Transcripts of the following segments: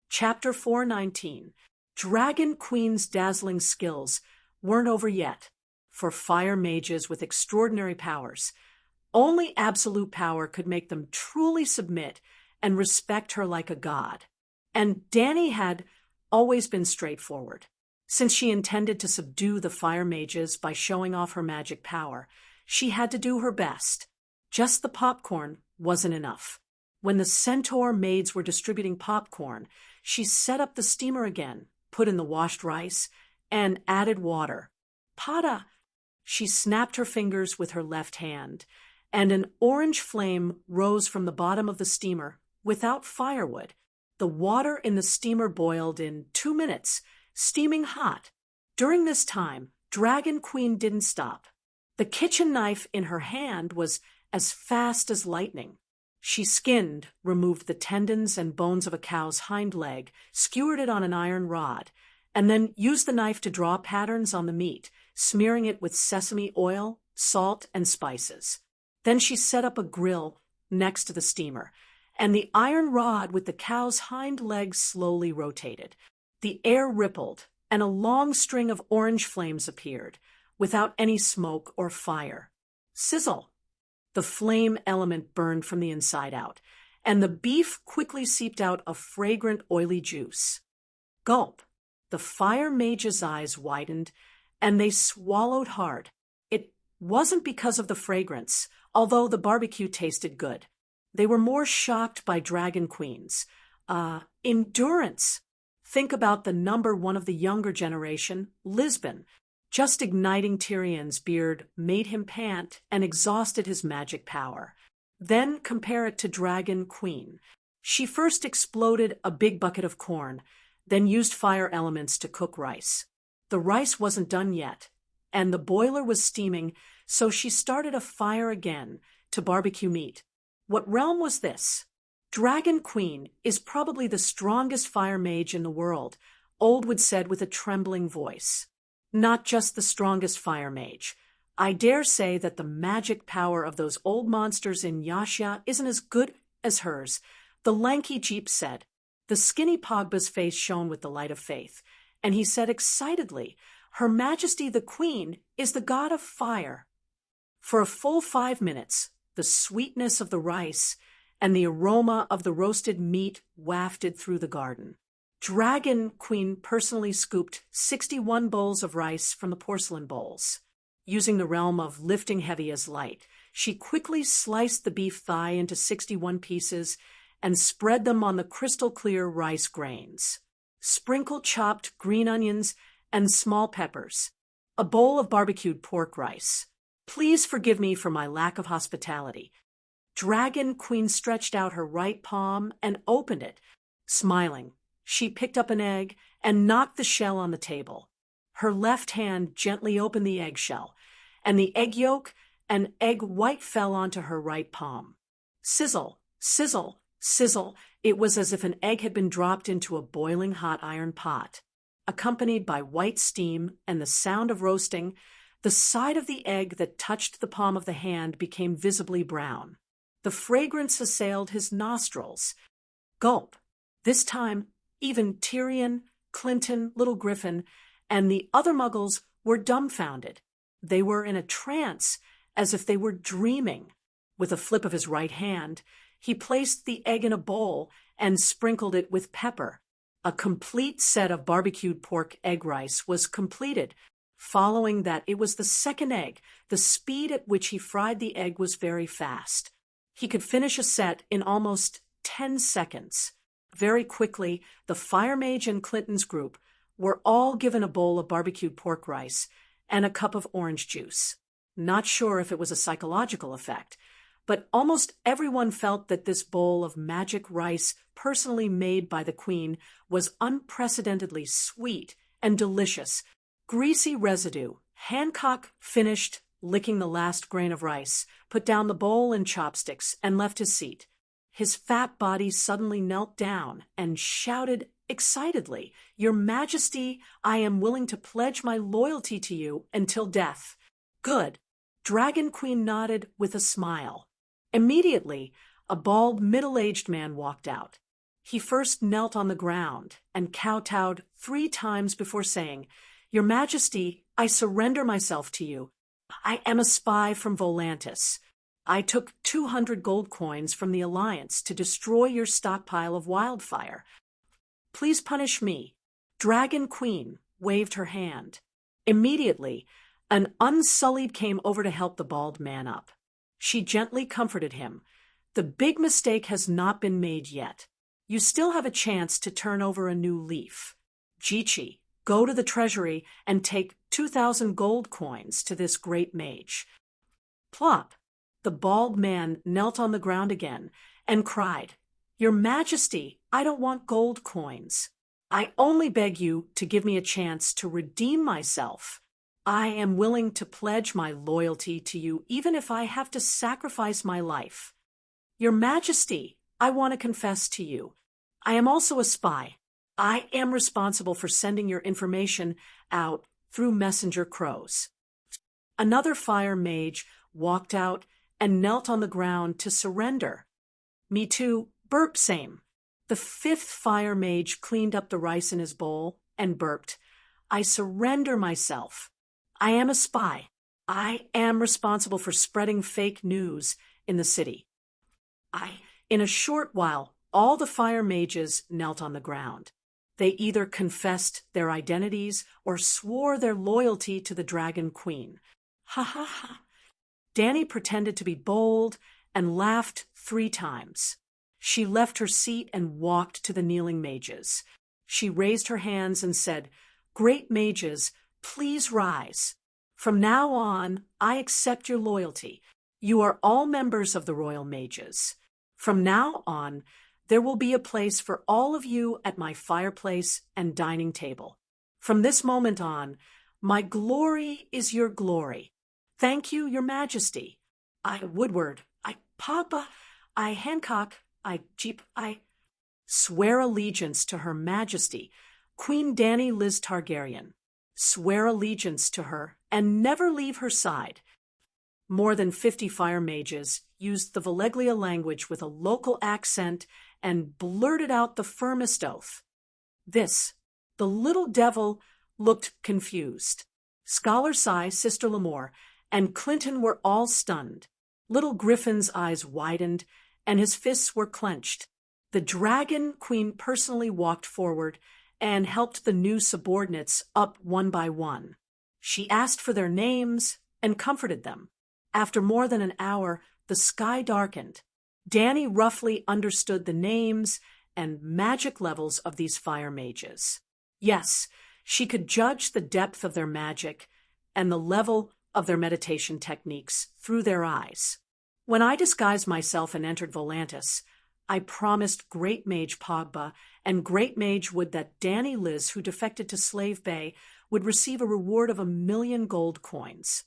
Chapter 419. Dragon Queen's dazzling skills weren't over yet. For fire mages with extraordinary powers, only absolute power could make them truly submit and respect her like a god. And Dani had always been straightforward. Since she intended to subdue the fire mages by showing off her magic power, she had to do her best. Just the popcorn wasn't enough. When the centaur maids were distributing popcorn, she set up the steamer again, put in the washed rice, and added water. Pada! She snapped her fingers with her left hand, and an orange flame rose from the bottom of the steamer without firewood. The water in the steamer boiled in 2 minutes, steaming hot. During this time, Dragon Queen didn't stop. The kitchen knife in her hand was as fast as lightning. She skinned, removed the tendons and bones of a cow's hind leg, skewered it on an iron rod, and then used the knife to draw patterns on the meat, smearing it with sesame oil, salt, and spices. Then she set up a grill next to the steamer, and the iron rod with the cow's hind legs slowly rotated. The air rippled, and a long string of orange flames appeared, without any smoke or fire. Sizzle! The flame element burned from the inside out, and the beef quickly seeped out a fragrant, oily juice. Gulp! The fire mage's eyes widened, and they swallowed hard. It wasn't because of the fragrance, although the barbecue tasted good. They were more shocked by Dragon Queen's endurance. Think about the number one of the younger generation, Lisbon. Just igniting Tyrion's beard made him pant and exhausted his magic power. Then compare it to Dragon Queen. She first exploded a big bucket of corn, then used fire elements to cook rice. The rice wasn't done yet, and the boiler was steaming, so she started a fire again to barbecue meat. What realm was this? Dragon Queen is probably the strongest fire mage in the world, Oldwood said with a trembling voice. Not just the strongest fire mage. I dare say that the magic power of those old monsters in Yasha isn't as good as hers, the lanky Jeep said. The skinny Pogba's face shone with the light of faith, and he said excitedly, Her Majesty the Queen is the god of fire. For a full 5 minutes, the sweetness of the rice and the aroma of the roasted meat wafted through the garden. Dragon Queen personally scooped 61 bowls of rice from the porcelain bowls. Using the realm of lifting heavy as light, she quickly sliced the beef thigh into 61 pieces and spread them on the crystal-clear rice grains. Sprinkle chopped green onions and small peppers. A bowl of barbecued pork rice. Please forgive me for my lack of hospitality. Dragon Queen stretched out her right palm and opened it, smiling. She picked up an egg and knocked the shell on the table. Her left hand gently opened the eggshell, and the egg yolk and egg white fell onto her right palm. Sizzle, sizzle, sizzle. It was as if an egg had been dropped into a boiling hot iron pot. Accompanied by white steam and the sound of roasting, the side of the egg that touched the palm of the hand became visibly brown. The fragrance assailed his nostrils. Gulp. This time, even Tyrion, Clinton, Little Griffin, and the other muggles were dumbfounded. They were in a trance, as if they were dreaming. With a flip of his right hand, he placed the egg in a bowl and sprinkled it with pepper. A complete set of barbecued pork egg rice was completed. Following that, it was the second egg. The speed at which he fried the egg was very fast. He could finish a set in almost 10 seconds. Very quickly, the fire mage and Clinton's group were all given a bowl of barbecued pork rice and a cup of orange juice. Not sure if it was a psychological effect, but almost everyone felt that this bowl of magic rice personally made by the Queen was unprecedentedly sweet and delicious. Greasy residue. Hancock finished licking the last grain of rice, put down the bowl and chopsticks, and left his seat. His fat body suddenly knelt down and shouted excitedly, Your Majesty, I am willing to pledge my loyalty to you until death. Good. Dragon Queen nodded with a smile. Immediately, a bald, middle-aged man walked out. He first knelt on the ground and kowtowed 3 times before saying, "Your Majesty, I surrender myself to you. I am a spy from Volantis. I took 200 gold coins from the Alliance to destroy your stockpile of wildfire. Please punish me." Dragon Queen waved her hand. Immediately, an Unsullied came over to help the bald man up. She gently comforted him. "The big mistake has not been made yet. You still have a chance to turn over a new leaf. Jichi, go to the treasury and take 2,000 gold coins to this great mage." Plop! The bald man knelt on the ground again and cried, "Your Majesty, I don't want gold coins. I only beg you to give me a chance to redeem myself. I am willing to pledge my loyalty to you even if I have to sacrifice my life. Your Majesty, I want to confess to you. I am also a spy. I am responsible for sending your information out through messenger crows." Another fire mage walked out and knelt on the ground to surrender. "Me too, burp same." The 5th fire mage cleaned up the rice in his bowl and burped, "I surrender myself. I am a spy. I am responsible for spreading fake news in the city." In a short while, all the fire mages knelt on the ground. They either confessed their identities or swore their loyalty to the Dragon Queen. Ha ha ha. Danny pretended to be bold and laughed 3 times. She left her seat and walked to the kneeling mages. She raised her hands and said, "Great mages, please rise. From now on, I accept your loyalty. You are all members of the Royal Mages. From now on, there will be a place for all of you at my fireplace and dining table. From this moment on, my glory is your glory. Thank you, Your Majesty. I Woodward, I Pogba, I Hancock, I Jeep, I swear allegiance to Her Majesty, Queen Dany Liz Targaryen. Swear allegiance to her and never leave her side." More than 50 fire mages used the Valeglia language with a local accent and blurted out the firmest oath. The little devil looked confused. Scholar Sai, Sister Lamore, and Clinton were all stunned. Little Griffin's eyes widened, and his fists were clenched. The Dragon Queen personally walked forward and helped the new subordinates up one by one. She asked for their names and comforted them. After more than an hour, the sky darkened. Danny roughly understood the names and magic levels of these fire mages. Yes, she could judge the depth of their magic and the level of their meditation techniques through their eyes. When I disguised myself and entered Volantis, I promised Great Mage Pogba and Great Mage Wood that Dany Liz, who defected to Slave Bay, would receive a reward of 1,000,000 gold coins.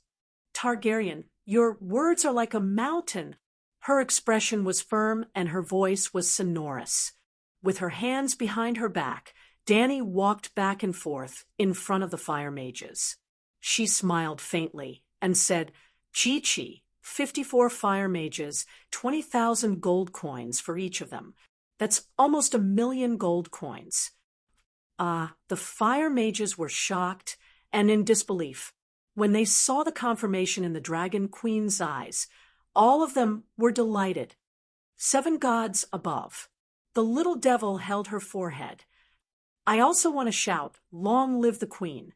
"Targaryen, your words are like a mountain." Her expression was firm and her voice was sonorous. With her hands behind her back, Dany walked back and forth in front of the fire mages. She smiled faintly and said, "Chi-Chi, 54 fire mages, 20,000 gold coins for each of them. That's almost 1,000,000 gold coins." The fire mages were shocked and in disbelief. When they saw the confirmation in the Dragon Queen's eyes, all of them were delighted. 7 gods above. The little devil held her forehead. "I also want to shout, 'Long live the Queen.'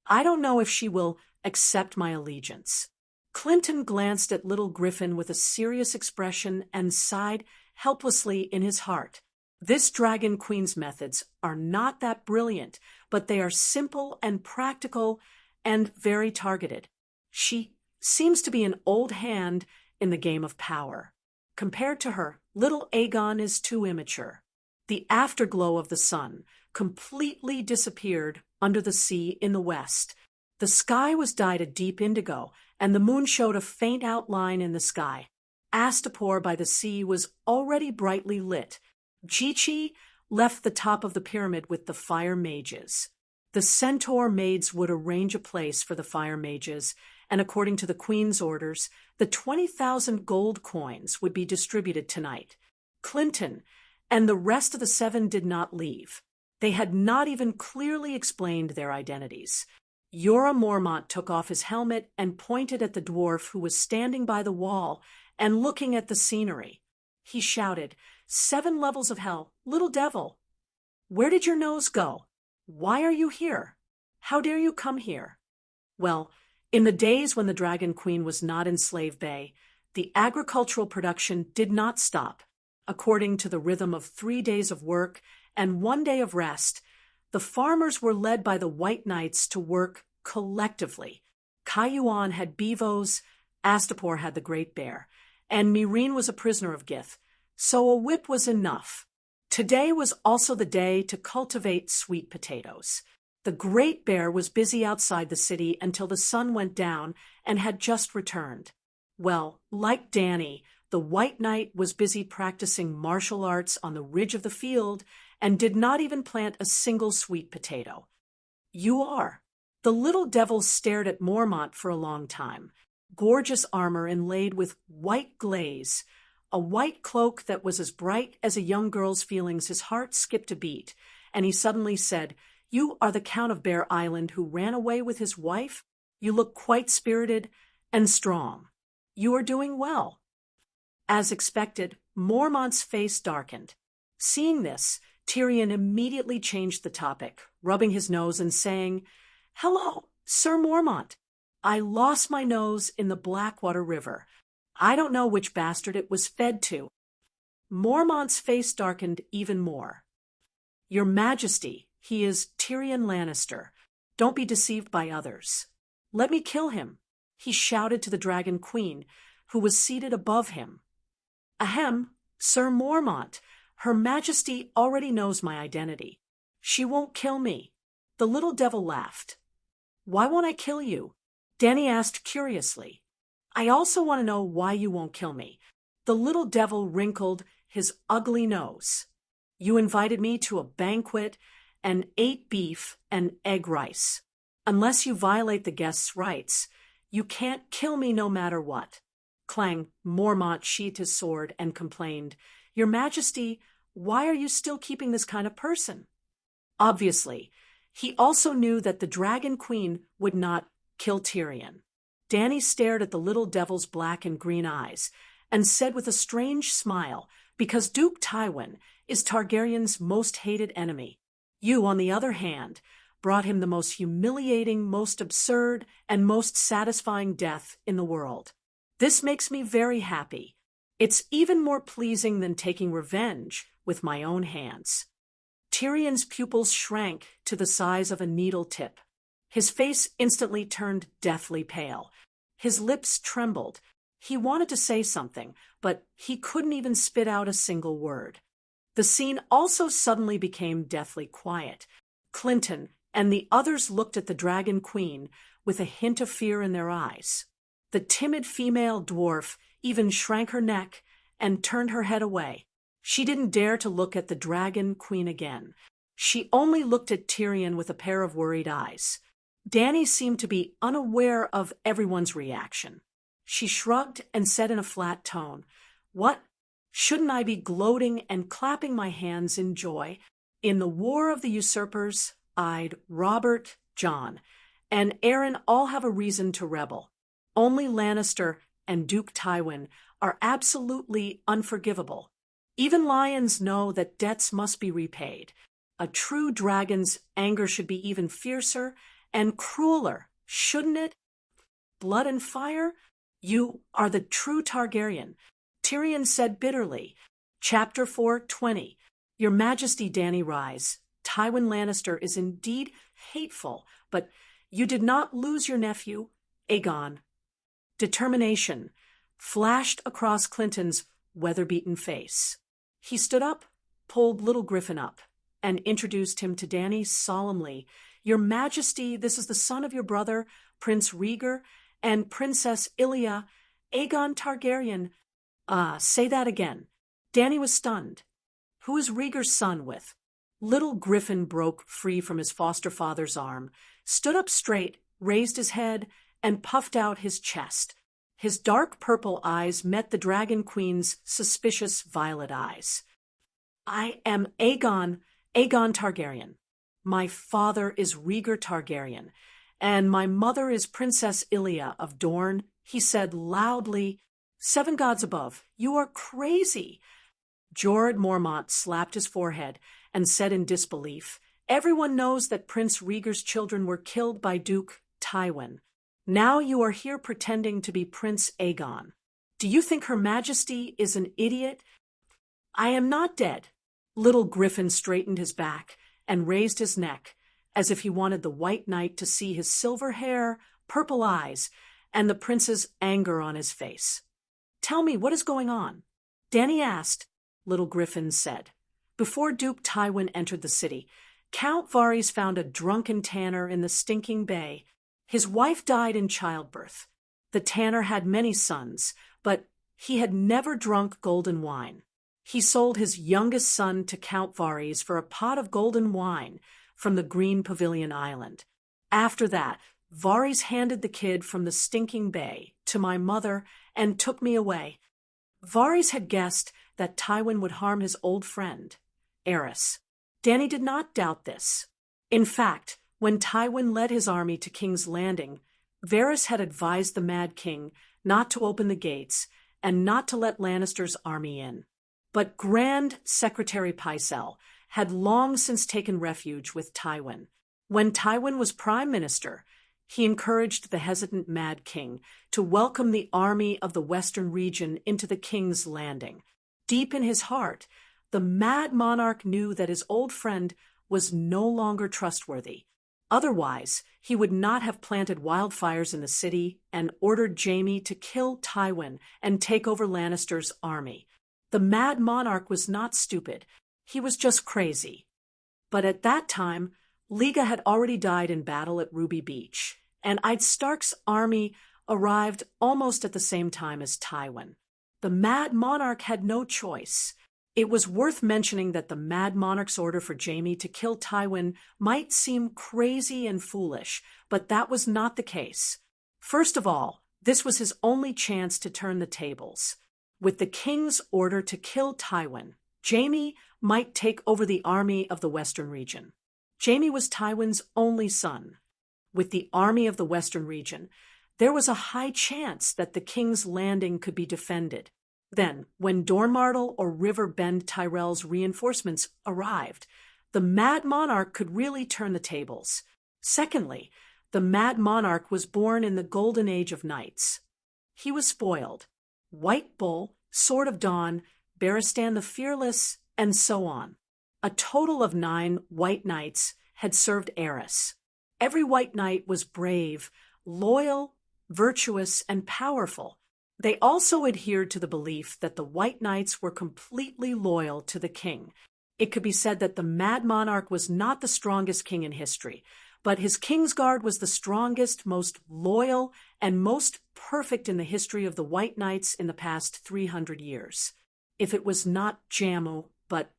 I don't know if she will accept my allegiance." Clinton glanced at little Griffin with a serious expression and sighed helplessly in his heart. This Dragon Queen's methods are not that brilliant, but they are simple and practical and very targeted. She seems to be an old hand in the game of power. Compared to her, little Aegon is too immature. The afterglow of the sun completely disappeared under the sea in the west. The sky was dyed a deep indigo, and the moon showed a faint outline in the sky. Astapor by the sea was already brightly lit. Chi-Chi left the top of the pyramid with the fire mages. The centaur maids would arrange a place for the fire mages, and according to the Queen's orders, the 20,000 gold coins would be distributed tonight. Clinton and the rest of the 7 did not leave. They had not even clearly explained their identities. Jorah Mormont took off his helmet and pointed at the dwarf who was standing by the wall and looking at the scenery. He shouted, "7 levels of hell, little devil! Where did your nose go? Why are you here? How dare you come here?" Well, in the days when the Dragon Queen was not in Slave Bay, the agricultural production did not stop. According to the rhythm of 3 days of work and 1 day of rest, the farmers were led by the White Knights to work collectively. Cayuan had Beevos, Astapor had the Great Bear, and Meereen was a prisoner of Gith, so a whip was enough. Today was also the day to cultivate sweet potatoes. The Great Bear was busy outside the city until the sun went down and had just returned. Well, like Dany, the White Knight was busy practicing martial arts on the ridge of the field and did not even plant a single sweet potato. "You are." The little devil stared at Mormont for a long time. Gorgeous armor inlaid with white glaze, a white cloak that was as bright as a young girl's feelings. His heart skipped a beat, and he suddenly said, "You are the Count of Bear Island who ran away with his wife? You look quite spirited and strong. You are doing well." As expected, Mormont's face darkened. Seeing this, Tyrion immediately changed the topic, rubbing his nose and saying, "Hello, Sir Mormont. I lost my nose in the Blackwater River. I don't know which bastard it was fed to." Mormont's face darkened even more. "Your Majesty, he is Tyrion Lannister. Don't be deceived by others. Let me kill him," he shouted to the Dragon Queen, who was seated above him. "Ahem, Sir Mormont, Her Majesty already knows my identity. She won't kill me." The little devil laughed. "Why won't I kill you?" Dany asked curiously. "I also want to know why you won't kill me." The little devil wrinkled his ugly nose. "You invited me to a banquet and ate beef and egg rice. Unless you violate the guest's rights, you can't kill me no matter what." Clang, Mormont sheathed his sword and complained, "Your Majesty, why are you still keeping this kind of person?" Obviously, he also knew that the Dragon Queen would not kill Tyrion. Dany stared at the little devil's black and green eyes and said with a strange smile, "Because Duke Tywin is Targaryen's most hated enemy. You, on the other hand, brought him the most humiliating, most absurd, and most satisfying death in the world. This makes me very happy. It's even more pleasing than taking revenge with my own hands." Tyrion's pupils shrank to the size of a needle tip. His face instantly turned deathly pale. His lips trembled. He wanted to say something, but he couldn't even spit out a single word. The scene also suddenly became deathly quiet. Clinton and the others looked at the Dragon Queen with a hint of fear in their eyes. The timid female dwarf even shrank her neck and turned her head away. She didn't dare to look at the Dragon Queen again. She only looked at Tyrion with a pair of worried eyes. Dany seemed to be unaware of everyone's reaction. She shrugged and said in a flat tone, "What? Shouldn't I be gloating and clapping my hands in joy? In the War of the Usurpers, I'd Robert, Jon, and Aeron all have a reason to rebel. Only Lannister and Duke Tywin are absolutely unforgivable. Even lions know that debts must be repaid. A true dragon's anger should be even fiercer and crueler, shouldn't it? Blood and fire? You are the true Targaryen," Tyrion said bitterly. Chapter 4:20. "Your Majesty, Dany Rise, Tywin Lannister is indeed hateful, but you did not lose your nephew, Aegon." Determination flashed across Clinton's weather-beaten face. He stood up, pulled Little Griffin up, and introduced him to Dany solemnly. "Your Majesty, this is the son of your brother, Prince Rhaegar, and Princess Ilia, Aegon Targaryen." Say that again." Dany was stunned. "Who is Rhaegar's son with?" Little Griffin broke free from his foster father's arm, stood up straight, raised his head, and puffed out his chest. His dark purple eyes met the Dragon Queen's suspicious violet eyes. I am Aegon Targaryen. My father is Rhaegar Targaryen, and my mother is Princess Ilia of Dorne, he said loudly. Seven gods above, you are crazy. Jorah Mormont slapped his forehead and said in disbelief, everyone knows that Prince Rhaegar's children were killed by Duke Tywin. Now you are here pretending to be Prince Aegon. Do you think Her Majesty is an idiot? I am not dead. Little Griffin straightened his back and raised his neck, as if he wanted the White Knight to see his silver hair, purple eyes, and the prince's anger on his face. Tell me, what is going on? Dany asked. Little Griffin said. Before Duke Tywin entered the city, Count Varys found a drunken tanner in the stinking bay. His wife died in childbirth. The tanner had many sons, but he had never drunk golden wine. He sold his youngest son to Count Varys for a pot of golden wine from the Green Pavilion Island. After that, Varys handed the kid from the stinking bay to my mother and took me away. Varys had guessed that Tywin would harm his old friend, Aerys. Dany did not doubt this. In fact, when Tywin led his army to King's Landing, Varys had advised the Mad King not to open the gates and not to let Lannister's army in. But Grand Secretary Pycelle had long since taken refuge with Tywin. When Tywin was prime minister, he encouraged the hesitant Mad King to welcome the army of the Western region into the King's Landing. Deep in his heart, the Mad Monarch knew that his old friend was no longer trustworthy. Otherwise, he would not have planted wildfires in the city and ordered Jaime to kill Tywin and take over Lannister's army. The Mad Monarch was not stupid. He was just crazy. But at that time, Liga had already died in battle at Ruby Beach, and Ed Stark's army arrived almost at the same time as Tywin. The Mad Monarch had no choice. It was worth mentioning that the Mad Monarch's order for Jaime to kill Tywin might seem crazy and foolish, but that was not the case. First of all, this was his only chance to turn the tables. With the king's order to kill Tywin, Jaime might take over the army of the Western region. Jaime was Tywin's only son. With the army of the Western region, there was a high chance that the King's Landing could be defended. Then, when Dormartle or River Bend Tyrell's reinforcements arrived, the Mad Monarch could really turn the tables. Secondly, the Mad Monarch was born in the Golden Age of Knights. He was spoiled. White Bull, Sword of Dawn, Barristan the Fearless, and so on. A total of 9 White Knights had served Aerys. Every White Knight was brave, loyal, virtuous, and powerful. They also adhered to the belief that the White Knights were completely loyal to the king. It could be said that the Mad Monarch was not the strongest king in history, but his Kingsguard was the strongest, most loyal, and most perfect in the history of the White Knights in the past 300 years. If it was not Jammu, but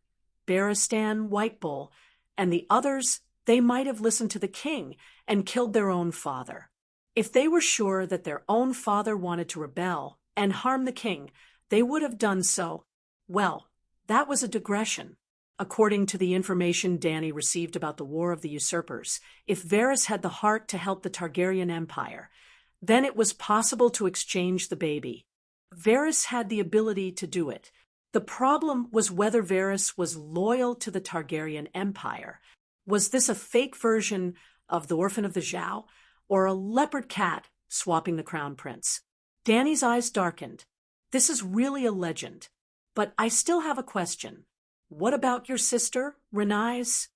Barristan White Bull, and the others, they might have listened to the king and killed their own father. If they were sure that their own father wanted to rebel and harm the king, they would have done so. Well, that was a digression. According to the information Dany received about the War of the Usurpers, if Varys had the heart to help the Targaryen Empire, then it was possible to exchange the baby. Varys had the ability to do it. The problem was whether Varys was loyal to the Targaryen Empire. Was this a fake version of the Orphan of the Zhao, or a leopard cat swapping the crown prince? Dany's eyes darkened. This is really a legend. But I still have a question. What about your sister, Rhaenys?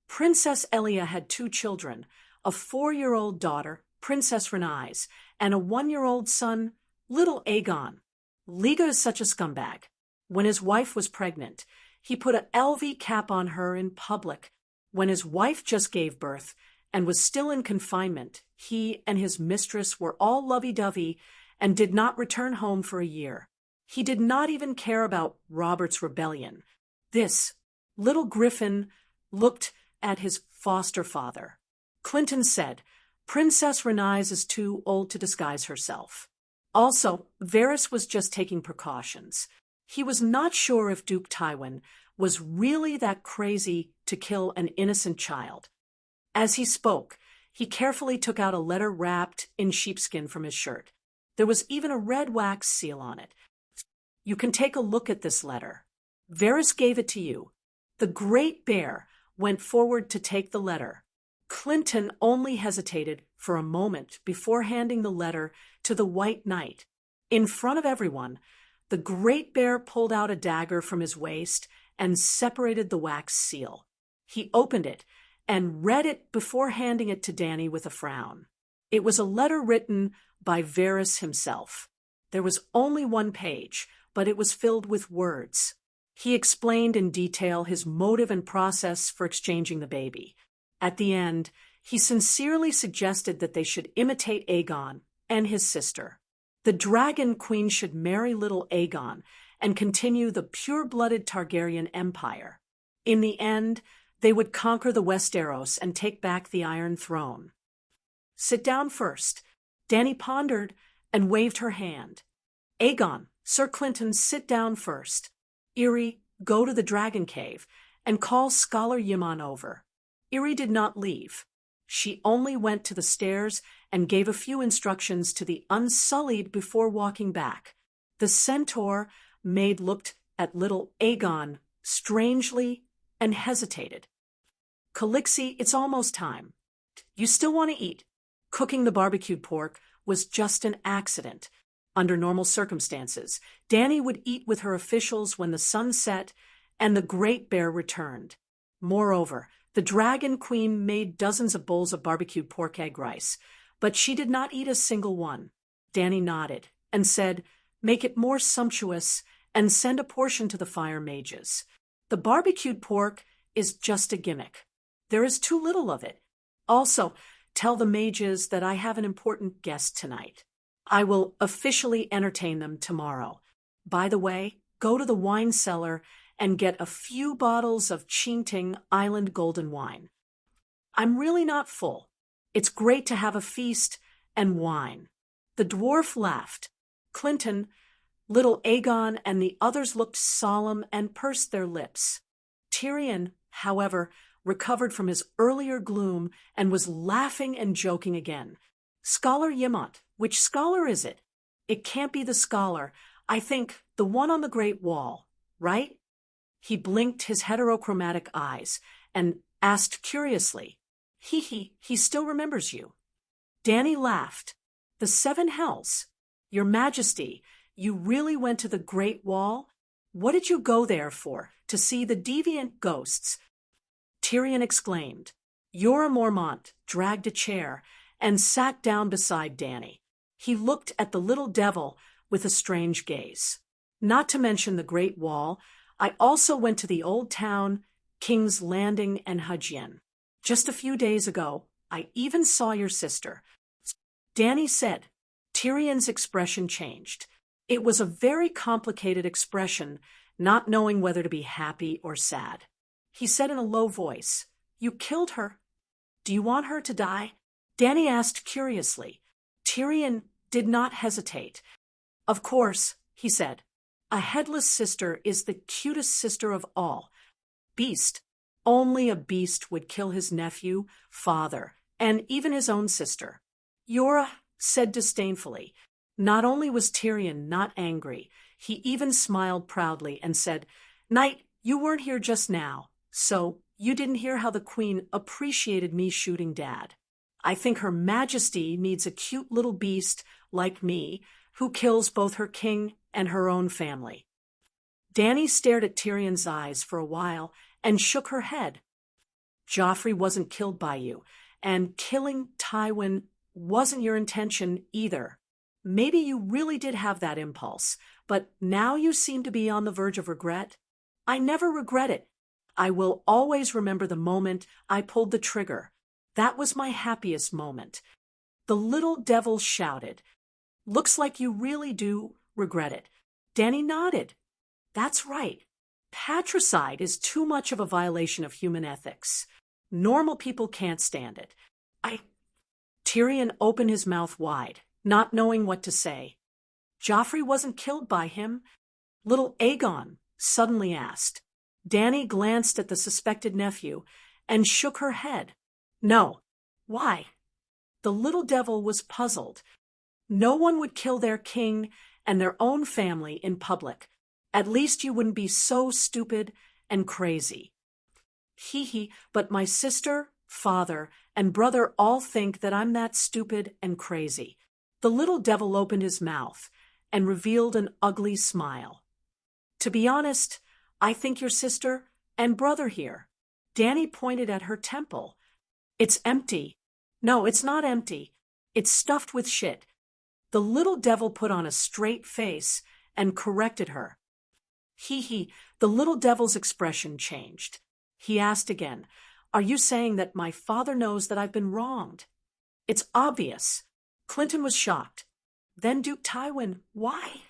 Princess Elia had 2 children, a 4-year-old daughter, Princess Rhaenys, and a 1-year-old son, little Aegon. Liga is such a scumbag. When his wife was pregnant, he put a LV cap on her in public. When his wife just gave birth and was still in confinement, he and his mistress were all lovey-dovey and did not return home for a year. He did not even care about Robert's rebellion. This little Griffin looked at his foster father. Clinton said, Princess Rhaenys is too old to disguise herself. Also, Varys was just taking precautions. He was not sure if Duke Tywin was really that crazy to kill an innocent child. As he spoke, he carefully took out a letter wrapped in sheepskin from his shirt. There was even a red wax seal on it. You can take a look at this letter. Varys gave it to you. The Great Bear went forward to take the letter. Clinton only hesitated for a moment before handing the letter to the White Knight. In front of everyone, the Great Bear pulled out a dagger from his waist and separated the wax seal. He opened it and read it before handing it to Dany with a frown. It was a letter written by Varys himself. There was only one page, but it was filled with words. He explained in detail his motive and process for exchanging the baby. At the end, he sincerely suggested that they should imitate Aegon and his sister. The Dragon Queen should marry little Aegon and continue the pure-blooded Targaryen empire. In the end, they would conquer the Westeros and take back the Iron Throne. Sit down first. Dany pondered and waved her hand. Aegon, Sir Clinton, sit down first. Irri, go to the Dragon Cave and call Scholar Yimmon over. Irri did not leave. She only went to the stairs and gave a few instructions to the Unsullied before walking back. The centaur maid looked at little Aegon strangely and hesitated. Calixi, it's almost time. You still want to eat? Cooking the barbecued pork was just an accident. Under normal circumstances, Dany would eat with her officials when the sun set and the Great Bear returned. Moreover, the Dragon Queen made dozens of bowls of barbecued pork egg rice, but she did not eat a single one. Dany nodded and said, "Make it more sumptuous and send a portion to the fire mages. The barbecued pork is just a gimmick. There is too little of it. Also, tell the mages that I have an important guest tonight. I will officially entertain them tomorrow. By the way, go to the wine cellar and get a few bottles of Chinting Island golden wine. I'm really not full. It's great to have a feast and wine." The dwarf laughed. Clinton, little Aegon, and the others looked solemn and pursed their lips. Tyrion, however, recovered from his earlier gloom and was laughing and joking again. "Scholar Yimmon, which scholar is it?" "It can't be the scholar. I think the one on the Great Wall, right?" He blinked his heterochromatic eyes and asked curiously, he still remembers you." Dany laughed. "The Seven Hells. Your Majesty, you really went to the Great Wall? What did you go there for? To see the deviant ghosts?" Tyrion exclaimed. Jorah Mormont dragged a chair and sat down beside Dany. He looked at the little devil with a strange gaze. "Not to mention the Great Wall, I also went to the Old Town, King's Landing, and Hudgien. Just a few days ago, I even saw your sister." Dany said. Tyrion's expression changed. It was a very complicated expression, not knowing whether to be happy or sad. He said in a low voice, "You killed her. Do you want her to die?" Dany asked curiously. Tyrion did not hesitate. "Of course," he said. "A headless sister is the cutest sister of all. Beast. Only a beast would kill his nephew, father, and even his own sister." Jorah said disdainfully. Not only was Tyrion not angry, he even smiled proudly and said, "Knight, you weren't here just now, so you didn't hear how the Queen appreciated me shooting Dad. I think Her Majesty needs a cute little beast like me who kills both her king and her own family." Dany stared at Tyrion's eyes for a while and shook her head. "Joffrey wasn't killed by you, and killing Tywin wasn't your intention either. Maybe you really did have that impulse, but now you seem to be on the verge of regret." "I never regret it. I will always remember the moment I pulled the trigger. That was my happiest moment." The little devil shouted. "Looks like you really do regret it." Dany nodded. "That's right. Patricide is too much of a violation of human ethics. Normal people can't stand it. Tyrion opened his mouth wide, not knowing what to say. "Joffrey wasn't killed by him?" little Aegon suddenly asked. Dany glanced at the suspected nephew and shook her head. No. Why? The little devil was puzzled. No one would kill their king and their own family in public. At least you wouldn't be so stupid and crazy. Hee, but my sister, father, and brother all think that I'm that stupid and crazy. The little devil opened his mouth and revealed an ugly smile. To be honest, I think your sister and brother here. Dany pointed at her temple. It's empty. No, it's not empty. It's stuffed with shit. The little devil put on a straight face and corrected her. Hee, the little devil's expression changed. He asked again, Are you saying that my father knows that I've been wronged? It's obvious. Clinton was shocked. Then Duke Tywin, why?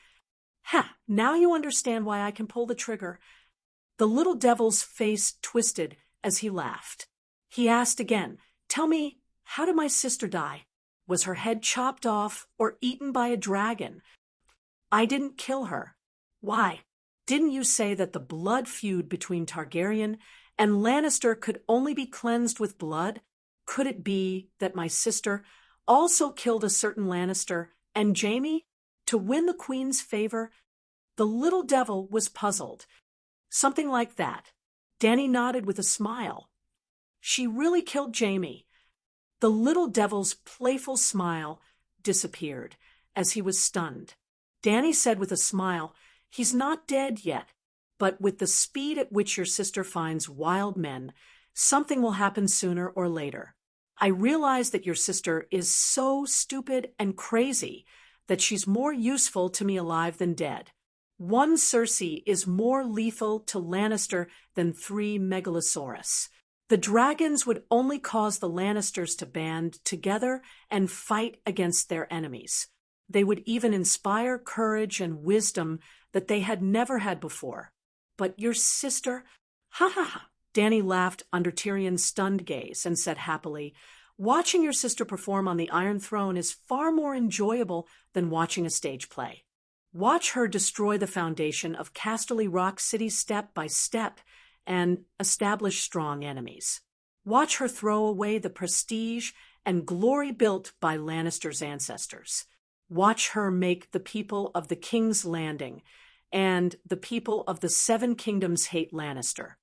Now you understand why I can pull the trigger. The little devil's face twisted as he laughed. He asked again, Tell me, how did my sister die? Was her head chopped off or eaten by a dragon? I didn't kill her. Why? Didn't you say that the blood feud between Targaryen and Lannister could only be cleansed with blood? Could it be that my sister also killed a certain Lannister and Jaime to win the queen's favor? The little devil was puzzled. Something like that. Dany nodded with a smile. She really killed Jaime. The little devil's playful smile disappeared as he was stunned. Dany said with a smile, He's not dead yet, but with the speed at which your sister finds wild men, something will happen sooner or later. I realize that your sister is so stupid and crazy that she's more useful to me alive than dead. One Cersei is more lethal to Lannister than 3 Megalosaurus. The dragons would only cause the Lannisters to band together and fight against their enemies. They would even inspire courage and wisdom that they had never had before. But your sister... Ha. Dany laughed under Tyrion's stunned gaze and said happily, Watching your sister perform on the Iron Throne is far more enjoyable than watching a stage play. Watch her destroy the foundation of Casterly Rock City step by step and establish strong enemies. Watch her throw away the prestige and glory built by Lannister's ancestors. Watch her make the people of the King's Landing and the people of the Seven Kingdoms hate Lannister.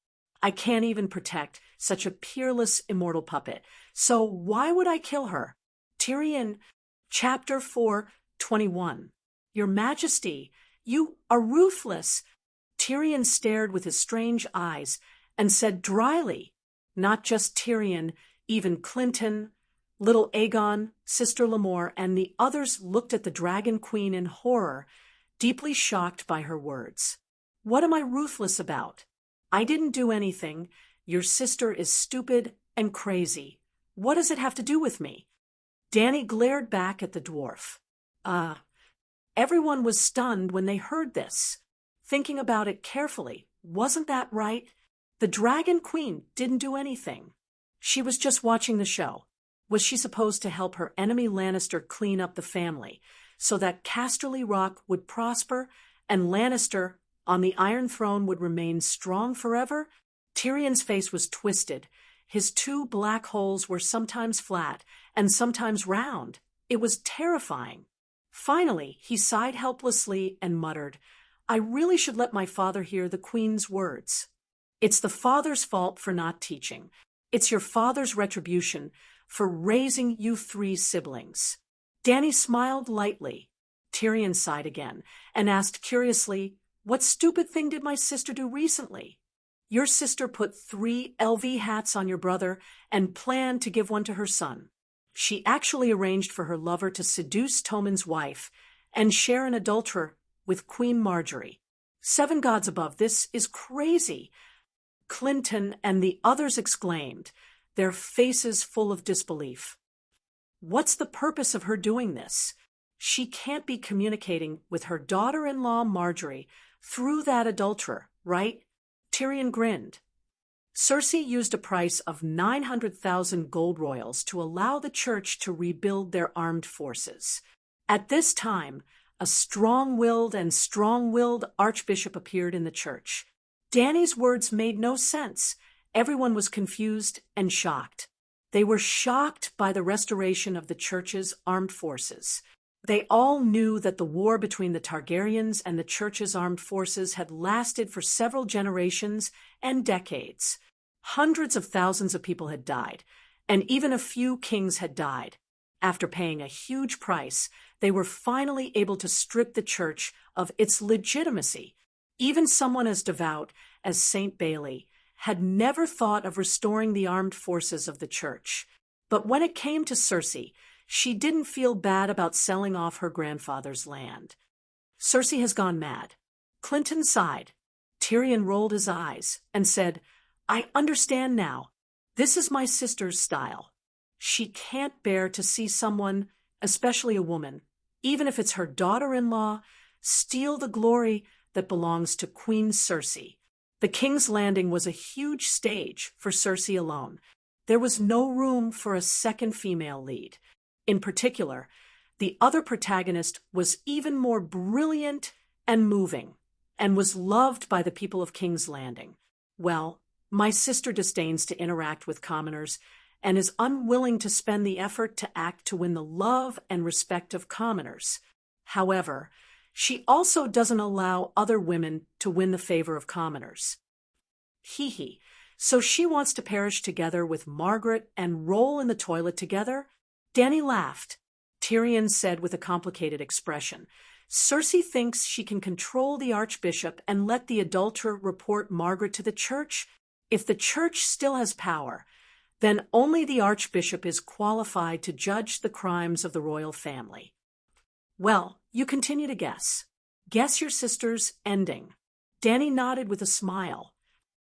I can't even protect such a peerless immortal puppet, so why would I kill her? Tyrion, Chapter 4:21. Your Majesty, you are ruthless. Tyrion stared with his strange eyes and said dryly, Not just Tyrion, even Clinton, little Aegon, Sister Lemore, and the others looked at the Dragon Queen in horror, deeply shocked by her words. What am I ruthless about? I didn't do anything. Your sister is stupid and crazy. What does it have to do with me? Dany glared back at the dwarf. Everyone was stunned when they heard this. Thinking about it carefully, wasn't that right? The Dragon Queen didn't do anything. She was just watching the show. Was she supposed to help her enemy Lannister clean up the family so that Casterly Rock would prosper and Lannister on the Iron Throne would remain strong forever? Tyrion's face was twisted. His 2 black holes were sometimes flat and sometimes round. It was terrifying. Finally, he sighed helplessly and muttered, I really should let my father hear the Queen's words. It's the father's fault for not teaching. It's your father's retribution for raising you 3 siblings. Dany smiled lightly. Tyrion sighed again and asked curiously, What stupid thing did my sister do recently? Your sister put 3 LV hats on your brother and planned to give one to her son. She actually arranged for her lover to seduce Tommen's wife and share an adulterer with Queen Marjorie. 7 gods above, this is crazy. Clinton and the others exclaimed, their faces full of disbelief. What's the purpose of her doing this? She can't be communicating with her daughter-in-law Marjorie through that adulterer, right? Tyrion grinned. Cersei used a price of 900,000 gold royals to allow the church to rebuild their armed forces. At this time, a strong-willed archbishop appeared in the church. Dany's words made no sense. Everyone was confused and shocked. They were shocked by the restoration of the church's armed forces. They all knew that the war between the Targaryens and the church's armed forces had lasted for several generations and decades. Hundreds of thousands of people had died, and even a few kings had died. After paying a huge price, they were finally able to strip the church of its legitimacy. Even someone as devout as Saint Bailey had never thought of restoring the armed forces of the church. But when it came to Cersei, she didn't feel bad about selling off her grandfather's land. Cersei has gone mad. Clinton sighed. Tyrion rolled his eyes and said, "I understand now. This is my sister's style. She can't bear to see someone, especially a woman, even if it's her daughter-in-law, steal the glory that belongs to Queen Cersei." The King's Landing was a huge stage for Cersei alone. There was no room for a second female lead. In particular, the other protagonist was even more brilliant and moving, and was loved by the people of King's Landing. Well, my sister disdains to interact with commoners and is unwilling to spend the effort to act to win the love and respect of commoners. However, she also doesn't allow other women to win the favor of commoners. Hee hee. So she wants to perish together with Margaret and roll in the toilet together? Dany laughed. Tyrion said with a complicated expression, "Cersei thinks she can control the archbishop and let the adulterer report Margaret to the church? If the church still has power, then only the archbishop is qualified to judge the crimes of the royal family." Well, you continue to guess. Guess your sister's ending. Dany nodded with a smile.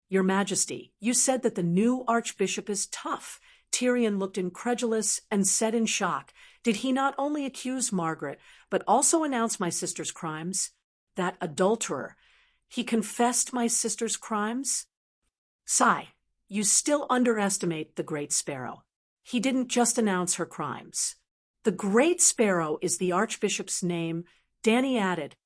"Your Majesty, you said that the new archbishop is tough." Tyrion looked incredulous and said in shock, "Did he not only accuse Margaret, but also announce my sister's crimes? That adulterer, he confessed my sister's crimes?" "Sigh, you still underestimate the Great Sparrow. He didn't just announce her crimes." "The Great Sparrow is the archbishop's name," Dany added.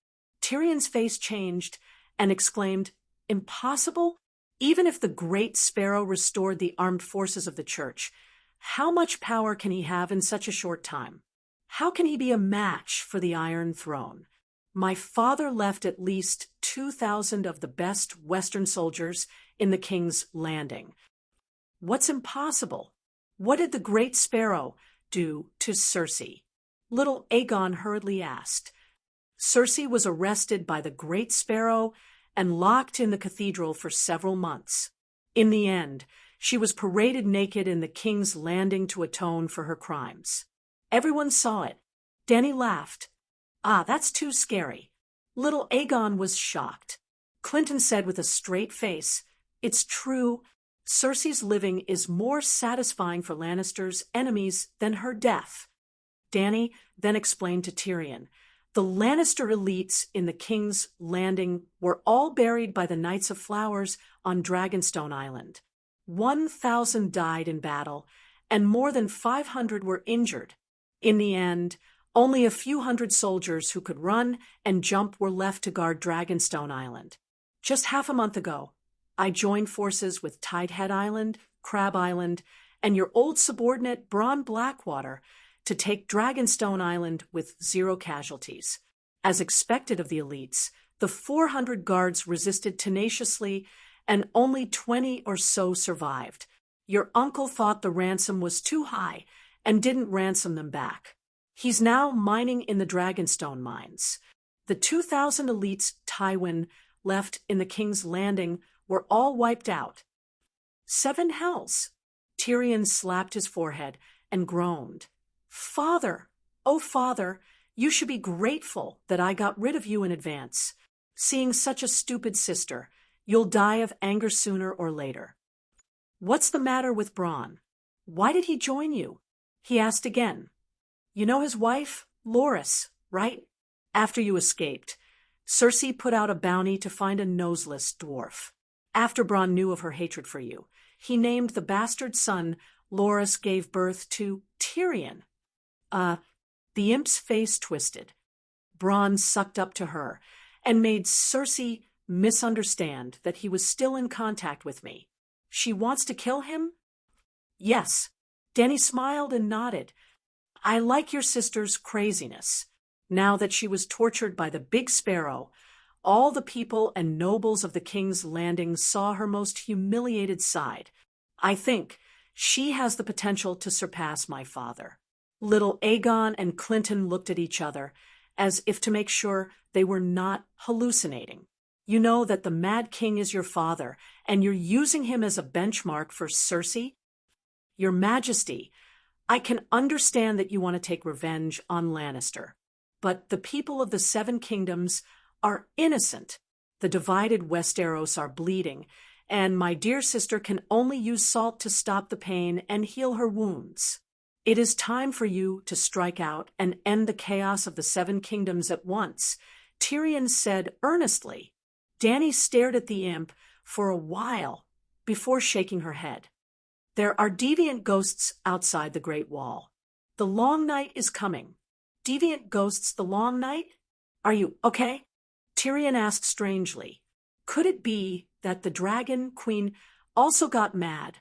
Tyrion's face changed and exclaimed, "Impossible? Even if the Great Sparrow restored the armed forces of the church, how much power can he have in such a short time? How can he be a match for the Iron Throne? My father left at least 2,000 of the best Western soldiers in the King's Landing. What's impossible? What did the Great Sparrow do to Cersei?" Little Aegon hurriedly asked. "Cersei was arrested by the Great Sparrow and locked in the cathedral for several months. In the end, she was paraded naked in the King's Landing to atone for her crimes. Everyone saw it." Dany laughed. "Ah, that's too scary." Little Aegon was shocked. Clinton said with a straight face, "It's true. Cersei's living is more satisfying for Lannister's enemies than her death." Dany then explained to Tyrion, "The Lannister elites in the King's Landing were all buried by the Knights of Flowers on Dragonstone Island. 1,000 died in battle, and more than 500 were injured. In the end, only a few hundred soldiers who could run and jump were left to guard Dragonstone Island. Just half a month ago, I joined forces with Tidehead Island, Crab Island, and your old subordinate Bronn Blackwater to take Dragonstone Island with 0 casualties. As expected of the elites, the 400 guards resisted tenaciously, and only 20 or so survived. Your uncle thought the ransom was too high and didn't ransom them back. He's now mining in the Dragonstone mines. The 2,000 elites Tywin left in the King's Landing were all wiped out." 7 hells! Tyrion slapped his forehead and groaned. "Father, oh father, you should be grateful that I got rid of you in advance. Seeing such a stupid sister, you'll die of anger sooner or later." "What's the matter with Bronn? Why did he join you?" he asked again. "You know his wife, Loras, right? After you escaped, Cersei put out a bounty to find a noseless dwarf. After Bronn knew of her hatred for you, he named the bastard son Loras gave birth to Tyrion." The imp's face twisted. "Bronn sucked up to her and made Cersei misunderstand that he was still in contact with me. She wants to kill him? Yes. Danny smiled and nodded. I like your sister's craziness. Now that she was tortured by the big sparrow, all the people and nobles of the King's Landing saw her most humiliated side. I think she has the potential to surpass my father. Little Aegon and Clinton looked at each other, as if to make sure they were not hallucinating. You know that the Mad King is your father, and you're using him as a benchmark for Cersei? Your Majesty, I can understand that you want to take revenge on Lannister, but the people of the Seven Kingdoms are innocent. The divided Westeros are bleeding, and my dear sister can only use salt to stop the pain and heal her wounds. It is time for you to strike out and end the chaos of the Seven Kingdoms at once, Tyrion said earnestly. Dany stared at the imp for a while before shaking her head. There are deviant ghosts outside the Great Wall. The long night is coming. Deviant ghosts the long night? Are you okay? Tyrion asked strangely. Could it be that the Dragon Queen also got mad?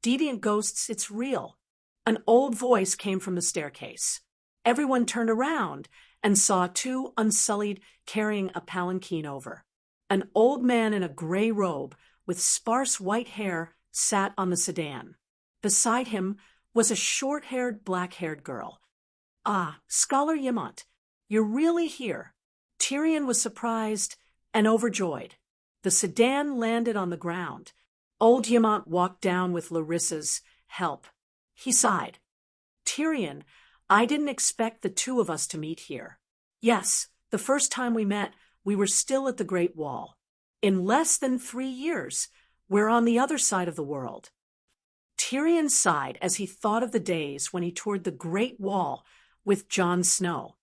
Deviant ghosts, it's real. An old voice came from the staircase. Everyone turned around and saw two Unsullied carrying a palanquin over. An old man in a gray robe with sparse white hair sat on the sedan. Beside him was a short-haired, black-haired girl. Ah, Scholar Yemont, you're really here. Tyrion was surprised and overjoyed. The sedan landed on the ground. Old Yemont walked down with Larissa's help. He sighed. Tyrion, I didn't expect the two of us to meet here. Yes, the first time we met, we were still at the Great Wall. In less than 3 years, we're on the other side of the world. Tyrion sighed as he thought of the days when he toured the Great Wall with Jon Snow.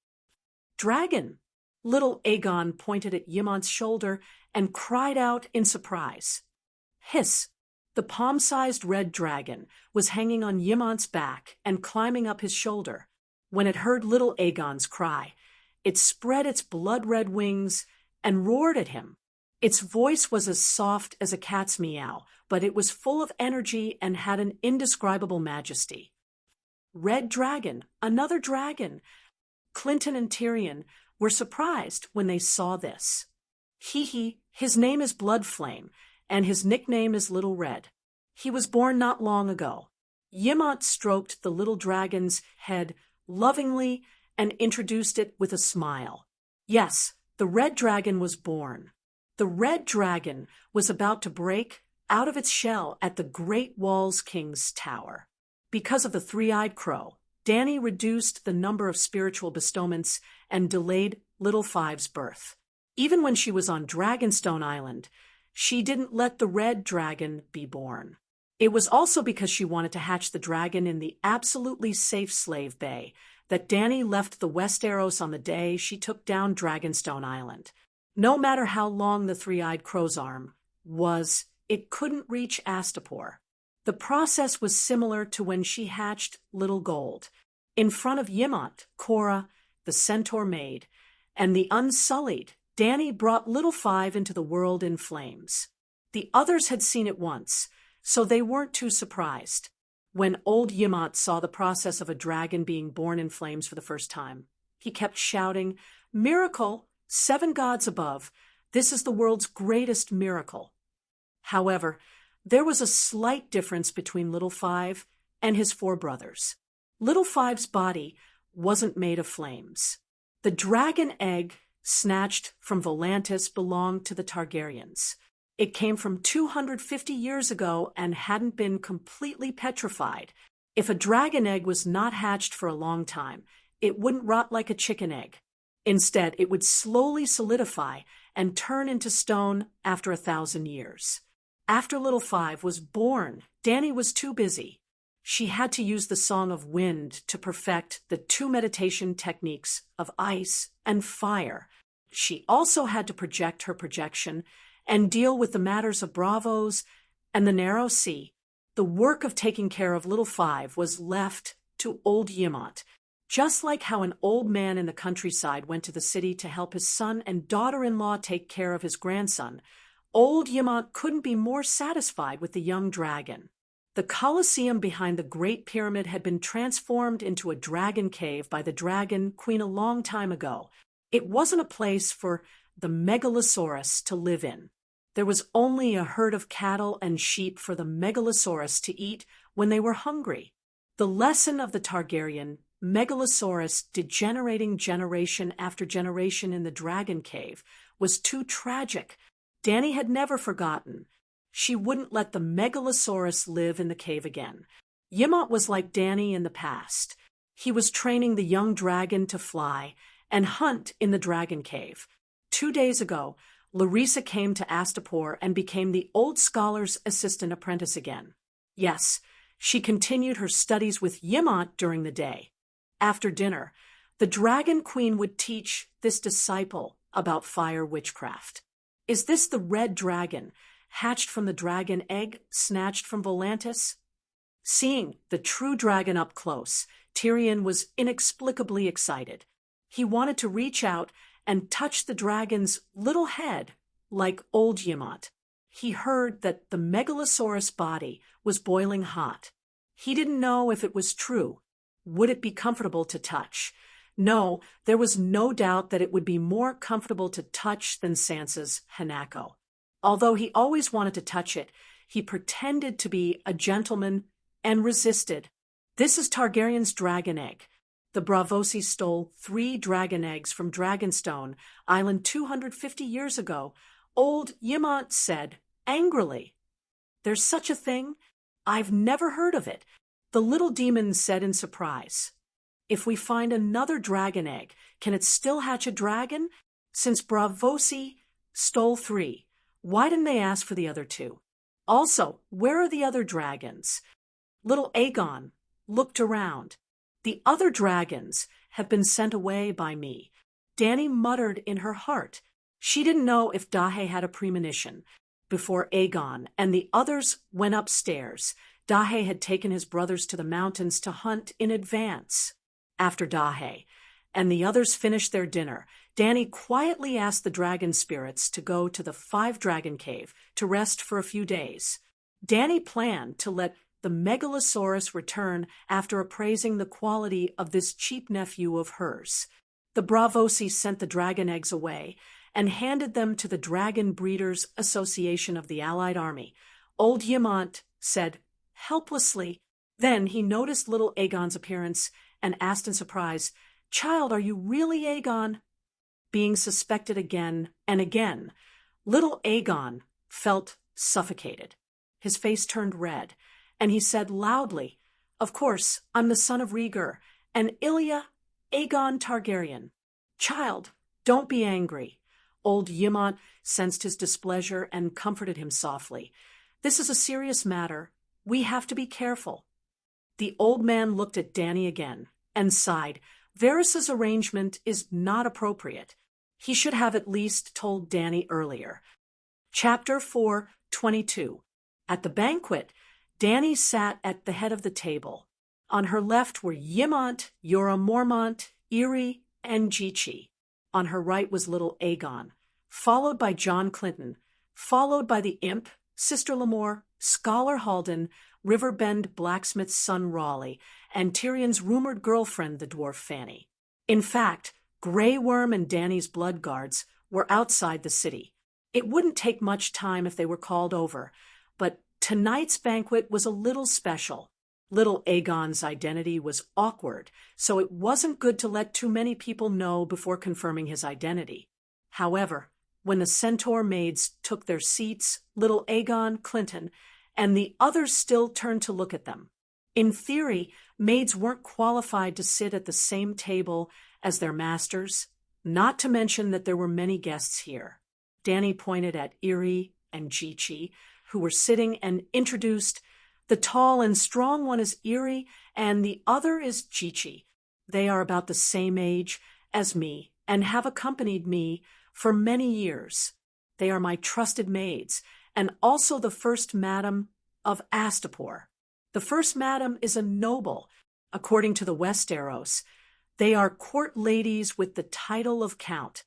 Dragon! Little Aegon pointed at Yemont's shoulder and cried out in surprise. Hiss! The palm-sized red dragon was hanging on Yemont's back and climbing up his shoulder. When it heard little Aegon's cry, it spread its blood-red wings and roared at him. Its voice was as soft as a cat's meow, but it was full of energy and had an indescribable majesty. Red dragon, another dragon. Clinton and Tyrion were surprised when they saw this. His name is Bloodflame, and his nickname is Little Red. He was born not long ago. Yemont stroked the little dragon's head lovingly and introduced it with a smile. Yes, the red dragon was born. The red dragon was about to break out of its shell at the Great Wall's King's Tower. Because of the three-eyed crow, Dany reduced the number of spiritual bestowments and delayed Little Five's birth. Even when she was on Dragonstone Island, she didn't let the red dragon be born. It was also because she wanted to hatch the dragon in the absolutely safe Slave Bay that Dany left the Westeros on the day she took down Dragonstone Island. No matter how long the three-eyed crow's arm was, it couldn't reach Astapor. The process was similar to when she hatched Little Gold. In front of Yemont, Cora, the centaur maid, and the Unsullied, Dany brought Little Five into the world in flames. The others had seen it once, so they weren't too surprised. When old Yemont saw the process of a dragon being born in flames for the first time, he kept shouting, "Miracle! 7 gods above! This is the world's greatest miracle!" However, there was a slight difference between Little Five and his 4 brothers. Little Five's body wasn't made of flames. The dragon egg snatched from Volantis belonged to the Targaryens. It came from 250 years ago and hadn't been completely petrified. If a dragon egg was not hatched for a long time, it wouldn't rot like a chicken egg. Instead, it would slowly solidify and turn into stone after 1,000 years. After Little Five was born, Dany was too busy. She had to use the Song of Wind to perfect the 2 meditation techniques of ice and fire. She also had to project her projection and deal with the matters of Braavos and the Narrow Sea. The work of taking care of Little Five was left to old Yemont. Just like how an old man in the countryside went to the city to help his son and daughter-in-law take care of his grandson, old Yemont couldn't be more satisfied with the young dragon. The Colosseum behind the Great Pyramid had been transformed into a dragon cave by the Dragon Queen a long time ago. It wasn't a place for the Megalosaurus to live in. There was only a herd of cattle and sheep for the Megalosaurus to eat when they were hungry. The lesson of the Targaryen Megalosaurus degenerating generation after generation in the dragon cave was too tragic. Dany had never forgotten. She wouldn't let the Megalosaurus live in the cave again. Yemont was like Dany in the past. He was training the young dragon to fly and hunt in the dragon cave. 2 days ago, Larissa came to Astapor and became the old scholar's assistant apprentice again. Yes, she continued her studies with Yemont during the day. After dinner, the Dragon Queen would teach this disciple about fire witchcraft. Is this the red dragon, hatched from the dragon egg snatched from Volantis? Seeing the true dragon up close, Tyrion was inexplicably excited. He wanted to reach out and touch the dragon's little head like old Yemont. He heard that the Megalosaurus body was boiling hot. He didn't know if it was true. Would it be comfortable to touch? No, there was no doubt that it would be more comfortable to touch than Sansa's Hanako. Although he always wanted to touch it, he pretended to be a gentleman and resisted. This is Targaryen's dragon egg. The Braavosi stole 3 dragon eggs from Dragonstone Island 250 years ago, old Yemont said angrily. There's such a thing? I've never heard of it, the little demon said in surprise. If we find another dragon egg, can it still hatch a dragon? Since Braavosi stole 3, why didn't they ask for the other 2? Also, where are the other dragons? Little Aegon looked around. The other dragons have been sent away by me. Dany muttered in her heart. She didn't know if Dahe had a premonition. Before Aegon and the others went upstairs, Dahe had taken his brothers to the mountains to hunt in advance. After Dahe and the others finished their dinner, Dany quietly asked the dragon spirits to go to the 5-dragon cave to rest for a few days. Dany planned to let the Megalosaurus return after appraising the quality of this cheap nephew of hers. The Braavosi sent the dragon eggs away and handed them to the Dragon Breeders' Association of the Allied Army. Old Yemont said helplessly. Then he noticed little Aegon's appearance and asked in surprise, "Child, are you really Aegon?" Being suspected again and again, little Aegon felt suffocated. His face turned red, and he said loudly, "Of course, I'm the son of Rhaegar, and Ilya Aegon Targaryen." "Child, don't be angry." Old Yemont sensed his displeasure and comforted him softly. "This is a serious matter. We have to be careful." The old man looked at Dany again and sighed. Varys's arrangement is not appropriate. He should have at least told Dany earlier. Chapter 4:22. At the banquet, Dany sat at the head of the table. On her left were Yemont, Jorah Mormont, Irri, and Jichi. On her right was little Aegon, followed by John Clinton, followed by the imp, Sister Lamore, Scholar Halden, Riverbend blacksmith's son Raleigh, and Tyrion's rumored girlfriend, the dwarf Fanny. In fact, Grey Worm and Dany's blood guards were outside the city. It wouldn't take much time if they were called over, but tonight's banquet was a little special. Little Aegon's identity was awkward, so it wasn't good to let too many people know before confirming his identity. However, when the centaur maids took their seats, little Aegon, Clinton, and the others still turned to look at them. In theory, maids weren't qualified to sit at the same table as their masters, not to mention that there were many guests here. Dany pointed at Irri and Jichi, who were sitting, and introduced, "The tall and strong one is Irri, and the other is Jichi. They are about the same age as me and have accompanied me for many years. They are my trusted maids, and also the first madam of Astapor. The first madam is a noble, according to the Westeros. They are court ladies with the title of count.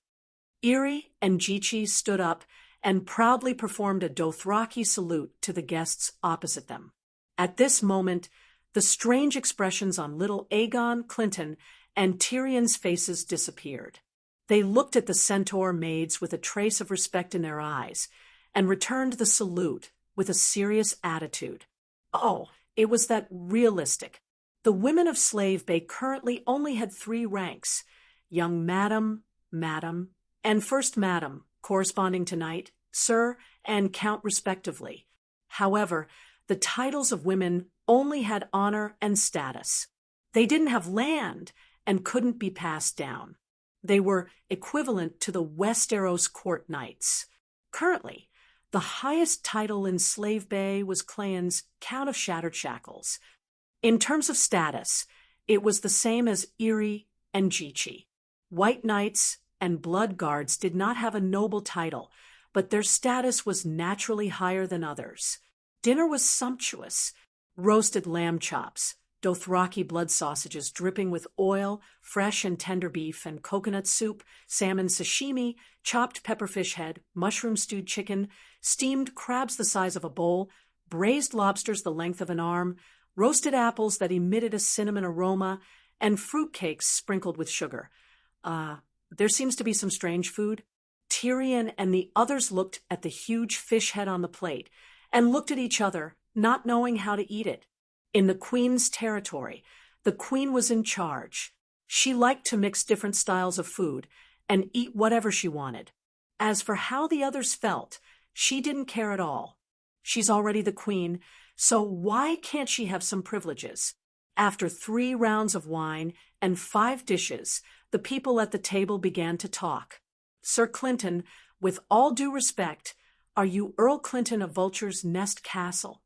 Iri and Jichi stood up and proudly performed a Dothraki salute to the guests opposite them. At this moment, the strange expressions on little Aegon, Clinton, and Tyrion's faces disappeared. They looked at the centaur maids with a trace of respect in their eyes and returned the salute with a serious attitude. Oh, it was that realistic. The women of Slave Bay currently only had 3 ranks: young madam, madam, and first madam, corresponding to knight, sir, and count respectively. However, the titles of women only had honor and status. They didn't have land and couldn't be passed down. They were equivalent to the Westeros court knights. Currently, the highest title in Slave Bay was Clan's Count of Shattered Shackles. In terms of status, it was the same as Iri and Jichi. White knights and blood guards did not have a noble title, but their status was naturally higher than others. Dinner was sumptuous: roasted lamb chops, Dothraki blood sausages dripping with oil, fresh and tender beef and coconut soup, salmon sashimi, chopped pepperfish head, mushroom-stewed chicken, steamed crabs the size of a bowl, braised lobsters the length of an arm, roasted apples that emitted a cinnamon aroma, and fruitcakes sprinkled with sugar. There seems to be some strange food. Tyrion and the others looked at the huge fish head on the plate and looked at each other, not knowing how to eat it. In the queen's territory, the queen was in charge. She liked to mix different styles of food and eat whatever she wanted. As for how the others felt, she didn't care at all. She's already the queen, so why can't she have some privileges? After 3 rounds of wine and 5 dishes, the people at the table began to talk. Sir Clinton, with all due respect, are you Earl Clinton of Vulture's Nest Castle?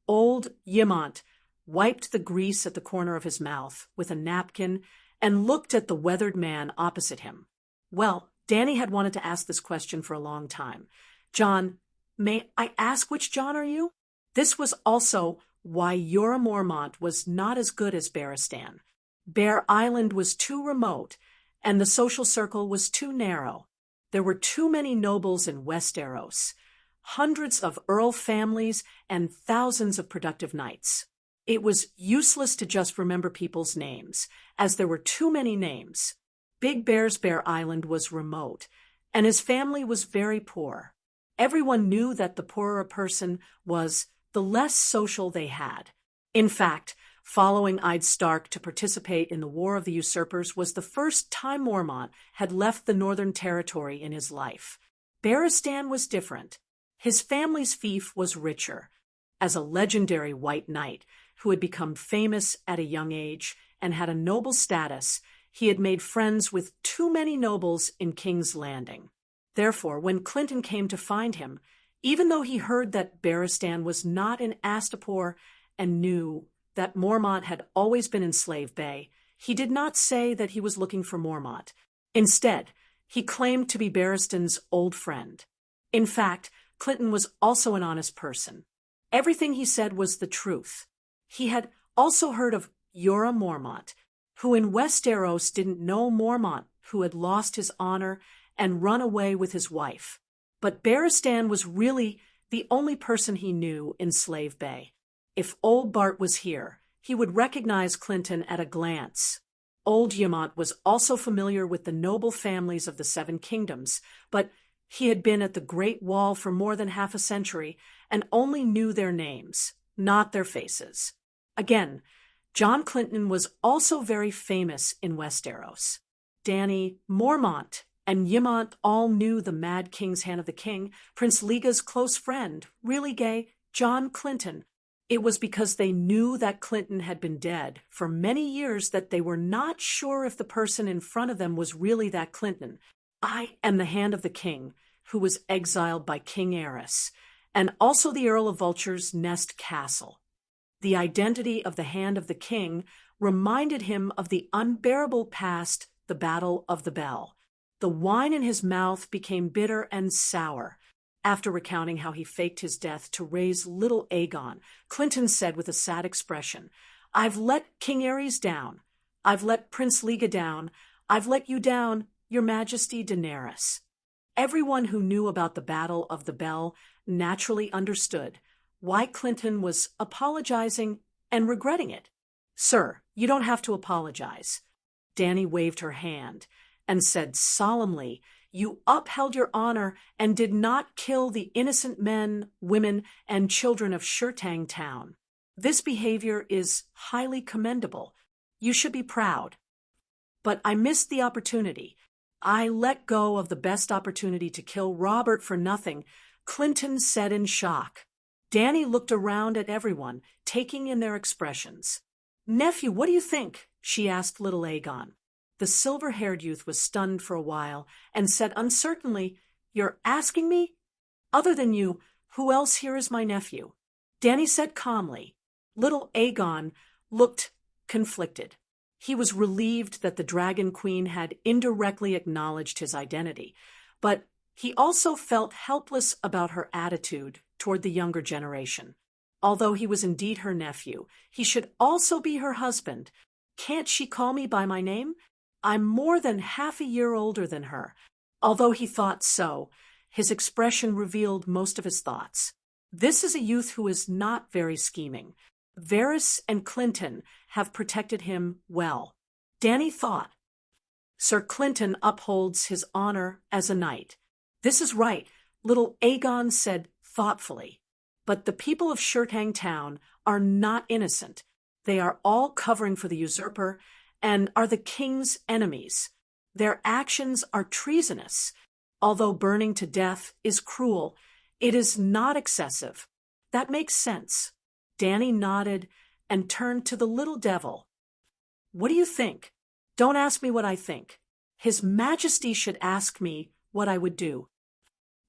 Old Yemont wiped the grease at the corner of his mouth with a napkin and looked at the weathered man opposite him. Well, Dany had wanted to ask this question for a long time. John, may I ask which John are you? This was also why Jorah Mormont was not as good as Barristan. Bear Island was too remote, and the social circle was too narrow. There were too many nobles in Westeros, hundreds of earl families, and thousands of productive knights. It was useless to just remember people's names, as there were too many names. Big Bear's Bear Island was remote, and his family was very poor. Everyone knew that the poorer a person was, the less social they had. In fact, following Eid Stark to participate in the War of the Usurpers was the first time Mormont had left the Northern Territory in his life. Barristan was different. His family's fief was richer. As a legendary white knight who had become famous at a young age and had a noble status, he had made friends with too many nobles in King's Landing. Therefore, when Clinton came to find him, even though he heard that Barristan was not in Astapor and knew that Mormont had always been in Slave Bay, he did not say that he was looking for Mormont. Instead, he claimed to be Barristan's old friend. In fact, Clinton was also an honest person. Everything he said was the truth. He had also heard of Jorah Mormont, who in Westeros didn't know Mormont, who had lost his honor and run away with his wife. But Barristan was really the only person he knew in Slave Bay. If old Bart was here, he would recognize Clinton at a glance. Old Yemont was also familiar with the noble families of the 7 Kingdoms, but he had been at the Great Wall for more than half a century and only knew their names, not their faces. Again, John Clinton was also very famous in Westeros. Dany, Mormont, and Yemont all knew the Mad King's Hand of the King, Prince Liga's close friend, really gay, John Clinton. It was because they knew that Clinton had been dead for many years that they were not sure if the person in front of them was really that Clinton. I am the Hand of the King, who was exiled by King Aerys, and also the Earl of Vulture's Nest Castle. The identity of the Hand of the King reminded him of the unbearable past, the Battle of the Bell. The wine in his mouth became bitter and sour. After recounting how he faked his death to raise little Aegon, Clinton said with a sad expression, "I've let King Aerys down. I've let Prince Liga down. I've let you down, Your Majesty Daenerys." Everyone who knew about the Battle of the Bell naturally understood why Clinton was apologizing and regretting it. "Sir, you don't have to apologize." Dany waved her hand and said solemnly, "You upheld your honor and did not kill the innocent men, women, and children of Shirtang Town. This behavior is highly commendable. You should be proud." "But I missed the opportunity. I let go of the best opportunity to kill Robert for nothing," Clinton said in shock. Dany looked around at everyone, taking in their expressions. "Nephew, what do you think?" she asked little Aegon. The silver-haired youth was stunned for a while and said uncertainly, "You're asking me? Other than you, who else here is my nephew?" Dany said calmly. Little Aegon looked conflicted. He was relieved that the Dragon Queen had indirectly acknowledged his identity, but he also felt helpless about her attitude toward the younger generation. Although he was indeed her nephew, he should also be her husband. "Can't she call me by my name? I'm more than half a year older than her." Although he thought so, his expression revealed most of his thoughts. This is a youth who is not very scheming. Varys and Clinton have protected him well. Dany thought. Sir Clinton upholds his honor as a knight. "This is right," little Aegon said thoughtfully. "But the people of Shirtang Town are not innocent. They are all covering for the usurper and are the king's enemies. Their actions are treasonous. Although burning to death is cruel, it is not excessive. That makes sense." Dany nodded and turned to the little devil. "What do you think? Don't ask me what I think. His Majesty should ask me what I would do."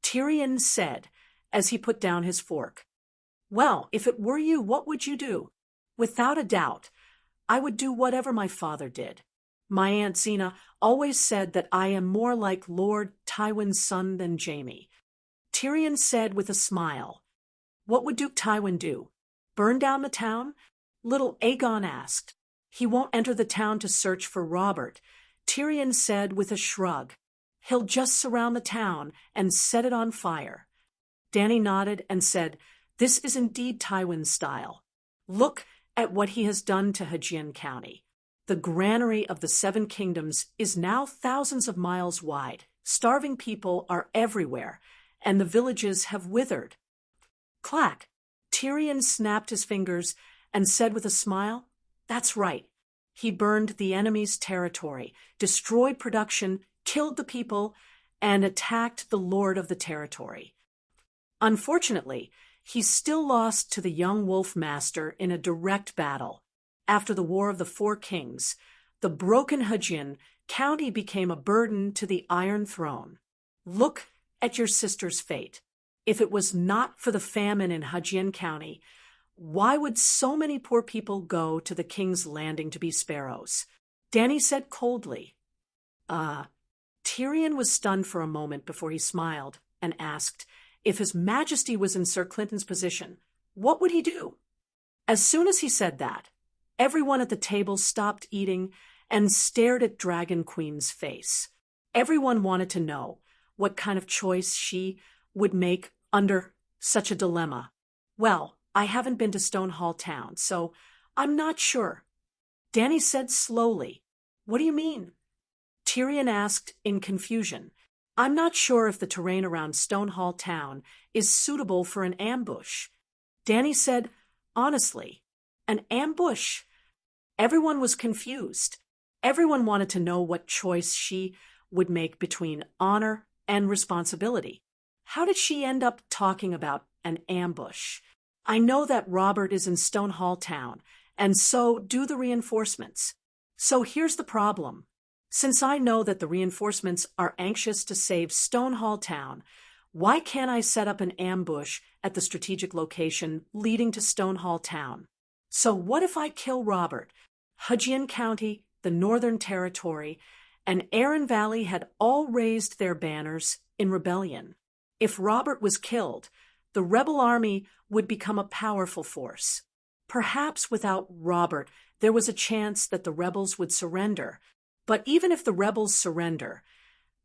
Tyrion said as he put down his fork. "Well, if it were you, what would you do?" "Without a doubt, I would do whatever my father did. My Aunt Xena always said that I am more like Lord Tywin's son than Jaime." Tyrion said with a smile. "What would Duke Tywin do? Burn down the town?" Little Aegon asked. "He won't enter the town to search for Robert," Tyrion said with a shrug. "He'll just surround the town and set it on fire." Dany nodded and said, "This is indeed Tywin's style. Look at what he has done to Hajin County. The granary of the Seven Kingdoms is now thousands of miles wide. Starving people are everywhere, and the villages have withered." Clack! Tyrion snapped his fingers and said with a smile, "That's right. He burned the enemy's territory, destroyed production, killed the people, and attacked the lord of the territory. Unfortunately, he still lost to the young wolf master in a direct battle. After the War of the Four Kings, the broken Hajin County became a burden to the Iron Throne. Look at your sister's fate. If it was not for the famine in Hajin County, why would so many poor people go to the King's Landing to be sparrows?" Dany said coldly. Tyrion was stunned for a moment before he smiled and asked, if His Majesty was in Sir Clinton's position, what would he do? As soon as he said that, everyone at the table stopped eating and stared at Dragon Queen's face. Everyone wanted to know what kind of choice she would make under such a dilemma. "Well, I haven't been to Stonehall Town, so I'm not sure." Dany said slowly, "What do you mean?" Tyrion asked in confusion. "I'm not sure if the terrain around Stonehall Town is suitable for an ambush." Dany said, honestly, "An ambush?" Everyone was confused. Everyone wanted to know what choice she would make between honor and responsibility. How did she end up talking about an ambush? "I know that Robert is in Stonehall Town, and so do the reinforcements. So here's the problem. Since I know that the reinforcements are anxious to save Stonehall Town, why can't I set up an ambush at the strategic location leading to Stonehall Town? So what if I kill Robert? Hajin County, the Northern Territory, and Arryn Valley had all raised their banners in rebellion. If Robert was killed, the rebel army would become a powerful force. Perhaps without Robert, there was a chance that the rebels would surrender. But even if the rebels surrender,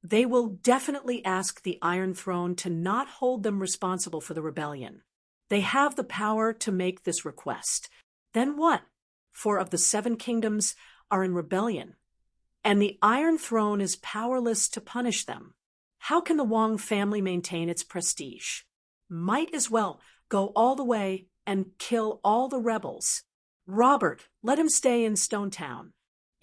they will definitely ask the Iron Throne to not hold them responsible for the rebellion. They have the power to make this request. Then what? 4 of the 7 kingdoms are in rebellion, and the Iron Throne is powerless to punish them. How can the Wang family maintain its prestige? Might as well go all the way and kill all the rebels. Robert, let him stay in Stonetown.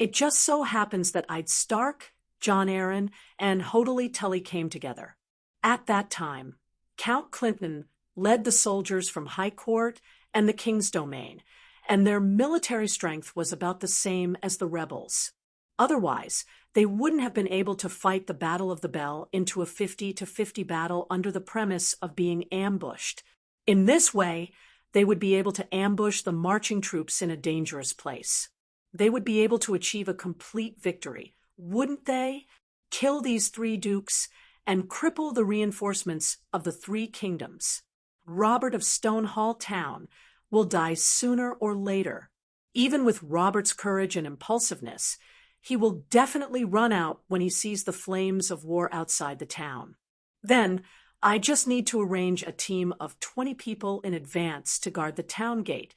It just so happens that Stark, John Arryn, and Hoadley Tully came together. At that time, Count Clinton led the soldiers from High Court and the King's Domain, and their military strength was about the same as the rebels. Otherwise, they wouldn't have been able to fight the Battle of the Bell into a 50-50 battle under the premise of being ambushed. In this way, they would be able to ambush the marching troops in a dangerous place. They would be able to achieve a complete victory, wouldn't they? Kill these 3 dukes and cripple the reinforcements of the 3 kingdoms. Robert of Stonehall Town will die sooner or later. Even with Robert's courage and impulsiveness, he will definitely run out when he sees the flames of war outside the town. Then, I just need to arrange a team of 20 people in advance to guard the town gate.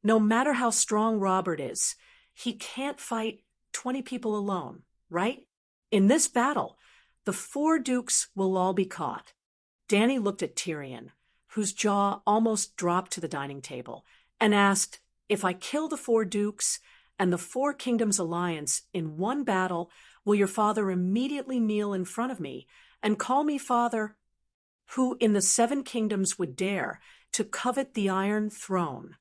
No matter how strong Robert is, he can't fight 20 people alone, right? In this battle, the 4 dukes will all be caught. Dany looked at Tyrion, whose jaw almost dropped to the dining table, and asked, if I kill the 4 dukes and the 4 kingdoms alliance in one battle, will your father immediately kneel in front of me and call me father? Who in the 7 kingdoms would dare to covet the Iron Throne?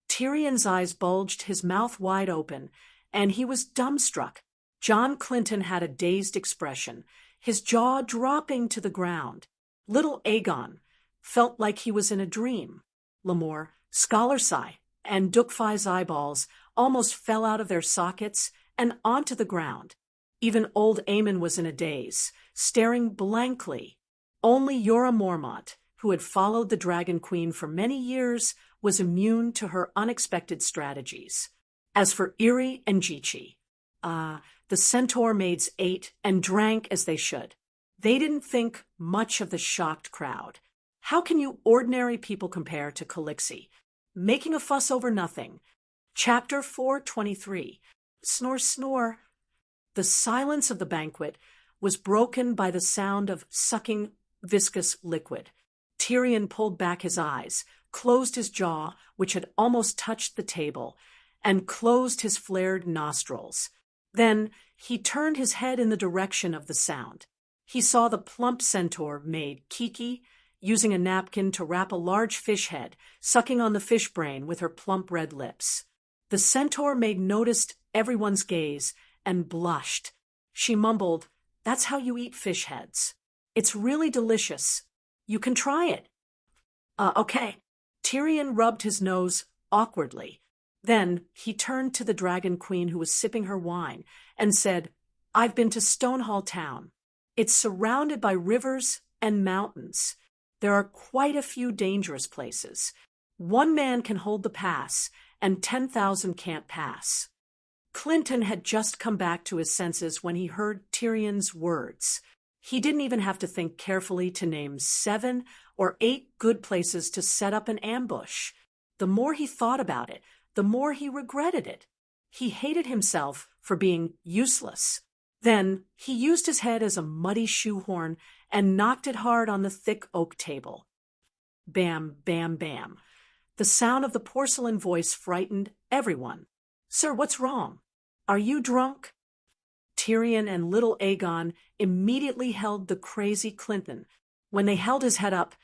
Tyrion's eyes bulged, his mouth wide open, and he was dumbstruck. John Clinton had a dazed expression, his jaw dropping to the ground. Little Aegon felt like he was in a dream. Lemore, Scholarsai, and Dukfai's eyeballs almost fell out of their sockets and onto the ground. Even old Aemon was in a daze, staring blankly. Only Jorah Mormont, who had followed the Dragon Queen for many years, was immune to her unexpected strategies. As for Irri and Jichi, the Centaur maids ate and drank as they should. They didn't think much of the shocked crowd. How can you ordinary people compare to Calixi? Making a fuss over nothing. Chapter 423. Snore, snore. The silence of the banquet was broken by the sound of sucking viscous liquid. Tyrion pulled back his eyes, closed his jaw, which had almost touched the table, and closed his flared nostrils. Then he turned his head in the direction of the sound. He saw the plump centaur maid, Kiki, using a napkin to wrap a large fish head, sucking on the fish brain with her plump red lips. The centaur maid noticed everyone's gaze and blushed. She mumbled, "That's how you eat fish heads. It's really delicious. You can try it." Okay. Tyrion rubbed his nose awkwardly. Then he turned to the Dragon Queen, who was sipping her wine, and said, "I've been to Stonehall Town. It's surrounded by rivers and mountains. There are quite a few dangerous places. 1 man can hold the pass, and 10,000 can't pass." Clinton had just come back to his senses when he heard Tyrion's words. He didn't even have to think carefully to name 7 or 8 good places to set up an ambush. The more he thought about it, the more he regretted it. He hated himself for being useless. Then he used his head as a muddy shoehorn and knocked it hard on the thick oak table. Bam, bam, bam. The sound of the porcelain voice frightened everyone. "Sir, what's wrong? Are you drunk?" Tyrion and little Aegon immediately held the crazy Clinton. When they held his head up,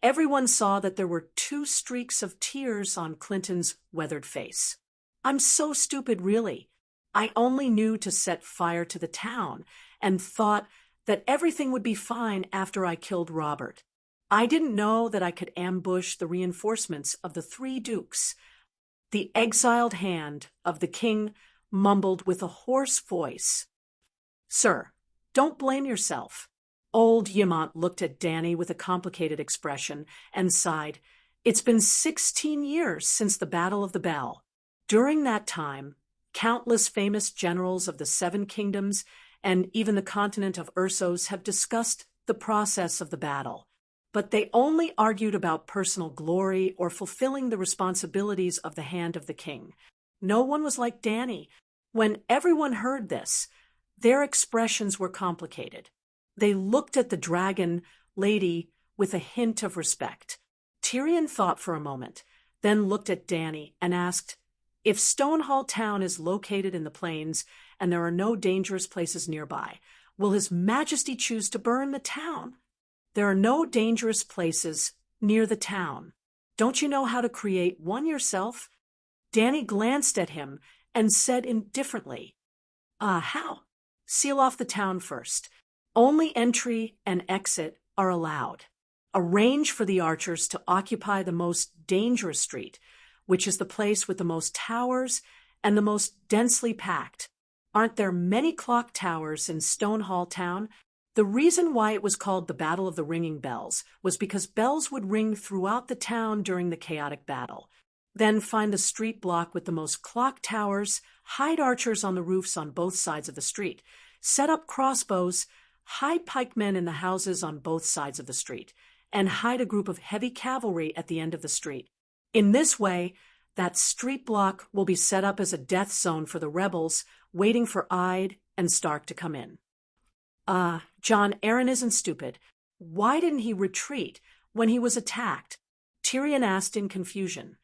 everyone saw that there were 2 streaks of tears on Clinton's weathered face. "I'm so stupid, really. I only knew to set fire to the town and thought that everything would be fine after I killed Robert. I didn't know that I could ambush the reinforcements of the 3 dukes." The exiled hand of the king mumbled with a hoarse voice, "Sir, don't blame yourself." Old Yemont looked at Dany with a complicated expression and sighed. It's been 16 years since the Battle of the Bell. During that time, countless famous generals of the Seven Kingdoms and even the continent of Ursos have discussed the process of the battle. But they only argued about personal glory or fulfilling the responsibilities of the hand of the king. No one was like Dany. When everyone heard this, their expressions were complicated. They looked at the dragon lady with a hint of respect. Tyrion thought for a moment, then looked at Dany and asked, "If Stonehall Town is located in the plains and there are no dangerous places nearby, will His Majesty choose to burn the town?" "There are no dangerous places near the town. Don't you know how to create one yourself?" Dany glanced at him and said indifferently, How? Seal off the town first. Only entry and exit are allowed. Arrange for the archers to occupy the most dangerous street, which is the place with the most towers and the most densely packed. Aren't there many clock towers in Stonehall Town? The reason why it was called the Battle of the Ringing Bells was because bells would ring throughout the town during the chaotic battle. Then find the street block with the most clock towers, hide archers on the roofs on both sides of the street, set up crossbows, hide pikemen in the houses on both sides of the street, and hide a group of heavy cavalry at the end of the street. In this way, that street block will be set up as a death zone for the rebels, waiting for Ide and Stark to come in. Jon, Aaron isn't stupid. Why didn't he retreat when he was attacked?" Tyrion asked in confusion.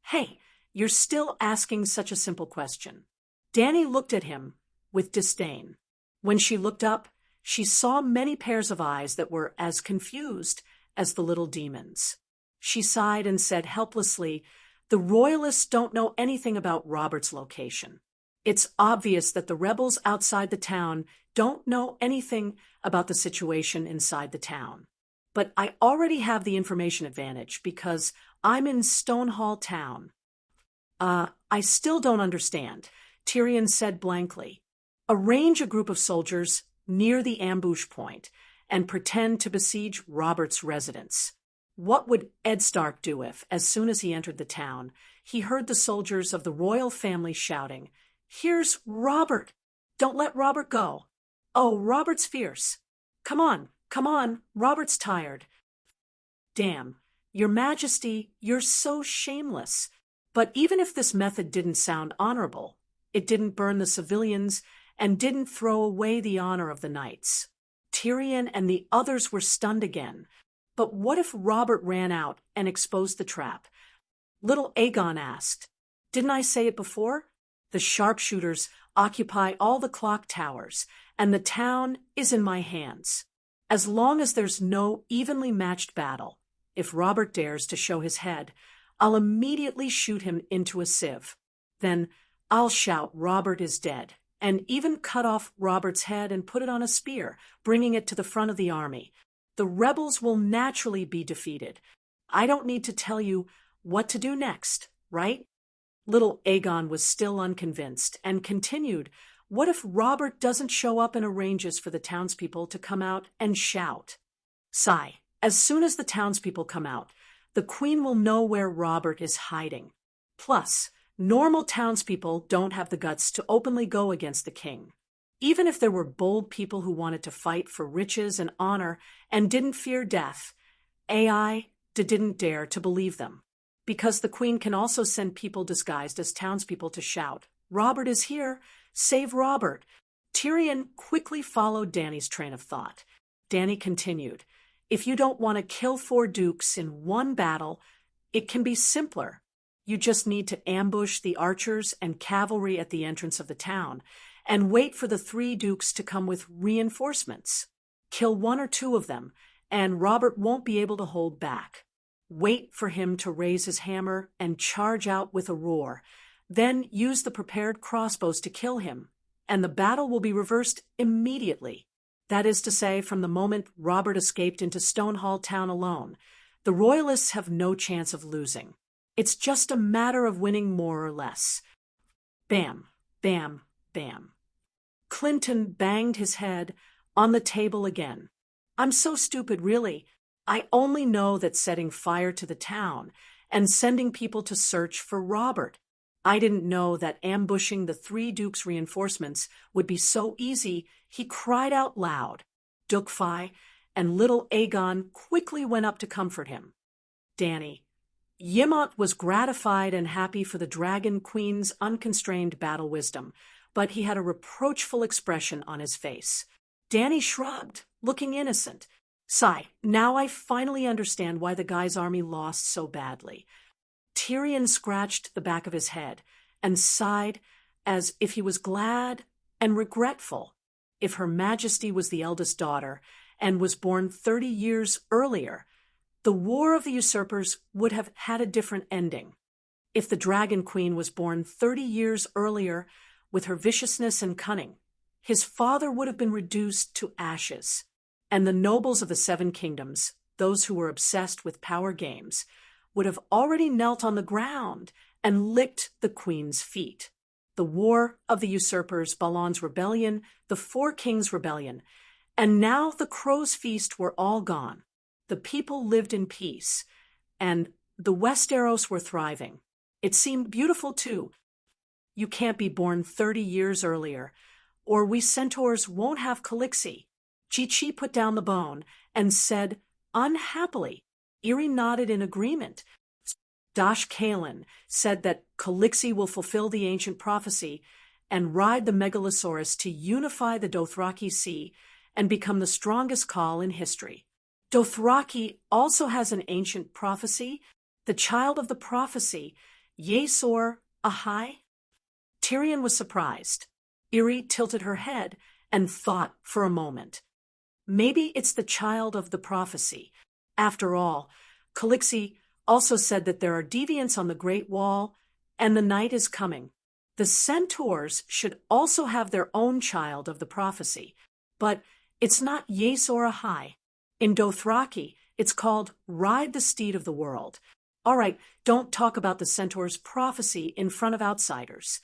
"Hey, you're still asking such a simple question." Dany looked at him with disdain. When she looked up, she saw many pairs of eyes that were as confused as the little demons. She sighed and said helplessly, "The royalists don't know anything about Robert's location. It's obvious that the rebels outside the town don't know anything about the situation inside the town. But I already have the information advantage because I'm in Stonehall Town." I still don't understand," Tyrion said blankly. "Arrange a group of soldiers near the ambush point and pretend to besiege Robert's residence." What would Ed Stark do if, as soon as he entered the town, he heard the soldiers of the royal family shouting, "Here's Robert! Don't let Robert go! Oh, Robert's fierce! Come on, Robert's tired." "Damn, Your Majesty, you're so shameless." But even if this method didn't sound honorable, it didn't burn the civilians and didn't throw away the honor of the knights. Tyrion and the others were stunned again. But what if Robert ran out and exposed the trap? Little Aegon asked. "Didn't I say it before? The sharpshooters occupy all the clock towers, and the town is in my hands. As long as there's no evenly matched battle, if Robert dares to show his head, I'll immediately shoot him into a sieve. Then I'll shout Robert is dead, and even cut off Robert's head and put it on a spear, bringing it to the front of the army. The rebels will naturally be defeated. I don't need to tell you what to do next, right?" Little Aegon was still unconvinced and continued, "What if Robert doesn't show up and arranges for the townspeople to come out and shout?" "Sigh, as soon as the townspeople come out, the queen will know where Robert is hiding. Plus, normal townspeople don't have the guts to openly go against the king. Even if there were bold people who wanted to fight for riches and honor and didn't fear death, AI didn't dare to believe them. Because the queen can also send people disguised as townspeople to shout, 'Robert is here! Save Robert!'" Tyrion quickly followed Dany's train of thought. Dany continued, "If you don't want to kill 4 dukes in one battle, it can be simpler. You just need to ambush the archers and cavalry at the entrance of the town, and wait for the 3 dukes to come with reinforcements. Kill 1 or 2 of them, and Robert won't be able to hold back. Wait for him to raise his hammer and charge out with a roar. Then use the prepared crossbows to kill him, and the battle will be reversed immediately. That is to say, from the moment Robert escaped into Stonehall Town alone, the royalists have no chance of losing. It's just a matter of winning more or less." Bam, bam, bam. Clinton banged his head on the table again. "I'm so stupid, really. I only know that setting fire to the town and sending people to search for Robert. I didn't know that ambushing the three dukes' reinforcements would be so easy. He cried out loud. Dukefai and little Aegon quickly went up to comfort him. Dany. Yimont was gratified and happy for the Dragon Queen's unconstrained battle wisdom, but he had a reproachful expression on his face. Dany shrugged, looking innocent. Sigh, now I finally understand why the guy's army lost so badly. Tyrion scratched the back of his head and sighed as if he was glad and regretful. If Her Majesty was the eldest daughter and was born 30 years earlier, the War of the Usurpers would have had a different ending. If the Dragon Queen was born 30 years earlier with her viciousness and cunning, his father would have been reduced to ashes, and the nobles of the Seven Kingdoms, those who were obsessed with power games, would have already knelt on the ground and licked the Queen's feet. The War of the Usurpers, Balon's Rebellion, the Four Kings' Rebellion, and now the Crow's Feast were all gone. The people lived in peace, and the Westeros were thriving. It seemed beautiful, too. You can't be born 30 years earlier, or we centaurs won't have Khaleesi. Chi-Chi put down the bone and said, unhappily. Irri nodded in agreement. Dosh Kalen said that Khaleesi will fulfill the ancient prophecy and ride the Megalosaurus to unify the Dothraki Sea and become the strongest Khal in history. Dothraki also has an ancient prophecy, the child of the prophecy, Yesor Ahai. Tyrion was surprised. Irri tilted her head and thought for a moment. Maybe it's the child of the prophecy. After all, Khaleesi also said that there are deviants on the Great Wall, and the night is coming. The centaurs should also have their own child of the prophecy, but it's not Yesor Ahai. In Dothraki, it's called Ride the Steed of the World. All right, don't talk about the centaur's prophecy in front of outsiders.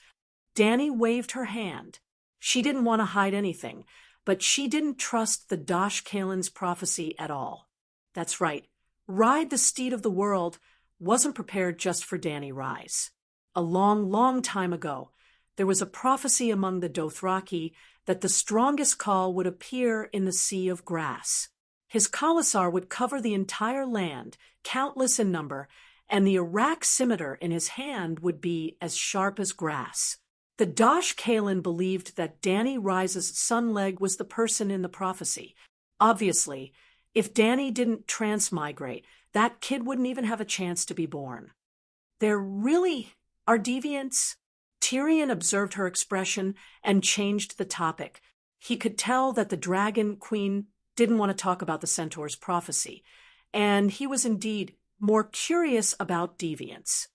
Dany waved her hand. She didn't want to hide anything, but she didn't trust the Dosh Kalen's prophecy at all. That's right. Ride the Steed of the World wasn't prepared just for Dany Rise. A long, long time ago, there was a prophecy among the Dothraki that the strongest Khal would appear in the Sea of Grass. His khalasar would cover the entire land, countless in number, and the Arak scimitar in his hand would be as sharp as grass. The Dosh Kalen believed that Dany Rise's son leg was the person in the prophecy. Obviously, if Dany didn't transmigrate, that kid wouldn't even have a chance to be born. There really are deviants? Tyrion observed her expression and changed the topic. He could tell that the Dragon Queen didn't want to talk about the centaur's prophecy, and he was indeed more curious about deviants.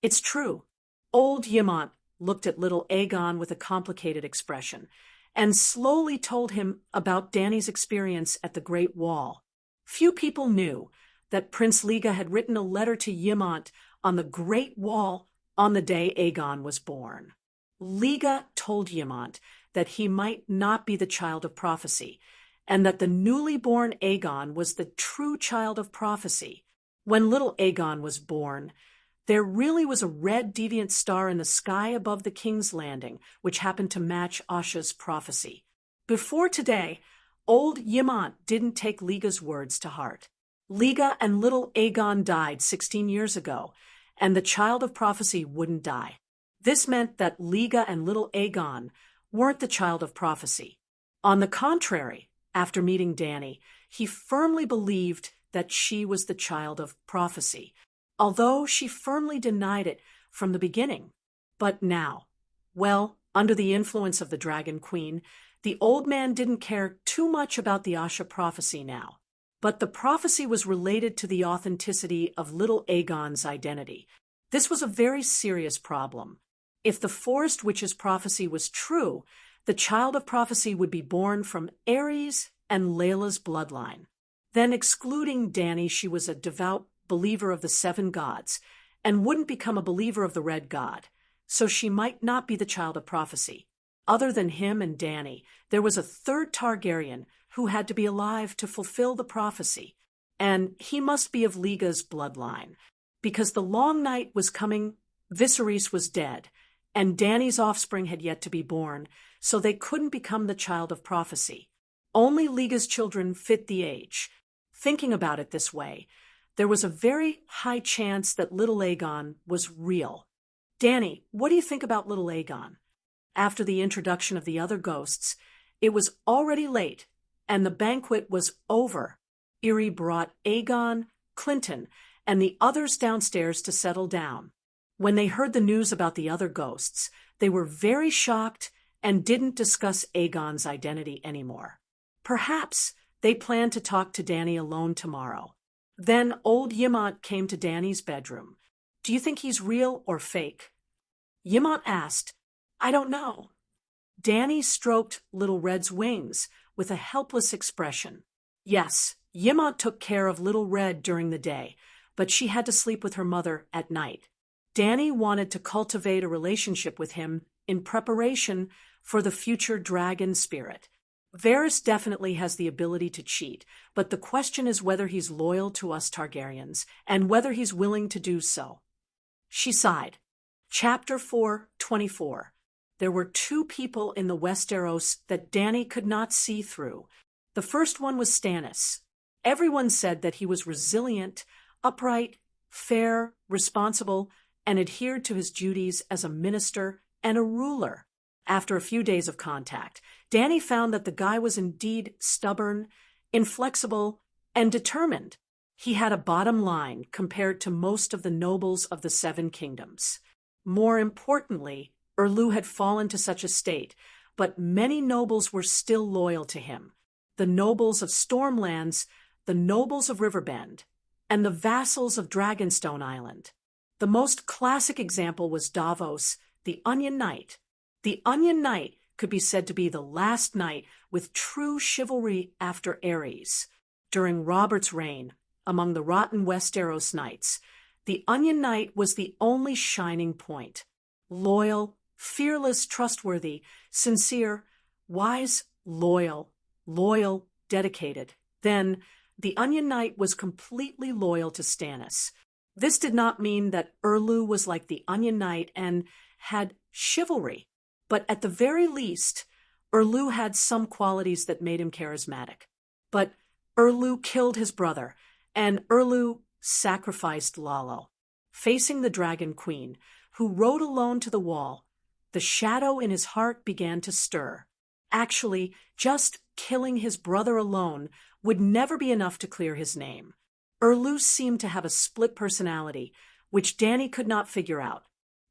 It's true. Old Yimont looked at little Aegon with a complicated expression, and slowly told him about Dany's experience at the Great Wall. Few people knew that Prince Liga had written a letter to Yimont on the Great Wall on the day Aegon was born. Liga told Yimont that he might not be the child of prophecy, and that the newly born Aegon was the true child of prophecy. When little Aegon was born, there really was a red deviant star in the sky above the King's Landing, which happened to match Asha's prophecy. Before today, old Yimont didn't take Liga's words to heart. Liga and little Aegon died 16 years ago, and the child of prophecy wouldn't die. This meant that Liga and little Aegon weren't the child of prophecy. On the contrary, after meeting Dany, he firmly believed that she was the child of prophecy, although she firmly denied it from the beginning. But now, well, under the influence of the Dragon Queen, the old man didn't care too much about the Asha prophecy now. But the prophecy was related to the authenticity of little Aegon's identity. This was a very serious problem. If the Forest Witch's prophecy was true, the child of prophecy would be born from Aerys and Layla's bloodline. Then, excluding Dany, she was a devout believer of the seven gods and wouldn't become a believer of the Red God, so she might not be the child of prophecy. Other than him and Dany, there was a third Targaryen who had to be alive to fulfill the prophecy. and he must be of Liga's bloodline. Because the long night was coming, Viserys was dead, and Dany's offspring had yet to be born, so they couldn't become the child of prophecy. Only Liga's children fit the age. Thinking about it this way, there was a very high chance that little Aegon was real. Dany, what do you think about little Aegon? After the introduction of the other ghosts, it was already late, and the banquet was over. Irri brought Aegon, Clinton, and the others downstairs to settle down. When they heard the news about the other ghosts, they were very shocked and didn't discuss Aegon's identity anymore. Perhaps they planned to talk to Dany alone tomorrow. Then old Ymont came to Dany's bedroom. Do you think he's real or fake? Ymont asked. I don't know. Dany stroked Little Red's wings with a helpless expression. Yes, Ymont took care of Little Red during the day, but she had to sleep with her mother at night. Dany wanted to cultivate a relationship with him in preparation for the future dragon spirit. Varys definitely has the ability to cheat, but the question is whether he's loyal to us Targaryens, and whether he's willing to do so. She sighed. Chapter 4:24. There were two people in the Westeros that Dany could not see through. The first one was Stannis. Everyone said that he was resilient, upright, fair, responsible, and adhered to his duties as a minister and a ruler. After a few days of contact, Dany found that the guy was indeed stubborn, inflexible, and determined. He had a bottom line compared to most of the nobles of the Seven Kingdoms. More importantly, Erlu had fallen to such a state, but many nobles were still loyal to him. The nobles of Stormlands, the nobles of Riverbend, and the vassals of Dragonstone Island. The most classic example was Davos, the Onion Knight. The Onion Knight could be said to be the last knight with true chivalry after Aerys. During Robert's reign, among the rotten Westeros knights, the Onion Knight was the only shining point. Loyal, fearless, trustworthy, sincere, wise, loyal, dedicated. Then, the Onion Knight was completely loyal to Stannis. This did not mean that Erlu was like the Onion Knight and had chivalry, but at the very least, Erlu had some qualities that made him charismatic. But Erlu killed his brother, and Erlu sacrificed Lalo. Facing the Dragon Queen, who rode alone to the wall, the shadow in his heart began to stir. Actually, just killing his brother alone would never be enough to clear his name. Erlu seemed to have a split personality, which Dany could not figure out.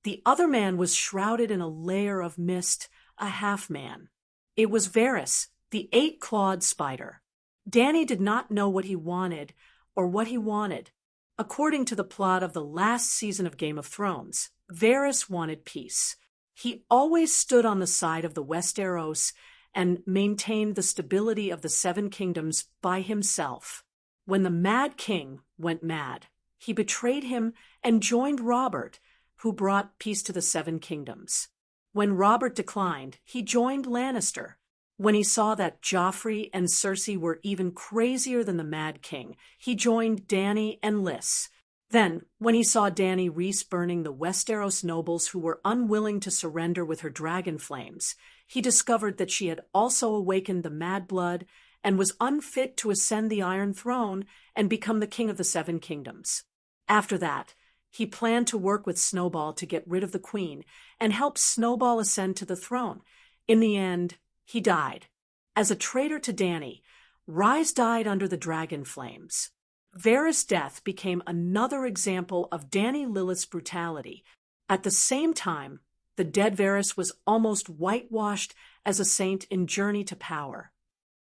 The other man was shrouded in a layer of mist, a half-man. It was Varys, the 8-clawed spider. Dany did not know what he wanted or what he wanted. According to the plot of the last season of Game of Thrones, Varys wanted peace. He always stood on the side of the Westeros and maintained the stability of the Seven Kingdoms by himself. When the Mad King went mad, he betrayed him and joined Robert, who brought peace to the Seven Kingdoms. When Robert declined, he joined Lannister. When he saw that Joffrey and Cersei were even crazier than the Mad King, he joined Dany and Lys. Then, when he saw Dany Rhys burning the Westeros nobles who were unwilling to surrender with her dragon flames, he discovered that she had also awakened the mad blood and was unfit to ascend the Iron Throne and become the king of the Seven Kingdoms. After that, he planned to work with Snowball to get rid of the queen and help Snowball ascend to the throne. In the end, he died. As a traitor to Dany, Rhys died under the dragon flames. Varys' death became another example of Dany Lilith's brutality. At the same time, the dead Varys was almost whitewashed as a saint in Journey to Power.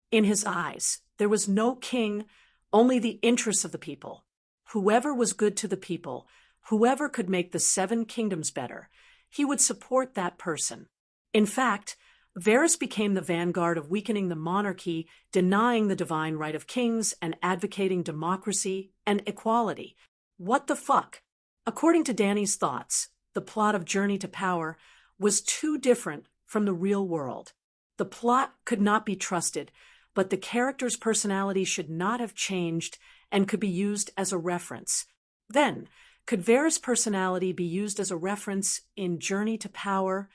In his eyes, there was no king, only the interests of the people. Whoever was good to the people, whoever could make the Seven Kingdoms better, he would support that person. In fact, Varys became the vanguard of weakening the monarchy, denying the divine right of kings, and advocating democracy and equality. What the fuck? According to Dany's thoughts, the plot of Journey to Power was too different from the real world. The plot could not be trusted, but the characters' personalities should not have changed, and could be used as a reference. Then, could Varys' personality be used as a reference in Journey to Power?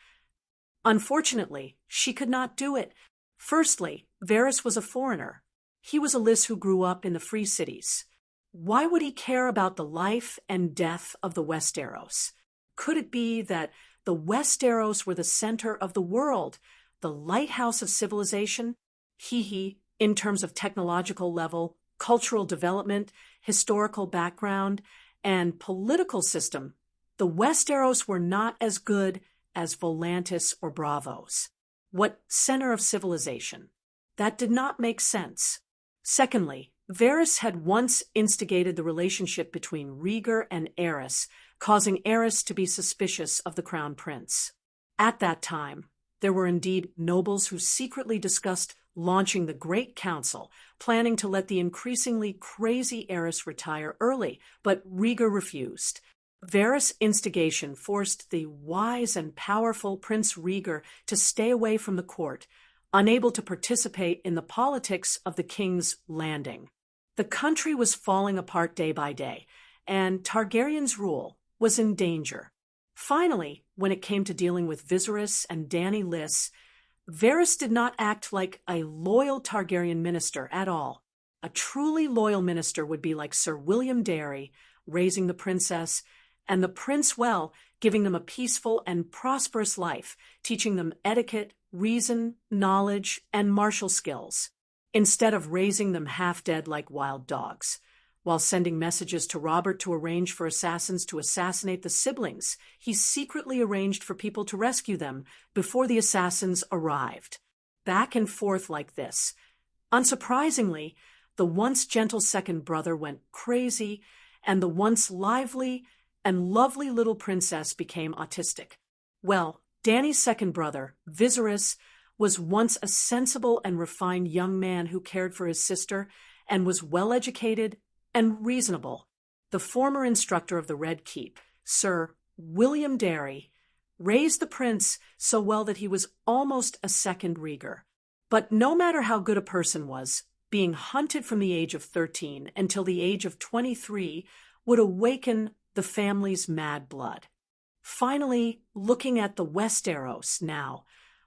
Unfortunately, she could not do it. Firstly, Varys was a foreigner. He was a Lys who grew up in the Free Cities. Why would he care about the life and death of the Westeros? Could it be that the Westeros were the center of the world, the lighthouse of civilization? In terms of technological level, cultural development, historical background, and political system, the Westeros were not as good as Volantis or Braavos. What center of civilization? That did not make sense. Secondly, Varys had once instigated the relationship between Rhaegar and Aerys, causing Aerys to be suspicious of the crown prince. At that time, there were indeed nobles who secretly discussed launching the Great Council, planning to let the increasingly crazy Aerys retire early, but Rhaegar refused. Varys' instigation forced the wise and powerful Prince Rhaegar to stay away from the court, unable to participate in the politics of the King's Landing. The country was falling apart day by day, and Targaryen's rule was in danger. Finally, when it came to dealing with Viserys and Dany Lys, Varys did not act like a loyal Targaryen minister at all. A truly loyal minister would be like Sir William Darry, raising the princess, and the prince, well, giving them a peaceful and prosperous life, teaching them etiquette, reason, knowledge, and martial skills, instead of raising them half-dead like wild dogs. While sending messages to Robert to arrange for assassins to assassinate the siblings, he secretly arranged for people to rescue them before the assassins arrived. Back and forth like this. Unsurprisingly, the once gentle second brother went crazy, and the once lively and lovely little princess became autistic. Well, Dany's second brother, Viserys, was once a sensible and refined young man who cared for his sister and was well-educated and reasonable. The former instructor of the Red Keep, Sir William Darry, raised the prince so well that he was almost a second Rhaegar. But no matter how good a person was, being hunted from the age of 13 until the age of 23 would awaken the family's mad blood. Finally, looking at the Westeros now,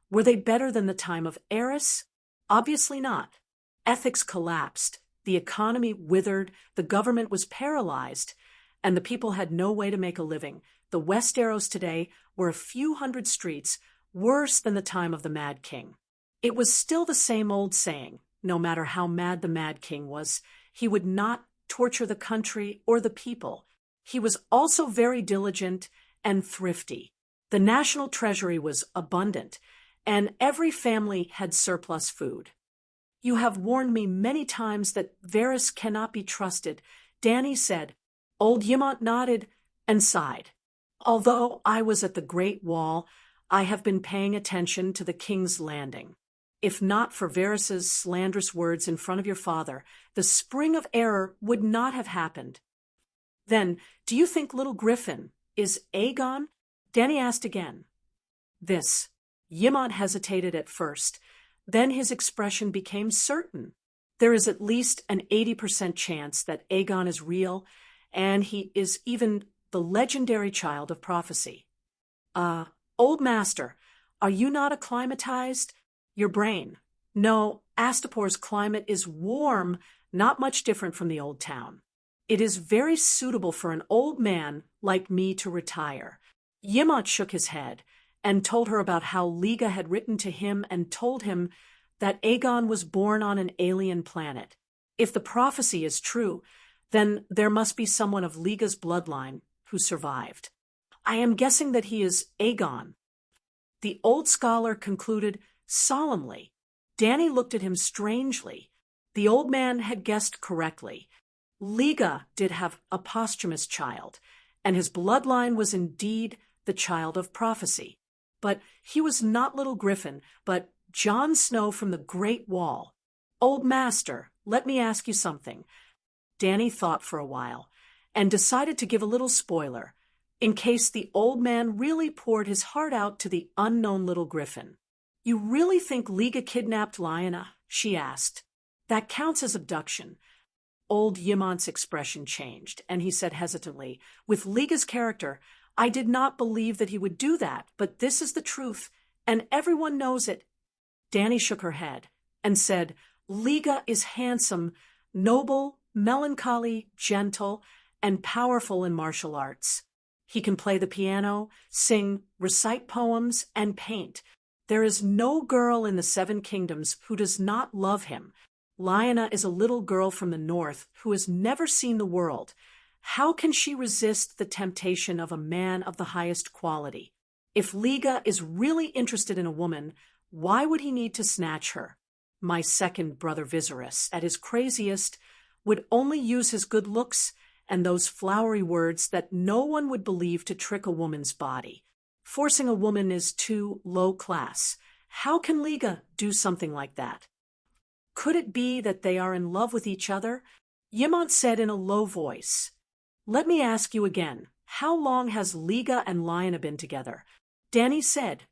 were they better than the time of Aerys? Obviously not. Ethics collapsed. The economy withered, the government was paralyzed, and the people had no way to make a living. The Westeros today were a few hundred streets worse than the time of the Mad King. It was still the same old saying, no matter how mad the Mad King was, he would not torture the country or the people. He was also very diligent and thrifty. The national treasury was abundant, and every family had surplus food. You have warned me many times that Varys cannot be trusted, Dany said. Old Ymont nodded and sighed. Although I was at the Great Wall, I have been paying attention to the King's Landing. If not for Varys's slanderous words in front of your father, the spring of error would not have happened. Then, do you think little Griffin is Aegon? Dany asked again. This. Ymont hesitated at first. Then his expression became certain. There is at least an 80% chance that Aegon is real, and he is even the legendary child of prophecy. Old master, are you not acclimatized? Your brain. No, Astapor's climate is warm, not much different from the old town. It is very suitable for an old man like me to retire. Ymont shook his head and told her about how Liga had written to him and told him that Aegon was born on an alien planet. If the prophecy is true, then there must be someone of Liga's bloodline who survived. I am guessing that he is Aegon. The old scholar concluded solemnly. Dany looked at him strangely. The old man had guessed correctly. Liga did have a posthumous child, and his bloodline was indeed the child of prophecy. But he was not little Griffin, but Jon Snow from the Great Wall. Old master, let me ask you something. Dany thought for a while, and decided to give a little spoiler, in case the old man really poured his heart out to the unknown little Griffin. You really think Liga kidnapped Lyanna? She asked. That counts as abduction. Old Yimant's expression changed, and he said hesitantly, "With Liga's character, I did not believe that he would do that, but this is the truth, and everyone knows it." Danny shook her head and said, "Liga is handsome, noble, melancholy, gentle, and powerful in martial arts. He can play the piano, sing, recite poems, and paint. There is no girl in the Seven Kingdoms who does not love him. Lyanna is a little girl from the north who has never seen the world. How can she resist the temptation of a man of the highest quality? If Liga is really interested in a woman, why would he need to snatch her? My second brother Viserys, at his craziest, would only use his good looks and those flowery words that no one would believe to trick a woman's body. Forcing a woman is too low class. How can Liga do something like that? Could it be that they are in love with each other?" Yimant said in a low voice. "Let me ask you again, how long has Liga and Lyanna been together?" Danny said,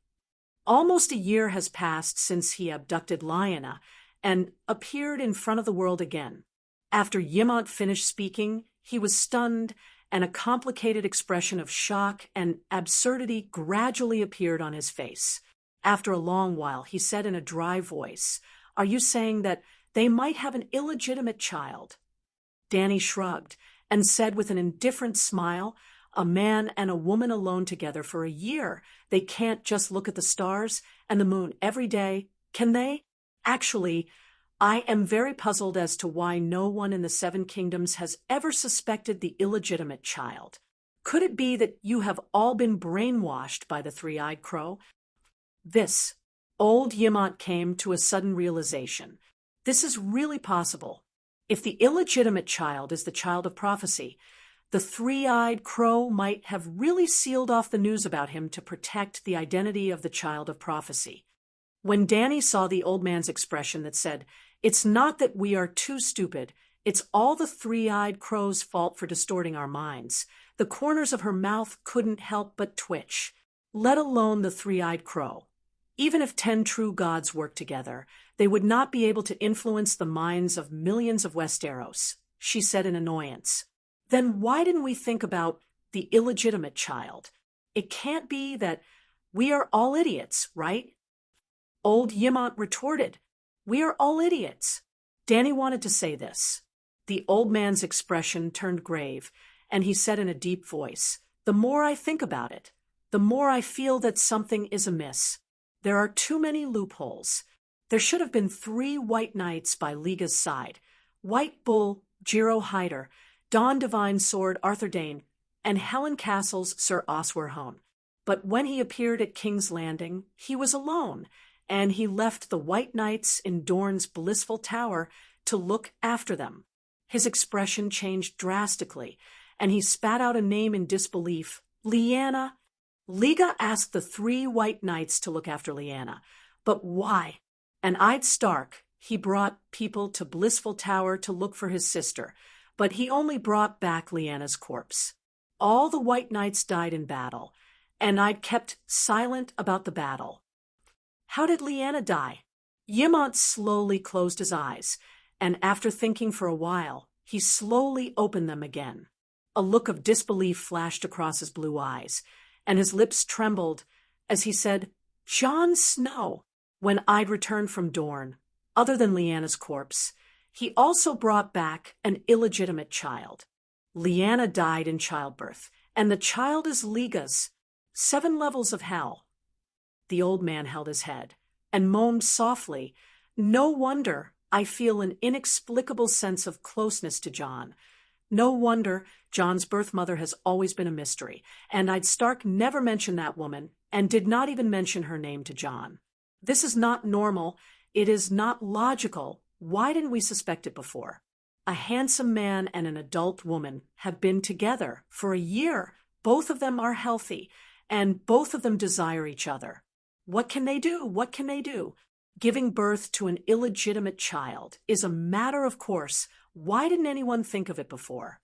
"Almost a year has passed since he abducted Lyanna and appeared in front of the world again." After Yimant finished speaking, he was stunned, and a complicated expression of shock and absurdity gradually appeared on his face. After a long while, he said in a dry voice, "Are you saying that they might have an illegitimate child?" Danny shrugged and said with an indifferent smile, "A man and a woman alone together for a year. They can't just look at the stars and the moon every day, can they? Actually, I am very puzzled as to why no one in the Seven Kingdoms has ever suspected the illegitimate child. Could it be that you have all been brainwashed by the three-eyed crow?" This, old Yimant came to a sudden realization. This is really possible. If the illegitimate child is the child of prophecy, the three-eyed crow might have really sealed off the news about him to protect the identity of the child of prophecy. When Danny saw the old man's expression that said, "It's not that we are too stupid, it's all the three-eyed crow's fault for distorting our minds," the corners of her mouth couldn't help but twitch. Let alone the three-eyed crow. Even if 10 true gods worked together, they would not be able to influence the minds of millions of Westeros, she said in annoyance. Then why didn't we think about the illegitimate child? It can't be that we are all idiots, right? Old Yimant retorted, "We are all idiots." Danny wanted to say this. The old man's expression turned grave, and he said in a deep voice, "The more I think about it, the more I feel that something is amiss. There are too many loopholes. There should have been 3 white knights by Liga's side: White Bull, Jiro Hyder, Dawn Divine Sword Arthur Dayne, and Helen Castle's Sir Oswer Hone. But when he appeared at King's Landing, he was alone, and he left the white knights in Dorne's blissful tower to look after them." His expression changed drastically, and he spat out a name in disbelief: "Lyanna." Liga asked the 3 white knights to look after Lyanna. But why? And eyed Stark, he brought people to Blissful Tower to look for his sister, but he only brought back Lyanna's corpse. All the white knights died in battle, and I'd kept silent about the battle. How did Lyanna die? Yimant slowly closed his eyes, and after thinking for a while, he slowly opened them again. A look of disbelief flashed across his blue eyes, and his lips trembled as he said, "Jon Snow." When I'd returned from Dorne, other than Lyanna's corpse, he also brought back an illegitimate child. Lyanna died in childbirth, and the child is Liga's. 7 levels of hell. The old man held his head and moaned softly, "No wonder I feel an inexplicable sense of closeness to Jon. No wonder Jon's birth mother has always been a mystery, and I'd Stark never mentioned that woman and did not even mention her name to Jon. This is not normal. It is not logical. Why didn't we suspect it before? A handsome man and an adult woman have been together for a year. Both of them are healthy, and both of them desire each other. What can they do? What can they do? Giving birth to an illegitimate child is a matter of course. Why didn't anyone think of it before?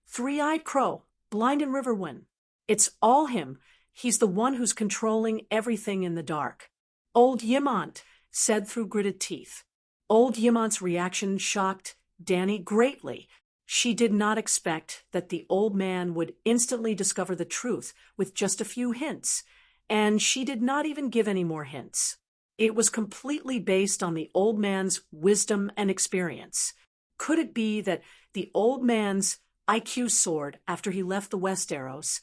Three-eyed crow, blind in Riverwind. It's all him. He's the one who's controlling everything in the dark." Old Yimant said through gritted teeth. Old Yimant's reaction shocked Danny greatly. She did not expect that the old man would instantly discover the truth with just a few hints, and she did not even give any more hints. It was completely based on the old man's wisdom and experience. Could it be that the old man's IQ soared after he left the Westeros?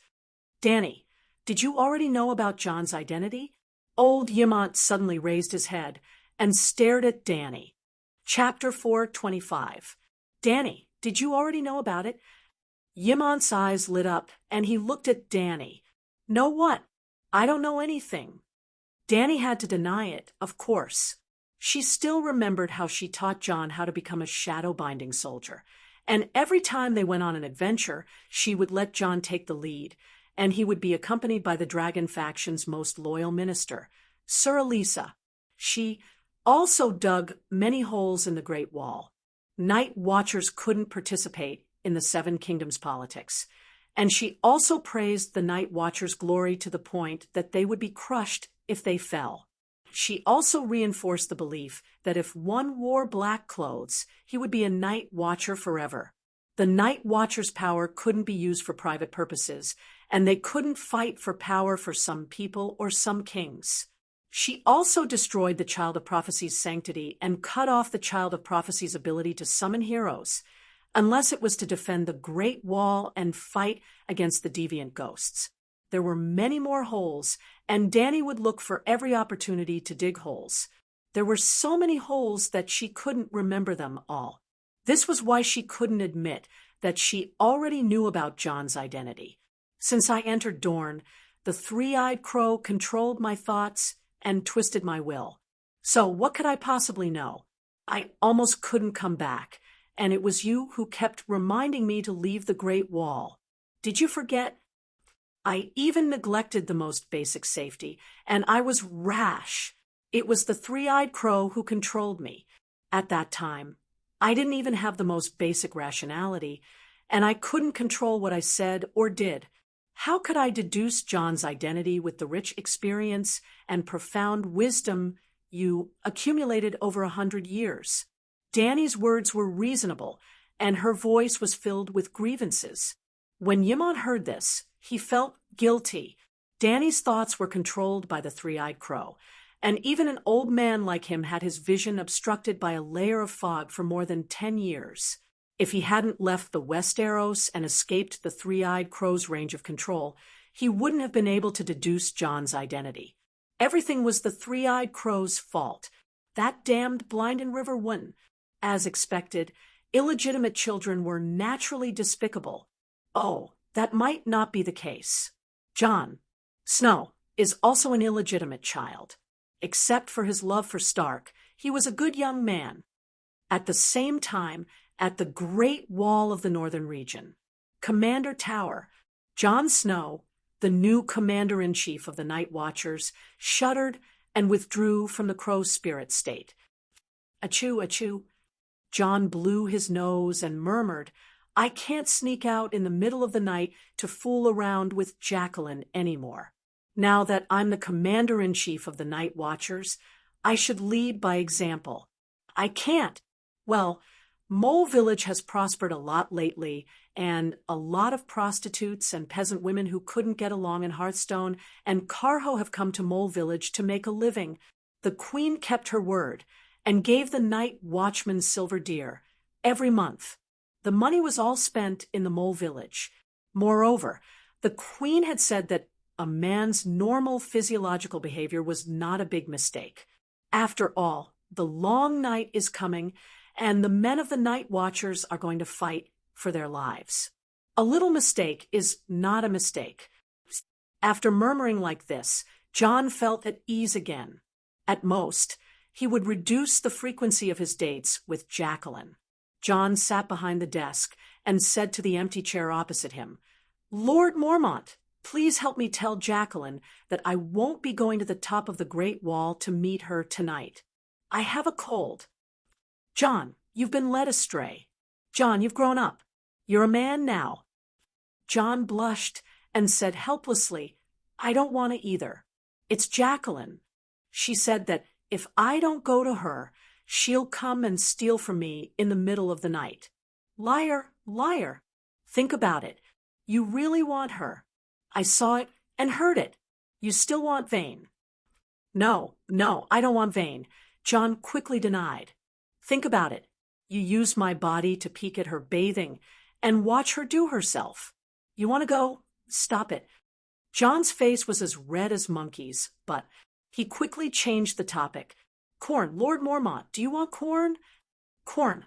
Danny, did you already know about Jon's identity? Old Yemont suddenly raised his head and stared at Danny. Chapter 4:25. Danny, did you already know about it? Yemont's eyes lit up, and he looked at Danny. Know what? I don't know anything. Danny had to deny it, of course. She still remembered how she taught Jon how to become a shadow-binding soldier, and every time they went on an adventure, she would let Jon take the lead, and he would be accompanied by the dragon faction's most loyal minister, Sir Elisa. She also dug many holes in the Great Wall. Night Watchers couldn't participate in the Seven Kingdoms politics, and she also praised the Night Watchers' glory to the point that they would be crushed if they fell. She also reinforced the belief that if one wore black clothes, he would be a Night Watcher forever. The Night Watchers' power couldn't be used for private purposes, and they couldn't fight for power for some people or some kings. She also destroyed the Child of Prophecy's sanctity and cut off the Child of Prophecy's ability to summon heroes, unless it was to defend the Great Wall and fight against the deviant ghosts. There were many more holes, and Danny would look for every opportunity to dig holes. There were so many holes that she couldn't remember them all. This was why she couldn't admit that she already knew about Jon's identity. Since I entered Dorne, the three-eyed crow controlled my thoughts and twisted my will. So what could I possibly know? I almost couldn't come back, and it was you who kept reminding me to leave the Great Wall. Did you forget? I even neglected the most basic safety, and I was rash. It was the three-eyed crow who controlled me. At that time, I didn't even have the most basic rationality, and I couldn't control what I said or did. How could I deduce Jon's identity with the rich experience and profound wisdom you accumulated over 100 years? Danny's words were reasonable, and her voice was filled with grievances. When Yemont heard this, he felt guilty. Danny's thoughts were controlled by the three-eyed crow, and even an old man like him had his vision obstructed by a layer of fog for more than 10 years. If he hadn't left the Westeros and escaped the three-eyed crow's range of control, he wouldn't have been able to deduce Jon's identity. Everything was the three-eyed crow's fault. That damned Blind and River wouldn't. As expected, illegitimate children were naturally despicable. Oh, that might not be the case. Jon Snow is also an illegitimate child. Except for his love for Stark, he was a good young man. At the same time, at the Great Wall of the Northern Region, Commander Tower, Jon Snow, the new commander-in-chief of the Night Watchers, shuddered and withdrew from the crow's spirit state. Achoo, achoo. Jon blew his nose and murmured, I can't sneak out in the middle of the night to fool around with Jacqueline anymore. Now that I'm the commander-in-chief of the Night Watchers, I should lead by example. I can't. Well, Mole Village has prospered a lot lately, and a lot of prostitutes and peasant women who couldn't get along in Hearthstone and Carho have come to Mole Village to make a living. The Queen kept her word and gave the Night Watchman silver deer every month. The money was all spent in the Mole Village. Moreover, the Queen had said that a man's normal physiological behavior was not a big mistake. After all, the long night is coming, and the men of the Night Watchers are going to fight for their lives. A little mistake is not a mistake. After murmuring like this, Jon felt at ease again. At most, he would reduce the frequency of his dates with Jacqueline. Jon sat behind the desk and said to the empty chair opposite him, Lord Mormont, please help me tell Jacqueline that I won't be going to the top of the Great Wall to meet her tonight. I have a cold. Jon, you've been led astray. Jon, you've grown up. You're a man now. Jon blushed and said helplessly, I don't want to either. It's Jacqueline. She said that if I don't go to her, She'll come and steal from me in the middle of the night. Liar, liar. Think about it. You really want her. I saw it and heard it. You still want Vane. No, no, I don't want Vane, John quickly denied. Think about it. You used my body to peek at her bathing and watch her do herself. You want to go? Stop it. John's face was as red as monkey's, but he quickly changed the topic. Corn, Lord Mormont, do you want corn? Corn.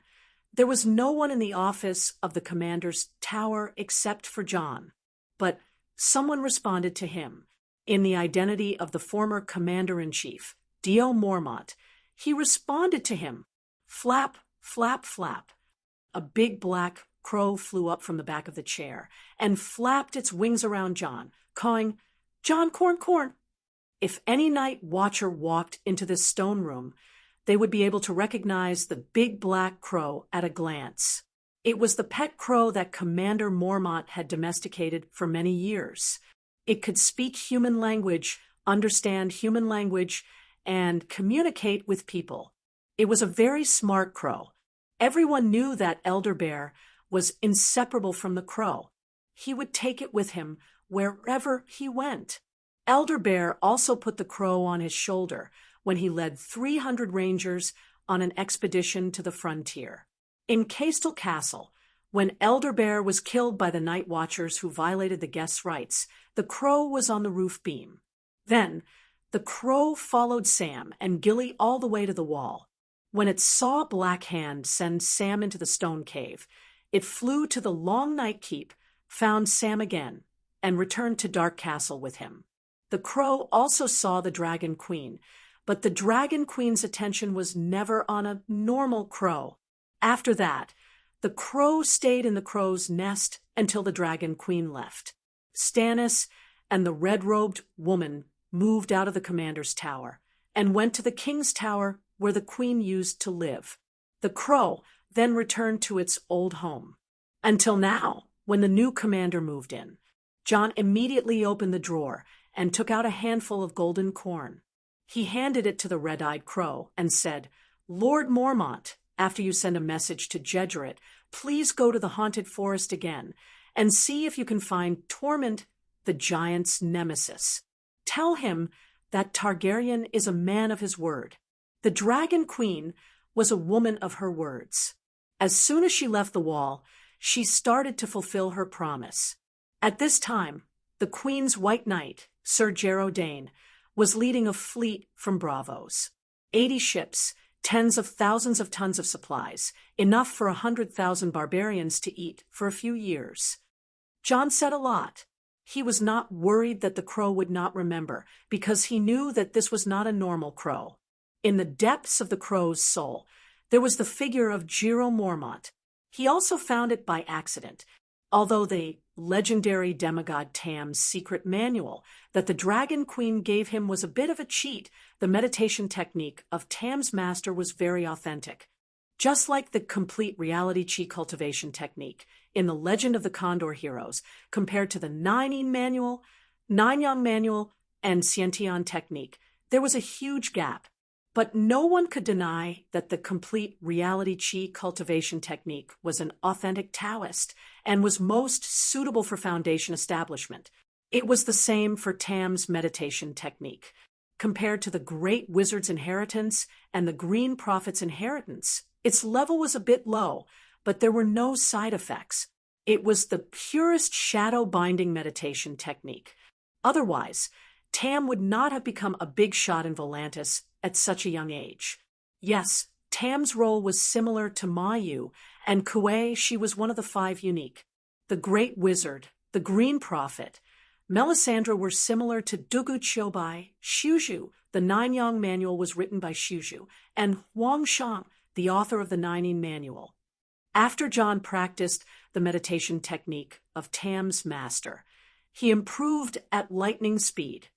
There was no one in the office of the commander's tower except for John. But someone responded to him. In the identity of the former commander-in-chief, Dio Mormont, he responded to him. Flap, flap, flap. A big black crow flew up from the back of the chair and flapped its wings around John, cawing, John, corn, corn. If any night watcher walked into this stone room, they would be able to recognize the big black crow at a glance. It was the pet crow that Commander Mormont had domesticated for many years. It could speak human language, understand human language, and communicate with people. It was a very smart crow. Everyone knew that Elder Bear was inseparable from the crow. He would take it with him wherever he went. Elder Bear also put the crow on his shoulder when he led 300 rangers on an expedition to the frontier. In Castle Castle, when Elder Bear was killed by the night watchers who violated the guests' rights, the crow was on the roof beam. Then, the crow followed Sam and Gilly all the way to the wall. When it saw Black Hand send Sam into the stone cave, it flew to the Long Night Keep, found Sam again, and returned to Dark Castle with him. The crow also saw the Dragon Queen, but the Dragon Queen's attention was never on a normal crow. After that, the crow stayed in the crow's nest until the Dragon Queen left. Stannis and the red-robed woman moved out of the commander's tower and went to the king's tower where the queen used to live. The crow then returned to its old home. Until now, when the new commander moved in, John immediately opened the drawer and took out a handful of golden corn. He handed it to the red-eyed crow and said, Lord Mormont, after you send a message to Jedgerit, please go to the haunted forest again and see if you can find Tormund, the giant's nemesis. Tell him that Targaryen is a man of his word. The Dragon Queen was a woman of her words. As soon as she left the wall, she started to fulfill her promise. At this time, the Queen's White Knight, Sir Jarrow Dane, was leading a fleet from Braavos. 80 ships, tens of thousands of tons of supplies, enough for 100,000 barbarians to eat for a few years. John said a lot. He was not worried that the crow would not remember, because he knew that this was not a normal crow. In the depths of the crow's soul, there was the figure of Jiro Mormont. He also found it by accident, although the legendary demigod Tam's secret manual that the Dragon Queen gave him was a bit of a cheat. The meditation technique of Tam's master was very authentic. Just like the complete reality chi cultivation technique in the Legend of the Condor Heroes, compared to the Nine Yang manual, and Xiantian technique, there was a huge gap. But no one could deny that the complete reality chi cultivation technique was an authentic Taoist and was most suitable for Foundation establishment. It was the same for Tam's meditation technique. Compared to the Great Wizard's Inheritance and the Green Prophet's Inheritance, its level was a bit low, but there were no side effects. It was the purest shadow binding meditation technique. Otherwise, Tam would not have become a big shot in Volantis at such a young age. Yes, Tam's role was similar to Mayu, and Kuei, she was one of the 5 unique. The Great Wizard, the Green Prophet, Melisandre were similar to Dugu Chobai, Shuju, the Nine Yang manual was written by Shuju, and Huang Shang, the author of the Nine Yin manual. After John practiced the meditation technique of Tam's master, he improved at lightning speed.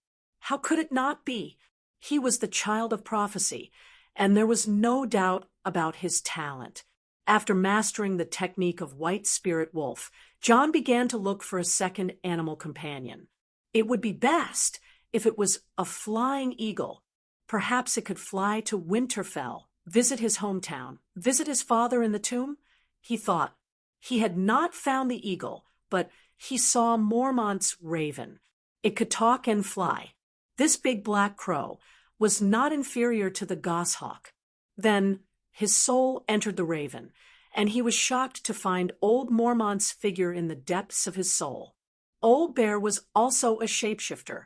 How could it not be? He was the child of prophecy, and there was no doubt about his talent. After mastering the technique of White Spirit Wolf, John began to look for a second animal companion. It would be best if it was a flying eagle. Perhaps it could fly to Winterfell visit his hometown, visit his father in the tomb? He thought. He had not found the eagle, but he saw Mormont's raven. It could talk and fly. This big black crow was not inferior to the goshawk. Then his soul entered the raven, and he was shocked to find old Mormont's figure in the depths of his soul. Old Bear was also a shapeshifter.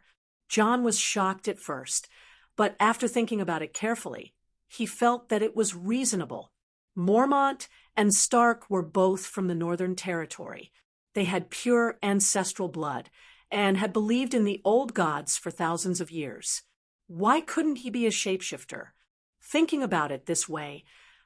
John was shocked at first, but after thinking about it carefully, he felt that it was reasonable. Mormont and Stark were both from the Northern Territory. They had pure ancestral blood and had believed in the old gods for thousands of years. Why couldn't he be a shapeshifter? Thinking about it this way,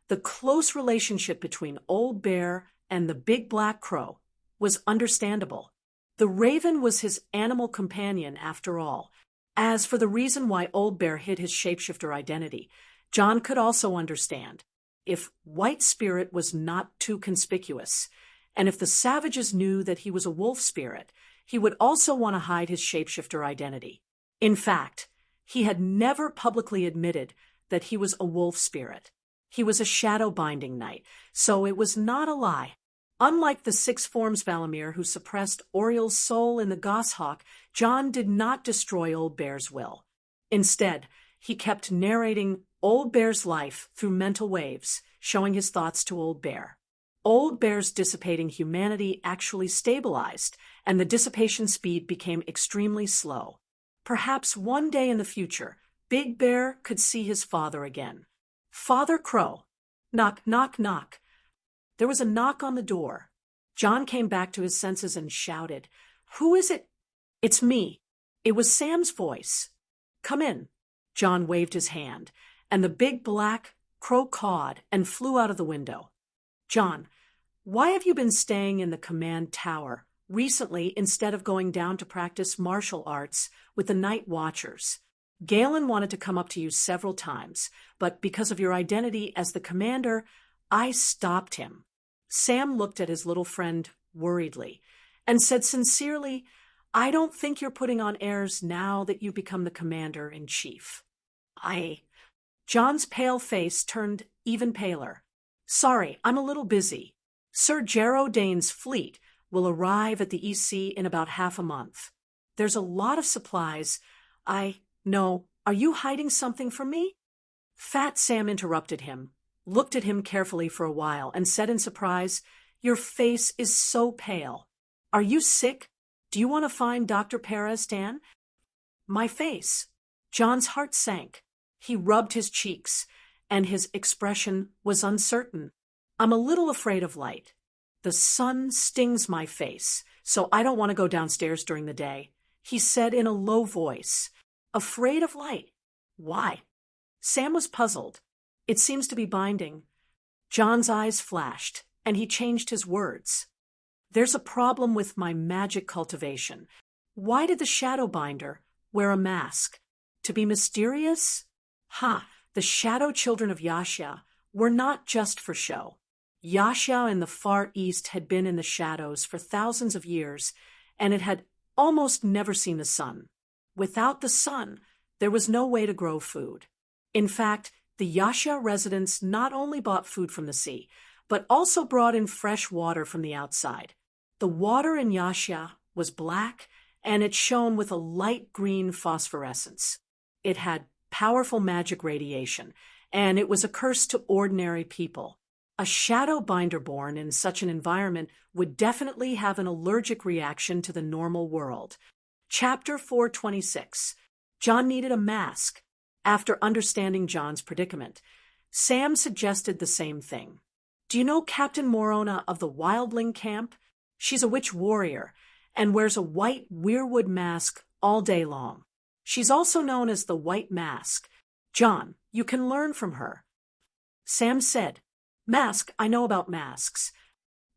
the close relationship between Old Bear and the big black crow was understandable. The raven was his animal companion after all. As for the reason why Old Bear hid his shapeshifter identity, John could also understand. If White Spirit was not too conspicuous, and if the savages knew that he was a wolf spirit, he would also want to hide his shapeshifter identity. In fact, he had never publicly admitted that he was a wolf spirit. He was a shadow-binding knight, so it was not a lie. Unlike the six forms Valamir who suppressed Oriel's soul in the goshawk, John did not destroy Old Bear's will. Instead, he kept narrating Old Bear's life through mental waves, showing his thoughts to Old Bear. Old Bear's dissipating humanity actually stabilized, and the dissipation speed became extremely slow. Perhaps one day in the future, Big Bear could see his father again. Father Crow. Knock, knock, knock. There was a knock on the door. John came back to his senses and shouted, "Who is it?" "It's me." It was Sam's voice. "Come in." John waved his hand, and the big black crow cawed and flew out of the window. "John, why have you been staying in the command tower recently instead of going down to practice martial arts with the night watchers? Galen wanted to come up to you several times, but because of your identity as the commander, I stopped him." Sam looked at his little friend worriedly and said sincerely, "I don't think you're putting on airs now that you've become the commander-in-chief." John's pale face turned even paler. "Sorry, I'm a little busy. Sir Jarrow Dane's fleet will arrive at the East Sea in about half a month. There's a lot of supplies. No, are you hiding something from me?" Fat Sam interrupted him, looked at him carefully for a while, and said in surprise, "Your face is so pale. Are you sick? Do you want to find Dr. Perez, Dan?" "My face." John's heart sank. He rubbed his cheeks, and his expression was uncertain. "I'm a little afraid of light. The sun stings my face, so I don't want to go downstairs during the day," he said in a low voice. "Afraid of light? Why?" Sam was puzzled. "It seems to be binding." John's eyes flashed, and he changed his words. "There's a problem with my magic cultivation. Why did the shadow binder wear a mask? To be mysterious? The shadow children of Yasha were not just for show. Yasha in the Far East had been in the shadows for thousands of years, and it had almost never seen the sun. Without the sun, there was no way to grow food. In fact, the Yasha residents not only bought food from the sea, but also brought in fresh water from the outside. The water in Yasha was black, and it shone with a light green phosphorescence. It had powerful magic radiation, and it was a curse to ordinary people. A shadow binder born in such an environment would definitely have an allergic reaction to the normal world. Chapter 426. John needed a mask. After understanding John's predicament, Sam suggested the same thing. "Do you know Captain Morona of the Wildling Camp? She's a witch warrior and wears a white weirwood mask all day long. She's also known as the White Mask. John, you can learn from her." Sam said, "Mask, I know about masks."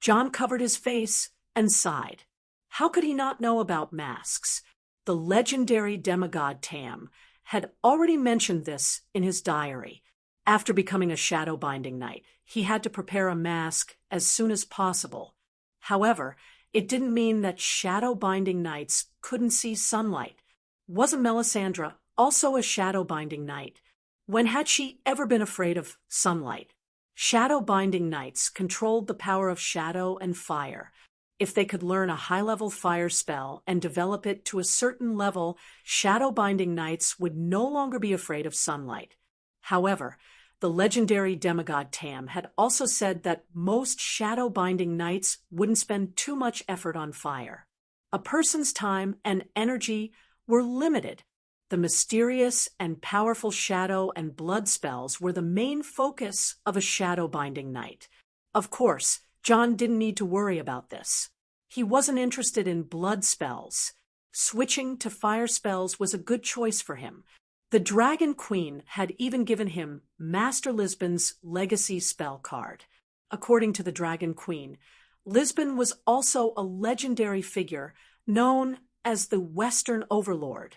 John covered his face and sighed. How could he not know about masks? The legendary demigod Tam had already mentioned this in his diary. After becoming a shadow-binding knight, he had to prepare a mask as soon as possible. However, it didn't mean that shadow-binding knights couldn't see sunlight. Wasn't Melisandre also a shadow-binding knight? When had she ever been afraid of sunlight? Shadow-binding knights controlled the power of shadow and fire. If they could learn a high-level fire spell and develop it to a certain level, shadow-binding knights would no longer be afraid of sunlight. However, the legendary demigod Tam had also said that most shadow-binding knights wouldn't spend too much effort on fire. A person's time and energy were limited. The mysterious and powerful shadow and blood spells were the main focus of a shadow-binding knight. Of course, John didn't need to worry about this. He wasn't interested in blood spells. Switching to fire spells was a good choice for him. The Dragon Queen had even given him Master Lisbon's legacy spell card. According to the Dragon Queen, Lisbon was also a legendary figure known as the Western Overlord.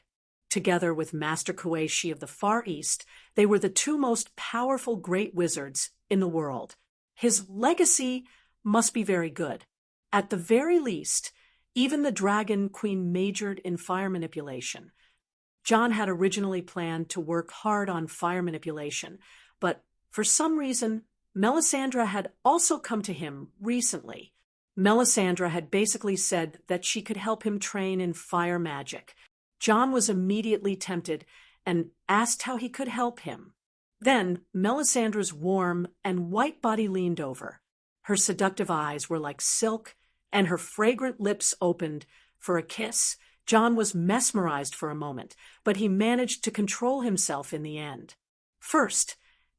Together with Master Kuei-shi of the Far East, they were the two most powerful great wizards in the world. His legacy must be very good. At the very least, even the Dragon Queen majored in fire manipulation. John had originally planned to work hard on fire manipulation, but for some reason, Melisandre had also come to him recently. Melisandre had basically said that she could help him train in fire magic. John was immediately tempted and asked how he could help him. Then Melisandre's warm and white body leaned over. Her seductive eyes were like silk, and her fragrant lips opened for a kiss. John was mesmerized for a moment, but he managed to control himself in the end. First,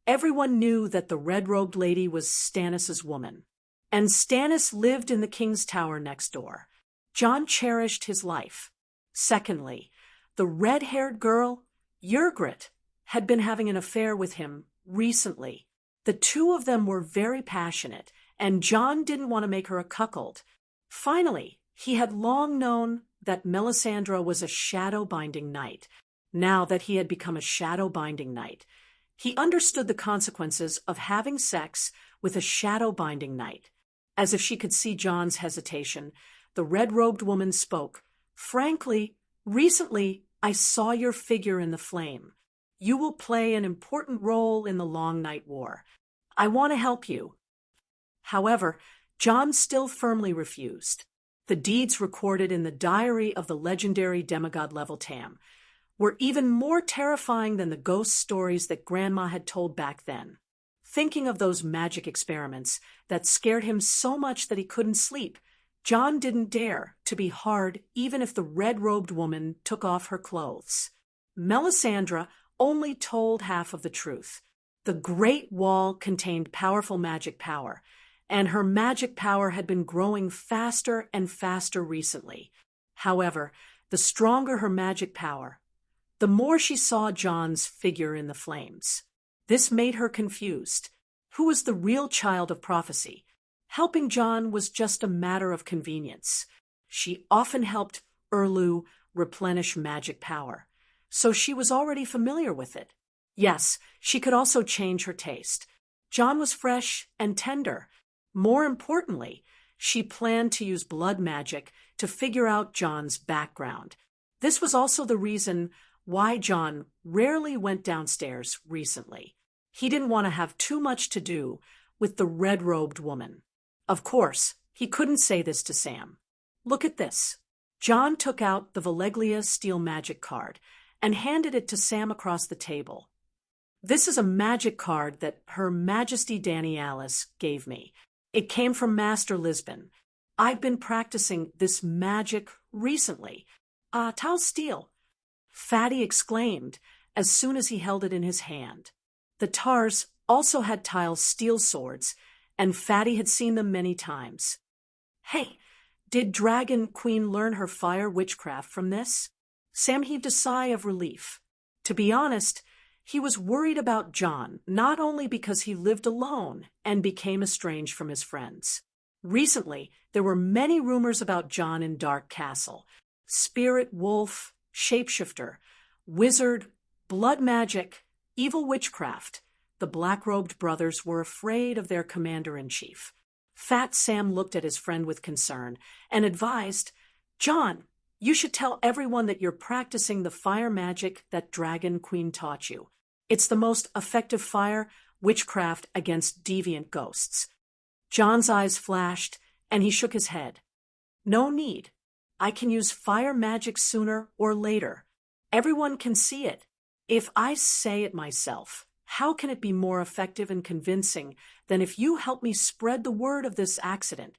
everyone knew that the red-robed lady was Stannis's woman, and Stannis lived in the king's tower next door. John cherished his life. Secondly, the red-haired girl, Ygritte, had been having an affair with him recently. The two of them were very passionate, and John didn't want to make her a cuckold. Finally, he had long known that Melisandre was a shadow-binding knight. Now that he had become a shadow-binding knight, he understood the consequences of having sex with a shadow-binding knight. As if she could see John's hesitation, the red-robed woman spoke. "Frankly, recently I saw your figure in the flame. You will play an important role in the Long Night War. I want to help you." However, John still firmly refused. The deeds recorded in the diary of the legendary demigod-level Tam were even more terrifying than the ghost stories that Grandma had told back then. Thinking of those magic experiments that scared him so much that he couldn't sleep, John didn't dare to be hard even if the red-robed woman took off her clothes. Melisandre only told half of the truth. The Great Wall contained powerful magic power, and her magic power had been growing faster and faster recently. However, the stronger her magic power, the more she saw John's figure in the flames. This made her confused. Who was the real child of prophecy? Helping John was just a matter of convenience. She often helped Erlu replenish magic power, so she was already familiar with it. Yes, she could also change her taste. John was fresh and tender. More importantly, she planned to use blood magic to figure out John's background. This was also the reason why John rarely went downstairs recently. He didn't want to have too much to do with the red-robed woman. Of course, he couldn't say this to Sam. Look at this. John took out the Valeglia steel magic card and handed it to Sam across the table. This is a magic card that Her Majesty Dany Alice gave me. It came from Master Lisbon. I've been practicing this magic recently. Tau steel, Fatty exclaimed as soon as he held it in his hand. The Tars also had Tile steel swords, and Fatty had seen them many times. Hey, did Dragon Queen learn her fire witchcraft from this? Sam heaved a sigh of relief. To be honest, he was worried about John, not only because he lived alone and became estranged from his friends. Recently, there were many rumors about John in Dark Castle. Spirit, wolf, shapeshifter, wizard, blood magic, evil witchcraft. The black-robed brothers were afraid of their commander-in-chief. Fat Sam looked at his friend with concern and advised, "John, you should tell everyone that you're practicing the fire magic that Dragon Queen taught you. It's the most effective fire witchcraft against deviant ghosts. John's eyes flashed, and he shook his head. No need. I can use fire magic sooner or later. Everyone can see it. If I say it myself, how can it be more effective and convincing than if you help me spread the word of this accident?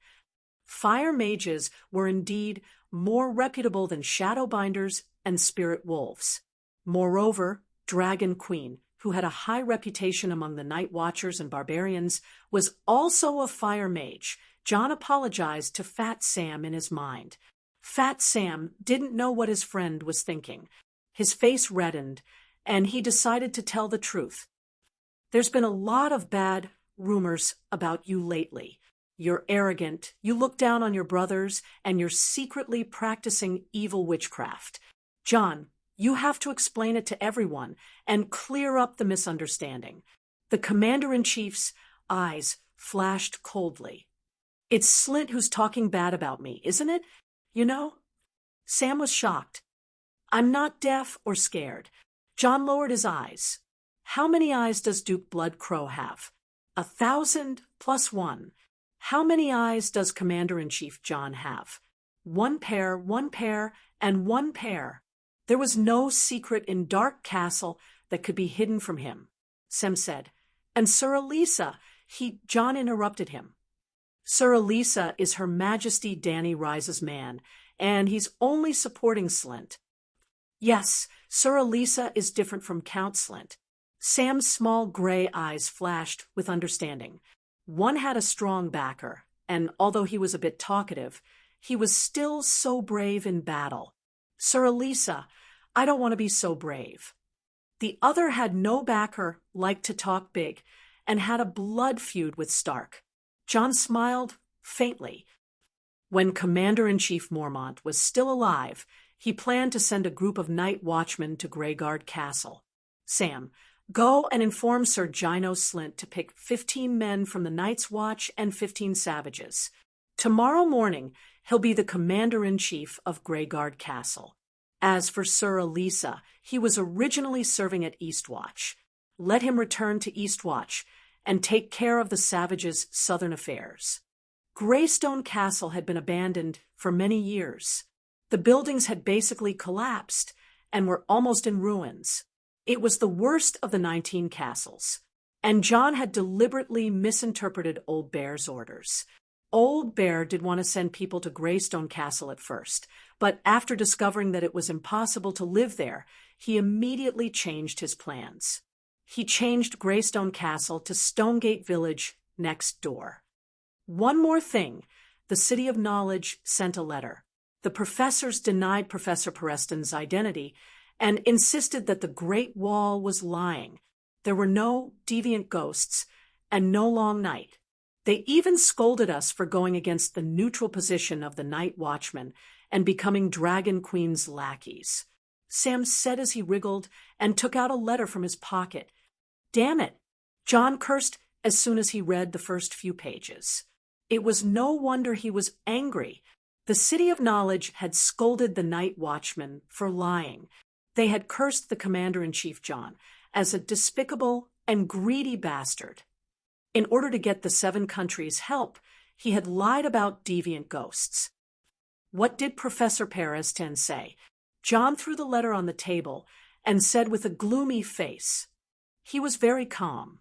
Fire mages were indeed more reputable than shadowbinders and spirit wolves. Moreover, Dragon Queen, who had a high reputation among the night watchers and barbarians, was also a fire mage. John apologized to Fat Sam in his mind. Fat Sam didn't know what his friend was thinking. His face reddened, and he decided to tell the truth. There's been a lot of bad rumors about you lately. You're arrogant, you look down on your brothers, and you're secretly practicing evil witchcraft. John, you have to explain it to everyone and clear up the misunderstanding. The commander-in-chief's eyes flashed coldly. It's Slint who's talking bad about me, isn't it? You know? Sam was shocked. I'm not deaf or scared. John lowered his eyes. How many eyes does Duke Bloodcrow have? 1,000 plus 1. How many eyes does Commander-in-Chief John have? 1 pair, 1 pair, and 1 pair. There was no secret in Dark Castle that could be hidden from him, Sem said. And Sir Elisa, John interrupted him. Sir Elisa is Her Majesty Danny Rise's man, and he's only supporting Slint. Yes, Sir Elisa is different from Count Slint. Sam's small gray eyes flashed with understanding. One had a strong backer, and although he was a bit talkative, he was still so brave in battle. Sir Elisa, I don't want to be so brave. The other had no backer, liked to talk big, and had a blood feud with Stark. John smiled faintly. When Commander-in-Chief Mormont was still alive, he planned to send a group of night watchmen to Greyguard Castle. Sam, go and inform Sir Gino Slint to pick 15 men from the Night's Watch and 15 savages. Tomorrow morning, he'll be the commander-in-chief of Greyguard Castle. As for Sir Elisa, he was originally serving at Eastwatch. Let him return to Eastwatch and take care of the savages' southern affairs. Greystone Castle had been abandoned for many years. The buildings had basically collapsed and were almost in ruins. It was the worst of the 19 castles, and John had deliberately misinterpreted Old Bear's orders. Old Bear did want to send people to Greystone Castle at first, but after discovering that it was impossible to live there, he immediately changed his plans. He changed Greystone Castle to Stonegate Village next door. One more thing, the City of Knowledge sent a letter. The professors denied Professor Preston's identity and insisted that the Great Wall was lying. There were no deviant ghosts and no long night. They even scolded us for going against the neutral position of the Night Watchmen and becoming Dragon Queen's lackeys. Sam said as he wriggled and took out a letter from his pocket. Damn it! John cursed as soon as he read the first few pages. It was no wonder he was angry. The City of Knowledge had scolded the Night Watchmen for lying. They had cursed the Commander-in-Chief John as a despicable and greedy bastard. In order to get the 7 countries' help, he had lied about deviant ghosts. What did Professor Perestin say? John threw the letter on the table and said with a gloomy face. He was very calm.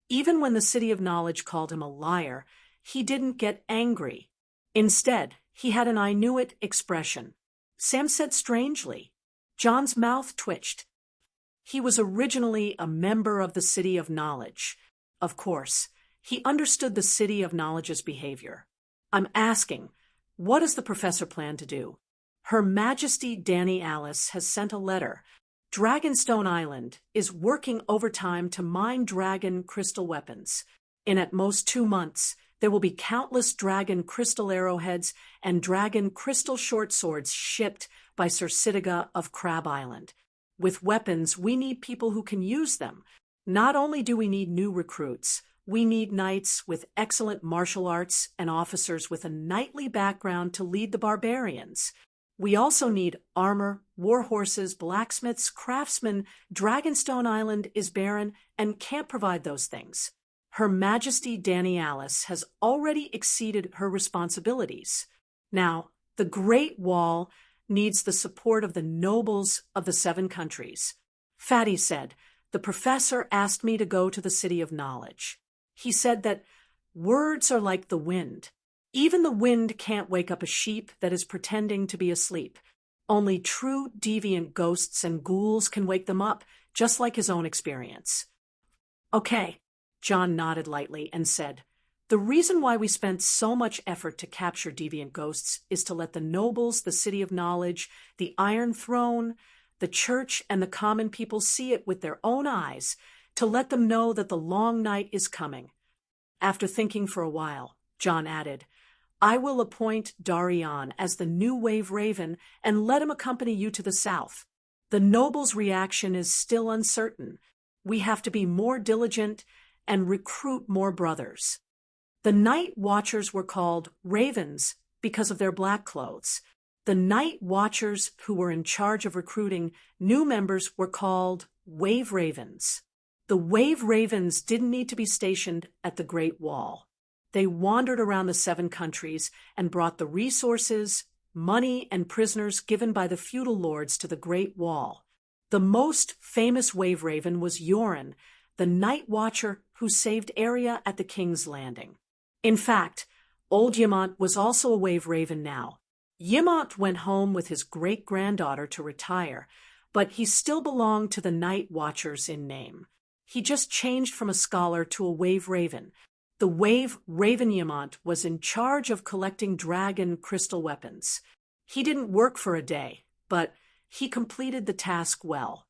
Even when the City of Knowledge called him a liar, he didn't get angry. Instead, he had an I knew it expression. Sam said strangely. John's mouth twitched. He was originally a member of the City of Knowledge. Of course, he understood the City of Knowledge's behavior. I'm asking, what does the professor plan to do? Her Majesty Danny Alice has sent a letter. Dragonstone Island is working overtime to mine dragon crystal weapons. In at most 2 months, there will be countless dragon crystal arrowheads and dragon crystal short swords shipped by Sir Sitiga of Crab Island. With weapons, we need people who can use them. Not only do we need new recruits, we need knights with excellent martial arts and officers with a knightly background to lead the barbarians. We also need armor, war horses, blacksmiths, craftsmen. Dragonstone Island is barren and can't provide those things. Her Majesty Dani Alice has already exceeded her responsibilities. Now, the Great Wall needs the support of the nobles of the 7 countries. Fatty said, the professor asked me to go to the City of Knowledge. He said that words are like the wind. Even the wind can't wake up a sheep that is pretending to be asleep. Only true deviant ghosts and ghouls can wake them up, just like his own experience. Okay, John nodded lightly and said, the reason why we spent so much effort to capture deviant ghosts is to let the nobles, the City of Knowledge, the Iron Throne, the Church, and the common people see it with their own eyes, to let them know that the long night is coming. After thinking for a while, John added, I will appoint Darian as the new Wave Raven and let him accompany you to the south. The nobles' reaction is still uncertain. We have to be more diligent and recruit more brothers. The Night Watchers were called Ravens because of their black clothes. The Night Watchers who were in charge of recruiting new members were called Wave Ravens. The Wave Ravens didn't need to be stationed at the Great Wall. They wandered around the 7 countries and brought the resources, money, and prisoners given by the feudal lords to the Great Wall. The most famous Wave Raven was Yoren, the Night Watcher who saved Aria at the King's Landing. In fact, old Yamant was also a Wave Raven now. Yamant went home with his great-granddaughter to retire, but he still belonged to the Night Watchers in name. He just changed from a scholar to a Wave Raven. The Wave Raven Yamant was in charge of collecting dragon crystal weapons. He didn't work for a day, but he completed the task well.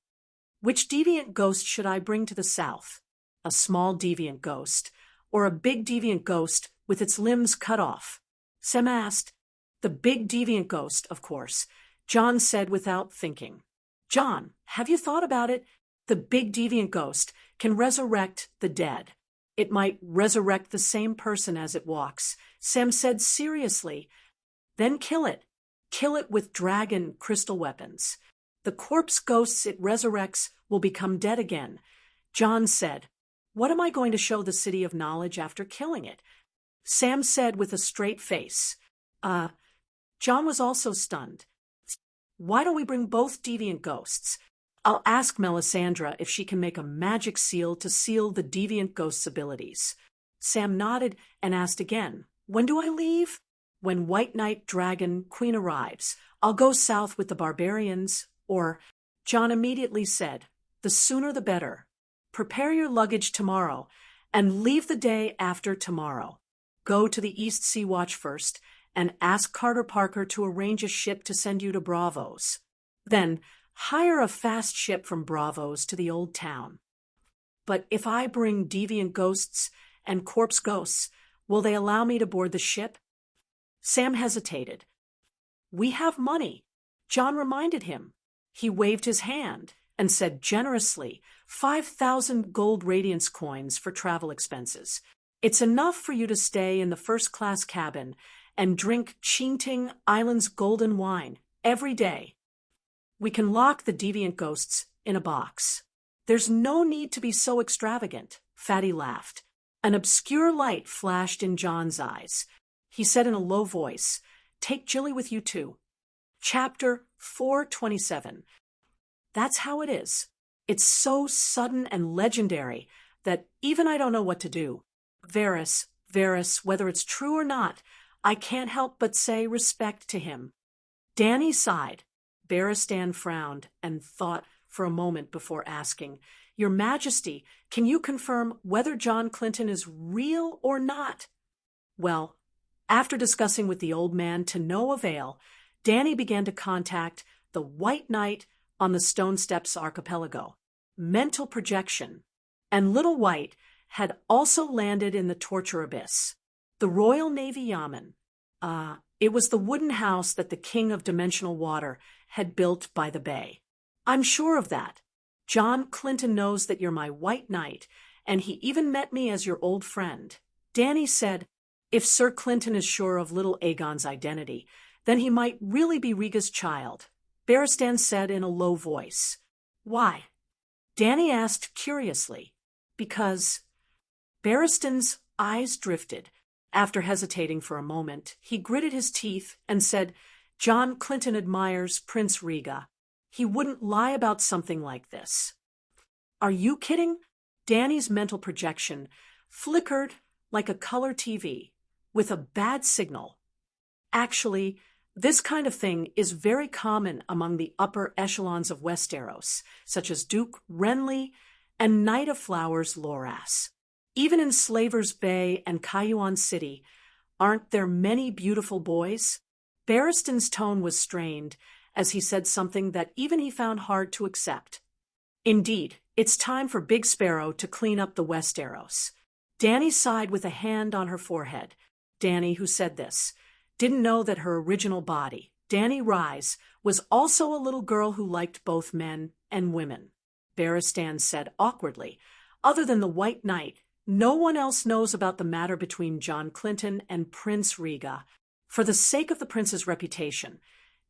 Which deviant ghost should I bring to the south? A small deviant ghost, or a big deviant ghost with its limbs cut off? Sem asked. The big deviant ghost, of course, John said without thinking. John, have you thought about it? The big deviant ghost can resurrect the dead. It might resurrect the same person as it walks. Sem said seriously. Then kill it. Kill it with dragon crystal weapons. The corpse ghosts it resurrects will become dead again. John said, what am I going to show the City of Knowledge after killing it? Sam said with a straight face. John was also stunned. Why don't we bring both deviant ghosts? I'll ask Melisandre if she can make a magic seal to seal the deviant ghost's abilities. Sam nodded and asked again, when do I leave? When White Knight Dragon Queen arrives. I'll go south with the barbarians. Or, John immediately said, the sooner the better. Prepare your luggage tomorrow and leave the day after tomorrow. Go to the East Sea Watch first and ask Carter Parker to arrange a ship to send you to Bravos. Then, hire a fast ship from Bravos to the old town. But if I bring deviant ghosts and corpse ghosts, will they allow me to board the ship? Sam hesitated. We have money. John reminded him. He waved his hand and said generously, 5,000 gold radiance coins for travel expenses. It's enough for you to stay in the first-class cabin and drink Chinting Island's golden wine every day. We can lock the deviant ghosts in a box. There's no need to be so extravagant, Fatty laughed. An obscure light flashed in John's eyes. He said in a low voice, take Jilly with you too. Chapter 427. That's how it is. It's so sudden and legendary that even I don't know what to do. Varys, whether it's true or not, I can't help but say respect to him. Dany sighed. Barristan frowned and thought for a moment before asking, Your Majesty, can you confirm whether John Clinton is real or not? Well, after discussing with the old man to no avail, Dany began to contact the White Knight on the Stone Steps Archipelago. Mental projection. And Little White had also landed in the Torture Abyss. The Royal Navy Yamen. It was the wooden house that the King of Dimensional Water had built by the bay. I'm sure of that. John Clinton knows that you're my White Knight, and he even met me as your old friend. Dany said, if Sir Clinton is sure of little Aegon's identity, then he might really be Riga's child, Barristan said in a low voice. Why? Dany asked curiously. Because Barristan's eyes drifted. After hesitating for a moment, he gritted his teeth and said, John Clinton admires Prince Riga. He wouldn't lie about something like this. Are you kidding? Dany's mental projection flickered like a color TV with a bad signal. Actually, this kind of thing is very common among the upper echelons of Westeros, such as Duke Renly and Knight of Flowers Loras. Even in Slaver's Bay and Cayuan City, aren't there many beautiful boys? Barristan's tone was strained as he said something that even he found hard to accept. Indeed, it's time for Big Sparrow to clean up the Westeros. Dany sighed with a hand on her forehead. Dany, who said this, didn't know that her original body, Dany Rise, was also a little girl who liked both men and women. Barristan said awkwardly, other than the White Knight, no one else knows about the matter between John Clinton and Prince Riga. For the sake of the prince's reputation,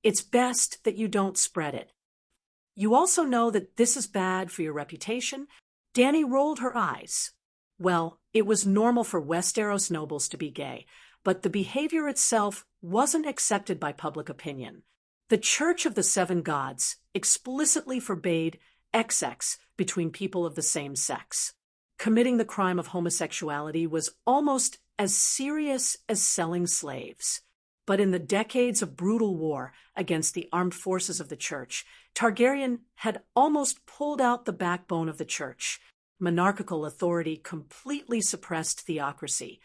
it's best that you don't spread it. You also know that this is bad for your reputation? Dany rolled her eyes. Well, it was normal for Westeros nobles to be gay, but the behavior itself wasn't accepted by public opinion. The Church of the Seven Gods explicitly forbade XX between people of the same sex. Committing the crime of homosexuality was almost as serious as selling slaves. But in the decades of brutal war against the armed forces of the Church, Targaryen had almost pulled out the backbone of the Church. Monarchical authority completely suppressed theocracy,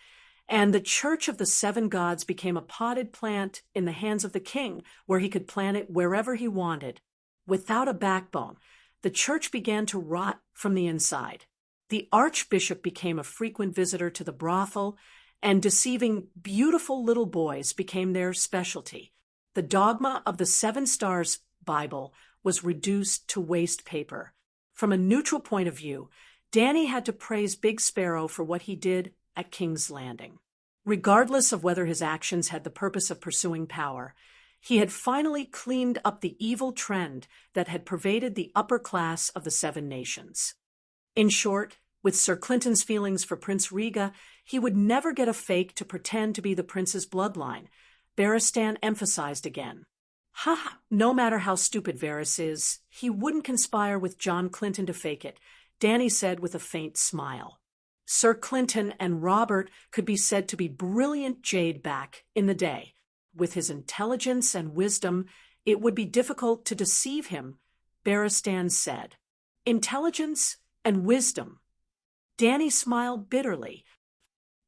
and the Church of the Seven Gods became a potted plant in the hands of the king, where he could plant it wherever he wanted. Without a backbone, the Church began to rot from the inside. The archbishop became a frequent visitor to the brothel, and deceiving beautiful little boys became their specialty. The dogma of the Seven Stars Bible was reduced to waste paper. From a neutral point of view, Dany had to praise Big Sparrow for what he did at King's Landing. Regardless of whether his actions had the purpose of pursuing power, he had finally cleaned up the evil trend that had pervaded the upper class of the Seven Nations. In short, with Sir Clinton's feelings for Prince Riga, he would never get a fake to pretend to be the prince's bloodline. Barristan emphasized again. No matter how stupid Varys is, he wouldn't conspire with John Clinton to fake it, Dany said with a faint smile. Sir Clinton and Robert could be said to be brilliant jade back in the day. With his intelligence and wisdom, it would be difficult to deceive him, Barristan said. Intelligence and wisdom. Dany smiled bitterly.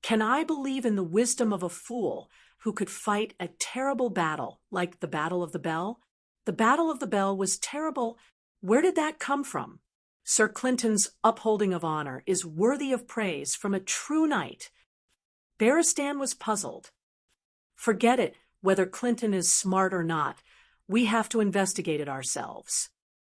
Can I believe in the wisdom of a fool who could fight a terrible battle like the Battle of the Bell? The Battle of the Bell was terrible. Where did that come from? Sir Clinton's upholding of honor is worthy of praise from a true knight. Barristan was puzzled. Forget it, whether Clinton is smart or not. We have to investigate it ourselves.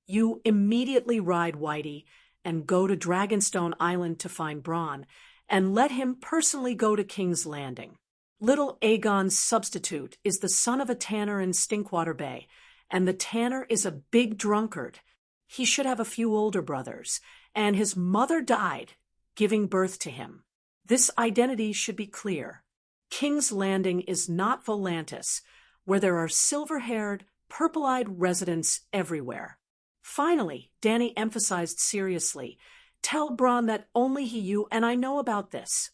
You immediately ride Whitey and go to Dragonstone Island to find Bronn, and let him personally go to King's Landing. Little Aegon's substitute is the son of a tanner in Stinkwater Bay, and the tanner is a big drunkard. He should have a few older brothers, and his mother died, giving birth to him. This identity should be clear. King's Landing is not Volantis, where there are silver-haired, purple-eyed residents everywhere. Finally, Dany emphasized seriously, tell Bronn that only you and I know about this.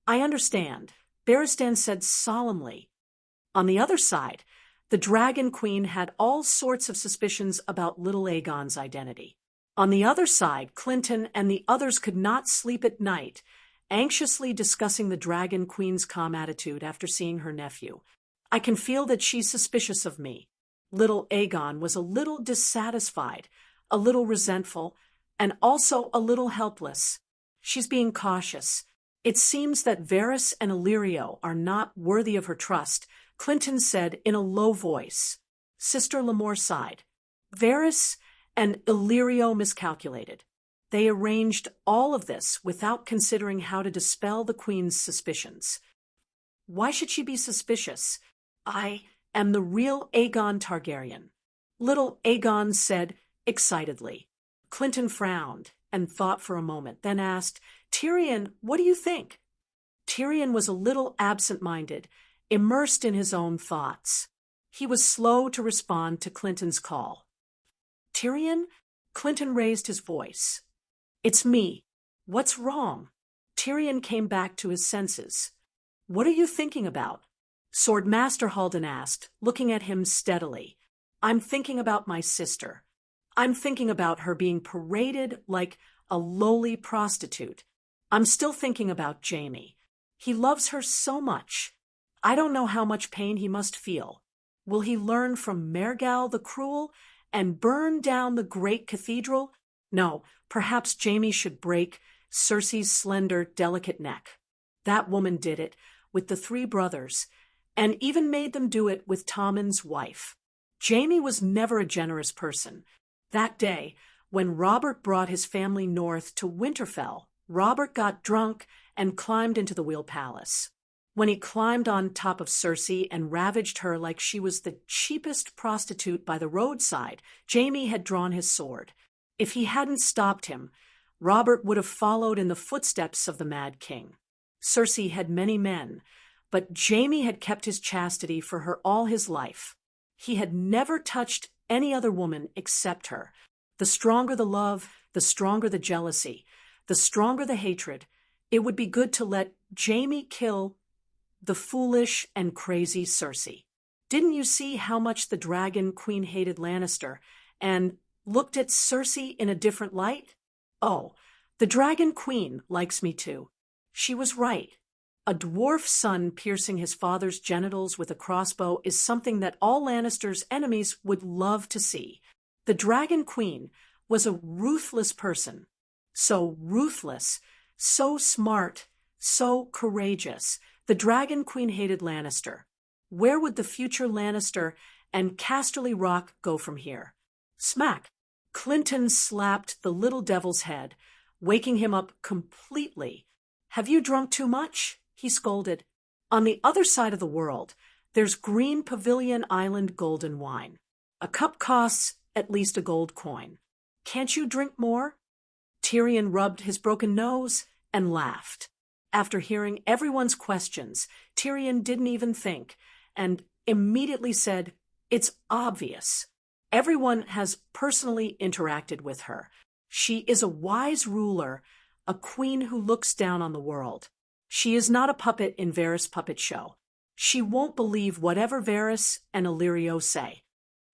I understand, Barristan said solemnly. On the other side, the Dragon Queen had all sorts of suspicions about little Aegon's identity. On the other side, Clinton and the others could not sleep at night, anxiously discussing the Dragon Queen's calm attitude after seeing her nephew. I can feel that she's suspicious of me. Little Aegon was a little dissatisfied, a little resentful, and also a little helpless. She's being cautious. It seems that Varys and Illyrio are not worthy of her trust, Clinton said in a low voice. Sister Lemore sighed. Varys and Illyrio miscalculated. They arranged all of this without considering how to dispel the Queen's suspicions. Why should she be suspicious? am the real Aegon Targaryen. Little Aegon said excitedly. Clinton frowned and thought for a moment, then asked, Tyrion, what do you think? Tyrion was a little absent-minded, immersed in his own thoughts. He was slow to respond to Clinton's call. Tyrion? Clinton raised his voice. It's me. What's wrong? Tyrion came back to his senses. What are you thinking about? Swordmaster Halden asked, looking at him steadily. I'm thinking about my sister. I'm thinking about her being paraded like a lowly prostitute. I'm still thinking about Jaime. He loves her so much. I don't know how much pain he must feel. Will he learn from Mergal the Cruel and burn down the great cathedral? No, perhaps Jaime should break Cersei's slender, delicate neck. That woman did it with the 3 brothers, and even made them do it with Tommen's wife. Jaime was never a generous person. That day, when Robert brought his family north to Winterfell, Robert got drunk and climbed into the Wheel Palace. When he climbed on top of Cersei and ravaged her like she was the cheapest prostitute by the roadside, Jaime had drawn his sword. If he hadn't stopped him, Robert would have followed in the footsteps of the Mad King. Cersei had many men, but Jaime had kept his chastity for her all his life. He had never touched any other woman except her. The stronger the love, the stronger the jealousy, the stronger the hatred. It would be good to let Jaime kill the foolish and crazy Cersei. Didn't you see how much the Dragon Queen hated Lannister and looked at Cersei in a different light? Oh, the Dragon Queen likes me too. She was right. A dwarf son piercing his father's genitals with a crossbow is something that all Lannister's enemies would love to see. The Dragon Queen was a ruthless person. So ruthless, so smart, so courageous. The Dragon Queen hated Lannister. Where would the future Lannister and Casterly Rock go from here? Smack! Clinton slapped the little devil's head, waking him up completely. Have you drunk too much? He scolded. On the other side of the world, there's Green Pavilion Island golden wine. A cup costs at least a gold coin. Can't you drink more? Tyrion rubbed his broken nose and laughed. After hearing everyone's questions, Tyrion didn't even think, and immediately said, It's obvious. Everyone has personally interacted with her. She is a wise ruler, a queen who looks down on the world. She is not a puppet in Varys' puppet show. She won't believe whatever Varys and Illyrio say.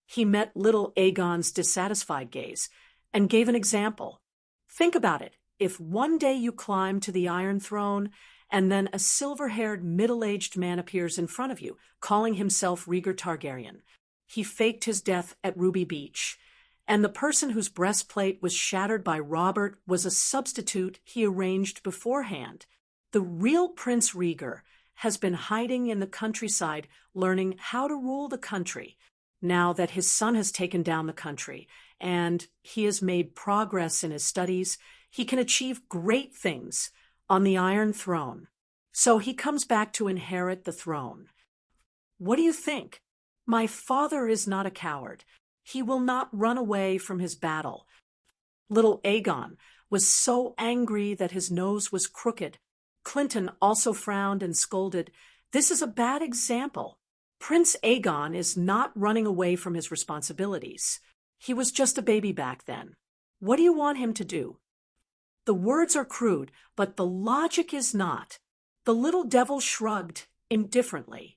He met little Aegon's dissatisfied gaze and gave an example. Think about it. If one day you climb to the Iron Throne and then a silver-haired, middle-aged man appears in front of you, calling himself Rhaegar Targaryen. He faked his death at Ruby Beach, and the person whose breastplate was shattered by Robert was a substitute he arranged beforehand. The real Prince Rhaegar has been hiding in the countryside learning how to rule the country. Now that his son has taken down the country and he has made progress in his studies, he can achieve great things on the Iron Throne. So he comes back to inherit the throne. What do you think? My father is not a coward. He will not run away from his battle. Little Aegon was so angry that his nose was crooked. Clinton also frowned and scolded. This is a bad example. Prince Aegon is not running away from his responsibilities. He was just a baby back then. What do you want him to do? The words are crude, but the logic is not. The little devil shrugged indifferently.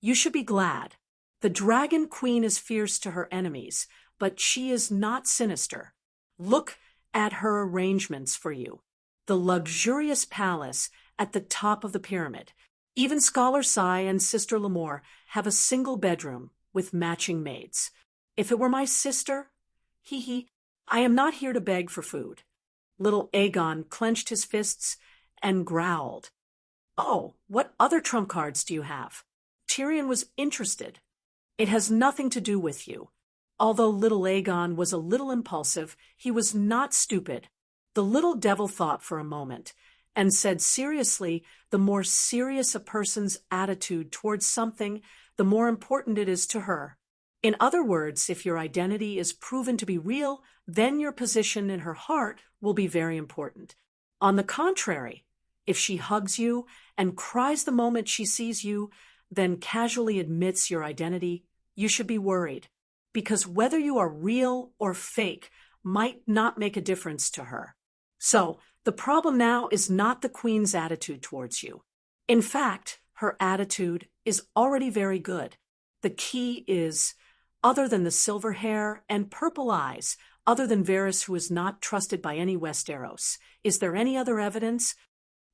You should be glad. The Dragon Queen is fierce to her enemies, but she is not sinister. Look at her arrangements for you. The luxurious palace at the top of the pyramid. Even Scholar Sai and Sister Lemore have a single bedroom with matching maids. If it were my sister, I am not here to beg for food. Little Aegon clenched his fists and growled. Oh, what other trump cards do you have? Tyrion was interested. It has nothing to do with you. Although little Aegon was a little impulsive, he was not stupid. The little devil thought for a moment and said seriously, the more serious a person's attitude towards something, the more important it is to her. In other words, if your identity is proven to be real, then your position in her heart will be very important. On the contrary, if she hugs you and cries the moment she sees you, then casually admits your identity, you should be worried, because whether you are real or fake might not make a difference to her. So, the problem now is not the Queen's attitude towards you. In fact, her attitude is already very good. The key is, other than the silver hair and purple eyes, other than Varys, who is not trusted by any Westeros, is there any other evidence?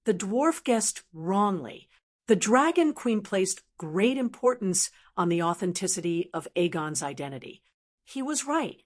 The dwarf guessed wrongly. The Dragon Queen placed great importance on the authenticity of Aegon's identity. He was right,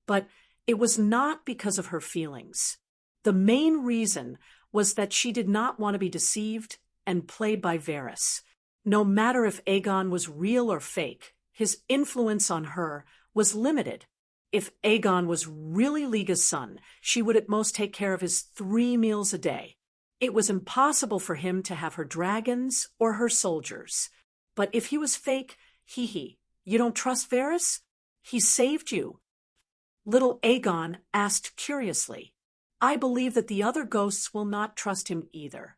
but it was not because of her feelings. The main reason was that she did not want to be deceived and played by Varys. No matter if Aegon was real or fake, his influence on her was limited. If Aegon was really Liga's son, she would at most take care of his 3 meals a day. It was impossible for him to have her dragons or her soldiers. But if he was fake, you don't trust Varys? He saved you. Little Aegon asked curiously. I believe that the other ghosts will not trust him either.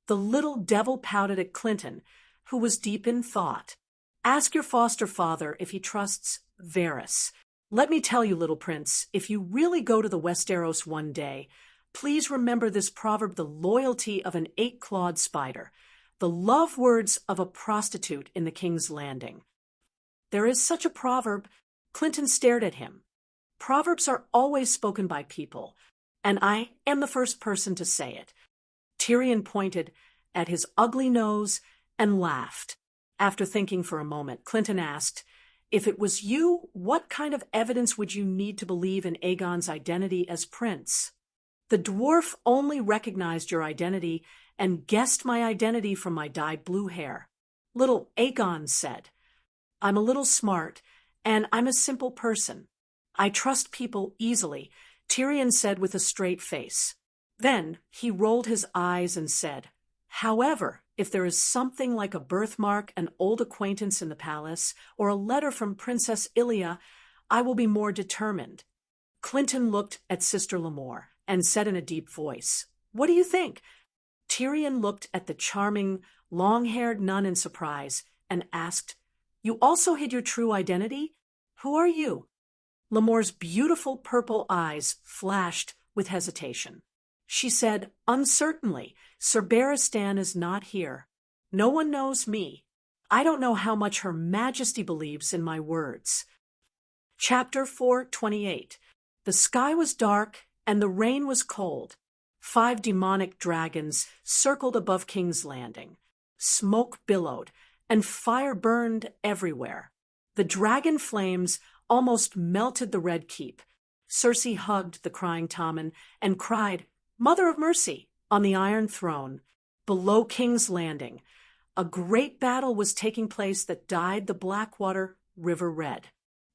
The little devil pouted at Clinton, who was deep in thought. Ask your foster father if he trusts Varys. Let me tell you, little prince, if you really go to the Westeros one day, please remember this proverb: the loyalty of an 8-clawed spider, the love words of a prostitute in the King's Landing. There is such a proverb. Clinton stared at him. Proverbs are always spoken by people, and I am the first person to say it. Tyrion pointed at his ugly nose and laughed. After thinking for a moment, Clinton asked, if it was you, what kind of evidence would you need to believe in Aegon's identity as prince? The dwarf only recognized your identity and guessed my identity from my dyed blue hair. Little Aegon said, I'm a little smart, and I'm a simple person. I trust people easily, Tyrion said with a straight face. Then he rolled his eyes and said, however, if there is something like a birthmark, an old acquaintance in the palace, or a letter from Princess Ilia, I will be more determined. Clinton looked at Sister Lemore and said in a deep voice, what do you think? Tyrion looked at the charming, long-haired nun in surprise and asked, you also hid your true identity? Who are you? Lemore's beautiful purple eyes flashed with hesitation. She said, uncertainly, Sir Barristan is not here. No one knows me. I don't know how much Her Majesty believes in my words. Chapter 4:28. The sky was dark and the rain was cold. 5 demonic dragons circled above King's Landing. Smoke billowed and fire burned everywhere. The dragon flames almost melted the Red Keep. Cersei hugged the crying Tommen and cried, Mother of Mercy, on the Iron Throne. Below King's Landing, a great battle was taking place that dyed the Blackwater River red.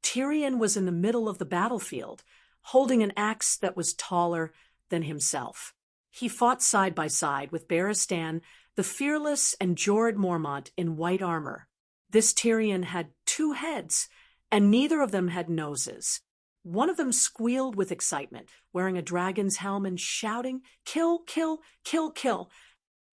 Tyrion was in the middle of the battlefield, holding an axe that was taller than himself. He fought side by side with Barristan, the fearless, and Jorah Mormont in white armor. This Tyrion had 2 heads, and neither of them had noses. One of them squealed with excitement, wearing a dragon's helm and shouting, kill, kill, kill, kill.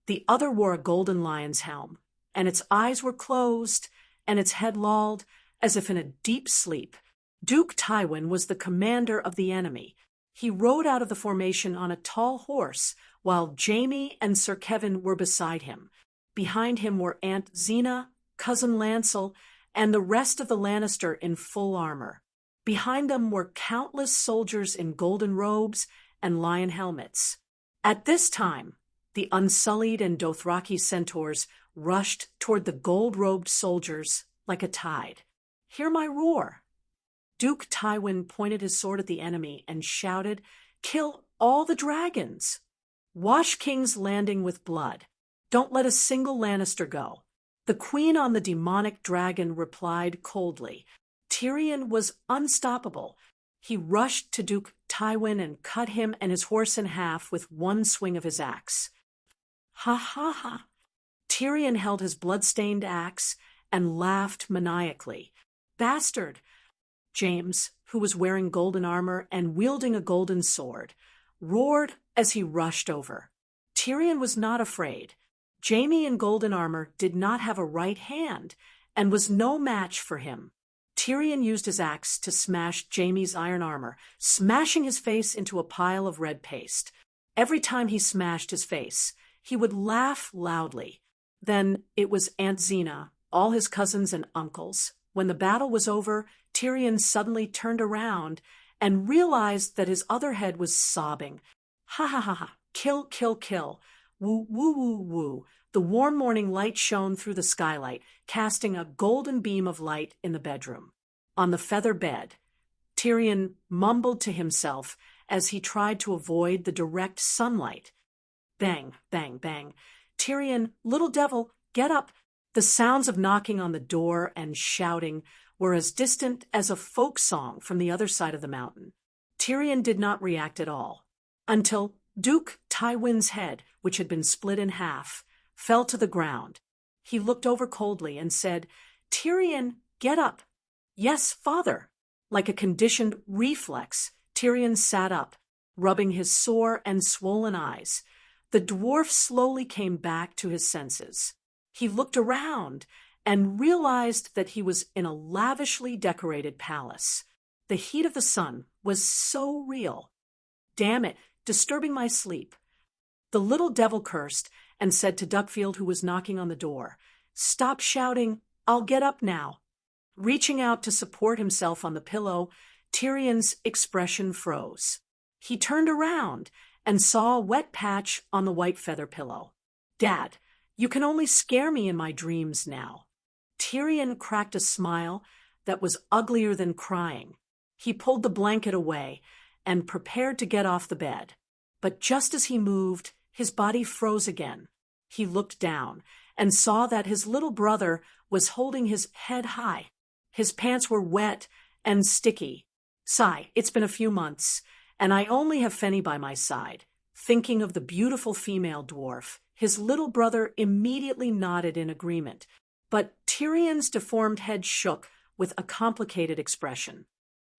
The other wore a golden lion's helm, and its eyes were closed, and its head lolled, as if in a deep sleep. Duke Tywin was the commander of the enemy. He rode out of the formation on a tall horse, while Jaime and Sir Kevin were beside him. Behind him were Aunt Xena, Cousin Lancel, and the rest of the Lannister in full armor. Behind them were countless soldiers in golden robes and lion helmets. At this time, the Unsullied and Dothraki centaurs rushed toward the gold-robed soldiers like a tide. Hear my roar! Duke Tywin pointed his sword at the enemy and shouted, kill all the dragons! Wash King's Landing with blood. Don't let a single Lannister go. The queen on the demonic dragon replied coldly. Tyrion was unstoppable. He rushed to Duke Tywin and cut him and his horse in half with one swing of his axe. Ha ha ha! Tyrion held his blood-stained axe and laughed maniacally. "Bastard!" James, who was wearing golden armor and wielding a golden sword, roared as he rushed over. Tyrion was not afraid. Jaime in golden armor did not have a right hand and was no match for him. Tyrion used his axe to smash Jaime's iron armor, smashing his face into a pile of red paste. Every time he smashed his face, he would laugh loudly. Then it was Aunt Xena, all his cousins and uncles. When the battle was over, Tyrion suddenly turned around and realized that his other head was sobbing. "Ha ha ha ha, kill, kill, kill. Woo, woo, woo, woo." The warm morning light shone through the skylight, casting a golden beam of light in the bedroom. On the feather bed, Tyrion mumbled to himself as he tried to avoid the direct sunlight. Bang, bang, bang. "Tyrion, little devil, get up." The sounds of knocking on the door and shouting were as distant as a folk song from the other side of the mountain. Tyrion did not react at all, until Duke Tywin's head, which had been split in half, fell to the ground. He looked over coldly and said, "Tyrion, get up." "Yes, father." Like a conditioned reflex, Tyrion sat up, rubbing his sore and swollen eyes. The dwarf slowly came back to his senses. He looked around and realized that he was in a lavishly decorated palace. The heat of the sun was so real. "Damn it, disturbing my sleep." The little devil cursed and said to Duckfield, who was knocking on the door, "Stop shouting, I'll get up now." Reaching out to support himself on the pillow, Tyrion's expression froze. He turned around and saw a wet patch on the white feather pillow. "Dad, you can only scare me in my dreams now." Tyrion cracked a smile that was uglier than crying. He pulled the blanket away and prepared to get off the bed. But just as he moved, his body froze again. He looked down and saw that his little brother was holding his head high. His pants were wet and sticky. "Sigh, it's been a few months, and I only have Fenny by my side." Thinking of the beautiful female dwarf, his little brother immediately nodded in agreement, but Tyrion's deformed head shook with a complicated expression.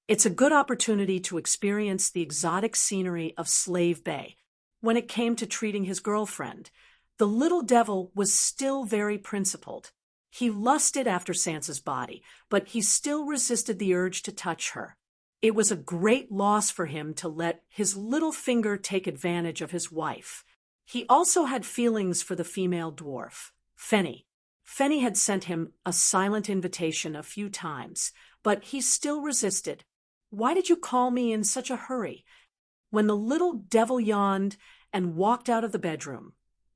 It's a good opportunity to experience the exotic scenery of Slave Bay. When it came to treating his girlfriend, the little devil was still very principled. He lusted after Sansa's body, but he still resisted the urge to touch her. It was a great loss for him to let his little finger take advantage of his wife. He also had feelings for the female dwarf, Fenny. Fenny had sent him a silent invitation a few times, but he still resisted. "Why did you call me in such a hurry?" When the little devil yawned and walked out of the bedroom,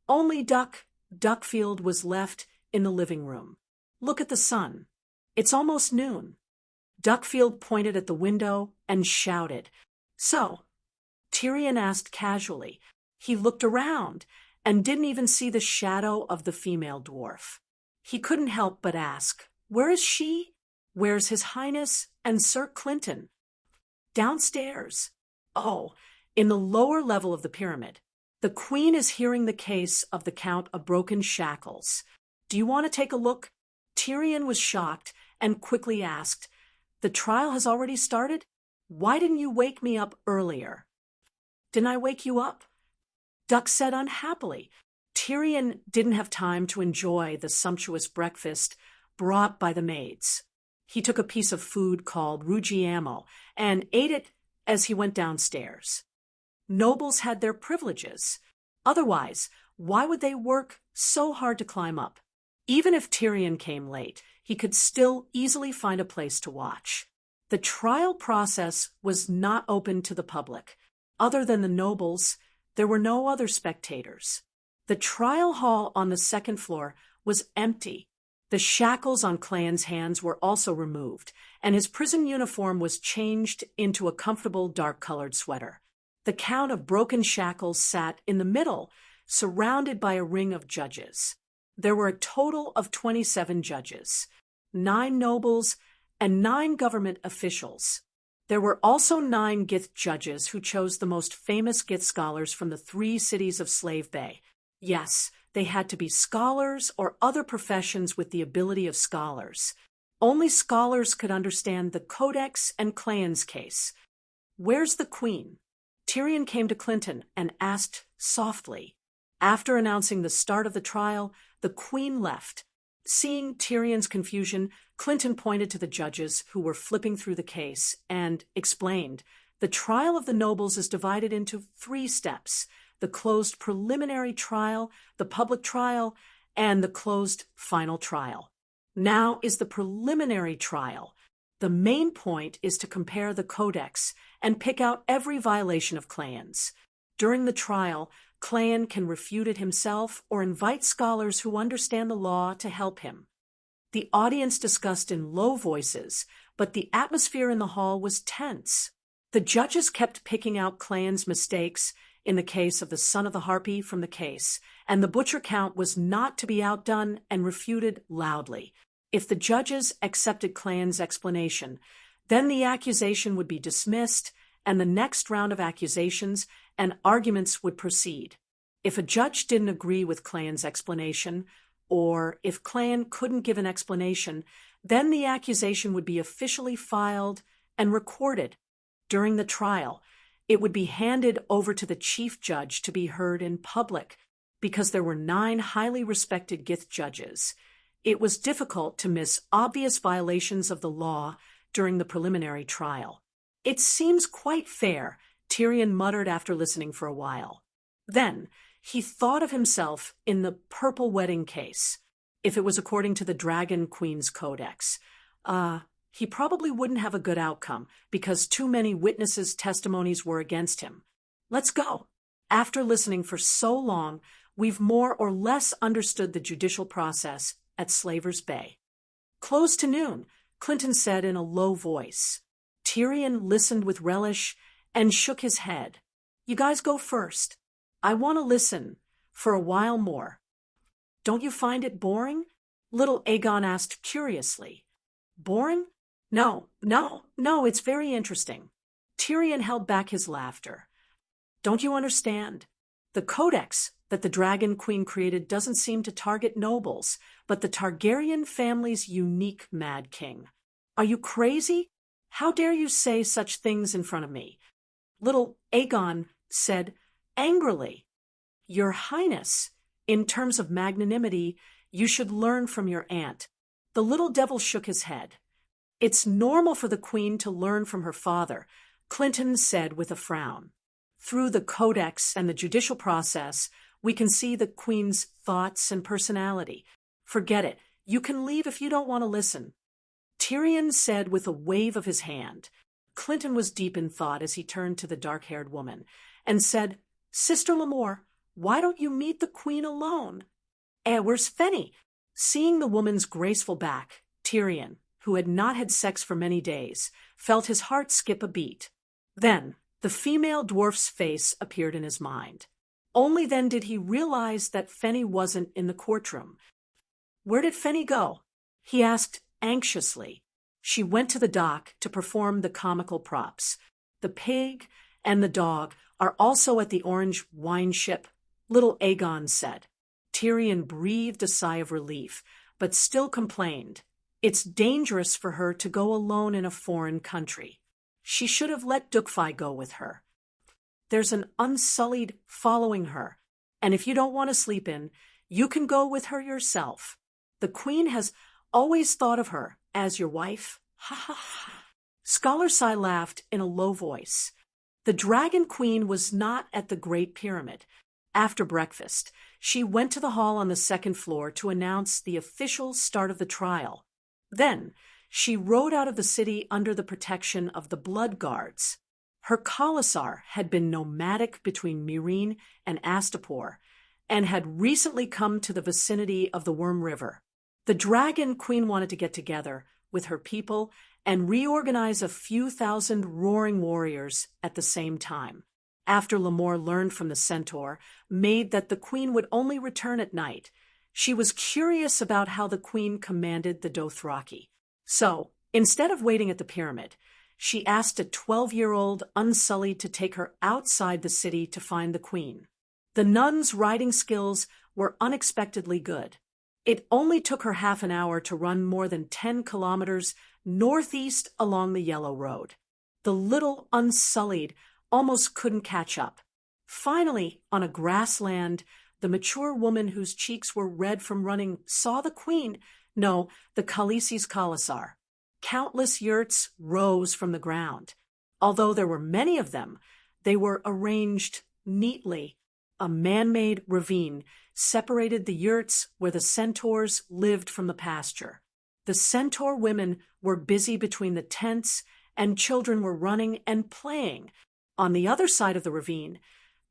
only Duckfield was left in the living room. "Look at the sun. It's almost noon." Duckfield pointed at the window and shouted, "So?" Tyrion asked casually. He looked around and didn't even see the shadow of the female dwarf. He couldn't help but ask, "Where is she? Where's His Highness and Sir Clinton?" "Downstairs." "Oh, in the lower level of the pyramid. The Queen is hearing the case of the Count of Broken Shackles. Do you want to take a look?" Tyrion was shocked and quickly asked, "The trial has already started? Why didn't you wake me up earlier?" "Didn't I wake you up?" Duck said unhappily. Tyrion didn't have time to enjoy the sumptuous breakfast brought by the maids. He took a piece of food called ruggiamo and ate it as he went downstairs. Nobles had their privileges. Otherwise, why would they work so hard to climb up? Even if Tyrion came late, he could still easily find a place to watch. The trial process was not open to the public. Other than the nobles, there were no other spectators. The trial hall on the second floor was empty. The shackles on Clan's hands were also removed, and his prison uniform was changed into a comfortable dark-colored sweater. The Count of Broken Shackles sat in the middle, surrounded by a ring of judges. There were a total of 27 judges, 9 nobles, and 9 government officials. There were also 9 Gith judges who chose the most famous Gith scholars from the 3 cities of Slave Bay. Yes, they had to be scholars or other professions with the ability of scholars. Only scholars could understand the Codex and Clans case. "Where's the Queen?" Tyrion came to Clinton and asked softly. After announcing the start of the trial, the Queen left. Seeing Tyrion's confusion, Clinton pointed to the judges who were flipping through the case and explained, "The trial of the nobles is divided into 3 steps: the closed preliminary trial, the public trial, and the closed final trial. Now is the preliminary trial. The main point is to compare the codex and pick out every violation of clans. During the trial, clan can refute it himself or invite scholars who understand the law to help him." The audience discussed in low voices, but the atmosphere in the hall was tense. The judges kept picking out Clan's mistakes in the case of the son of the harpy from the case, and the butcher count was not to be outdone and refuted loudly. If the judges accepted Clan's explanation, then the accusation would be dismissed, and the next round of accusations and arguments would proceed. If a judge didn't agree with Clan's explanation, or if Clan couldn't give an explanation, then the accusation would be officially filed and recorded. During the trial, it would be handed over to the chief judge to be heard in public, because there were 9 highly respected Gith judges. It was difficult to miss obvious violations of the law during the preliminary trial. "It seems quite fair," Tyrion muttered after listening for a while. Then he thought of himself in the purple wedding case. If it was according to the Dragon Queen's Codex, he probably wouldn't have a good outcome because too many witnesses' testimonies were against him. "Let's go." After listening for so long, we've more or less understood the judicial process at Slaver's Bay. "Close to noon," Clinton said in a low voice. Tyrion listened with relish and shook his head. "You guys go first. I want to listen for a while more." "Don't you find it boring?" little Aegon asked curiously. "Boring? No, it's very interesting." Tyrion held back his laughter. "Don't you understand? The Codex that the Dragon Queen created doesn't seem to target nobles, but the Targaryen family's unique Mad King. Are you crazy? How dare you say such things in front of me?" Little Aegon said angrily, "Your Highness, in terms of magnanimity, you should learn from your aunt." The little devil shook his head. "It's normal for the Queen to learn from her father," Clinton said with a frown. "Through the Codex and the judicial process, we can see the Queen's thoughts and personality. Forget it. You can leave if you don't want to listen." Tyrion said with a wave of his hand. Clinton was deep in thought as he turned to the dark-haired woman and said, "Sister Lamore, why don't you meet the Queen alone?" Where's Fenny?" Seeing the woman's graceful back, Tyrion, who had not had sex for many days, felt his heart skip a beat. Then the female dwarf's face appeared in his mind. Only then did he realize that Fenny wasn't in the courtroom. "Where did Fenny go?" he asked anxiously. "She went to the dock to perform the comical props. The pig and the dog are also at the orange wine ship," little Aegon said. Tyrion breathed a sigh of relief, but still complained. "It's dangerous for her to go alone in a foreign country. She should have let Dukfai go with her. There's an Unsullied following her, and if you don't want to sleep in, you can go with her yourself. The Queen has always thought of her as your wife." Ha ha ha. Scholar Sai laughed in a low voice. The Dragon Queen was not at the Great Pyramid. After breakfast, she went to the hall on the 2nd floor to announce the official start of the trial. Then she rode out of the city under the protection of the Blood Guards. Her Khalasar had been nomadic between Meereen and Astapor, and had recently come to the vicinity of the Worm River. The Dragon Queen wanted to get together with her people and reorganize a few thousand roaring warriors at the same time. After Lamore learned from the Centaur, Maid, that the Queen would only return at night, she was curious about how the Queen commanded the Dothraki. So, instead of waiting at the pyramid, she asked a 12-year-old Unsullied to take her outside the city to find the Queen. The nun's riding skills were unexpectedly good. It only took her half an hour to run more than 10 kilometers northeast along the yellow road. The little unsullied almost couldn't catch up. Finally, on a grassland, the mature woman whose cheeks were red from running saw the queen, no, the Khaleesi's Khalasar. Countless yurts rose from the ground. Although there were many of them, they were arranged neatly. A man-made ravine separated the yurts where the centaurs lived from the pasture. The centaur women were busy between the tents, and children were running and playing. On the other side of the ravine,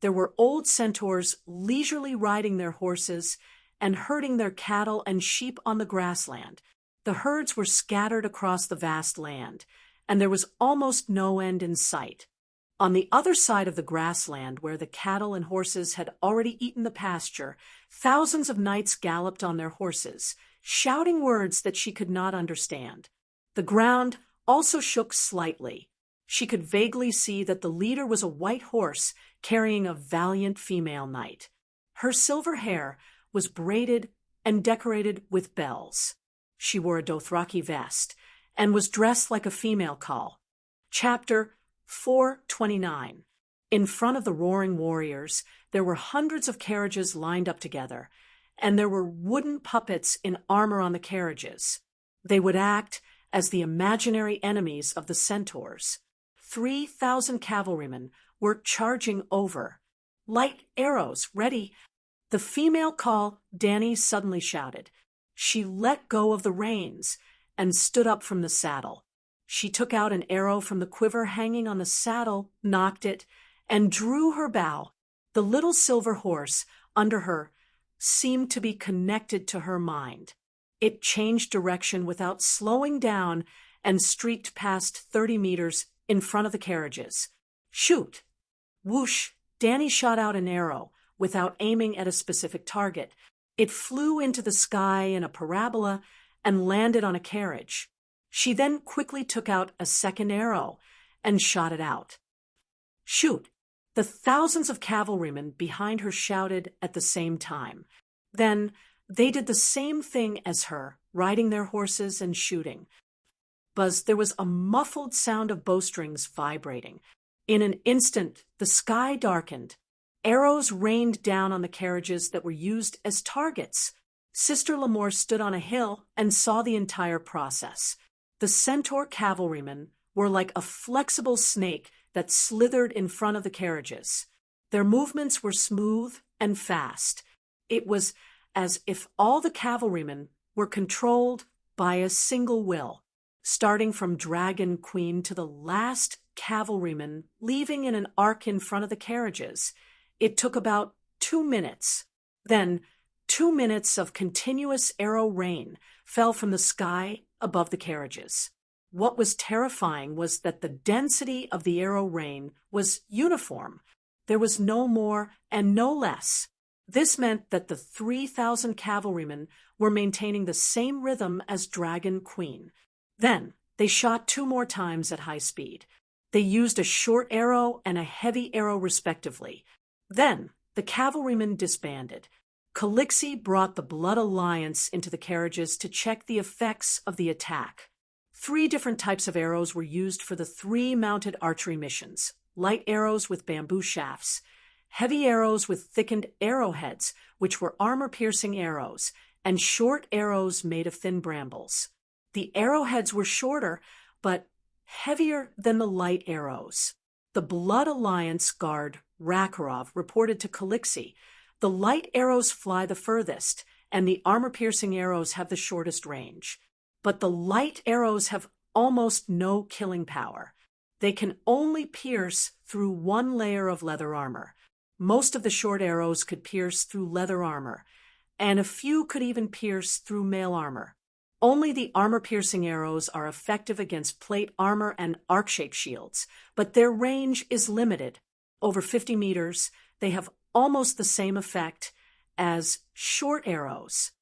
there were old centaurs leisurely riding their horses and herding their cattle and sheep on the grassland. The herds were scattered across the vast land, and there was almost no end in sight. On the other side of the grassland, where the cattle and horses had already eaten the pasture, thousands of knights galloped on their horses, shouting words that she could not understand. The ground also shook slightly. She could vaguely see that the leader was a white horse carrying a valiant female knight. Her silver hair was braided and decorated with bells. She wore a Dothraki vest and was dressed like a female Khal. Chapter 429. In front of the roaring warriors, there were hundreds of carriages lined up together, and there were wooden puppets in armor on the carriages. They would act as the imaginary enemies of the centaurs. 3,000 cavalrymen were charging over. Light arrows, ready. The female Khal, Dany, suddenly shouted. She let go of the reins and stood up from the saddle. She took out an arrow from the quiver hanging on the saddle, nocked it, and drew her bow. The little silver horse under her seemed to be connected to her mind. It changed direction without slowing down and streaked past 30 meters in front of the carriages. Shoot! Whoosh! Dany shot out an arrow without aiming at a specific target. It flew into the sky in a parabola and landed on a carriage. She then quickly took out a second arrow and shot it out. Shoot! The thousands of cavalrymen behind her shouted at the same time. Then they did the same thing as her, riding their horses and shooting. Buzz, there was a muffled sound of bowstrings vibrating. In an instant, the sky darkened. Arrows rained down on the carriages that were used as targets. Sister Lamore stood on a hill and saw the entire process. The centaur cavalrymen were like a flexible snake that slithered in front of the carriages. Their movements were smooth and fast. It was as if all the cavalrymen were controlled by a single will, starting from Dragon Queen to the last cavalryman leaving in an arc in front of the carriages. It took about 2 minutes. Then 2 minutes of continuous arrow rain fell from the sky above the carriages. What was terrifying was that the density of the arrow rain was uniform. There was no more and no less. This meant that the 3,000 cavalrymen were maintaining the same rhythm as Dragon Queen. Then they shot 2 more times at high speed. They used a short arrow and a heavy arrow respectively. Then the cavalrymen disbanded. Khaleesi brought the Blood Alliance into the carriages to check the effects of the attack. 3 different types of arrows were used for the 3 mounted archery missions: light arrows with bamboo shafts, heavy arrows with thickened arrowheads, which were armor-piercing arrows, and short arrows made of thin brambles. The arrowheads were shorter, but heavier than the light arrows. The Blood Alliance guard, Rakarov, reported to Khaleesi, "The light arrows fly the furthest, and the armor-piercing arrows have the shortest range. But the light arrows have almost no killing power. They can only pierce through 1 layer of leather armor. Most of the short arrows could pierce through leather armor, and a few could even pierce through mail armor. Only the armor-piercing arrows are effective against plate armor and arc-shaped shields, but their range is limited. Over 50 meters, they have almost the same effect as short arrows."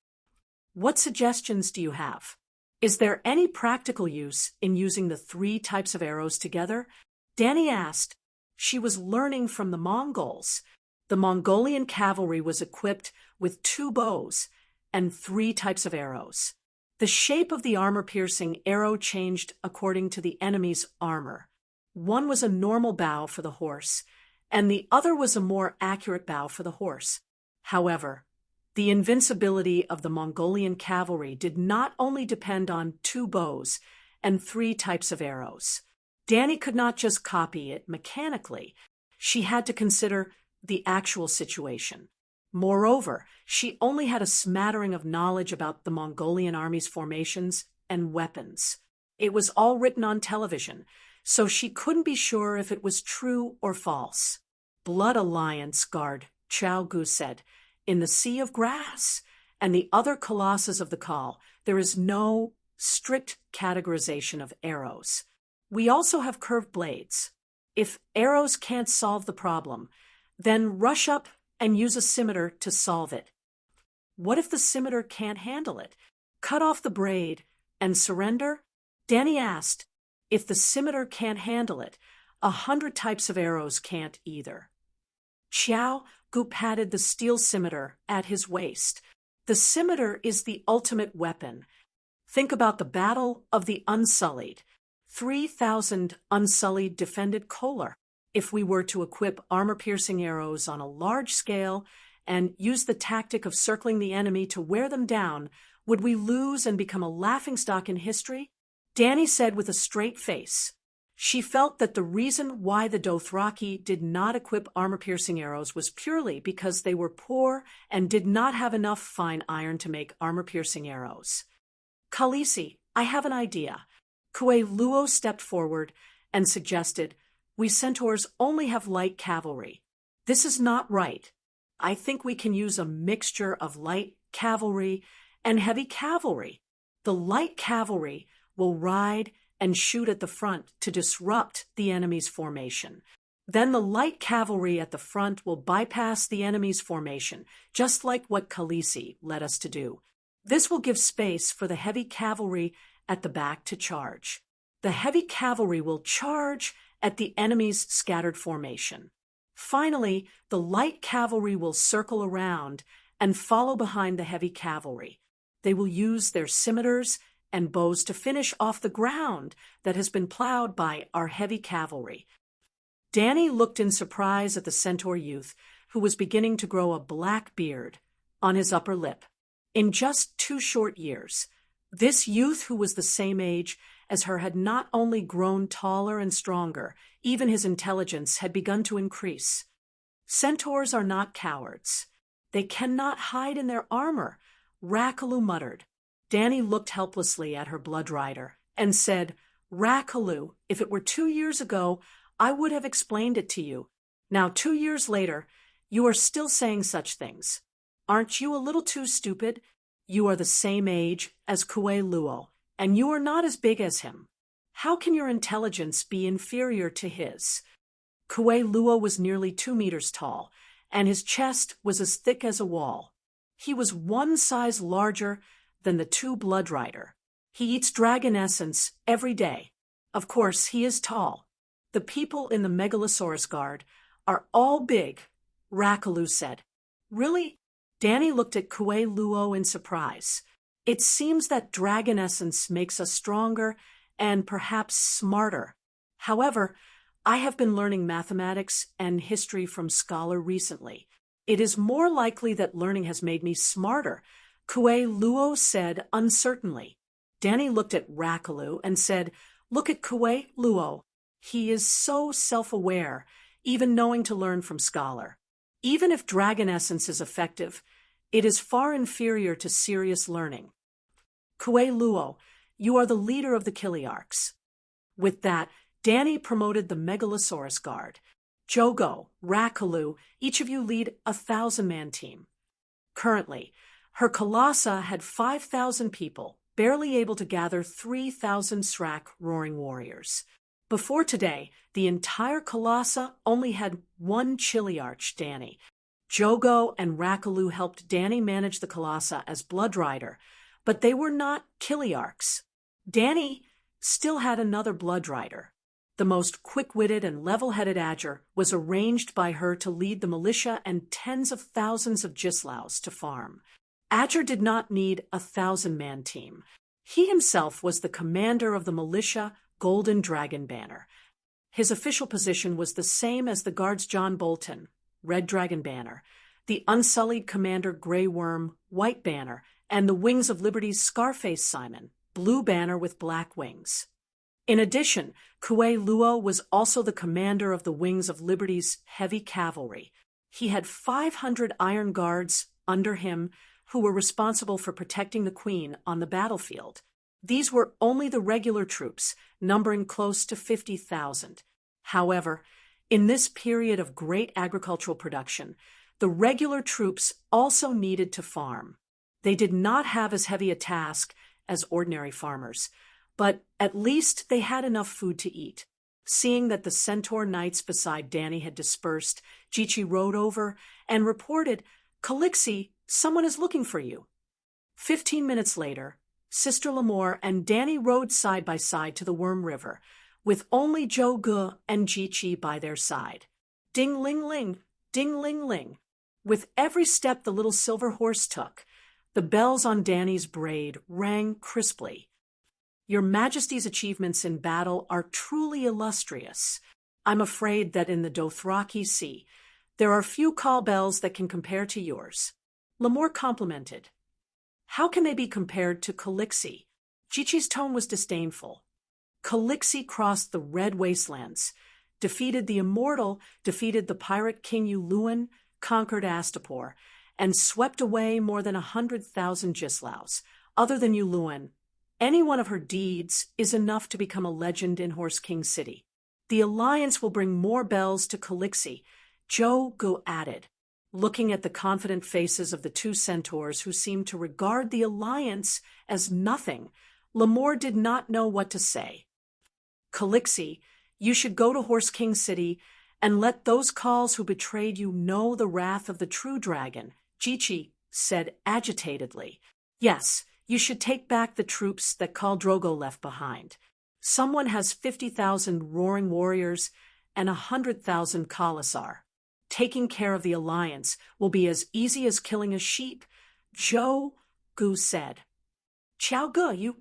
What suggestions do you have? Is there any practical use in using the 3 types of arrows together? Dany asked. She was learning from the Mongols. The Mongolian cavalry was equipped with 2 bows and 3 types of arrows. The shape of the armor-piercing arrow changed according to the enemy's armor. One was a normal bow for the horse, and the other was a more accurate bow for the horse. However, the invincibility of the Mongolian cavalry did not only depend on 2 bows and 3 types of arrows. Dani could not just copy it mechanically. She had to consider the actual situation. Moreover, she only had a smattering of knowledge about the Mongolian army's formations and weapons. It was all written on television, so she couldn't be sure if it was true or false. Blood Alliance guard Chao Gu said, "In the Sea of Grass and the other colossus of the Call, there is no strict categorization of arrows. We also have curved blades. If arrows can't solve the problem, then rush up and use a scimitar to solve it. What if the scimitar can't handle it? Cut off the braid and surrender?" Dani asked, "If the scimitar can't handle it, 100 types of arrows can't either." Chao Gu patted the steel scimitar at his waist. The scimitar is the ultimate weapon. Think about the Battle of the Unsullied. 3,000 Unsullied defended Kolar. If we were to equip armor-piercing arrows on a large scale and use the tactic of circling the enemy to wear them down, would we lose and become a laughingstock in history? Dani said with a straight face. She felt that the reason why the Dothraki did not equip armor-piercing arrows was purely because they were poor and did not have enough fine iron to make armor-piercing arrows. "Khaleesi, I have an idea." Kuei Luo stepped forward and suggested, "We centaurs only have light cavalry. This is not right. I think we can use a mixture of light cavalry and heavy cavalry. The light cavalry will ride and shoot at the front to disrupt the enemy's formation. Then the light cavalry at the front will bypass the enemy's formation, just like what Khaleesi led us to do. This will give space for the heavy cavalry at the back to charge. The heavy cavalry will charge at the enemy's scattered formation. Finally, the light cavalry will circle around and follow behind the heavy cavalry. They will use their scimitars and bows to finish off the ground that has been plowed by our heavy cavalry." Dani looked in surprise at the centaur youth, who was beginning to grow a black beard on his upper lip. In just 2 short years, this youth, who was the same age as her, had not only grown taller and stronger, even his intelligence had begun to increase. "Centaurs are not cowards. They cannot hide in their armor," Rakalu muttered. Dani looked helplessly at her blood rider and said, "Rakalu, if it were 2 years ago, I would have explained it to you. Now 2 years later, you are still saying such things. Aren't you a little too stupid? You are the same age as Kuei Luo, and you are not as big as him. How can your intelligence be inferior to his?" Kuei Luo was nearly 2 meters tall, and his chest was as thick as a wall. He was 1 size larger than the 2 blood rider. He eats dragon essence every day. Of course, he is tall. The people in the Megalosaurus Guard are all big, Rakalu said. "Really?" Dani looked at Kuei Luo in surprise. "It seems that dragon essence makes us stronger and perhaps smarter. However, I have been learning mathematics and history from Scholar recently. It is more likely that learning has made me smarter," Kuei Luo said uncertainly. Dani looked at Rakalu and said, "Look at Kuei Luo. He is so self-aware, even knowing to learn from Scholar. Even if dragon essence is effective, it is far inferior to serious learning. Kuei Luo, you are the leader of the Kiliarchs." With that, Dani promoted the Megalosaurus Guard. "Jogo, Rakalu, each of you lead a 1,000-man team." Currently, her Colossa had 5,000 people, barely able to gather 3,000 Srak roaring warriors. Before today, the entire Colossa only had 1 Chiliarch, Dani. Jogo and Rakalu helped Dani manage the Colossa as Blood Rider, but they were not Kiliarchs. Dani still had another Blood Rider. the most quick-witted and level-headed Adger, was arranged by her to lead the militia and tens of thousands of Gislaus to farm. Adger did not need a 1,000-man team. He himself was the commander of the militia Golden Dragon Banner. His official position was the same as the Guards' John Bolton, Red Dragon Banner, the Unsullied Commander Grey Worm, White Banner, and the Wings of Liberty's Scarface Simon, Blue Banner with black wings. In addition, Kue Luo was also the commander of the Wings of Liberty's heavy cavalry. He had 500 iron guards under him who were responsible for protecting the Queen on the battlefield. These were only the regular troops, numbering close to 50,000. However, in this period of great agricultural production, the regular troops also needed to farm. They did not have as heavy a task as ordinary farmers, but at least they had enough food to eat. Seeing that the centaur knights beside Dany had dispersed, Jichi rode over and reported, "Calixi, someone is looking for you." 15 minutes later, Sister Lamore and Dany rode side by side to the Worm River, with only Zhou Ge and Jichi by their side. Ding-ling-ling, ding-ling-ling. With every step the little silver horse took, the bells on Dany's braid rang crisply. "Your Majesty's achievements in battle are truly illustrious. I'm afraid that in the Dothraki Sea, there are few call bells that can compare to yours," Lamore complimented. "How can they be compared to Calixi?" Jichi's tone was disdainful. "Calixi crossed the Red Wastelands, defeated the Immortal, defeated the pirate King Yuluen, conquered Astapor, and swept away more than 100,000 Gislaus. Other than Yuluen, any one of her deeds is enough to become a legend in Horse King City. The alliance will bring more bells to Calixi," Zhou Ge added, looking at the confident faces of the two centaurs who seemed to regard the alliance as nothing. Lamore did not know what to say. "Calixi, you should go to Horse King City and let those Khals who betrayed you know the wrath of the true dragon," Jichi said agitatedly. "Yes, you should take back the troops that Khal Drogo left behind. Someone has 50,000 roaring warriors and 100,000 Khalasar. Taking care of the alliance will be as easy as killing a sheep," Zhou Ge said. "Xiao Ge, you—"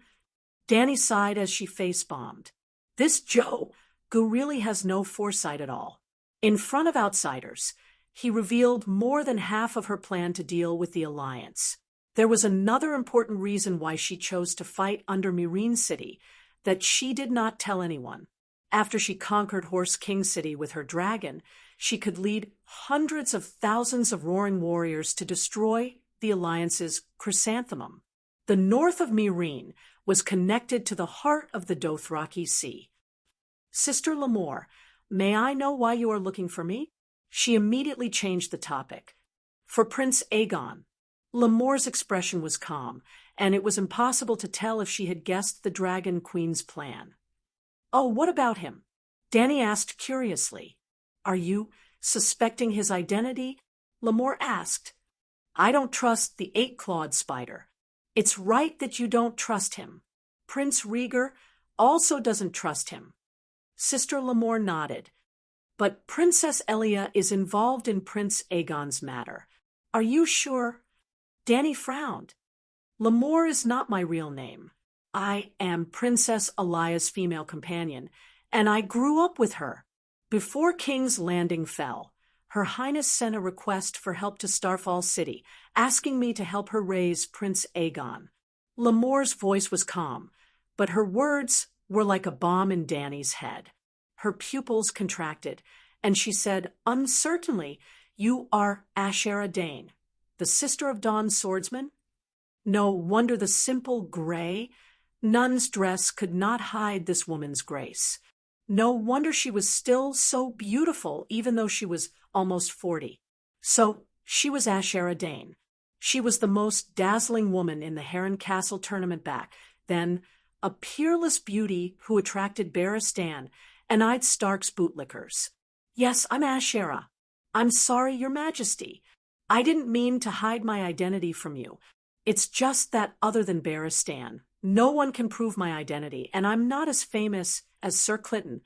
Dany sighed as she face-bombed. This Zhou Ge really has no foresight at all. In front of outsiders, he revealed more than half of her plan to deal with the alliance. There was another important reason why she chose to fight under Meereen City that she did not tell anyone. After she conquered Horse King City with her dragon, she could lead hundreds of thousands of roaring warriors to destroy the alliance's chrysanthemum. The north of Meereen was connected to the heart of the Dothraki Sea. "Sister Lamore, may I know why you are looking for me?" She immediately changed the topic. "For Prince Aegon." Lamore's expression was calm, and it was impossible to tell if she had guessed the Dragon Queen's plan. "Oh, what about him?" Dany asked curiously. "Are you suspecting his identity?" Lamore asked. "I don't trust the 8-clawed spider. It's right that you don't trust him. Prince Rhaegar also doesn't trust him." Sister Lamore nodded. "But Princess Elia is involved in Prince Aegon's matter. Are you sure?" Dany frowned. "Lamore is not my real name. I am Princess Elia's female companion, and I grew up with her. Before King's Landing fell, Her Highness sent a request for help to Starfall City, asking me to help her raise Prince Aegon." Lamore's voice was calm, but her words were like a bomb in Dany's head. Her pupils contracted, and she said uncertainly, "You are Ashera Dane, the sister of Dawn's swordsman?" No wonder the simple gray nun's dress could not hide this woman's grace. No wonder she was still so beautiful, even though she was almost 40. So she was Ashera Dane. She was the most dazzling woman in the Heron Castle tournament back then, a peerless beauty who attracted Barristan and eyed Stark's bootlickers. "Yes, I'm Ashera. I'm sorry, Your Majesty. I didn't mean to hide my identity from you. It's just that other than Barristan, no one can prove my identity, and I'm not as famous as Sir Clinton."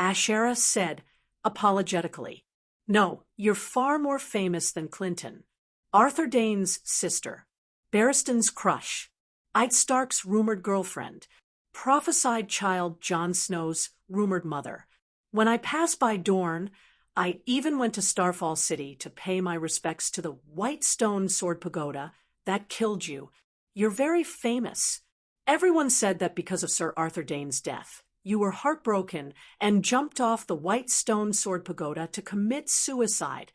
Asherah said, apologetically. No, you're far more famous than Clinton. Arthur Dane's sister. Barristan's crush. Ed Stark's rumored girlfriend. Prophesied child Jon Snow's rumored mother. When I passed by Dorne, I even went to Starfall City to pay my respects to the white stone sword pagoda that killed you. You're very famous. Everyone said that because of Sir Arthur Dane's death, you were heartbroken and jumped off the white stone sword pagoda to commit suicide.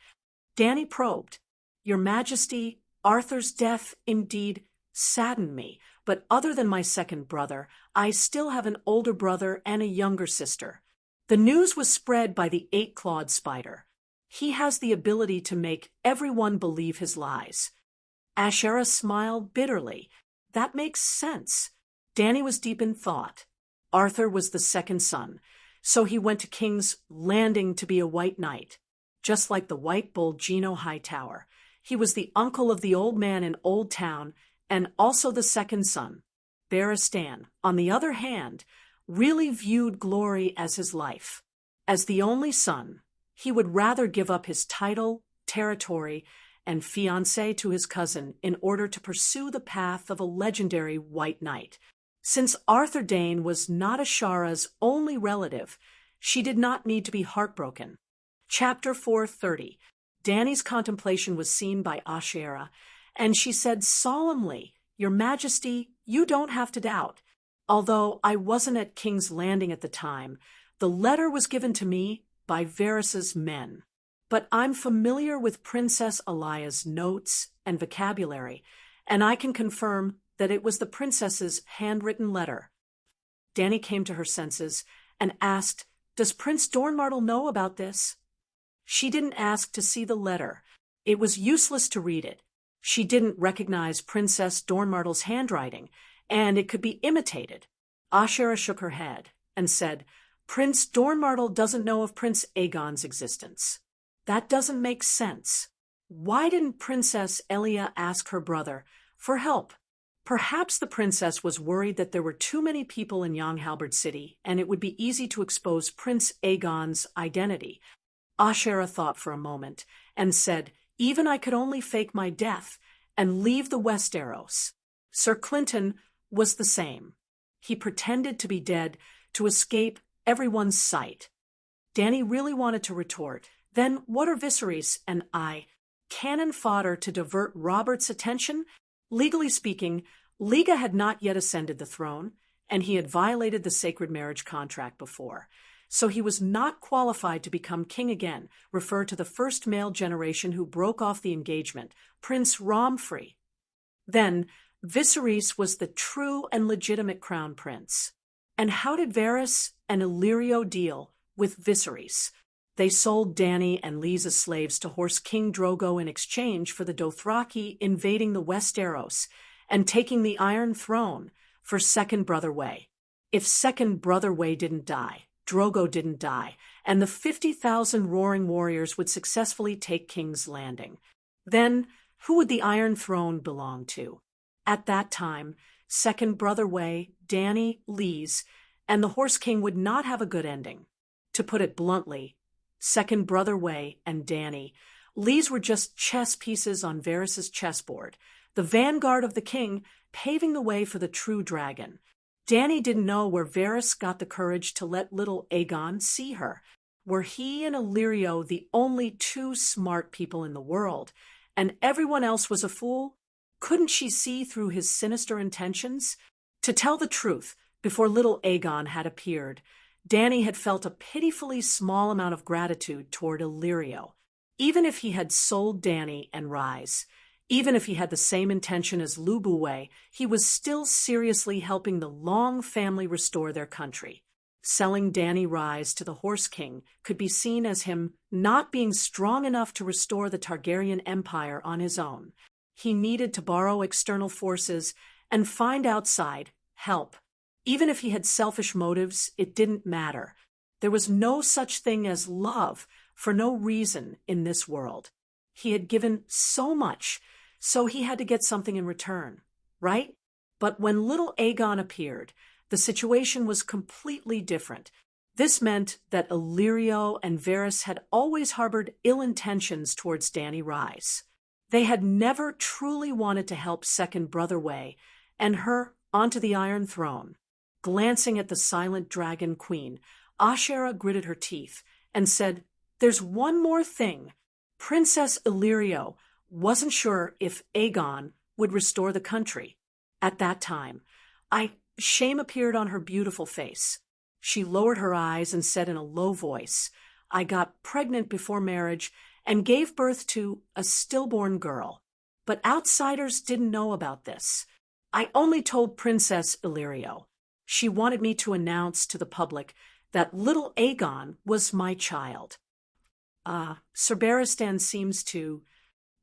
Dany probed. Your Majesty, Arthur's death indeed saddened me, but other than my second brother, I still have an older brother and a younger sister. The news was spread by the eight-clawed spider. He has the ability to make everyone believe his lies. Asherah smiled bitterly. That makes sense. Dany was deep in thought. Arthur was the second son, so he went to King's Landing to be a white knight. Just like the White Bull Geno Hightower, he was the uncle of the old man in Old Town and also the second son. Barristan, on the other hand, really viewed glory as his life. As the only son, he would rather give up his title, territory, and fiancé to his cousin in order to pursue the path of a legendary white knight. Since Arthur Dane was not Ashara's only relative, she did not need to be heartbroken. Chapter 430. Dany's contemplation was seen by Asherah, and she said solemnly, Your Majesty, you don't have to doubt. Although I wasn't at King's Landing at the time, the letter was given to me by Varys's men. But I'm familiar with Princess Alia's notes and vocabulary, and I can confirm that it was the princess's handwritten letter. Dany came to her senses and asked, Does Prince Dornmartel know about this? She didn't ask to see the letter. It was useless to read it. She didn't recognize Princess Dornmartel's handwriting, and it could be imitated. Asherah shook her head and said, Prince Dornmartel doesn't know of Prince Aegon's existence. That doesn't make sense. Why didn't Princess Elia ask her brother for help? Perhaps the princess was worried that there were too many people in Young Halberd City, and it would be easy to expose Prince Aegon's identity. Asherah thought for a moment and said, Even I could only fake my death and leave the Westeros. Sir Clinton was the same. He pretended to be dead to escape everyone's sight. Dany really wanted to retort, Then what are Viserys and I? Cannon fodder to divert Robert's attention? Legally speaking, Liga had not yet ascended the throne, and he had violated the sacred marriage contract before. So he was not qualified to become king again, refer to the first male generation who broke off the engagement, Prince Romfrey. Then, Viserys was the true and legitimate crown prince. And how did Varys and Illyrio deal with Viserys? They sold Dany and Lysa slaves to Horse King Drogo in exchange for the Dothraki invading the Westeros and taking the Iron Throne for Second Brother Way. If Second Brother Way didn't die, Drogo didn't die, and the 50,000 roaring warriors would successfully take King's Landing. Then, who would the Iron Throne belong to? At that time, Second Brother Way, Dany, Lys, and the Horse King would not have a good ending. To put it bluntly, Second Brother Way and Dany, Lys were just chess pieces on Varys's chessboard, the vanguard of the king paving the way for the true dragon. Dany didn't know where Varys got the courage to let little Aegon see her. Were he and Illyrio the only two smart people in the world, and everyone else was a fool? Couldn't she see through his sinister intentions? To tell the truth, before little Aegon had appeared, Dany had felt a pitifully small amount of gratitude toward Illyrio. Even if he had sold Dany and Rhys, even if he had the same intention as Lubuwe, he was still seriously helping the Long family restore their country. Selling Dany Rhys to the Horse King could be seen as him not being strong enough to restore the Targaryen Empire on his own. He needed to borrow external forces and find outside help. Even if he had selfish motives, it didn't matter. There was no such thing as love for no reason in this world. He had given so much, so he had to get something in return, right? But when little Aegon appeared, the situation was completely different. This meant that Illyrio and Varys had always harbored ill intentions towards Dany Rise. They had never truly wanted to help second Brother Way and her onto the Iron Throne. Glancing at the silent dragon queen, Ashera gritted her teeth and said, "There's one more thing. Princess Illyrio wasn't sure if Aegon would restore the country. At that time, shame appeared on her beautiful face. She lowered her eyes and said in a low voice, 'I got pregnant before marriage and gave birth to a stillborn girl. But outsiders didn't know about this. I only told Princess Illyrio. She wanted me to announce to the public that little Aegon was my child.'" Sir Barristan seems to...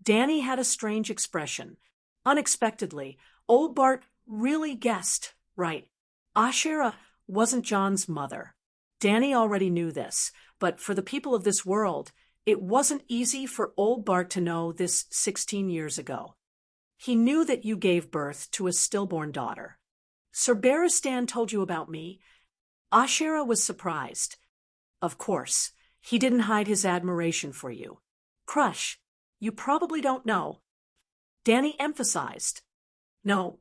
Dany had a strange expression. Unexpectedly, old Bart really guessed right. Ashera wasn't Jon's mother. Dany already knew this, but for the people of this world, it wasn't easy for old Bart to know this 16 years ago. "He knew that you gave birth to a stillborn daughter. Sir Barristan told you about me?" Ashera was surprised. "Of course, he didn't hide his admiration for you. Crush, you probably don't know." Dany emphasized. No,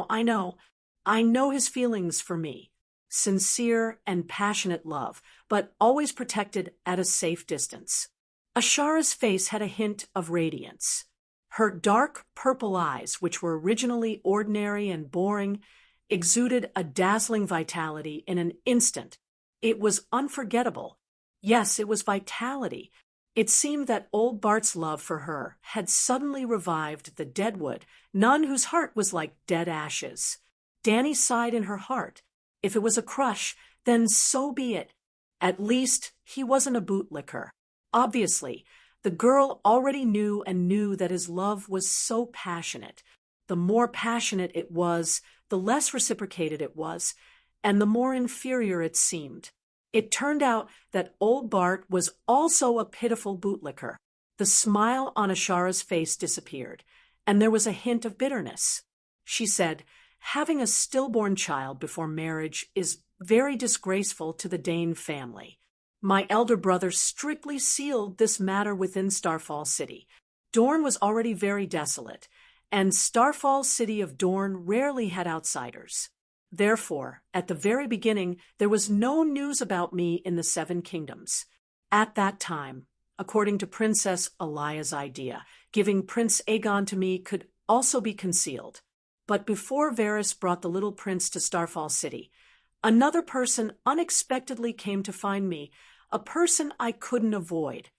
I know. I know his feelings for me. Sincere and passionate love, but always protected at a safe distance." Ashara's face had a hint of radiance. Her dark purple eyes, which were originally ordinary and boring, exuded a dazzling vitality in an instant. It was unforgettable. Yes, it was vitality. It seemed that old Bart's love for her had suddenly revived the deadwood, none whose heart was like dead ashes. Dany sighed in her heart. If it was a crush, then so be it. At least he wasn't a bootlicker. Obviously, the girl already knew that his love was so passionate. The more passionate it was, the less reciprocated it was, and the more inferior it seemed. It turned out that old Bart was also a pitiful bootlicker. The smile on Ashara's face disappeared, and there was a hint of bitterness. She said, "Having a stillborn child before marriage is very disgraceful to the Dane family. My elder brother strictly sealed this matter within Starfall City. Dorne was already very desolate, and Starfall City of Dorne rarely had outsiders. Therefore, at the very beginning, there was no news about me in the Seven Kingdoms. At that time, according to Princess Elia's idea, giving Prince Aegon to me could also be concealed. But before Varys brought the little prince to Starfall City, another person unexpectedly came to find me, a person I couldn't avoid.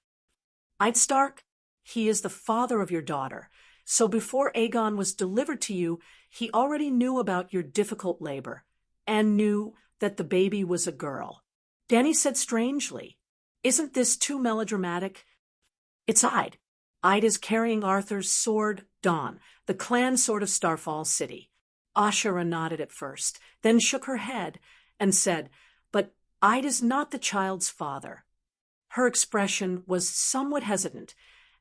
Eddard Stark, he is the father of your daughter. So before Aegon was delivered to you, he already knew about your difficult labor, and knew that the baby was a girl." Dany said strangely, "Isn't this too melodramatic?" "It's Eddard. Eddard is carrying Arthur's sword, Dawn, the clan sword of Starfall City." Ashera nodded at first, then shook her head and said, "But Eddard is not the child's father." Her expression was somewhat hesitant,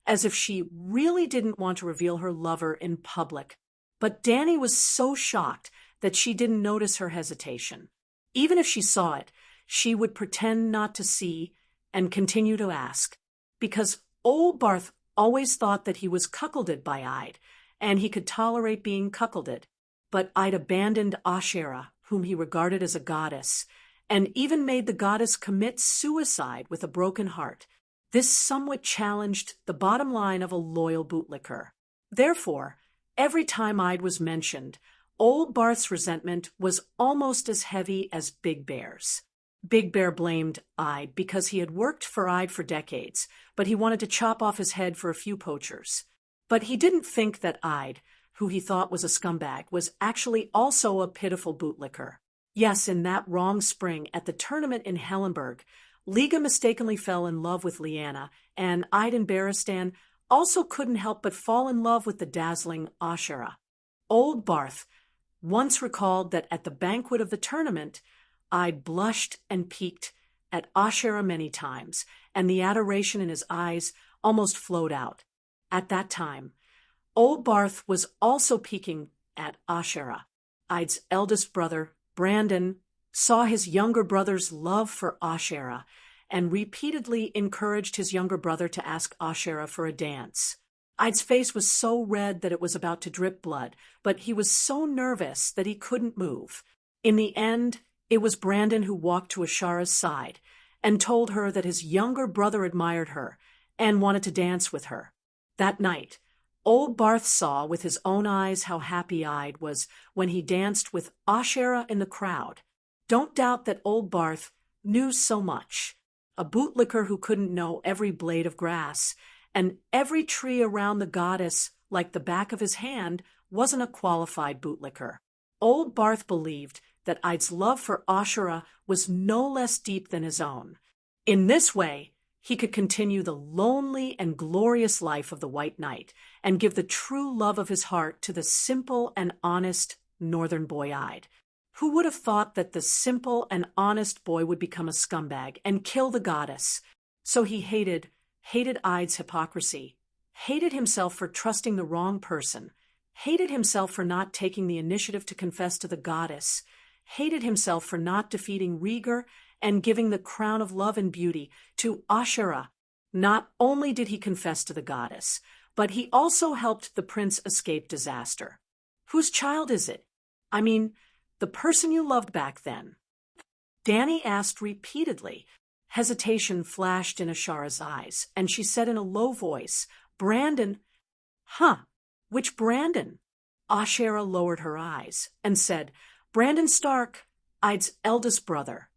as if she really didn't want to reveal her lover in public. But Dany was so shocked that she didn't notice her hesitation. Even if she saw it, she would pretend not to see and continue to ask, because old Barth always thought that he was cuckolded by Eddard, and he could tolerate being cuckolded. But Eddard abandoned Ashera, whom he regarded as a goddess, and even made the goddess commit suicide with a broken heart. This somewhat challenged the bottom line of a loyal bootlicker. Therefore, every time Eddard was mentioned, old Barth's resentment was almost as heavy as Big Bear's. Big Bear blamed Eddard because he had worked for Eddard for decades, but he wanted to chop off his head for a few poachers. But he didn't think that Eddard, who he thought was a scumbag, was actually also a pitiful bootlicker. Yes, in that wrong spring at the tournament in Hellenberg, Liga mistakenly fell in love with Lyanna, and Eddard and Barristan also couldn't help but fall in love with the dazzling Ashera. Old Barth once recalled that at the banquet of the tournament, Eddard blushed and peeked at Ashera many times, and the adoration in his eyes almost flowed out. At that time, old Barth was also peeking at Ashera. Eddard's eldest brother, Brandon, saw his younger brother's love for Ashera, and repeatedly encouraged his younger brother to ask Ashera for a dance. Ide's face was so red that it was about to drip blood, but he was so nervous that he couldn't move. In the end, it was Brandon who walked to Ashera's side and told her that his younger brother admired her and wanted to dance with her. That night, old Barth saw with his own eyes how happy Ide was when he danced with Ashera in the crowd. Don't doubt that old Barth knew so much. A bootlicker who couldn't know every blade of grass and every tree around the goddess like the back of his hand wasn't a qualified bootlicker. Old Barth believed that Ide's love for Ashera was no less deep than his own. In this way, he could continue the lonely and glorious life of the White Knight and give the true love of his heart to the simple and honest northern boy Ide. Who would have thought that the simple and honest boy would become a scumbag and kill the goddess? So he hated Ide's hypocrisy, hated himself for trusting the wrong person, hated himself for not taking the initiative to confess to the goddess, hated himself for not defeating Rhaegar and giving the crown of love and beauty to Ashera. Not only did he confess to the goddess, but he also helped the prince escape disaster. Whose child is it? I mean, the person you loved back then. Dany asked repeatedly. Hesitation flashed in Ashera's eyes, and she said in a low voice, "Brandon." "Huh, which Brandon?" Ashera lowered her eyes and said, "Brandon Stark, Ide's eldest brother."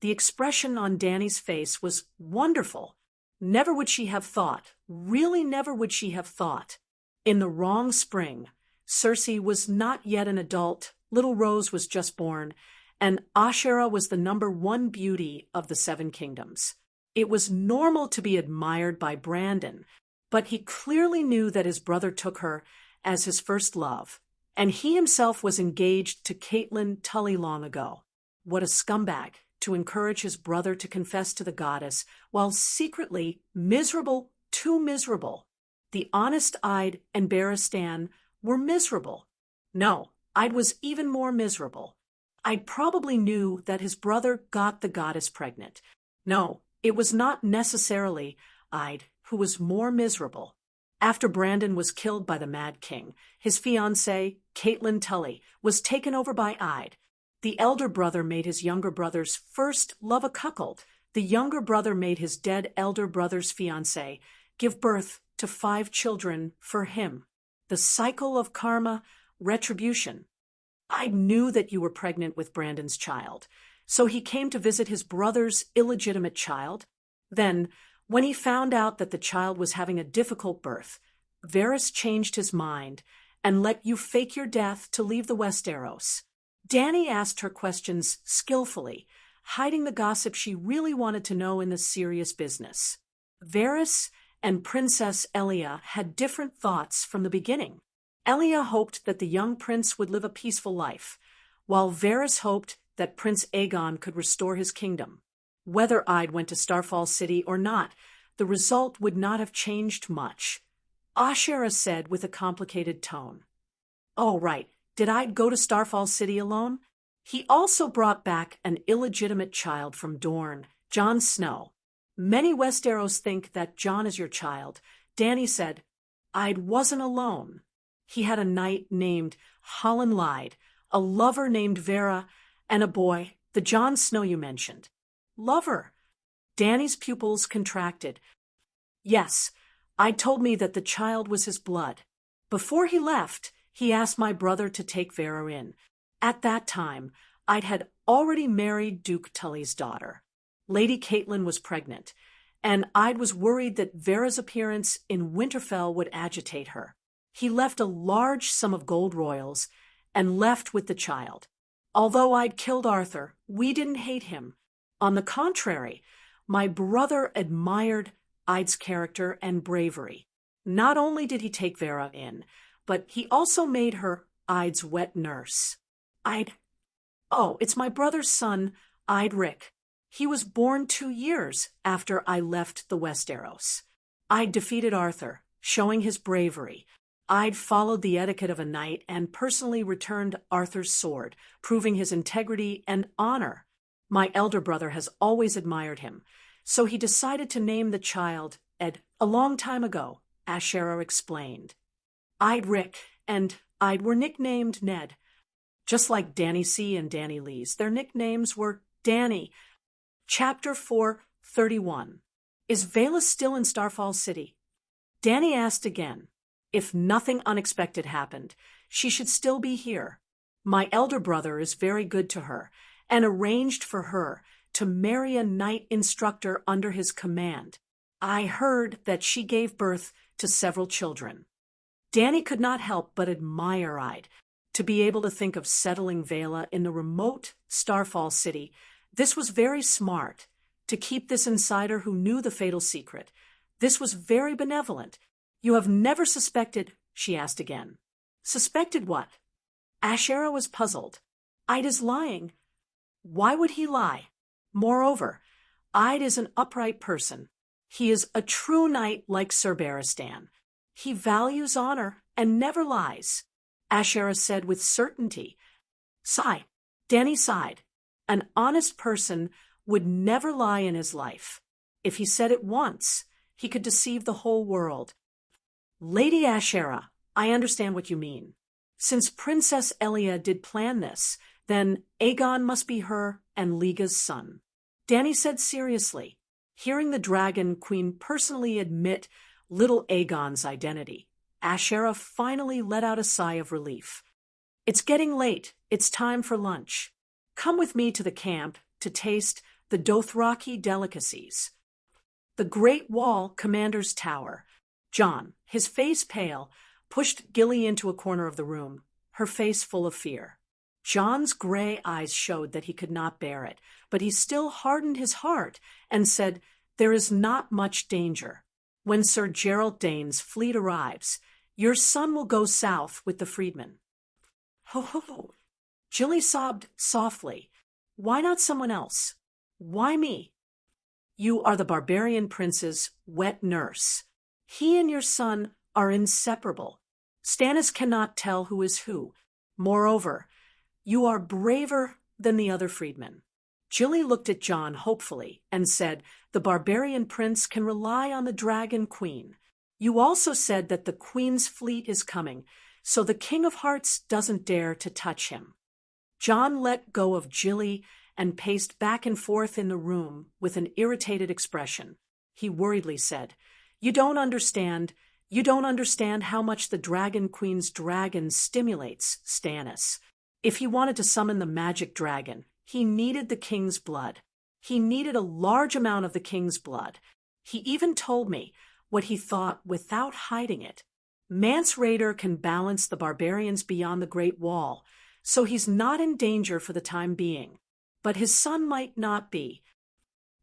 The expression on Dany's face was wonderful. Never would she have thought, really never would she have thought. In the wrong spring, Cersei was not yet an adult, little Rose was just born, and Ashera was the #1 beauty of the Seven Kingdoms. It was normal to be admired by Brandon, but he clearly knew that his brother took her as his first love, and he himself was engaged to Catelyn Tully long ago. What a scumbag to encourage his brother to confess to the goddess while secretly miserable, too miserable. The honest Ide and Barristan were miserable. No, Ide was even more miserable. Ide probably knew that his brother got the goddess pregnant. No, it was not necessarily Ide who was more miserable. After Brandon was killed by the Mad King, his fiancée, Catelyn Tully, was taken over by Ide. The elder brother made his younger brother's first love a cuckold. The younger brother made his dead elder brother's fiancée give birth to 5 children for him. The cycle of karma, retribution. I knew that you were pregnant with Brandon's child, so he came to visit his brother's illegitimate child. Then, when he found out that the child was having a difficult birth, Varys changed his mind and let you fake your death to leave the Westeros. Dany asked her questions skillfully, hiding the gossip she really wanted to know in the serious business. Varys and Princess Elia had different thoughts from the beginning. Elia hoped that the young prince would live a peaceful life, while Varys hoped that Prince Aegon could restore his kingdom. Whether Ide went to Starfall City or not, the result would not have changed much. Ashera said with a complicated tone. "Oh, right. Did Ide go to Starfall City alone? He also brought back an illegitimate child from Dorne, Jon Snow. Many Westeros think that Jon is your child." Dany said, "Ide wasn't alone. He had a knight named Holland Lyde, a lover named Vera, and a boy, the Jon Snow you mentioned." "Lover?" Dany's pupils contracted. "Yes, Ide told me that the child was his blood. Before he left, he asked my brother to take Vera in. At that time, Ide had already married Duke Tully's daughter. Lady Catelyn was pregnant, and Ide was worried that Vera's appearance in Winterfell would agitate her. He left a large sum of gold royals and left with the child. Although Ide killed Arthur, we didn't hate him. On the contrary, my brother admired Ide's character and bravery. Not only did he take Vera in, but he also made her Ide's wet nurse. It's my brother's son, Ide Rick. He was born 2 years after I left the Westeros. Ide defeated Arthur, showing his bravery. I'd followed the etiquette of a knight and personally returned Arthur's sword, proving his integrity and honor. My elder brother has always admired him, so he decided to name the child Ed a long time ago, Asherah explained. I'd Rick and I'd were nicknamed Ned, just like Danny C. and Danny Lee's. Their nicknames were Danny. Chapter 431. Is Vela still in Starfall City? Danny asked again. If nothing unexpected happened, she should still be here. My elder brother is very good to her, and arranged for her to marry a knight instructor under his command. I heard that she gave birth to several children. Danny could not help but admire I'd to be able to think of settling Vela in the remote Starfall City. This was very smart, to keep this insider who knew the fatal secret. This was very benevolent. You have never suspected, she asked again. Suspected what? Asherah was puzzled. I'd is lying. Why would he lie? Moreover, I'd is an upright person. He is a true knight like Sir Barristan. He values honor and never lies, Asherah said with certainty. Sigh. Danny sighed. An honest person would never lie in his life. If he said it once, he could deceive the whole world. Lady Asherah, I understand what you mean. Since Princess Elia did plan this, then Aegon must be her and Liga's son. Danny said seriously, hearing the Dragon Queen personally admit little Aegon's identity. Asherah finally let out a sigh of relief. It's getting late. It's time for lunch. Come with me to the camp to taste the Dothraki delicacies. The Great Wall Commander's Tower. John, his face pale, pushed Gilly into a corner of the room, her face full of fear. John's gray eyes showed that he could not bear it, but he still hardened his heart and said, There is not much danger. When Sir Gerald Dane's fleet arrives, your son will go south with the freedmen. Ho ho ho. Gilly sobbed softly. Why not someone else? Why me? You are the barbarian prince's wet nurse. He and your son are inseparable. Stannis cannot tell who is who. Moreover, you are braver than the other freedmen. Gilly looked at John hopefully and said, The barbarian prince can rely on the Dragon Queen. You also said that the Queen's fleet is coming, so the King of Hearts doesn't dare to touch him. John let go of Gilly and paced back and forth in the room with an irritated expression. He worriedly said, You don't understand how much the Dragon Queen's dragon stimulates Stannis. If he wanted to summon the magic dragon, he needed the king's blood. He needed a large amount of the king's blood. He even told me what he thought without hiding it. Mance Rayder can balance the barbarians beyond the Great Wall, so he's not in danger for the time being. But his son might not be.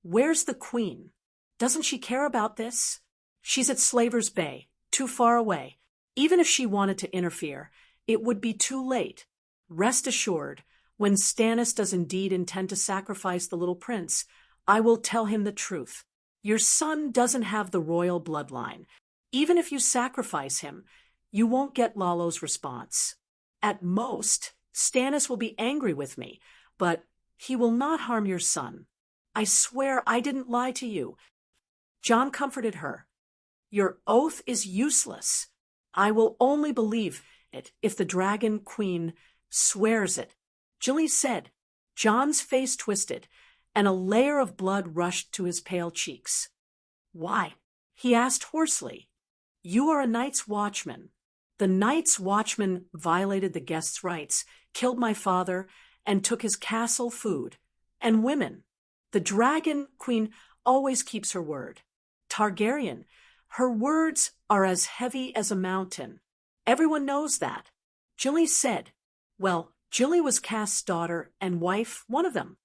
Where's the Queen? Doesn't she care about this? She's at Slaver's Bay, too far away. Even if she wanted to interfere, it would be too late. Rest assured, when Stannis does indeed intend to sacrifice the little prince, I will tell him the truth. Your son doesn't have the royal bloodline. Even if you sacrifice him, you won't get Lalo's response. At most, Stannis will be angry with me, but he will not harm your son. I swear I didn't lie to you. John comforted her. Your oath is useless. I will only believe it if the Dragon Queen swears it. Gilly said. John's face twisted, and a layer of blood rushed to his pale cheeks. Why? He asked hoarsely. You are a Night's Watchman. The Night's Watchman violated the guest's rights, killed my father, and took his castle food. And women. The Dragon Queen always keeps her word. Targaryen, her words are as heavy as a mountain. Everyone knows that. Gilly said, Well, Gilly was Cass's daughter and wife, one of them.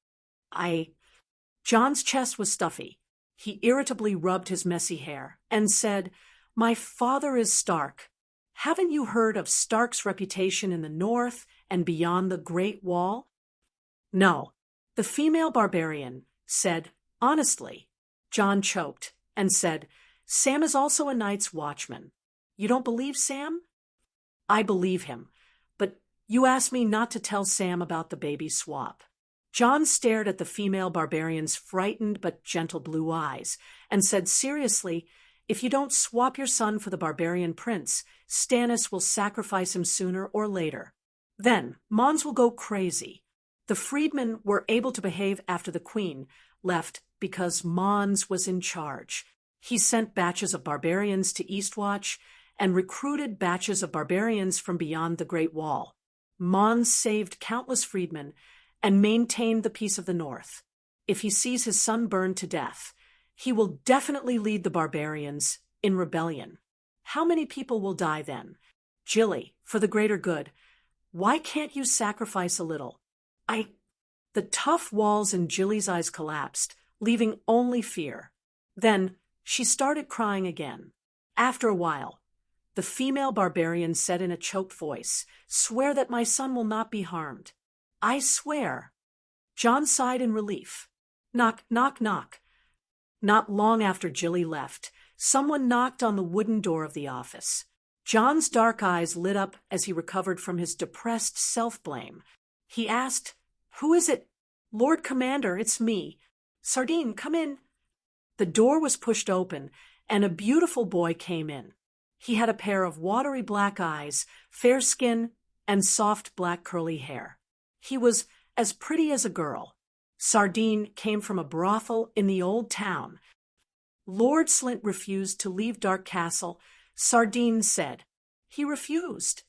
John's chest was stuffy. He irritably rubbed his messy hair and said, My father is Stark. Haven't you heard of Stark's reputation in the north and beyond the Great Wall? No. The female barbarian said, honestly. John choked and said, Sam is also a Night's Watchman. You don't believe Sam? I believe him. But you asked me not to tell Sam about the baby swap. John stared at the female barbarian's frightened but gentle blue eyes and said seriously, if you don't swap your son for the barbarian prince, Stannis will sacrifice him sooner or later. Then Mons will go crazy. The freedmen were able to behave after the queen left because Mons was in charge. He sent batches of barbarians to Eastwatch and recruited batches of barbarians from beyond the Great Wall. Mons saved countless freedmen and maintained the peace of the North. If he sees his son burned to death, he will definitely lead the barbarians in rebellion. How many people will die then? Gilly, for the greater good, why can't you sacrifice a little? The tough walls in Gilly's eyes collapsed, leaving only fear. Then she started crying again. After a while, the female barbarian said in a choked voice, "Swear that my son will not be harmed." "I swear." John sighed in relief. Knock, knock, knock. Not long after Gilly left, someone knocked on the wooden door of the office. John's dark eyes lit up as he recovered from his depressed self-blame. He asked, "Who is it?" "Lord Commander, it's me. Sardine, come in." The door was pushed open, and a beautiful boy came in. He had a pair of watery black eyes, fair skin, and soft black curly hair. He was as pretty as a girl. Sardine came from a brothel in the old town. Lord Slint refused to leave Dark Castle, Sardine said. He refused.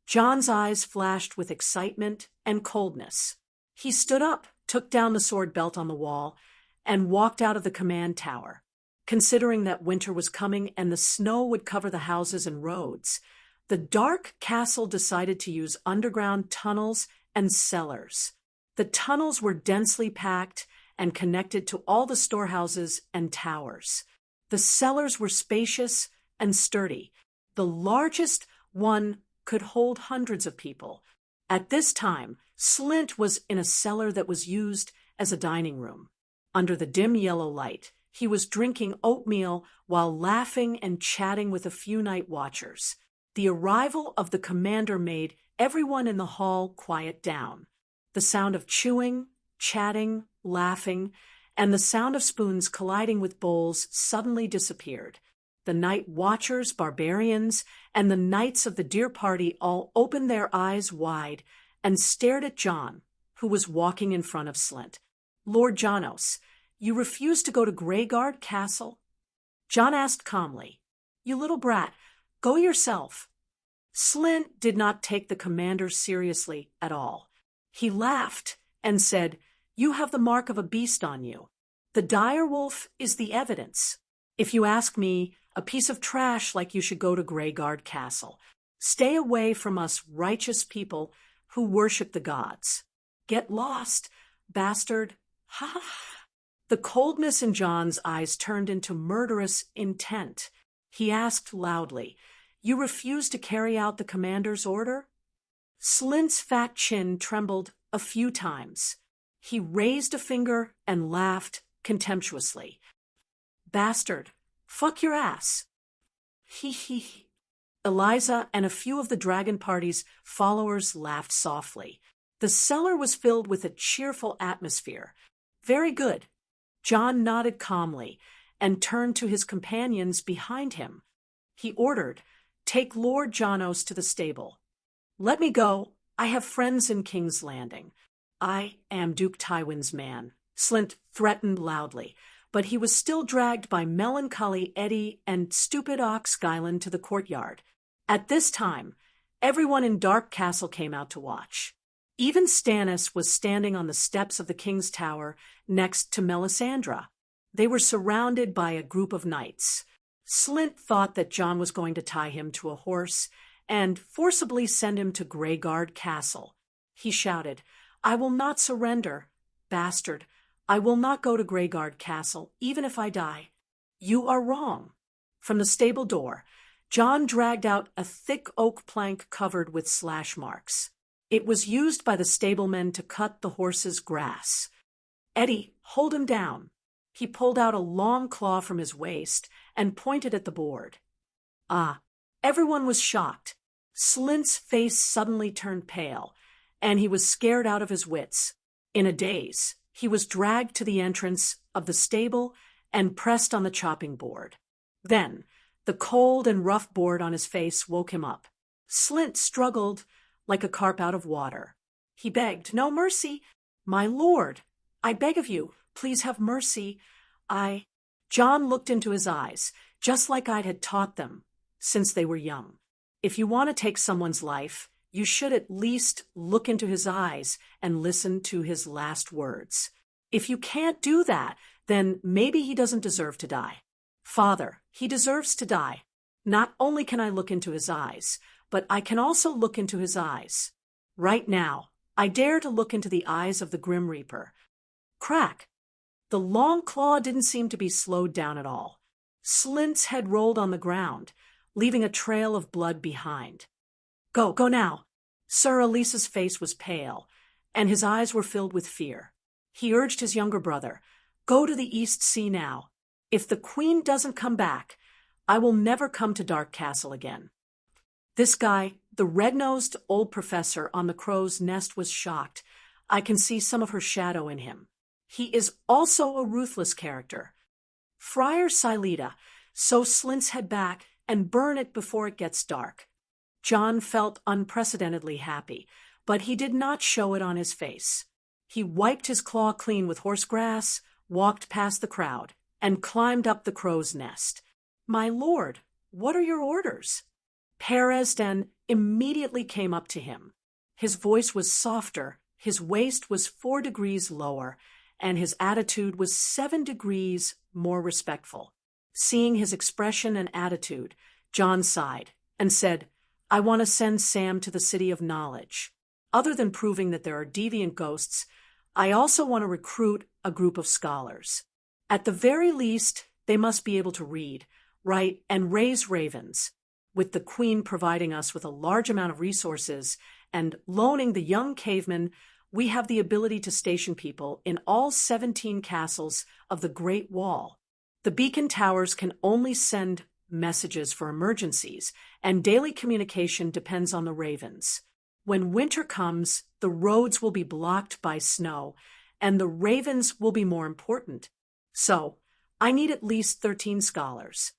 John's eyes flashed with excitement and coldness. He stood up, took down the sword belt on the wall, and walked out of the command tower. Considering that winter was coming and the snow would cover the houses and roads, the Dark Castle decided to use underground tunnels and cellars. The tunnels were densely packed and connected to all the storehouses and towers. The cellars were spacious and sturdy. The largest one could hold hundreds of people. At this time, Slint was in a cellar that was used as a dining room. Under the dim yellow light, he was drinking oatmeal while laughing and chatting with a few night watchers. The arrival of the commander made everyone in the hall quiet down. The sound of chewing, chatting, laughing, and the sound of spoons colliding with bowls suddenly disappeared. The night watchers, barbarians, and the knights of the deer party all opened their eyes wide and stared at John, who was walking in front of Slint. "Lord Janos, you refuse to go to Greyguard Castle?" John asked calmly. "You little brat, go yourself." Slint did not take the commander seriously at all. He laughed and said, "You have the mark of a beast on you. The dire wolf is the evidence. If you ask me, a piece of trash like you should go to Greyguard Castle. Stay away from us righteous people who worship the gods. Get lost, bastard." Ha ha. The coldness in John's eyes turned into murderous intent. He asked loudly, "You refuse to carry out the commander's order?" Slint's fat chin trembled a few times. He raised a finger and laughed contemptuously. "Bastard, fuck your ass." He he. Eliza and a few of the dragon party's followers laughed softly. The cellar was filled with a cheerful atmosphere. "Very good." John nodded calmly and turned to his companions behind him. He ordered, "Take Lord Janos to the stable." "Let me go. I have friends in King's Landing." "I am Duke Tywin's man," Slint threatened loudly, but he was still dragged by melancholy Eddie and stupid Ox Gylan to the courtyard. At this time, everyone in Dark Castle came out to watch. Even Stannis was standing on the steps of the king's tower next to Melisandre. They were surrounded by a group of knights. Slint thought that John was going to tie him to a horse and forcibly send him to Greyguard Castle. He shouted, "I will not surrender, bastard. I will not go to Greyguard Castle, even if I die." "You are wrong." From the stable door, John dragged out a thick oak plank covered with slash marks. It was used by the stablemen to cut the horse's grass. "Eddie, hold him down." He pulled out a long claw from his waist and pointed at the board. Everyone was shocked. Slint's face suddenly turned pale, and he was scared out of his wits. In a daze, he was dragged to the entrance of the stable and pressed on the chopping board. Then, the cold and rough board on his face woke him up. Slint struggled like a carp out of water. He begged, "No mercy! My lord, I beg of you, please have mercy. John looked into his eyes, just like I had taught them since they were young. If you want to take someone's life, you should at least look into his eyes and listen to his last words. If you can't do that, then maybe he doesn't deserve to die. Father, he deserves to die. Not only can I look into his eyes, but I can also look into his eyes. Right now, I dare to look into the eyes of the Grim Reaper." Crack! The long claw didn't seem to be slowed down at all. Slint's head rolled on the ground, leaving a trail of blood behind. Go now." Sir Elisa's face was pale, and his eyes were filled with fear. He urged his younger brother, "Go to the East Sea now. If the Queen doesn't come back, I will never come to Dark Castle again." This guy, the red-nosed old professor on the crow's nest, was shocked. I can see some of her shadow in him. He is also a ruthless character. Friar Sileta, sew Slint's head back and burn it before it gets dark. John felt unprecedentedly happy, but he did not show it on his face. He wiped his claw clean with horse grass, walked past the crowd, and climbed up the crow's nest. "My lord, what are your orders?" Peresden immediately came up to him. His voice was softer, his waist was 4 degrees lower, and his attitude was 7 degrees more respectful. Seeing his expression and attitude, John sighed and said, "I want to send Sam to the City of Knowledge. Other than proving that there are deviant ghosts, I also want to recruit a group of scholars. At the very least, they must be able to read, write, and raise ravens. With the Queen providing us with a large amount of resources and loaning the young cavemen, we have the ability to station people in all 17 castles of the Great Wall. The beacon towers can only send messages for emergencies, and daily communication depends on the ravens. When winter comes, the roads will be blocked by snow, and the ravens will be more important. So, I need at least 13 scholars."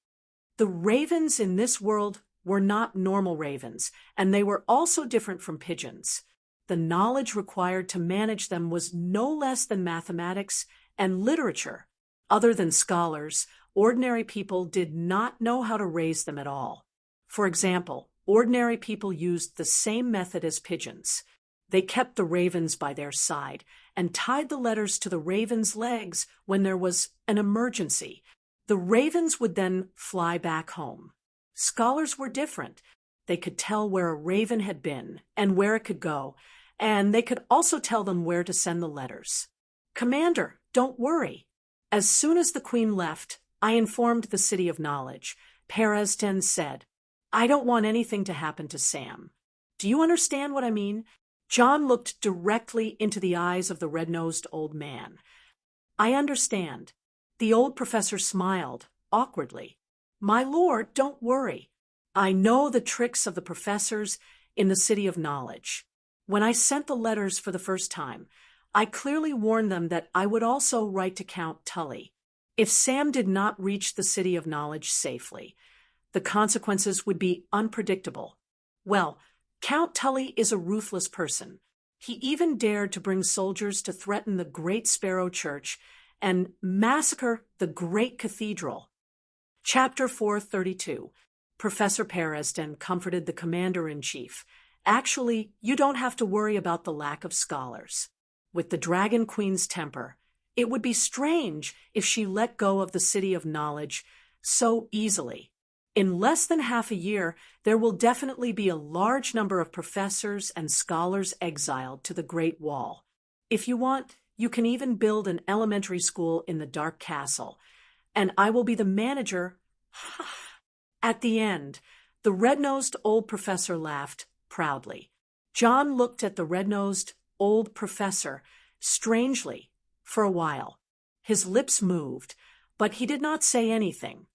The ravens in this world were not normal ravens, and they were also different from pigeons. The knowledge required to manage them was no less than mathematics and literature. Other than scholars, ordinary people did not know how to raise them at all. For example, ordinary people used the same method as pigeons. They kept the ravens by their side and tied the letters to the ravens' legs when there was an emergency. The ravens would then fly back home. Scholars were different. They could tell where a raven had been and where it could go, and they could also tell them where to send the letters. "Commander, don't worry. As soon as the Queen left, I informed the City of Knowledge." Peresden said, "I don't want anything to happen to Sam. Do you understand what I mean?" John looked directly into the eyes of the red-nosed old man. "I understand." The old professor smiled, awkwardly. "My lord, don't worry. I know the tricks of the professors in the City of Knowledge. When I sent the letters for the first time, I clearly warned them that I would also write to Count Tully. If Sam did not reach the City of Knowledge safely, the consequences would be unpredictable. Well, Count Tully is a ruthless person. He even dared to bring soldiers to threaten the Great Sparrow Church and massacre the Great Cathedral." Chapter 432. Professor Peresden comforted the commander-in-chief. "Actually, you don't have to worry about the lack of scholars. With the Dragon Queen's temper, it would be strange if she let go of the City of Knowledge so easily. In less than half a year, there will definitely be a large number of professors and scholars exiled to the Great Wall. If you want, you can even build an elementary school in the Dark Castle, and I will be the manager." At the end, the red-nosed old professor laughed proudly. John looked at the red-nosed old professor strangely for a while. His lips moved, but he did not say anything.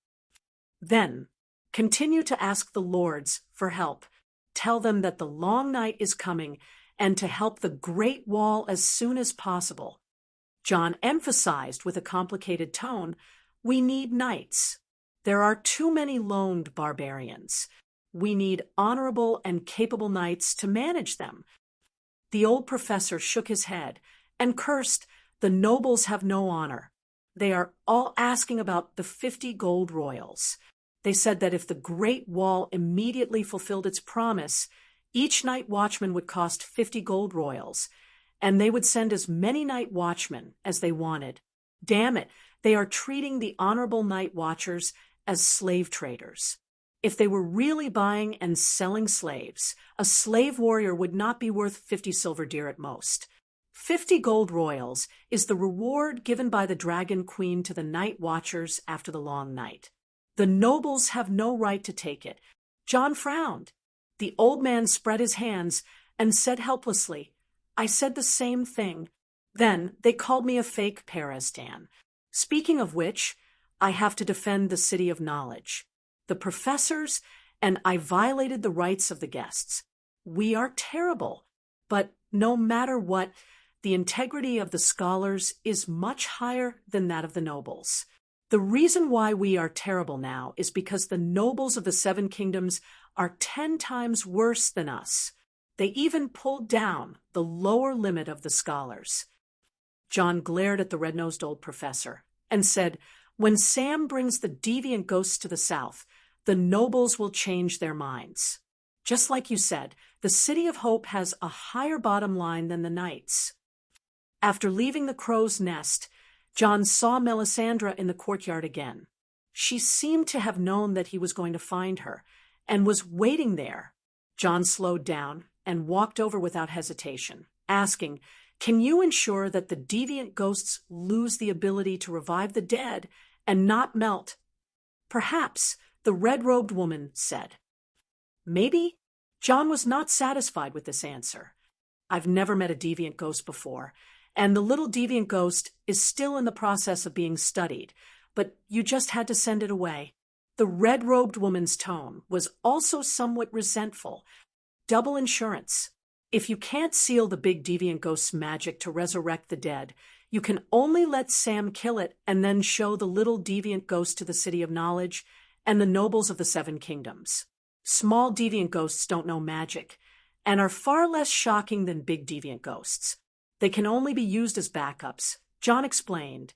"Then, continue to ask the lords for help. Tell them that the long night is coming and to help the Great Wall as soon as possible. John emphasized with a complicated tone, we need knights. There are too many loned barbarians. We need honorable and capable knights to manage them. The old professor shook his head and cursed, the nobles have no honor. They are all asking about the 50 gold royals. They said that if the Great Wall immediately fulfilled its promise, each night watchman would cost 50 gold royals, and they would send as many night watchmen as they wanted. Damn it, they are treating the honorable night watchers as slave traders. If they were really buying and selling slaves, a slave warrior would not be worth 50 silver deer at most. 50 gold royals is the reward given by the Dragon Queen to the night watchers after the long night. The nobles have no right to take it. John frowned. The old man spread his hands and said helplessly, I said the same thing. Then they called me a fake Peresdan. Speaking of which, I have to defend the city of knowledge. The professors and I violated the rights of the guests. We are terrible, but no matter what, the integrity of the scholars is much higher than that of the nobles. The reason why we are terrible now is because the nobles of the 7 kingdoms are 10 times worse than us. They even pulled down the lower limit of the scholars. John glared at the red-nosed old professor and said, when Sam brings the deviant ghosts to the south, the nobles will change their minds. Just like you said, the City of Hope has a higher bottom line than the knights. After leaving the crow's nest, John saw Melisandre in the courtyard again. She seemed to have known that he was going to find her, and was waiting there. John slowed down and walked over without hesitation, asking, can you ensure that the deviant ghosts lose the ability to revive the dead and not melt? Perhaps, the red-robed woman said. Maybe? John was not satisfied with this answer. I've never met a deviant ghost before, and the little deviant ghost is still in the process of being studied, but you just had to send it away. The red-robed woman's tone was also somewhat resentful. Double insurance. If you can't seal the big deviant ghost's magic to resurrect the dead, you can only let Sam kill it and then show the little deviant ghost to the City of Knowledge and the nobles of the 7 kingdoms. Small deviant ghosts don't know magic and are far less shocking than big deviant ghosts. They can only be used as backups. John explained,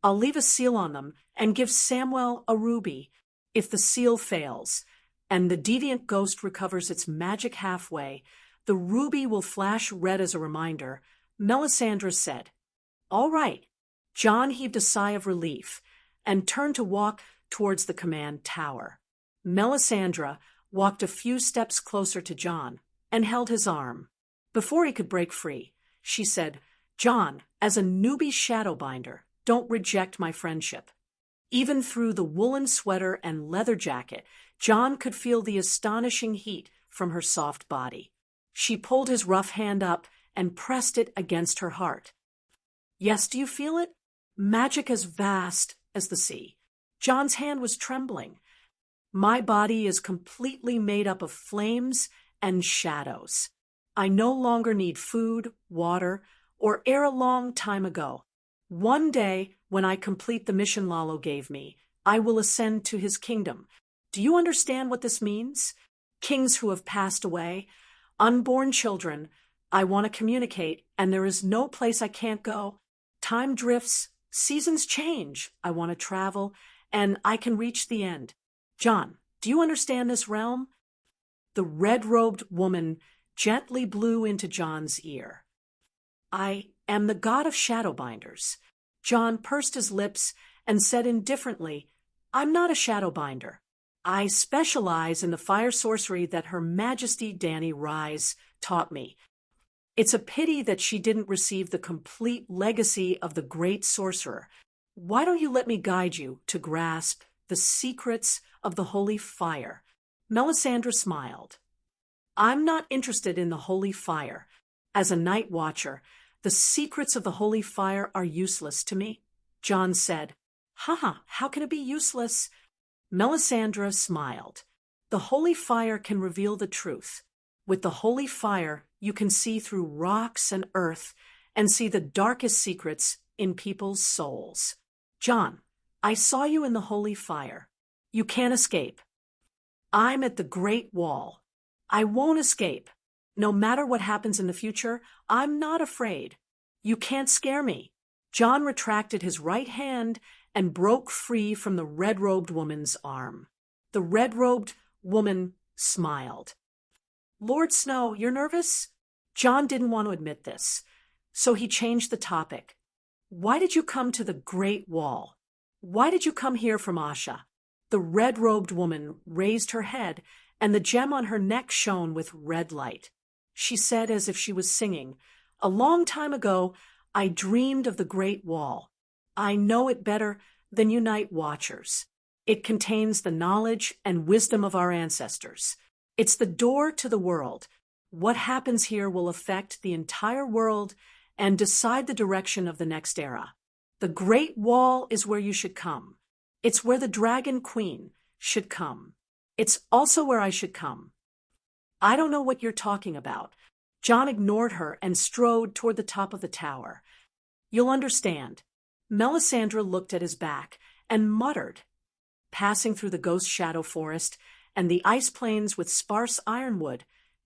I'll leave a seal on them and give Samuel a ruby. If the seal fails and the deviant ghost recovers its magic halfway, the ruby will flash red as a reminder. Melisandre said, all right. John heaved a sigh of relief and turned to walk towards the command tower. Melisandre walked a few steps closer to John and held his arm. Before he could break free, she said, John, as a newbie shadowbinder, don't reject my friendship. Even through the woolen sweater and leather jacket, John could feel the astonishing heat from her soft body. She pulled his rough hand up and pressed it against her heart. Yes, do you feel it? Magic as vast as the sea. John's hand was trembling. My body is completely made up of flames and shadows. I no longer need food, water, or air a long time ago. One day, when I complete the mission Lalo gave me, I will ascend to his kingdom. Do you understand what this means? Kings who have passed away, unborn children, I want to communicate, and there is no place I can't go. Time drifts, seasons change, I want to travel, and I can reach the end. John, do you understand this realm? The red-robed woman gently blew into John's ear. I am the god of shadowbinders. John pursed his lips and said indifferently, I'm not a shadowbinder. I specialize in the fire sorcery that Her Majesty Dany Rise taught me. It's a pity that she didn't receive the complete legacy of the great sorcerer. Why don't you let me guide you to grasp the secrets of the holy fire? Melisandre smiled. I'm not interested in the holy fire. As a night watcher, the secrets of the holy fire are useless to me. John said, how can it be useless? Melisandre smiled. The holy fire can reveal the truth. With the holy fire, you can see through rocks and earth and see the darkest secrets in people's souls. John, I saw you in the holy fire. You can't escape. I'm at the Great Wall. I won't escape. No matter what happens in the future, I'm not afraid. You can't scare me. John retracted his right hand and broke free from the red-robed woman's arm. The red-robed woman smiled. Lord Snow, you're nervous? John didn't want to admit this, so he changed the topic. Why did you come to the Great Wall? Why did you come here from Asha? The red-robed woman raised her head, and the gem on her neck shone with red light. She said as if she was singing, "A long time ago, I dreamed of the Great Wall. I know it better than you night watchers. It contains the knowledge and wisdom of our ancestors. It's the door to the world. What happens here will affect the entire world and decide the direction of the next era. The Great Wall is where you should come. It's where the Dragon Queen should come. It's also where I should come." I don't know what you're talking about. John ignored her and strode toward the top of the tower. You'll understand. Melisandre looked at his back and muttered. Passing through the ghost shadow forest and the ice plains with sparse ironwood,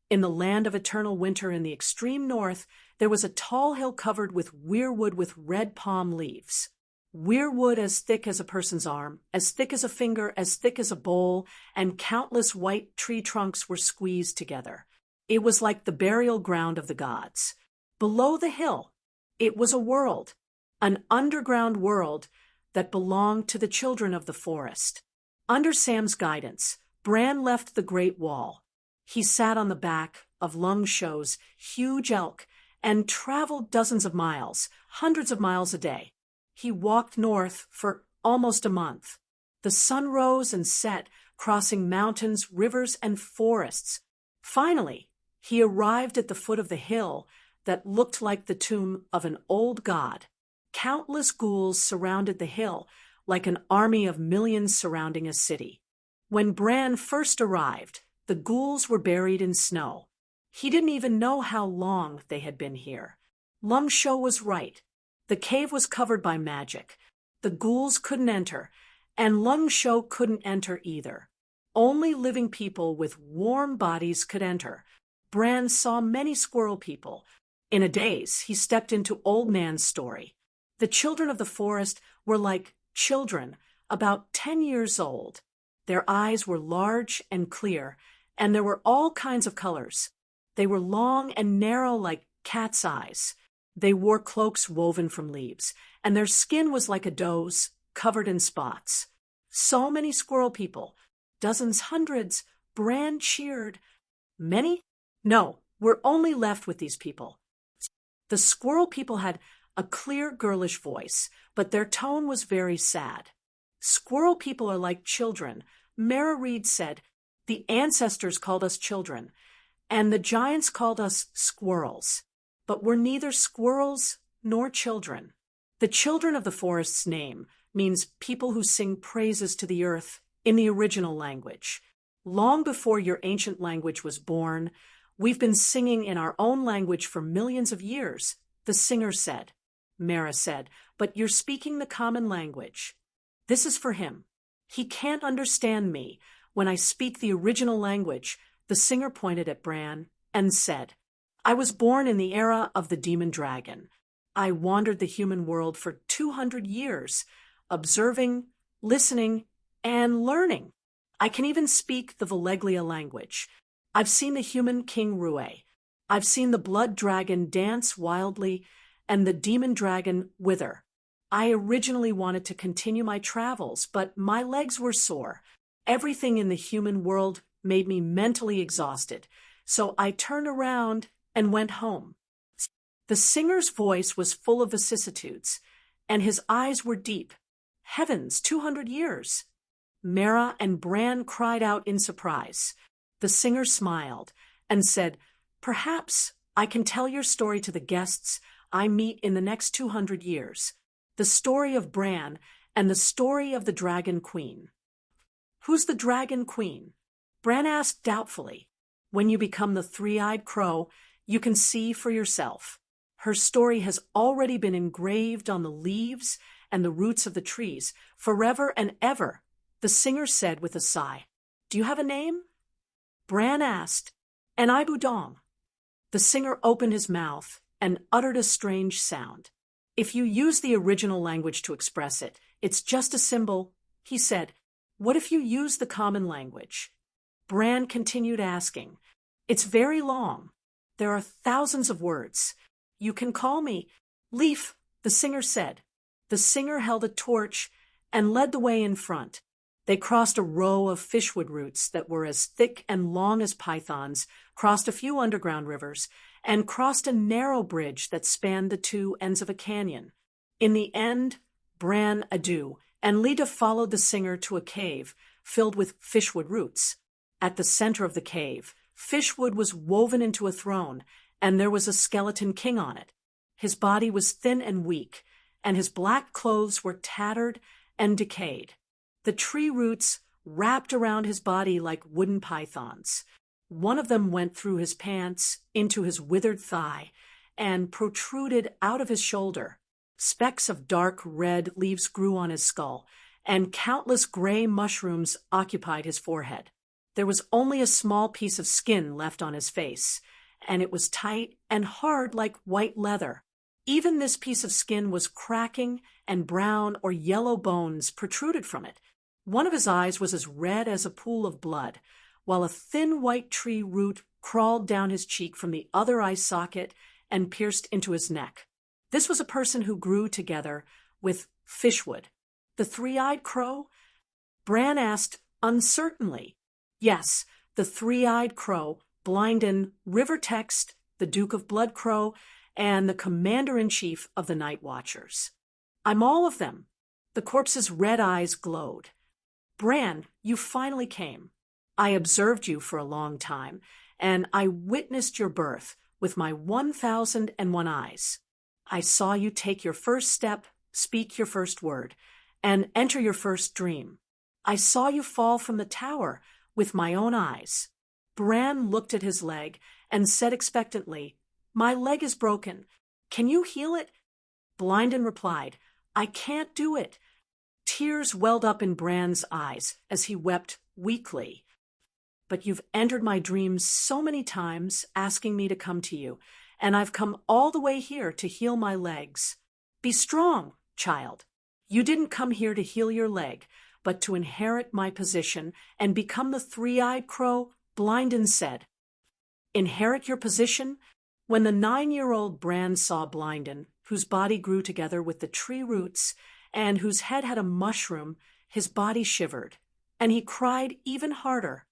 in the land of eternal winter in the extreme north, there was a tall hill covered with weirwood with red palm leaves. Weirwood as thick as a person's arm, as thick as a finger, as thick as a bowl, and countless white tree trunks were squeezed together. It was like the burial ground of the gods. Below the hill, it was a world, an underground world that belonged to the children of the forest. Under Sam's guidance, Bran left the Great Wall. He sat on the back of Lung Show's huge elk and traveled dozens of miles, hundreds of miles a day. He walked north for almost a month. The sun rose and set, crossing mountains, rivers, and forests. Finally, he arrived at the foot of the hill that looked like the tomb of an old god. Countless ghouls surrounded the hill, like an army of millions surrounding a city. When Bran first arrived, the ghouls were buried in snow. He didn't even know how long they had been here. Lung Show was right. The cave was covered by magic. The ghouls couldn't enter, and Lung Show couldn't enter either. Only living people with warm bodies could enter. Bran saw many squirrel people. In a daze, he stepped into Old Man's story. The children of the forest were like children, about 10 years old. Their eyes were large and clear, and there were all kinds of colors. They were long and narrow like cat's eyes. They wore cloaks woven from leaves, and their skin was like a doe's, covered in spots. So many squirrel people, dozens, hundreds. Bran cheered. Many? No, we're only left with these people. The squirrel people had a clear, girlish voice, but their tone was very sad. Squirrel people are like children. Mara Reed said, the ancestors called us children, and the giants called us squirrels. But we're neither squirrels nor children. The children of the forest's name means people who sing praises to the earth in the original language. Long before your ancient language was born, we've been singing in our own language for millions of years, the singer said. Mara said, but you're speaking the common language. This is for him. He can't understand me. When I speak the original language, the singer pointed at Bran and said, I was born in the era of the demon dragon. I wandered the human world for 200 years, observing, listening, and learning. I can even speak the Valeglia language. I've seen the human King Rue. I've seen the blood dragon dance wildly and the demon dragon wither. I originally wanted to continue my travels, but my legs were sore. Everything in the human world made me mentally exhausted, so I turned around and went home. The singer's voice was full of vicissitudes, and his eyes were deep. Heavens, 200 years! Mara and Bran cried out in surprise. The singer smiled and said, Perhaps I can tell your story to the guests I meet in the next 200 years. The story of Bran and the story of the Dragon Queen. Who's the Dragon Queen? Bran asked doubtfully. When you become the three-eyed crow, you can see for yourself. Her story has already been engraved on the leaves and the roots of the trees, forever and ever, the singer said with a sigh. Do you have a name? Bran asked. An Ibudong. The singer opened his mouth and uttered a strange sound. If you use the original language to express it, it's just a symbol, he said. What if you use the common language? Bran continued asking. It's very long. There are thousands of words. You can call me Leaf, the singer said. The singer held a torch and led the way in front. They crossed a row of fishwood roots that were as thick and long as pythons, crossed a few underground rivers, and crossed a narrow bridge that spanned the two ends of a canyon. In the end, Bran adieu, and Leda followed the singer to a cave filled with fishwood roots. At the center of the cave, fishwood was woven into a throne, and there was a skeleton king on it. His body was thin and weak, and his black clothes were tattered and decayed. The tree roots wrapped around his body like wooden pythons. One of them went through his pants, into his withered thigh, and protruded out of his shoulder. Specks of dark red leaves grew on his skull, and countless gray mushrooms occupied his forehead. There was only a small piece of skin left on his face, and it was tight and hard like white leather. Even this piece of skin was cracking, and brown or yellow bones protruded from it. One of his eyes was as red as a pool of blood, while a thin white tree root crawled down his cheek from the other eye socket and pierced into his neck. This was a person who grew together with fishwood. The three-eyed crow? Bran asked uncertainly. Yes, the three-eyed crow, Blinden, River Text, the Duke of Bloodcrow, and the commander-in-chief of the Night Watchers. I'm all of them. The corpse's red eyes glowed. Bran, you finally came. I observed you for a long time, and I witnessed your birth with my 1,001 eyes. I saw you take your first step, speak your first word, and enter your first dream. I saw you fall from the tower with my own eyes. Bran looked at his leg and said expectantly, My leg is broken. Can you heal it? Blinden replied, I can't do it. Tears welled up in Bran's eyes as he wept weakly. But you've entered my dreams so many times, asking me to come to you, and I've come all the way here to heal my legs. Be strong, child. You didn't come here to heal your leg, but to inherit my position and become the three-eyed crow, Blinden said. Inherit your position? When the 9-year-old Bran saw Blinden, whose body grew together with the tree roots and whose head had a mushroom, his body shivered, and he cried even harder.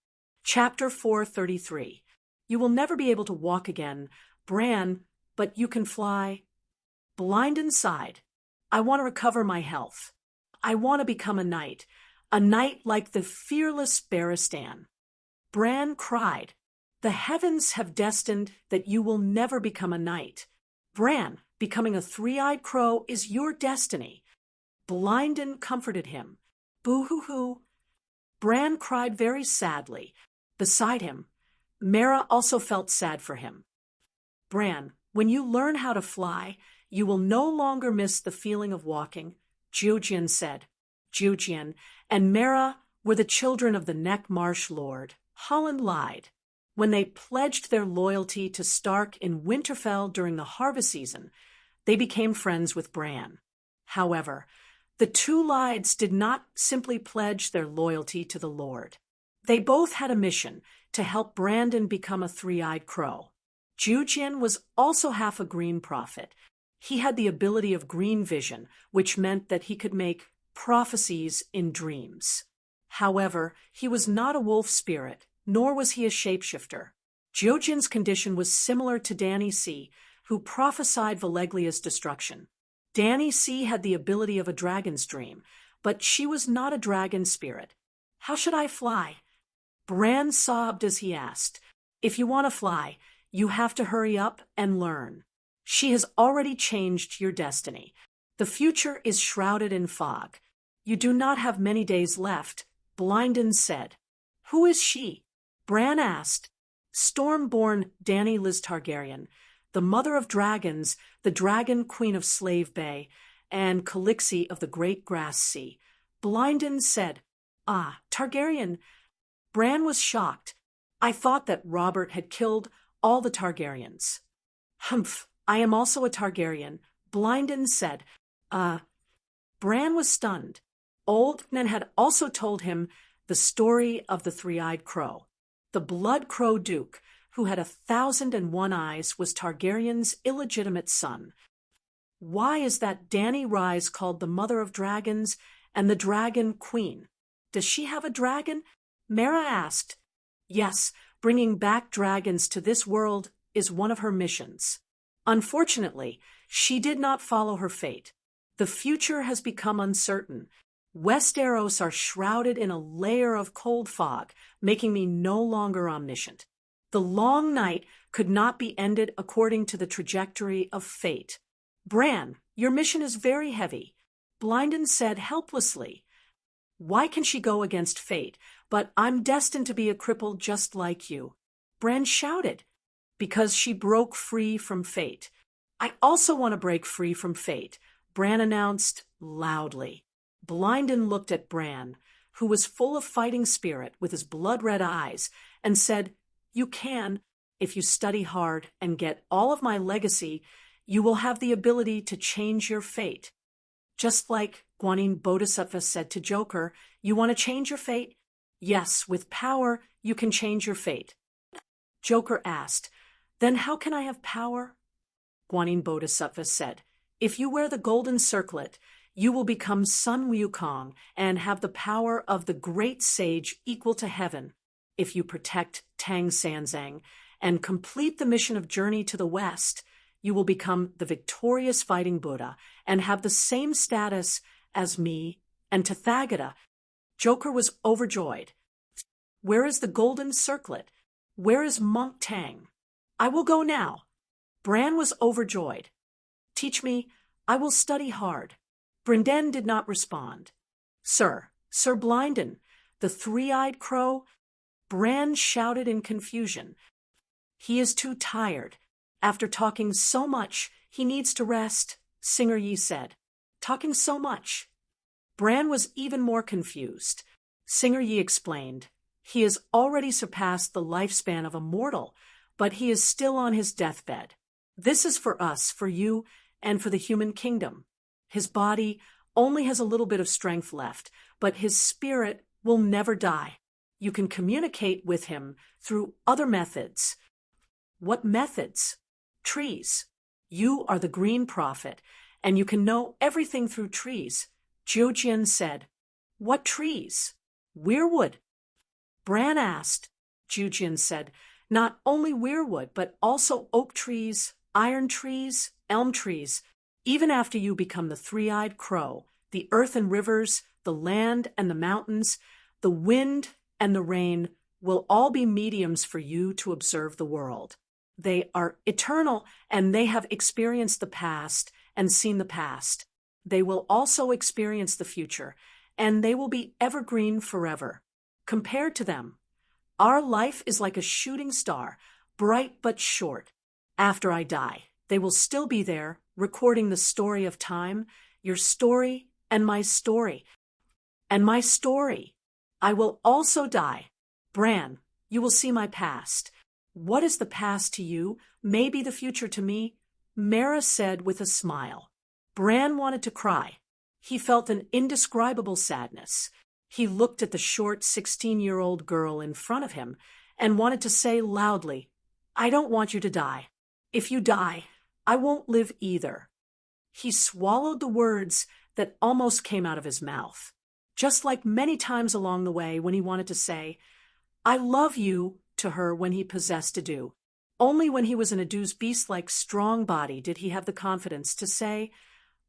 Chapter 433. You will never be able to walk again, Bran, but you can fly. Blinden sighed. I want to recover my health. I want to become a knight like the fearless Barristan. Bran cried. The heavens have destined that you will never become a knight. Bran, becoming a three-eyed crow is your destiny. Blinden comforted him. Boo-hoo-hoo. Bran cried very sadly. Beside him, Mera also felt sad for him. Bran, when you learn how to fly, you will no longer miss the feeling of walking, Jiujian said. Jiujian and Mera were the children of the Neck Marsh Lord. Holland lied. When they pledged their loyalty to Stark in Winterfell during the harvest season, they became friends with Bran. However, the two Lides did not simply pledge their loyalty to the Lord. They both had a mission to help Brandon become a three-eyed crow. Jiujian was also half a green prophet. He had the ability of green vision, which meant that he could make prophecies in dreams. However, he was not a wolf spirit, nor was he a shapeshifter. Jiujian's condition was similar to Dany C., who prophesied Valeglia's destruction. Dany C. had the ability of a dragon's dream, but she was not a dragon spirit. How should I fly? Bran sobbed as he asked. If you want to fly, you have to hurry up and learn. She has already changed your destiny. The future is shrouded in fog. You do not have many days left, Blinden said. Who is she? Bran asked. Storm-born Dany Liz Targaryen, the mother of dragons, the dragon queen of Slave Bay, and Calixi of the Great Grass Sea. Blynden said, Ah, Targaryen. Bran was shocked. I thought that Robert had killed all the Targaryens. Humph, I am also a Targaryen, Blynden said. Bran was stunned. Old men had also told him the story of the three-eyed crow. The Blood Crow Duke, who had 1,001 eyes, was Targaryen's illegitimate son. Why is that Dany Rise called the Mother of Dragons and the Dragon Queen? Does she have a dragon? Mera asked. Yes, bringing back dragons to this world is one of her missions. Unfortunately, she did not follow her fate. The future has become uncertain. Westeros are shrouded in a layer of cold fog, making me no longer omniscient. The long night could not be ended according to the trajectory of fate. Bran, your mission is very heavy, Blynden said helplessly. Why can she go against fate? But I'm destined to be a cripple just like you. Bran shouted. Because she broke free from fate. I also want to break free from fate, Bran announced loudly. Blynden looked at Bran, who was full of fighting spirit with his blood-red eyes, and said, You can. If you study hard and get all of my legacy, you will have the ability to change your fate. Just like Gwanin Bodhisattva said to Joker, you want to change your fate? Yes, with power, you can change your fate. Joker asked, Then how can I have power? Gwanin Bodhisattva said, If you wear the golden circlet, you will become Sun Wukong and have the power of the great sage equal to heaven. If you protect Tang Sanzang and complete the mission of Journey to the West, you will become the victorious fighting Buddha and have the same status as me and Tathagata. Joker was overjoyed. Where is the golden circlet? Where is Monk Tang? I will go now. Bran was overjoyed. Teach me, I will study hard. Brynden did not respond. Sir Blynden, the three-eyed crow? Bran shouted in confusion. He is too tired. After talking so much, he needs to rest, Singer Yi said. Talking so much. Bran was even more confused. Singer Yi explained. He has already surpassed the lifespan of a mortal, but he is still on his deathbed. This is for us, for you, and for the human kingdom. His body only has a little bit of strength left, but his spirit will never die. You can communicate with him through other methods. What methods? Trees. You are the Green Prophet, and you can know everything through trees. Jiujian said. What trees? Weirwood. Bran asked. Jiujian said. Not only weirwood, but also oak trees, iron trees, elm trees. Even after you become the three-eyed crow, the earth and rivers, the land and the mountains, the wind and the rain will all be mediums for you to observe the world. They are eternal, and they have experienced the past and seen the past. They will also experience the future, and they will be evergreen forever. Compared to them, our life is like a shooting star, bright but short. After I die, they will still be there, recording the story of time, your story and my story. And my story. I will also die. Bran, you will see my past. What is the past to you? Maybe the future to me? Mera said with a smile. Bran wanted to cry. He felt an indescribable sadness. He looked at the short 16-year-old girl in front of him and wanted to say loudly, I don't want you to die. If you die, I won't live either. He swallowed the words that almost came out of his mouth, just like many times along the way when he wanted to say, I love you to her when he possessed Adu. Only when he was in Adu's beast-like strong body did he have the confidence to say,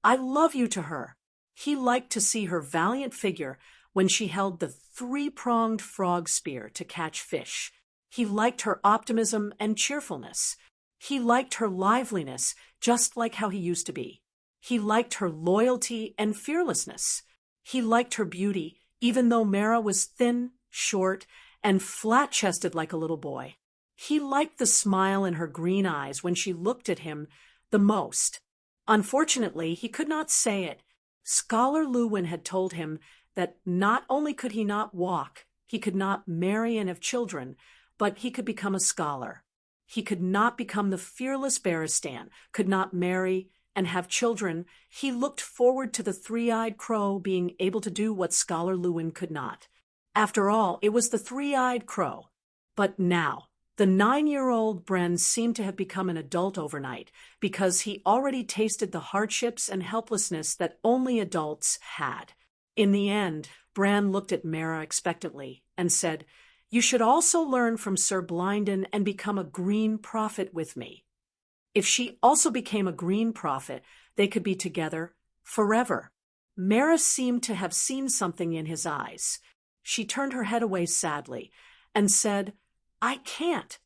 I love you to her. He liked to see her valiant figure when she held the three-pronged frog spear to catch fish. He liked her optimism and cheerfulness. He liked her liveliness, just like how he used to be. He liked her loyalty and fearlessness. He liked her beauty, even though Mera was thin, short, and flat-chested like a little boy. He liked the smile in her green eyes when she looked at him the most. Unfortunately, he could not say it. Scholar Lewin had told him that not only could he not walk, he could not marry and have children, but he could become a scholar. He could not become the fearless Beristan, could not marry and have children. He looked forward to the three-eyed crow being able to do what Scholar Lewin could not. After all, it was the three-eyed crow. But now, the 9-year-old Bren seemed to have become an adult overnight because he already tasted the hardships and helplessness that only adults had. In the end, Bran looked at Mara expectantly and said, "You should also learn from Sir Blinden and become a green prophet with me." If she also became a green prophet, they could be together forever. Mara seemed to have seen something in his eyes. She turned her head away sadly and said, "I can't."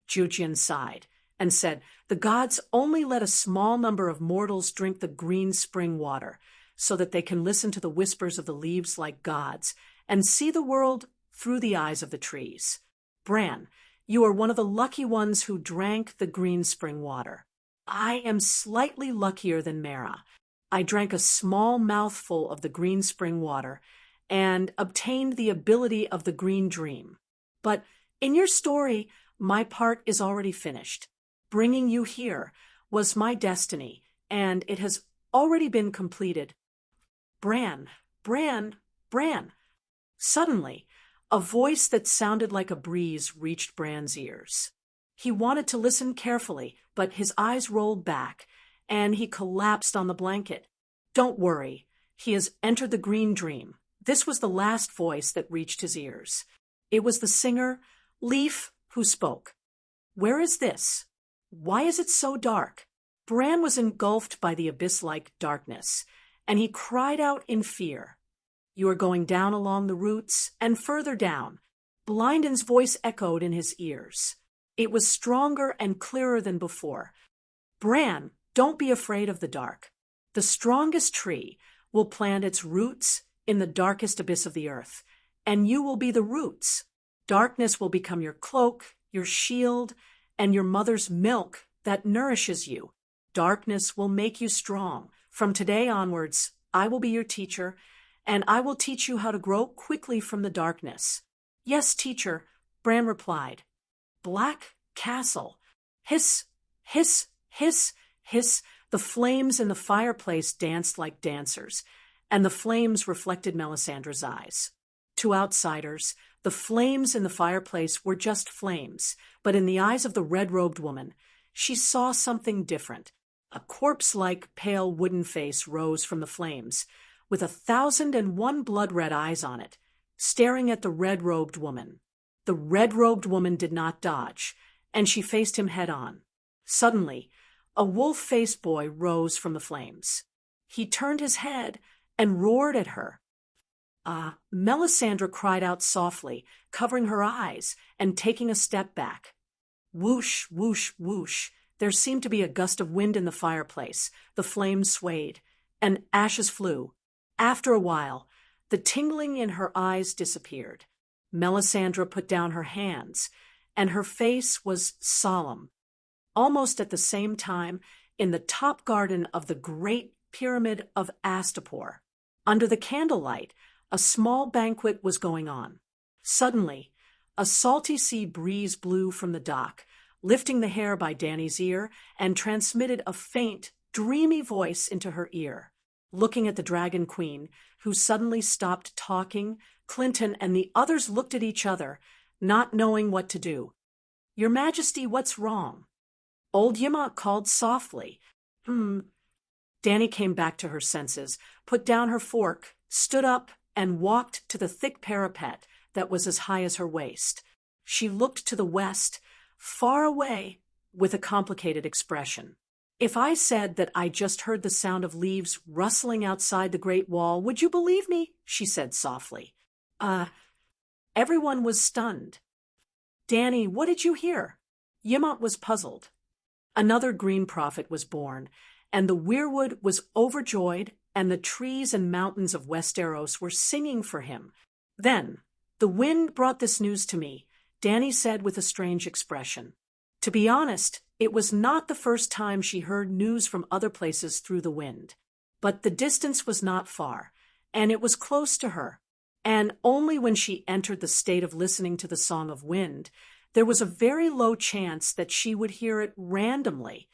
Jujian sighed and said, "The gods only let a small number of mortals drink the green spring water, so that they can listen to the whispers of the leaves like gods and see the world through the eyes of the trees. Bran, you are one of the lucky ones who drank the green spring water. I am slightly luckier than Mara. I drank a small mouthful of the green spring water and obtained the ability of the green dream. But in your story, my part is already finished. Bringing you here was my destiny, and it has already been completed." Bran, Bran, Bran. Suddenly, a voice that sounded like a breeze reached Bran's ears. He wanted to listen carefully, but his eyes rolled back, and he collapsed on the blanket. "Don't worry, he has entered the green dream." This was the last voice that reached his ears. It was the singer, Leaf, who spoke. "Where is this? Why is it so dark?" Bran was engulfed by the abyss-like darkness, and he cried out in fear. "You are going down along the roots, and further down." Blinden's voice echoed in his ears. It was stronger and clearer than before. "Bran, don't be afraid of the dark. The strongest tree will plant its roots in the darkest abyss of the earth, and you will be the roots. Darkness will become your cloak, your shield, and your mother's milk that nourishes you. Darkness will make you strong. From today onwards, I will be your teacher, and I will teach you how to grow quickly from the darkness." "Yes, teacher," Bran replied. Black castle. Hiss, hiss, hiss, hiss. The flames in the fireplace danced like dancers, and the flames reflected Melisandre's eyes. To outsiders, the flames in the fireplace were just flames, but in the eyes of the red-robed woman, she saw something different. A corpse-like pale wooden face rose from the flames, with 1,001 blood-red eyes on it, staring at the red-robed woman. The red-robed woman did not dodge, and she faced him head-on. Suddenly, a wolf-faced boy rose from the flames. He turned his head and roared at her. Melisandre cried out softly, covering her eyes and taking a step back. Whoosh, whoosh, whoosh. There seemed to be a gust of wind in the fireplace. The flames swayed, and ashes flew. After a while, the tingling in her eyes disappeared. Melisandre put down her hands, and her face was solemn. Almost at the same time, in the top garden of the great pyramid of Astapor, under the candlelight, a small banquet was going on. Suddenly, a salty sea breeze blew from the dock, lifting the hair by Dany's ear, and transmitted a faint, dreamy voice into her ear. Looking at the Dragon Queen, who suddenly stopped talking, Clinton and the others looked at each other, not knowing what to do. "Your Majesty, what's wrong?" Old Yimok called softly. Dany came back to her senses, put down her fork, stood up, and walked to the thick parapet that was as high as her waist. She looked to the west, far away, with a complicated expression. "If I said that I just heard the sound of leaves rustling outside the Great Wall, would you believe me?" she said softly. Everyone was stunned. "Dany, what did you hear?" Yimok was puzzled. Another green prophet was born, and the weirwood was overjoyed, and the trees and mountains of Westeros were singing for him. Then, The wind brought this news to me, Dany said with a strange expression. To be honest, it was not the first time she heard news from other places through the wind. But the distance was not far, and it was close to her. And only when she entered the state of listening to the Song of Wind, there was a very low chance that she would hear it randomly.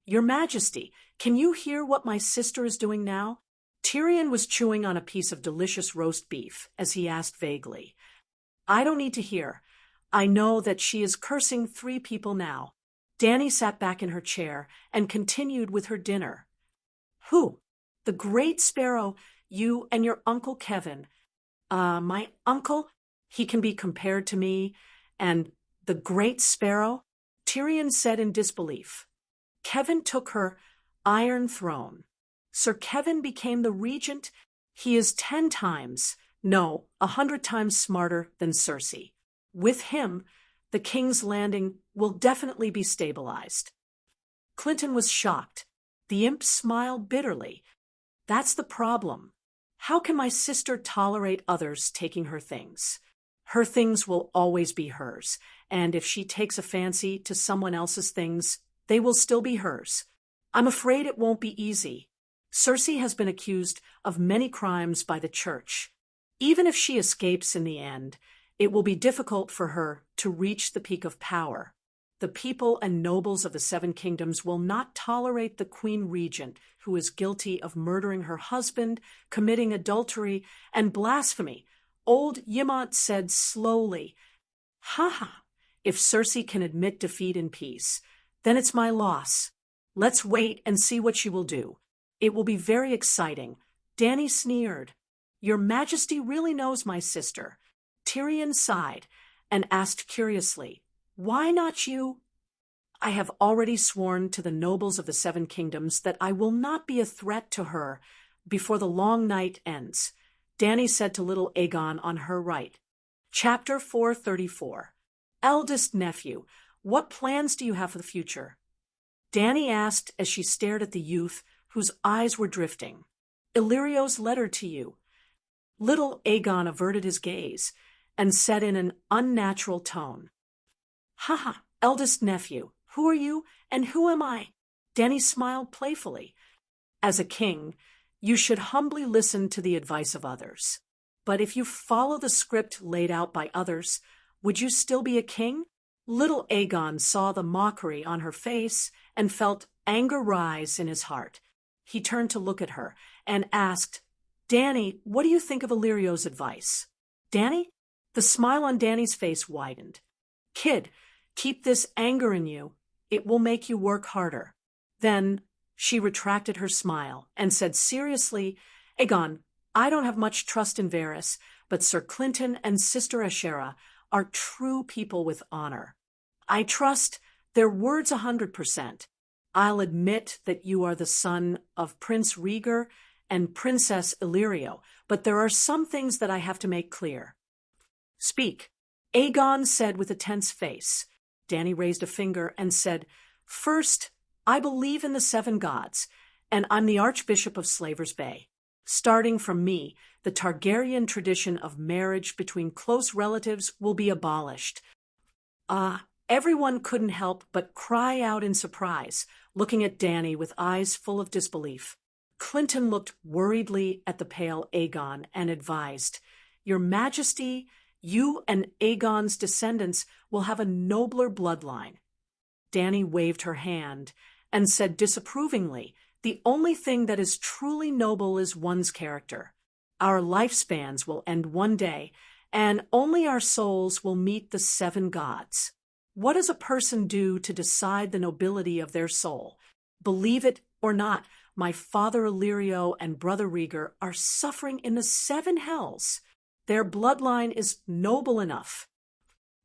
Your Majesty, can you hear what my sister is doing now? Tyrion was chewing on a piece of delicious roast beef as he asked vaguely. I don't need to hear. I know that she is cursing 3 people now. Dany sat back in her chair and continued with her dinner. Who? The Great Sparrow, you and your Uncle Kevin. My uncle? He can be compared to me. And the Great Sparrow? Tyrion said in disbelief. Kevin took her Iron Throne. Sir Kevin became the regent. He is 10 times, no, 100 times smarter than Cersei. With him, the King's Landing will definitely be stabilized. Clinton was shocked. The imp smiled bitterly. That's the problem. How can my sister tolerate others taking her things? Her things will always be hers, and if she takes a fancy to someone else's things, they will still be hers. I'm afraid it won't be easy. Cersei has been accused of many crimes by the Church. Even if she escapes in the end, it will be difficult for her to reach the peak of power. The people and nobles of the 7 kingdoms will not tolerate the Queen Regent, who is guilty of murdering her husband, committing adultery, and blasphemy. Old Ymont said slowly, "Ha ha, if Cersei can admit defeat in peace, then it's my loss. Let's wait and see what she will do. It will be very exciting." Dany sneered. Your Majesty really knows my sister. Tyrion sighed and asked curiously, Why not you? I have already sworn to the nobles of the 7 kingdoms that I will not be a threat to her before the long night ends, Dany said to little Aegon on her right. Chapter 434. Eldest nephew, what plans do you have for the future? Dany asked as she stared at the youth whose eyes were drifting. Illyrio's letter to you. Little Aegon averted his gaze and said in an unnatural tone, Ha, eldest nephew, who are you and who am I? Dany smiled playfully. As a king, you should humbly listen to the advice of others. But if you follow the script laid out by others, would you still be a king? Little Aegon saw the mockery on her face and felt anger rise in his heart. He turned to look at her and asked, Dany, what do you think of Illyrio's advice? Dany? The smile on Dany's face widened. Kid, keep this anger in you. It will make you work harder. Then she retracted her smile and said seriously, Aegon, I don't have much trust in Varys, but Sir Clinton and Sister Ashera are true people with honor. I trust their words 100%. I'll admit that you are the son of Prince Rhaegar and Princess Illyrio, but there are some things that I have to make clear. Speak, Aegon said with a tense face. Dany raised a finger and said, First, I believe in the 7 gods, and I'm the Archbishop of Slavers Bay. Starting from me, the Targaryen tradition of marriage between close relatives will be abolished. Everyone couldn't help but cry out in surprise, looking at Dany with eyes full of disbelief. Clinton looked worriedly at the pale Aegon and advised, Your Majesty, you and Aegon's descendants will have a nobler bloodline. Dany waved her hand and said disapprovingly, The only thing that is truly noble is one's character. Our lifespans will end one day, and only our souls will meet the 7 gods. What does a person do to decide the nobility of their soul? Believe it or not, my father Illyrio and brother Rhaegar are suffering in the 7 hells. Their bloodline is noble enough.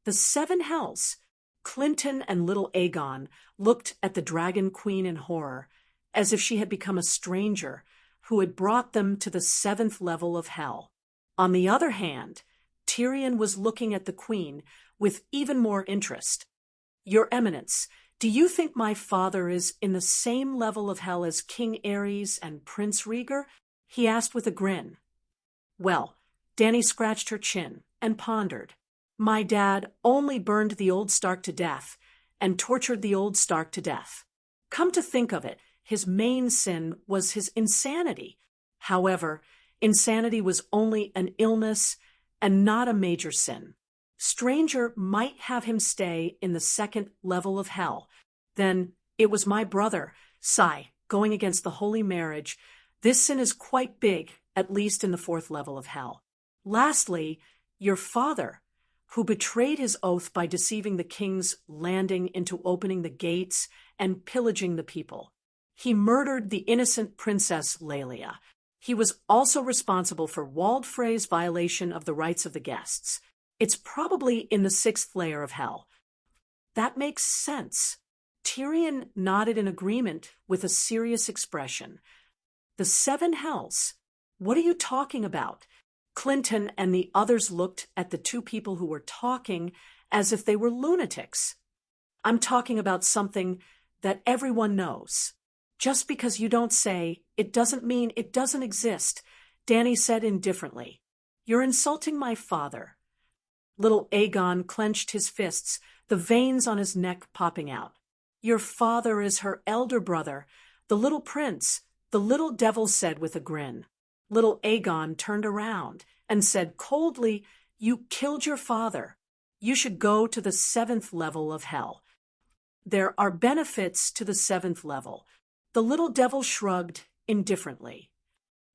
The 7 hells. Clinton and little Aegon looked at the Dragon Queen in horror, as if she had become a stranger who had brought them to the 7th level of hell. On the other hand, Tyrion was looking at the Queen with even more interest. Your Eminence, do you think my father is in the same level of hell as King Aerys and Prince Rhaegar? He asked with a grin. Well, Dany scratched her chin. and pondered. My dad only burned the old Stark to death and tortured the old Stark to death. Come to think of it, his main sin was his insanity. However, insanity was only an illness and not a major sin. Stranger might have him stay in the second level of hell. Then it was my brother, Sai, going against the holy marriage. This sin is quite big, at least in the fourth level of hell. Lastly, your father, who betrayed his oath by deceiving the king's landing into opening the gates and pillaging the people. He murdered the innocent Princess Lelia. He was also responsible for Waldfrey's violation of the rights of the guests. It's probably in the sixth layer of hell. That makes sense. Tyrion nodded in agreement with a serious expression. The seven hells? What are you talking about? Clinton and the others looked at the two people who were talking as if they were lunatics. I'm talking about something that everyone knows. Just because you don't say, it doesn't mean it doesn't exist, Dany said indifferently. You're insulting my father. Little Aegon clenched his fists, the veins on his neck popping out. Your father is her elder brother, the little prince, the little devil said with a grin. Little Aegon turned around and said coldly, You killed your father. You should go to the seventh level of hell. There are benefits to the seventh level. The little devil shrugged indifferently.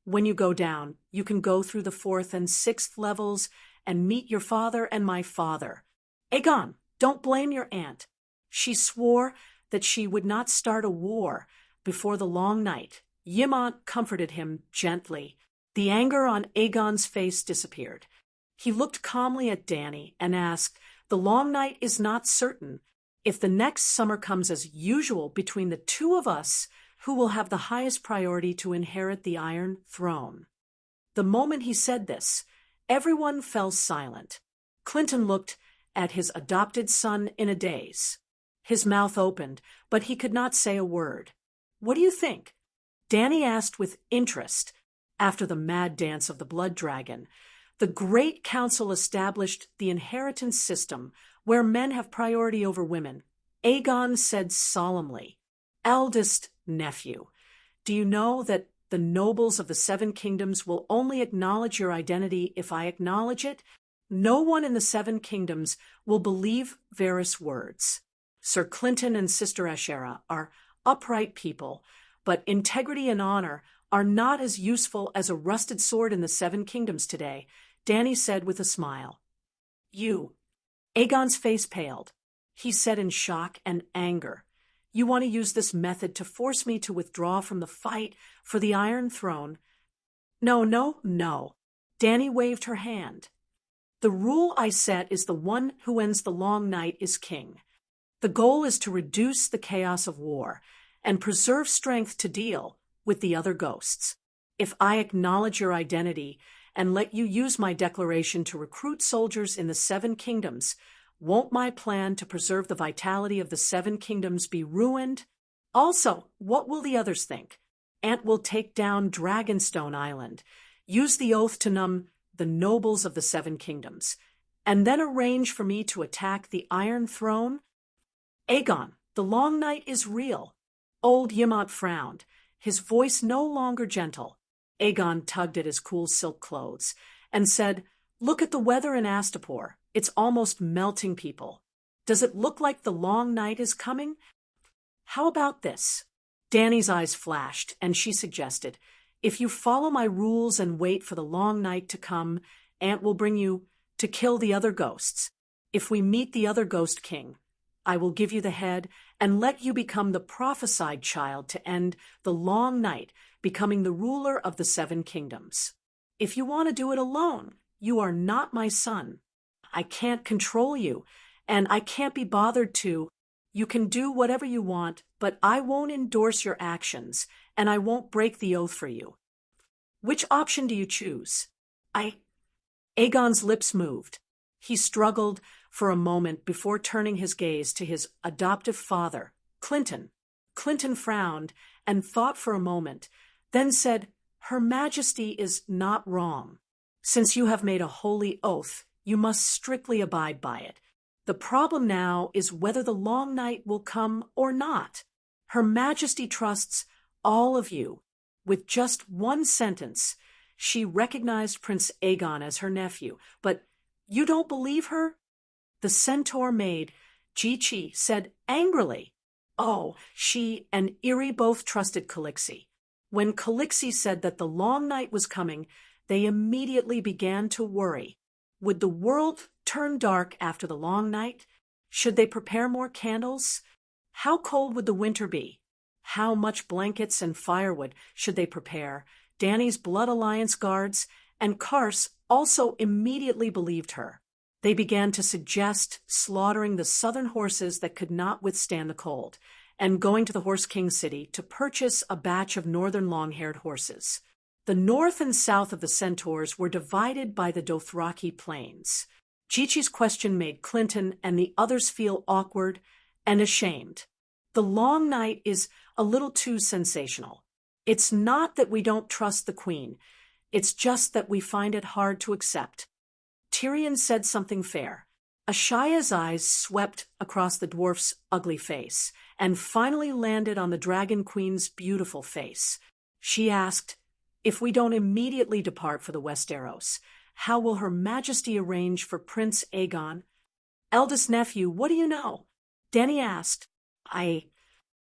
When you go down, you can go through the fourth and sixth levels and meet your father and my father. Aegon, don't blame your aunt. She swore that she would not start a war before the long night. Ymont comforted him gently. The anger on Aegon's face disappeared. He looked calmly at Dany and asked, The long night is not certain. If the next summer comes as usual between the two of us, who will have the highest priority to inherit the Iron Throne? The moment he said this, everyone fell silent. Clinton looked at his adopted son in a daze. His mouth opened, but he could not say a word. What do you think? Dany asked with interest. After the mad dance of the blood dragon, the Great Council established the inheritance system where men have priority over women. Aegon said solemnly, Eldest nephew, do you know that the nobles of the Seven Kingdoms will only acknowledge your identity if I acknowledge it? No one in the Seven Kingdoms will believe Varys' words. Sir Clinton and Sister Aishera are upright people, but integrity and honor are not as useful as a rusted sword in the Seven Kingdoms today, Dany said with a smile. You. Aegon's face paled. He said in shock and anger, You want to use this method to force me to withdraw from the fight for the Iron Throne? No, no, no. Dany waved her hand. The rule I set is the one who ends the long night is king. The goal is to reduce the chaos of war and preserve strength to deal with the other ghosts. If I acknowledge your identity and let you use my declaration to recruit soldiers in the Seven Kingdoms, won't my plan to preserve the vitality of the Seven Kingdoms be ruined? Also, what will the others think? Ant will take down Dragonstone Island, use the oath to numb the nobles of the Seven Kingdoms, and then arrange for me to attack the Iron Throne? Aegon, the long night is real. Old Ymont frowned, his voice no longer gentle. Aegon tugged at his cool silk clothes and said, Look at the weather in Astapor. It's almost melting, people. Does it look like the long night is coming? How about this? Dany's eyes flashed, and she suggested, If you follow my rules and wait for the long night to come, Ant will bring you to kill the other ghosts. If we meet the other ghost king, I will give you the head and let you become the prophesied child to end the long night, becoming the ruler of the Seven Kingdoms. If you want to do it alone, you are not my son. I can't control you, and I can't be bothered to. You can do whatever you want, but I won't endorse your actions, and I won't break the oath for you. Which option do you choose? Aegon's lips moved. He struggled for a moment before turning his gaze to his adoptive father, Clinton. Clinton frowned and thought for a moment, then said, Her Majesty is not wrong. Since you have made a holy oath, You must strictly abide by it. The problem now is whether the long night will come or not. Her Majesty trusts all of you. With just one sentence, she recognized Prince Aegon as her nephew. But you don't believe her? The centaur maid, Chi said angrily. Oh, she and Iri both trusted Calixi. When Calixi said that the long night was coming, they immediately began to worry. Would the world turn dark after the long night? Should they prepare more candles? How cold would the winter be? How much blankets and firewood should they prepare? Dany's Blood Alliance guards and Kars also immediately believed her. They began to suggest slaughtering the southern horses that could not withstand the cold, and going to the Horse King city to purchase a batch of northern long-haired horses. The north and south of the centaurs were divided by the Dothraki plains. Chi-Chi's question made Clinton and the others feel awkward and ashamed. The long night is a little too sensational. It's not that we don't trust the queen. It's just that we find it hard to accept. Tyrion said something fair. Ashaya's eyes swept across the dwarf's ugly face and finally landed on the Dragon Queen's beautiful face. She asked, "If we don't immediately depart for the Westeros, how will Her Majesty arrange for Prince Aegon?" "Eldest nephew, what do you know?" Dany asked.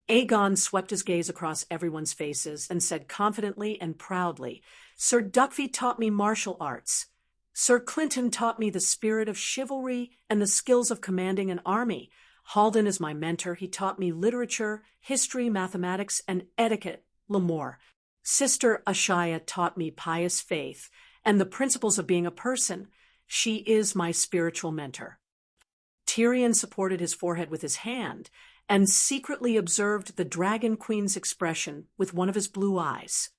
Aegon swept his gaze across everyone's faces and said confidently and proudly, "Sir Duckfeet taught me martial arts. Sir Clinton taught me the spirit of chivalry and the skills of commanding an army. Halden is my mentor. He taught me literature, history, mathematics, and etiquette, Lemore. Sister Ashaya taught me pious faith and the principles of being a person. She is my spiritual mentor." Tyrion supported his forehead with his hand and secretly observed the Dragon Queen's expression with one of his blue eyes.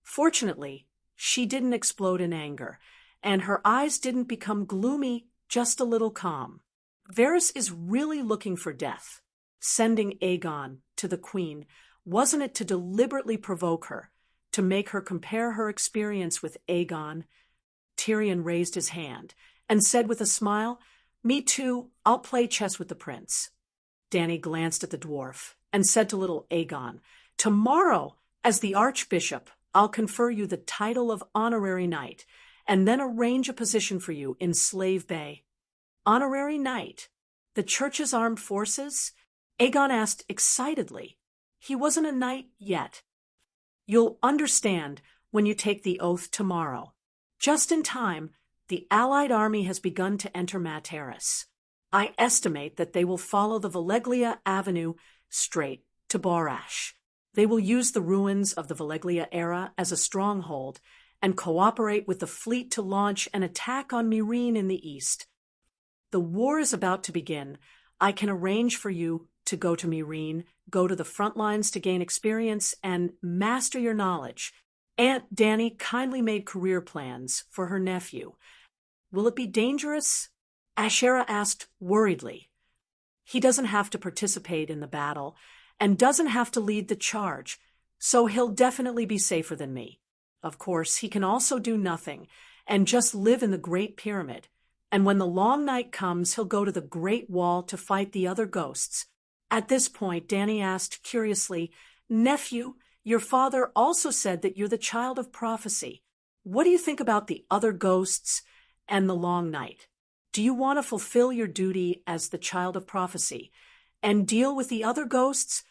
Fortunately, she didn't explode in anger, and her eyes didn't become gloomy, just a little calm. Varys is really looking for death. Sending Aegon to the queen, wasn't it to deliberately provoke her, to make her compare her experience with Aegon? Tyrion raised his hand and said with a smile, "Me too, I'll play chess with the prince." Dany glanced at the dwarf and said to little Aegon, "Tomorrow, as the archbishop, I'll confer you the title of honorary knight, and then arrange a position for you in Slave Bay." "Honorary knight? The church's armed forces?" Aegon asked excitedly. He wasn't a knight yet. "You'll understand when you take the oath tomorrow. Just in time, the allied army has begun to enter Materis. I estimate that they will follow the Valeglia Avenue straight to Barash. They will use the ruins of the Valeglia era as a stronghold and cooperate with the fleet to launch an attack on Meereen in the east. The war is about to begin. I can arrange for you to go to Meereen, go to the front lines to gain experience, and master your knowledge." Aunt Dany kindly made career plans for her nephew. "Will it be dangerous?" Ashera asked worriedly. "He doesn't have to participate in the battle and doesn't have to lead the charge, so he'll definitely be safer than me. Of course, he can also do nothing and just live in the Great Pyramid. And when the long night comes, he'll go to the Great Wall to fight the other ghosts." At this point, Dany asked curiously, "Nephew, your father also said that you're the child of prophecy. What do you think about the other ghosts and the long night? Do you want to fulfill your duty as the child of prophecy and deal with the other ghosts?"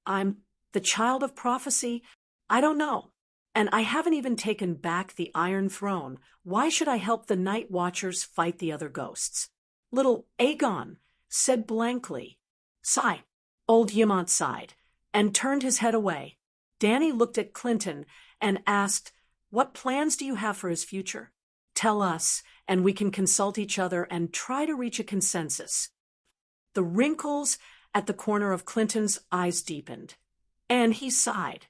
"I'm the child of prophecy? I don't know. And I haven't even taken back the Iron Throne. Why should I help the Night Watchers fight the other ghosts?" Little Aegon said blankly. "Sigh." Old Ymont sighed and turned his head away. Dany looked at Clinton and asked, "What plans do you have for his future? Tell us, and we can consult each other and try to reach a consensus." The wrinkles at the corner of Clinton's eyes deepened, and he sighed.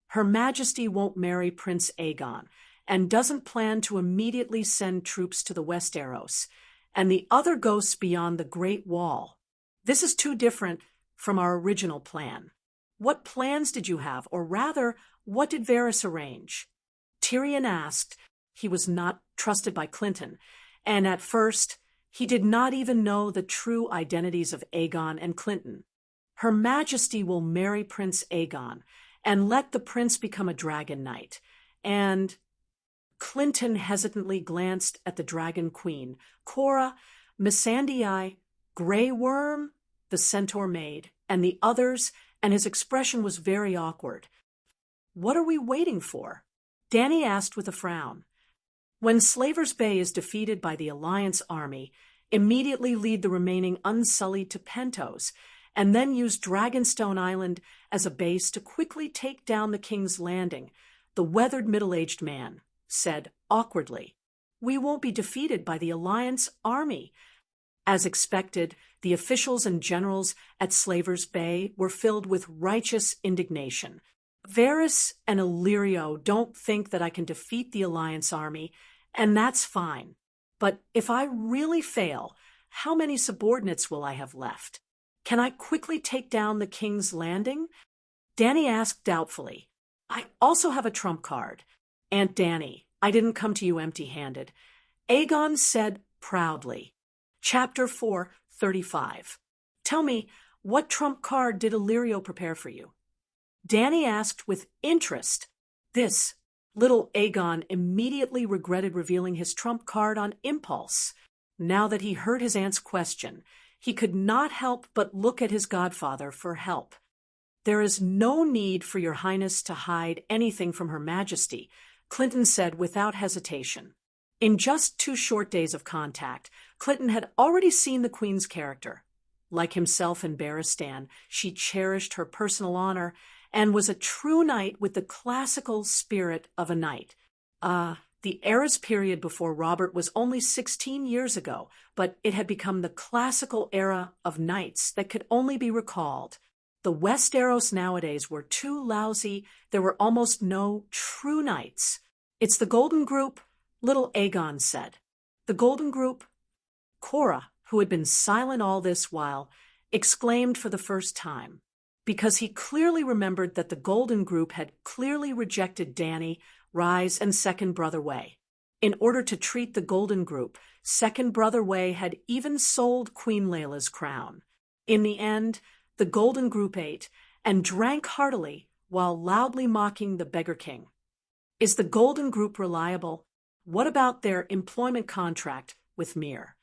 Her Majesty won't marry Prince Aegon and doesn't plan to immediately send troops to the Westeros and the other ghosts beyond the Great Wall. This is too different from our original plan. What plans did you have, or rather, what did Varys arrange? Tyrion asked. He was not trusted by Clinton, and at first, he did not even know the true identities of Aegon and Clinton. Her Majesty will marry Prince Aegon and let the prince become a dragon knight. And Clinton hesitantly glanced at the Dragon Queen, Cora, Missandei, Grey Worm, the Centaur Maid, and the others, and his expression was very awkward. "What are we waiting for?" Dany asked with a frown. "When Slavers Bay is defeated by the Alliance army, immediately lead the remaining Unsullied to Pentos, and then use Dragonstone Island as a base to quickly take down the King's Landing," the weathered middle-aged man said awkwardly. "We won't be defeated by the Alliance army." As expected, the officials and generals at Slavers Bay were filled with righteous indignation. "Varys and Illyrio don't think that I can defeat the Alliance army, and that's fine. But if I really fail, how many subordinates will I have left? Can I quickly take down the King's Landing?" Dany asked doubtfully. "I also have a trump card." "Aunt Dany, I didn't come to you empty-handed," Aegon said proudly. Chapter 4:35. "Tell me, what trump card did Illyrio prepare for you?" Dany asked with interest. This little Aegon immediately regretted revealing his trump card on impulse. Now that he heard his aunt's question, he could not help but look at his godfather for help. "There is no need for your highness to hide anything from her Majesty," Clinton said without hesitation. In just 2 short days of contact, Clinton had already seen the Queen's character. Like himself and Barristan, she cherished her personal honor and was a true knight with the classical spirit of a knight. The era's period before Robert was only 16 years ago, but it had become the classical era of knights that could only be recalled. The Westeros nowadays were too lousy. There were almost no true knights. "It's the Golden Group," little Aegon said. "The Golden Group?" Cora, who had been silent all this while, exclaimed for the first time, because he clearly remembered that the Golden Group had clearly rejected Dany, Rise, and Second Brother Way. In order to treat the Golden Group, Second Brother Way had even sold Queen Layla's crown. In the end, the Golden Group ate and drank heartily while loudly mocking the Beggar King. "Is the Golden Group reliable? What about their employment contract with Myr?"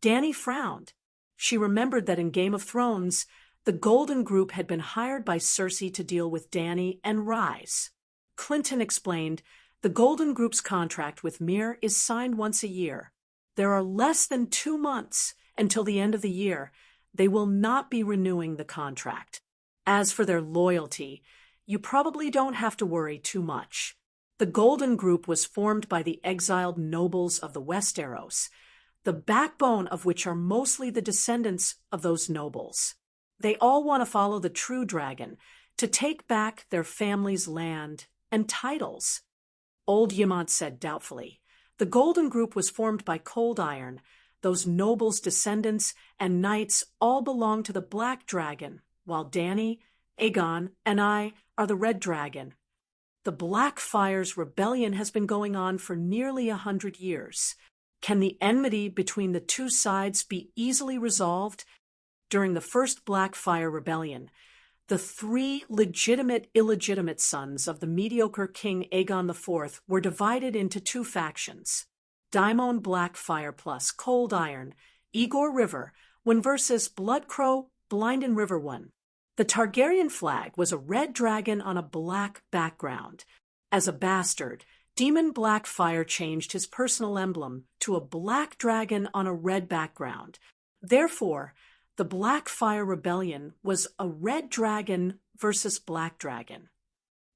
Dany frowned. She remembered that in Game of Thrones, the Golden Group had been hired by Cersei to deal with Dany and Rise. Clinton explained, "The Golden Group's contract with Myr is signed once a year. There are less than 2 months until the end of the year. They will not be renewing the contract. As for their loyalty, you probably don't have to worry too much. The Golden Group was formed by the exiled nobles of the Westeros, the backbone of which are mostly the descendants of those nobles. They all want to follow the true dragon, to take back their family's land and titles." Old Yemont said doubtfully, "The Golden Group was formed by Cold Iron. Those nobles' descendants and knights all belong to the Black Dragon, while Dany, Aegon, and I are the Red Dragon. The Blackfyre's rebellion has been going on for nearly 100 years. Can the enmity between the two sides be easily resolved? During the first Blackfyre rebellion, the 3 illegitimate sons of the mediocre King Aegon IV were divided into 2 factions. Daemon Blackfyre plus Cold Iron, Igor River, won versus Bloodcrow, Blindon River won. The Targaryen flag was a red dragon on a black background. As a bastard, Demon Blackfyre changed his personal emblem to a black dragon on a red background. Therefore, the Blackfyre Rebellion was a red dragon versus black dragon.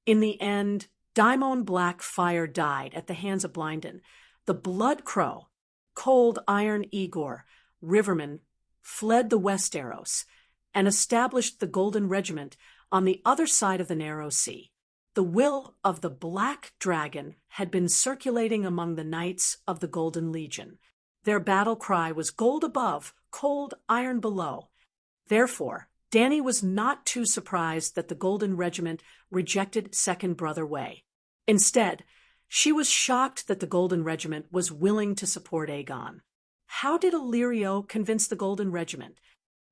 In the end, Daemon Blackfyre died at the hands of Blindon. The Bloodcrow, Cold Iron Igor, Riverman, fled the Westeros and established the Golden Regiment on the other side of the Narrow Sea. The will of the Black Dragon had been circulating among the knights of the Golden Legion. Their battle cry was gold above, cold iron below. Therefore, Dany was not too surprised that the Golden Regiment rejected Second Brother Way. Instead, She was shocked that the Golden Regiment was willing to support Aegon. How did Illyrio convince the Golden Regiment?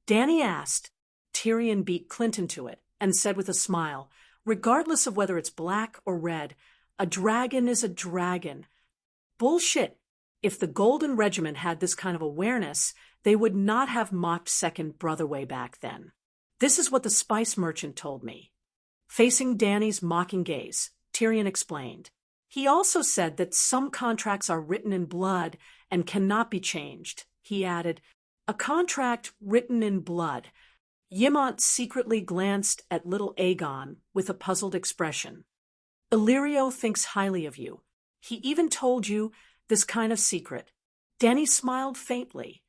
Dany asked. Tyrion beat Clinton to it and said with a smile, regardless of whether it's black or red, a dragon is a dragon. Bullshit. If the Golden Regiment had this kind of awareness, they would not have mocked Second Brother way back then. This is what the spice merchant told me. Facing Dany's mocking gaze, Tyrion explained. He also said that some contracts are written in blood and cannot be changed. He added, a contract written in blood. Ymont secretly glanced at little Aegon with a puzzled expression. Illyrio thinks highly of you. He even told you this kind of secret. Dany smiled faintly.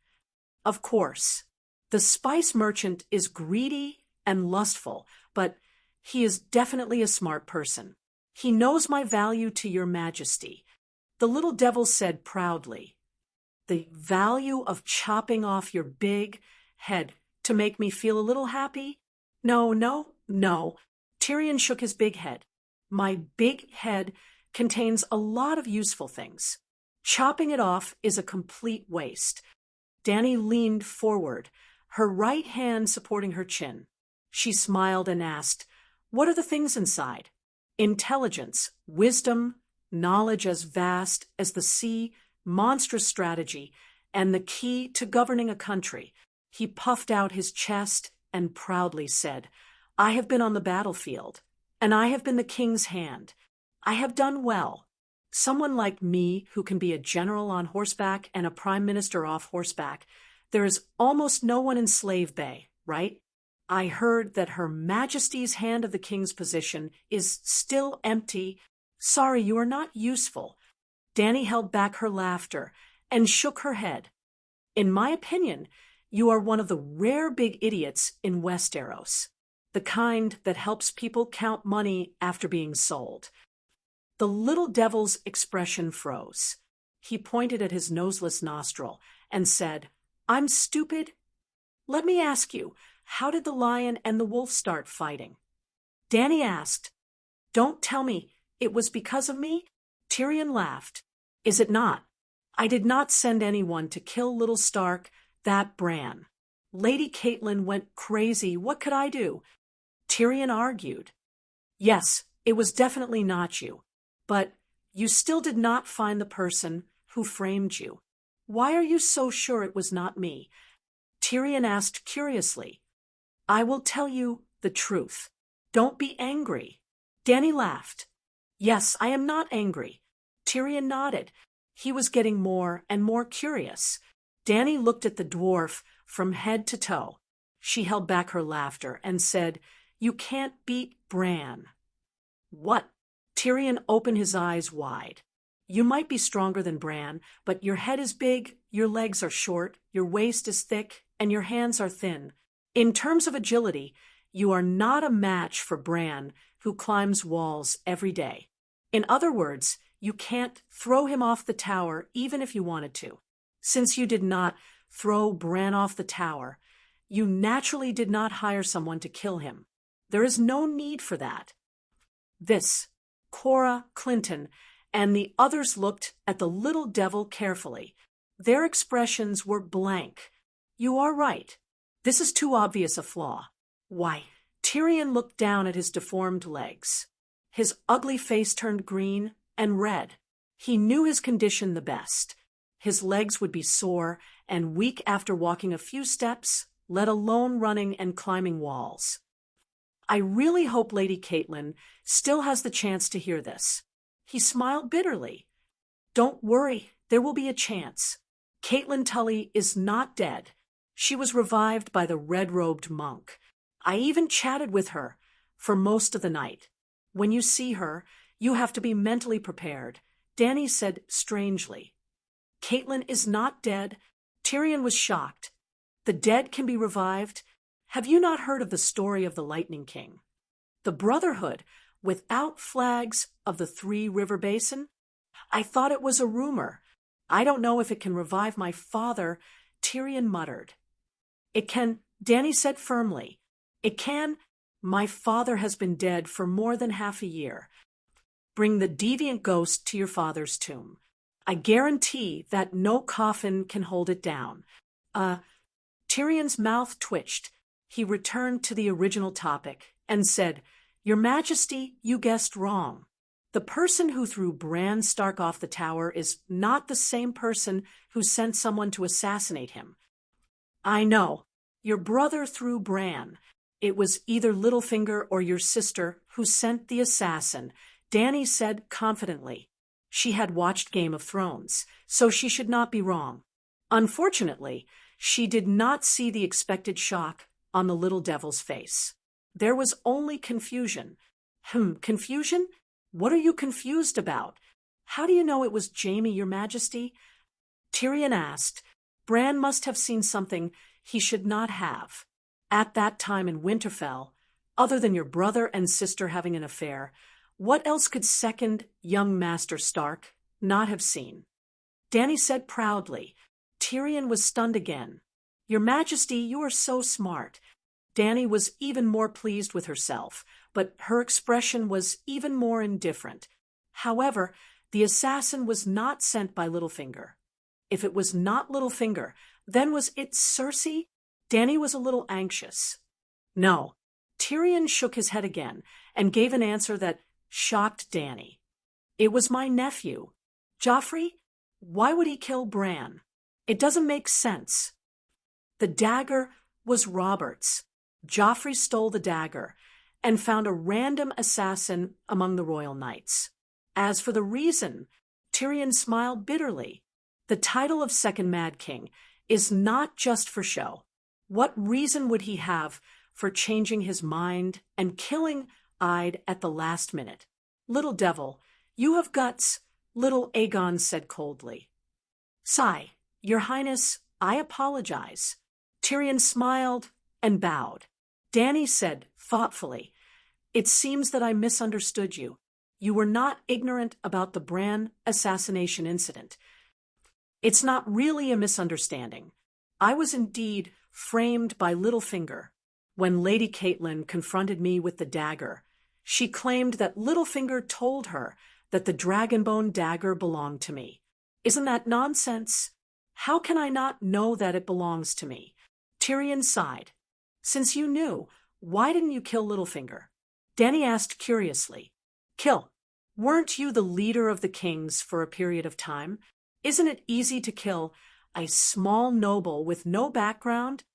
Of course, the spice merchant is greedy and lustful, but he is definitely a smart person. He knows my value to your majesty. The little devil said proudly. The value of chopping off your big head to make me feel a little happy? No. Tyrion shook his big head. My big head contains a lot of useful things. Chopping it off is a complete waste. Dany leaned forward, her right hand supporting her chin. She smiled and asked, what are the things inside? Intelligence, wisdom, knowledge as vast as the sea, monstrous strategy, and the key to governing a country. He puffed out his chest and proudly said, I have been on the battlefield, and I have been the king's hand. I have done well. Someone like me who can be a general on horseback and a prime minister off horseback, there is almost no one in Slave Bay, right? I heard that Her Majesty's hand of the king's position is still empty. Sorry, you are not useful. Dany held back her laughter and shook her head. In my opinion, you are one of the rare big idiots in Westeros, the kind that helps people count money after being sold. The little devil's expression froze. He pointed at his noseless nostril and said, I'm stupid? Let me ask you, how did the lion and the wolf start fighting? Dany asked. Don't tell me it was because of me? Tyrion laughed. Is it not? I did not send anyone to kill little Stark, that Bran. Lady Catelyn went crazy. What could I do? Tyrion argued. Yes, it was definitely not you. But you still did not find the person who framed you. Why are you so sure it was not me? Tyrion asked curiously. I will tell you the truth. Don't be angry. Dany laughed. Yes, I am not angry. Tyrion nodded. He was getting more and more curious. Dany looked at the dwarf from head to toe. She held back her laughter and said, You can't beat Bran. What? Tyrion opened his eyes wide. You might be stronger than Bran, but your head is big, your legs are short, your waist is thick, and your hands are thin. In terms of agility, you are not a match for Bran, who climbs walls every day. In other words, you can't throw him off the tower even if you wanted to. Since you did not throw Bran off the tower, you naturally did not hire someone to kill him. There is no need for that. Cora, Clinton, and the others looked at the little devil carefully. Their expressions were blank. You are right. This is too obvious a flaw. Why? Tyrion looked down at his deformed legs. His ugly face turned green and red. He knew his condition the best. His legs would be sore and weak after walking a few steps, let alone running and climbing walls. I really hope Lady Catelyn still has the chance to hear this. He smiled bitterly. Don't worry, there will be a chance. Catelyn Tully is not dead. She was revived by the red-robed monk. I even chatted with her for most of the night. When you see her, you have to be mentally prepared, Dany said strangely. Catelyn is not dead. Tyrion was shocked. The dead can be revived. Have you not heard of the story of the Lightning King? The Brotherhood, without flags of the Three River Basin? I thought it was a rumor. I don't know if it can revive my father, Tyrion muttered. It can, Dany said firmly. It can. My father has been dead for more than half a year. Bring the deviant ghost to your father's tomb. I guarantee that no coffin can hold it down. Tyrion's mouth twitched. He returned to the original topic and said, Your Majesty, you guessed wrong. The person who threw Bran Stark off the tower is not the same person who sent someone to assassinate him. I know. Your brother threw Bran. It was either Littlefinger or your sister who sent the assassin, Dany said confidently. She had watched Game of Thrones, so she should not be wrong. Unfortunately, she did not see the expected shock on the little devil's face. There was only confusion. Confusion? What are you confused about? How do you know it was Jaime, your Majesty? Tyrion asked. Bran must have seen something he should not have. At that time in Winterfell, other than your brother and sister having an affair, what else could second young Master Stark not have seen? Dany said proudly. Tyrion was stunned again. Your Majesty, you are so smart. Dany was even more pleased with herself, but her expression was even more indifferent. However, the assassin was not sent by Littlefinger. If it was not Littlefinger, then was it Cersei? Dany was a little anxious. No. Tyrion shook his head again and gave an answer that shocked Dany. It was my nephew. Joffrey? Why would he kill Bran? It doesn't make sense. The dagger was Robert's. Joffrey stole the dagger and found a random assassin among the royal knights. As for the reason, Tyrion smiled bitterly. The title of Second Mad King is not just for show. What reason would he have for changing his mind and killing Ide at the last minute? Little devil, you have guts, little Aegon said coldly. Sigh, Your Highness, I apologize. Tyrion smiled and bowed. Dany said thoughtfully, It seems that I misunderstood you. You were not ignorant about the Bran assassination incident. It's not really a misunderstanding. I was indeed framed by Littlefinger. When Lady Catelyn confronted me with the dagger, she claimed that Littlefinger told her that the Dragonbone dagger belonged to me. Isn't that nonsense? How can I not know that it belongs to me? Tyrion sighed. Since you knew, why didn't you kill Littlefinger? Dany asked curiously. Kill? Weren't you the leader of the kings for a period of time? Isn't it easy to kill a small noble with no background?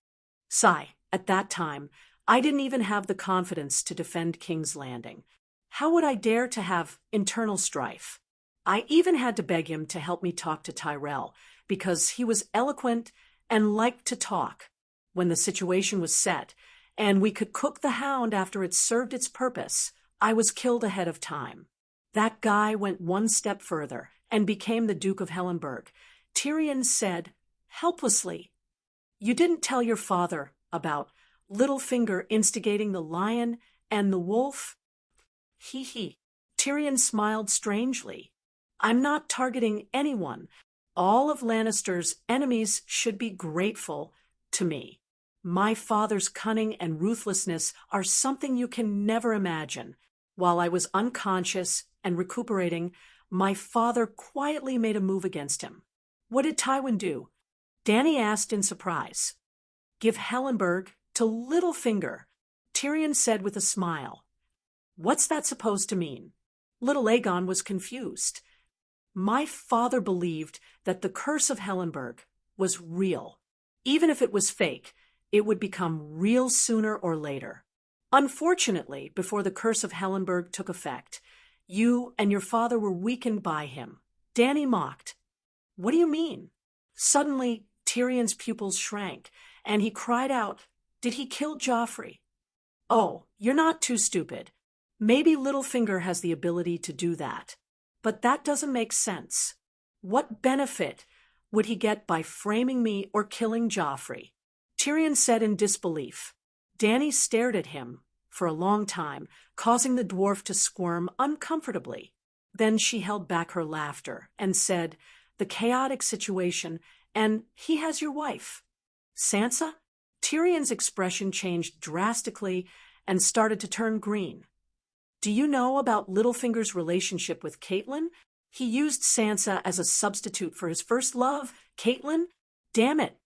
Sigh, at that time, I didn't even have the confidence to defend King's Landing. How would I dare to have internal strife? I even had to beg him to help me talk to Tyrell, because he was eloquent and liked to talk. When the situation was set, and we could cook the hound after it served its purpose, I was killed ahead of time. That guy went one step further and became the Duke of Hellenberg. Tyrion said, helplessly, You didn't tell your father about Littlefinger instigating the lion and the wolf? He. Tyrion smiled strangely. I'm not targeting anyone. All of Lannister's enemies should be grateful to me. My father's cunning and ruthlessness are something you can never imagine. While I was unconscious and recuperating, my father quietly made a move against him. What did Tywin do? Dany asked in surprise. Give Hellenberg to Littlefinger, Tyrion said with a smile. What's that supposed to mean? Little Aegon was confused. My father believed that the curse of Hellenberg was real. Even if it was fake, it would become real sooner or later. Unfortunately, before the curse of Hellenberg took effect, you and your father were weakened by him. Dany mocked. What do you mean? Suddenly, Tyrion's pupils shrank, and he cried out, Did he kill Joffrey? Oh, you're not too stupid. Maybe Littlefinger has the ability to do that. But that doesn't make sense. What benefit would he get by framing me or killing Joffrey? Tyrion said in disbelief. Dany stared at him for a long time, causing the dwarf to squirm uncomfortably. Then she held back her laughter and said, The chaotic situation, and he has your wife. Sansa? Tyrion's expression changed drastically and started to turn green. Do you know about Littlefinger's relationship with Caitlin? He used Sansa as a substitute for his first love, Caitlin? Damn it.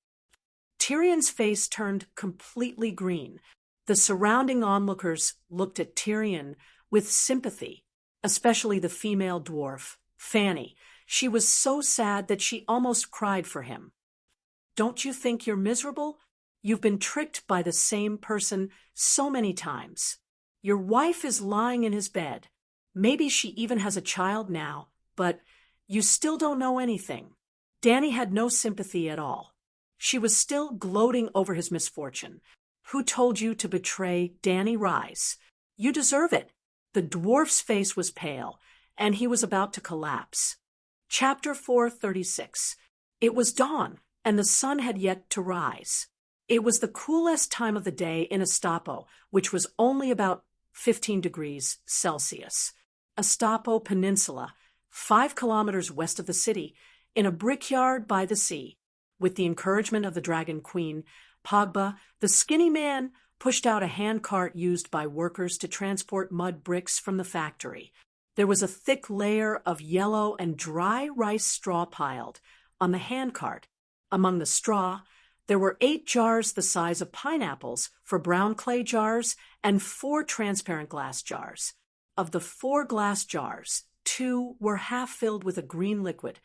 Tyrion's face turned completely green. The surrounding onlookers looked at Tyrion with sympathy, especially the female dwarf, Fanny. She was so sad that she almost cried for him. Don't you think you're miserable? You've been tricked by the same person so many times. Your wife is lying in his bed. Maybe she even has a child now, but you still don't know anything. Dany had no sympathy at all. She was still gloating over his misfortune. Who told you to betray Dany Rise? You deserve it. The dwarf's face was pale, and he was about to collapse. Chapter 436. It was dawn, and the sun had yet to rise. It was the coolest time of the day in Astapo, which was only about 15 degrees Celsius. Astapo Peninsula, 5 kilometers west of the city, in a brickyard by the sea. With the encouragement of the Dragon Queen, Pogba, the skinny man, pushed out a handcart used by workers to transport mud bricks from the factory. There was a thick layer of yellow and dry rice straw piled on the handcart. Among the straw, there were 8 jars the size of pineapples for brown clay jars and 4 transparent glass jars. Of the 4 glass jars, 2 were half filled with a green liquid,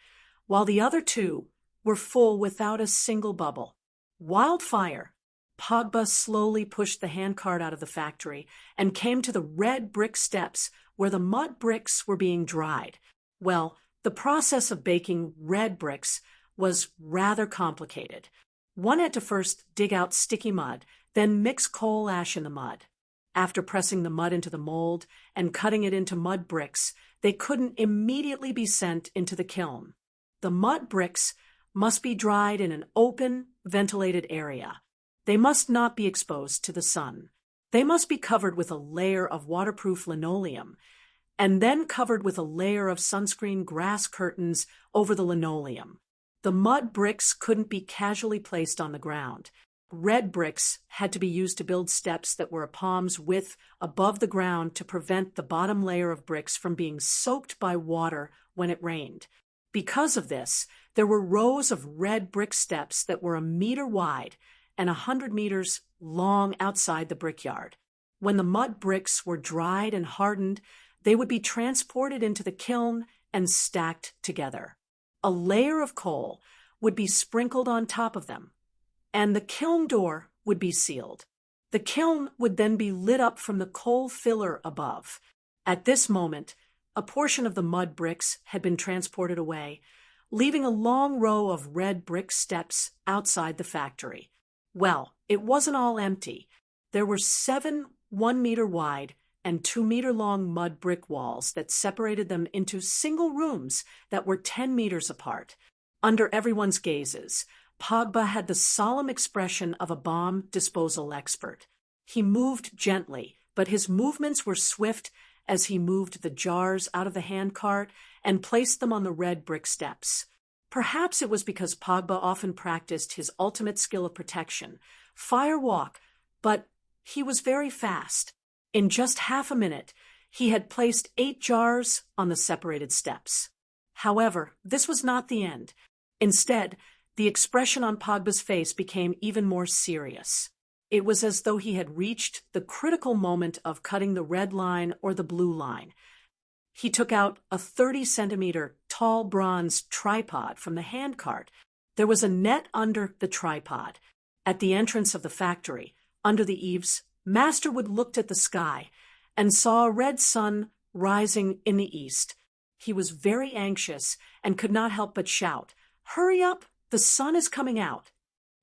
while the other 2 were full without a single bubble. Wildfire! Pogba slowly pushed the handcart out of the factory and came to the red brick steps where the mud bricks were being dried. Well, the process of baking red bricks was rather complicated. One had to first dig out sticky mud, then mix coal ash in the mud. After pressing the mud into the mold and cutting it into mud bricks, they couldn't immediately be sent into the kiln. The mud bricks must be dried in an open, ventilated area. They must not be exposed to the sun. They must be covered with a layer of waterproof linoleum, and then covered with a layer of sunscreen grass curtains over the linoleum. The mud bricks couldn't be casually placed on the ground. Red bricks had to be used to build steps that were a palm's width above the ground to prevent the bottom layer of bricks from being soaked by water when it rained. Because of this, there were rows of red brick steps that were 1 meter wide and 100 meters long outside the brickyard. When the mud bricks were dried and hardened, they would be transported into the kiln and stacked together. A layer of coal would be sprinkled on top of them, and the kiln door would be sealed. The kiln would then be lit up from the coal filler above. At this moment, a portion of the mud bricks had been transported away, leaving a long row of red brick steps outside the factory. Well, it wasn't all empty. There were 7 1-meter wide and 2-meter long mud brick walls that separated them into single rooms that were 10 meters apart. Under everyone's gazes, Pogba had the solemn expression of a bomb disposal expert. He moved gently, but his movements were swift as he moved the jars out of the handcart and placed them on the red brick steps. Perhaps it was because Pogba often practiced his ultimate skill of protection, fire walk, but he was very fast. In just half a minute, he had placed 8 jars on the separated steps. However, this was not the end. Instead, the expression on Pogba's face became even more serious. It was as though he had reached the critical moment of cutting the red line or the blue line. He took out a 30-centimeter tall bronze tripod from the handcart. There was a net under the tripod. At the entrance of the factory, under the eaves, Masterwood looked at the sky and saw a red sun rising in the east. He was very anxious and could not help but shout, "Hurry up! The sun is coming out."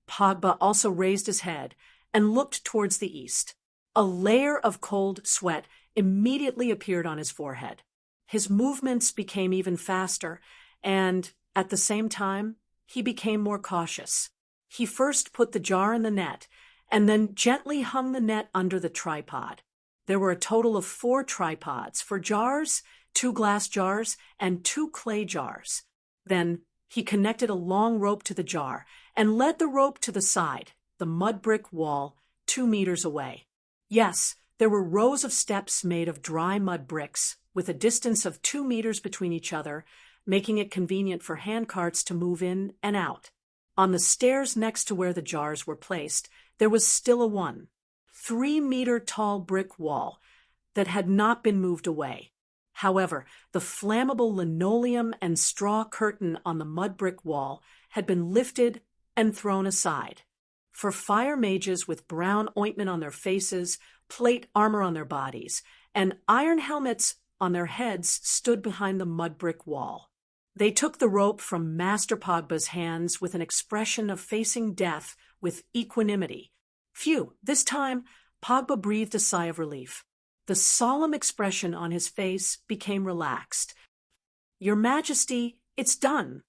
Pogba also raised his head and looked towards the east. A layer of cold sweat immediately appeared on his forehead. His movements became even faster, and, at the same time, he became more cautious. He first put the jar in the net, and then gently hung the net under the tripod. There were a total of 4 tripods for jars, 2 glass jars, and 2 clay jars. Then he connected a long rope to the jar and led the rope to the side, the mud brick wall, 2 meters away. Yes, There were rows of steps made of dry mud bricks, with a distance of 2 meters between each other, making it convenient for handcarts to move in and out. On the stairs next to where the jars were placed, there was still a 3-meter-tall brick wall that had not been moved away. However, the flammable linoleum and straw curtain on the mud brick wall had been lifted and thrown aside. For fire mages with brown ointment on their faces, plate armor on their bodies, and iron helmets on their heads stood behind the mud brick wall. They took the rope from Master Pogba's hands with an expression of facing death with equanimity. Phew, this time Pogba breathed a sigh of relief. The solemn expression on his face became relaxed. "Your Majesty, it's done."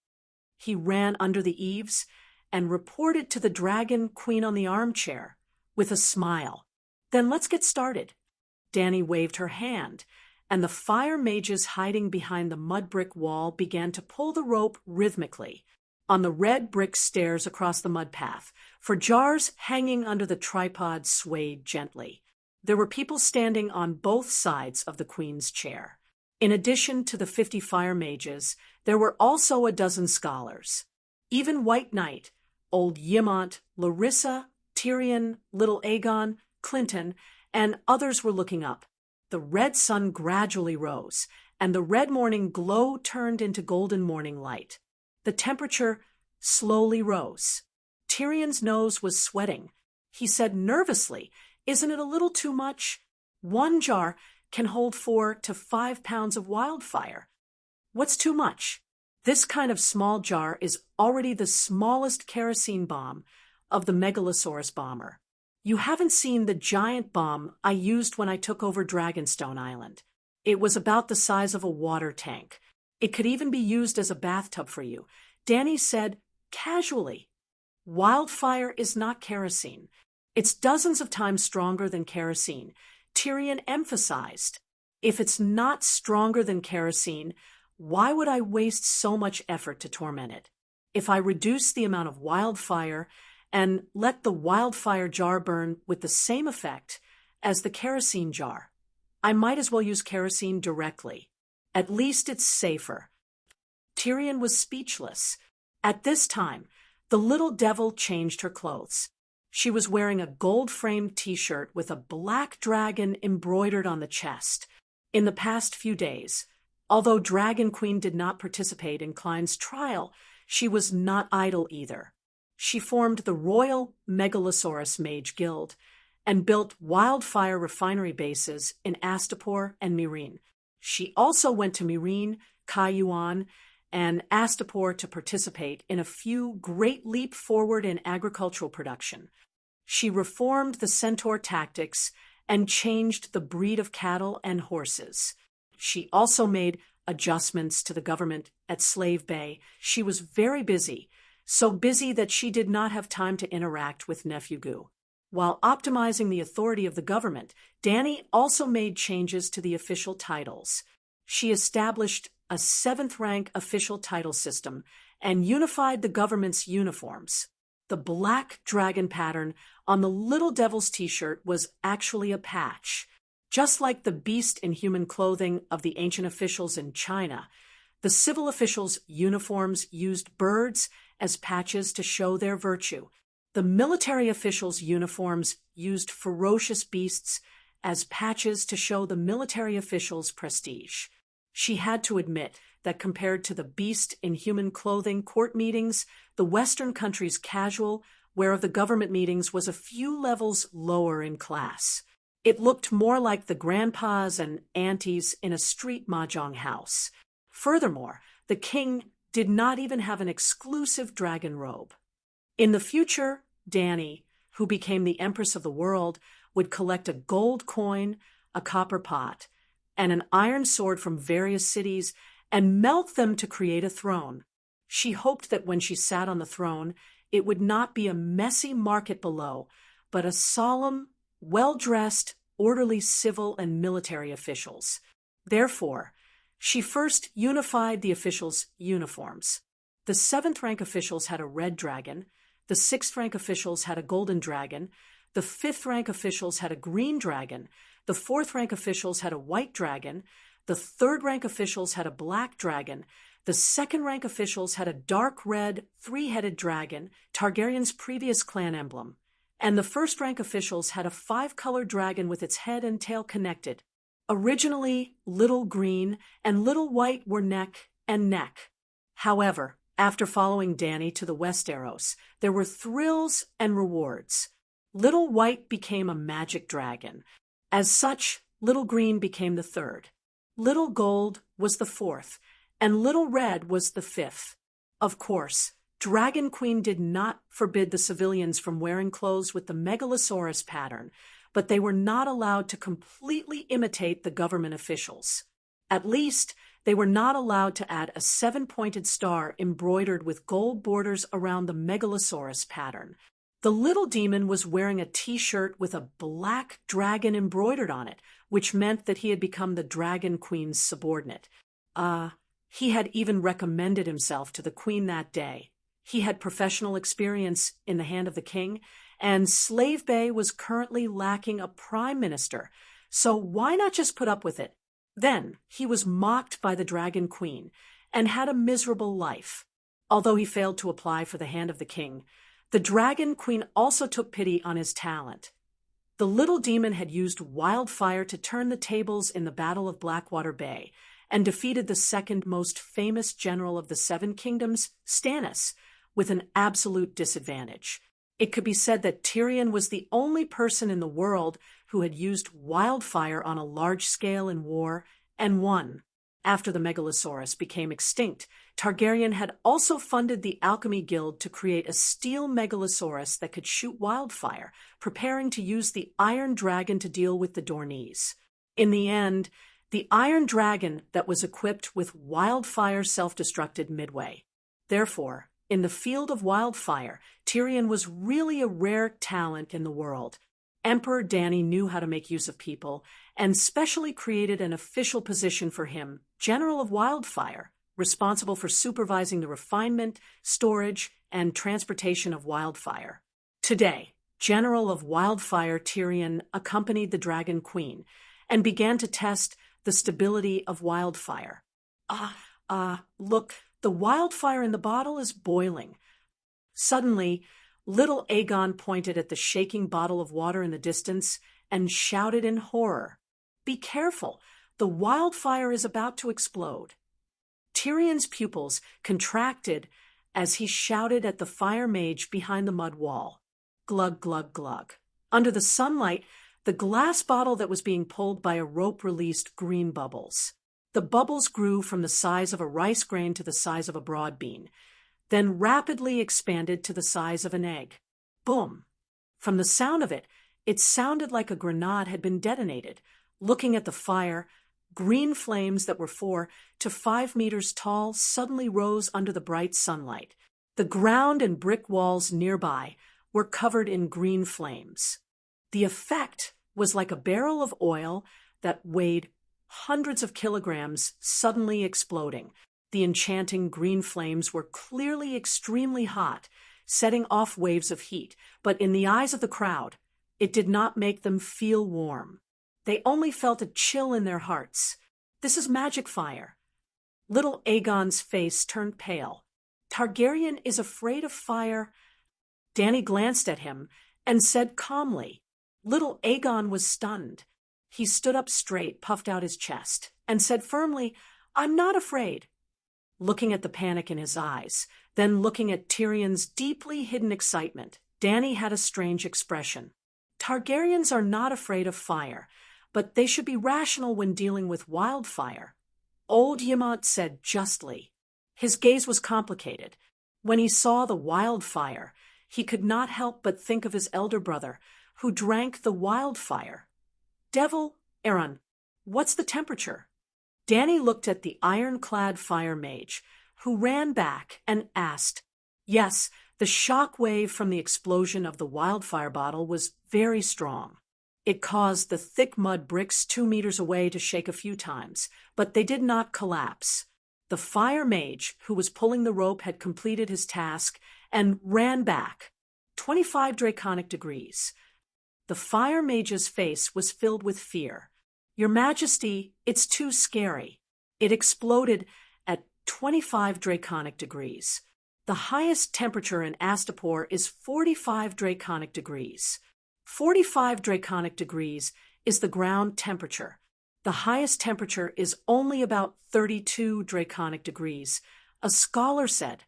He ran under the eaves and reported to the Dragon Queen on the armchair with a smile. "Then let's get started." Dani waved her hand, and the fire mages hiding behind the mud brick wall began to pull the rope rhythmically on the red brick stairs across the mud path, for jars hanging under the tripod swayed gently. There were people standing on both sides of the Queen's chair. In addition to the 50 fire mages, there were also a dozen scholars. Even White Knight, Old Yimont, Larissa, Tyrion, Little Aegon, Clinton, and others were looking up. The red sun gradually rose, and the red morning glow turned into golden morning light. The temperature slowly rose. Tyrion's nose was sweating. He said nervously, "Isn't it a little too much? 1 jar can hold 4 to 5 pounds of wildfire." "What's too much?" "This kind of small jar is already the smallest kerosene bomb of the Megalosaurus bomber. You haven't seen the giant bomb I used when I took over Dragonstone Island. It was about the size of a water tank. It could even be used as a bathtub for you," Dani said casually. "Wildfire is not kerosene. It's dozens of times stronger than kerosene," Tyrion emphasized. "If it's not stronger than kerosene, why would I waste so much effort to torment it? If I reduce the amount of wildfire and let the wildfire jar burn with the same effect as the kerosene jar, I might as well use kerosene directly. At least it's safer." Tyrion was speechless. At this time, the little devil changed her clothes. She was wearing a gold-framed t-shirt with a black dragon embroidered on the chest. In the past few days, although Dragon Queen did not participate in Klein's trial, she was not idle either. She formed the Royal Megalosaurus Mage Guild and built wildfire refinery bases in Astapor and Meereen. She also went to Meereen, Kaiyuan, and Astapor to participate in a few great leap forward in agricultural production. She reformed the centaur tactics and changed the breed of cattle and horses. She also made adjustments to the government at Slave Bay. She was very busy, so busy that she did not have time to interact with Nephew Gu. While optimizing the authority of the government, Dani also made changes to the official titles. She established a 7th-rank official title system and unified the government's uniforms. The black dragon pattern on the Little Devil's t-shirt was actually a patch. Just like the beast in human clothing of the ancient officials in China, the civil officials' uniforms used birds as patches to show their virtue. The military officials' uniforms used ferocious beasts as patches to show the military officials' prestige. She had to admit that compared to the beast in human clothing court meetings, the Western country's casual wear of the government meetings was a few levels lower in class. It looked more like the grandpas and aunties in a street mahjong house. Furthermore, the king did not even have an exclusive dragon robe. In the future, Dani, who became the Empress of the world, would collect a gold coin, a copper pot, and an iron sword from various cities and melt them to create a throne. She hoped that when she sat on the throne, it would not be a messy market below, but a solemn, well-dressed, orderly civil and military officials. Therefore, she first unified the officials' uniforms. The 7th-rank officials had a red dragon, the 6th-rank officials had a golden dragon, the 5th-rank officials had a green dragon, The fourth-rank officials had a white dragon, the third-rank officials had a black dragon, the second-rank officials had a dark red, three-headed dragon, Targaryen's previous clan emblem, and the first-rank officials had a five-colored dragon with its head and tail connected. Originally, Little Green and Little White were neck and neck. However, after following Dany to the Westeros, there were thrills and rewards. Little White became a magic dragon. As such, Little Green became the third. Little Gold was the fourth, and Little Red was the fifth. Of course, Dragon Queen did not forbid the civilians from wearing clothes with the Megalosaurus pattern, but they were not allowed to completely imitate the government officials. At least, they were not allowed to add a seven-pointed star embroidered with gold borders around the Megalosaurus pattern. The little demon was wearing a t-shirt with a black dragon embroidered on it, which meant that he had become the Dragon Queen's subordinate. He had even recommended himself to the queen that day. He had professional experience in the hand of the king, and Slave Bay was currently lacking a prime minister, so why not just put up with it? Then he was mocked by the Dragon Queen and had a miserable life. Although he failed to apply for the hand of the king, the Dragon Queen also took pity on his talent. The little demon had used wildfire to turn the tables in the Battle of Blackwater Bay and defeated the second most famous general of the Seven Kingdoms, Stannis, with an absolute disadvantage. It could be said that Tyrion was the only person in the world who had used wildfire on a large scale in war and won. After the Megalosaurus became extinct, Targaryen had also funded the Alchemy Guild to create a steel Megalosaurus that could shoot wildfire, preparing to use the Iron Dragon to deal with the Dorneys. In the end, the Iron Dragon that was equipped with wildfire self-destructed midway. Therefore, in the field of wildfire, Tyrion was really a rare talent in the world. Emperor Dany knew how to make use of people, and specially created an official position for him, General of Wildfire, responsible for supervising the refinement, storage, and transportation of wildfire. Today, General of Wildfire Tyrion accompanied the Dragon Queen and began to test the stability of wildfire. Look, the wildfire in the bottle is boiling. Suddenly, little Aegon pointed at the shaking bottle of water in the distance and shouted in horror, "Be careful, the wildfire is about to explode." Tyrion's pupils contracted as he shouted at the fire mage behind the mud wall. Glug, glug, glug. Under the sunlight, the glass bottle that was being pulled by a rope released green bubbles. The bubbles grew from the size of a rice grain to the size of a broad bean, then rapidly expanded to the size of an egg. Boom! From the sound of it, it sounded like a grenade had been detonated. Looking at the fire, green flames that were 4 to 5 meters tall suddenly rose under the bright sunlight. The ground and brick walls nearby were covered in green flames. The effect was like a barrel of oil that weighed hundreds of kilograms suddenly exploding. The enchanting green flames were clearly extremely hot, setting off waves of heat, but in the eyes of the crowd, it did not make them feel warm. They only felt a chill in their hearts. This is magic fire. Little Aegon's face turned pale. Targaryen is afraid of fire. Dany glanced at him and said calmly. Little Aegon was stunned. He stood up straight, puffed out his chest, and said firmly, "I'm not afraid." Looking at the panic in his eyes, then looking at Tyrion's deeply hidden excitement, Dany had a strange expression. Targaryens are not afraid of fire, but they should be rational when dealing with wildfire. Old Yemont said justly. His gaze was complicated. When he saw the wildfire, he could not help but think of his elder brother, who drank the wildfire. "Devil, Aaron, what's the temperature?" Dany looked at the iron-clad fire mage, who ran back and asked. Yes, the shock wave from the explosion of the wildfire bottle was very strong. It caused the thick mud bricks 2 meters away to shake a few times, but they did not collapse. The fire mage, who was pulling the rope, had completed his task and ran back. 25 draconic degrees. The fire mage's face was filled with fear. "Your Majesty, it's too scary." It exploded at 25 draconic degrees. The highest temperature in Astapor is 45 draconic degrees. 45 draconic degrees is the ground temperature. The highest temperature is only about 32 draconic degrees. A scholar said,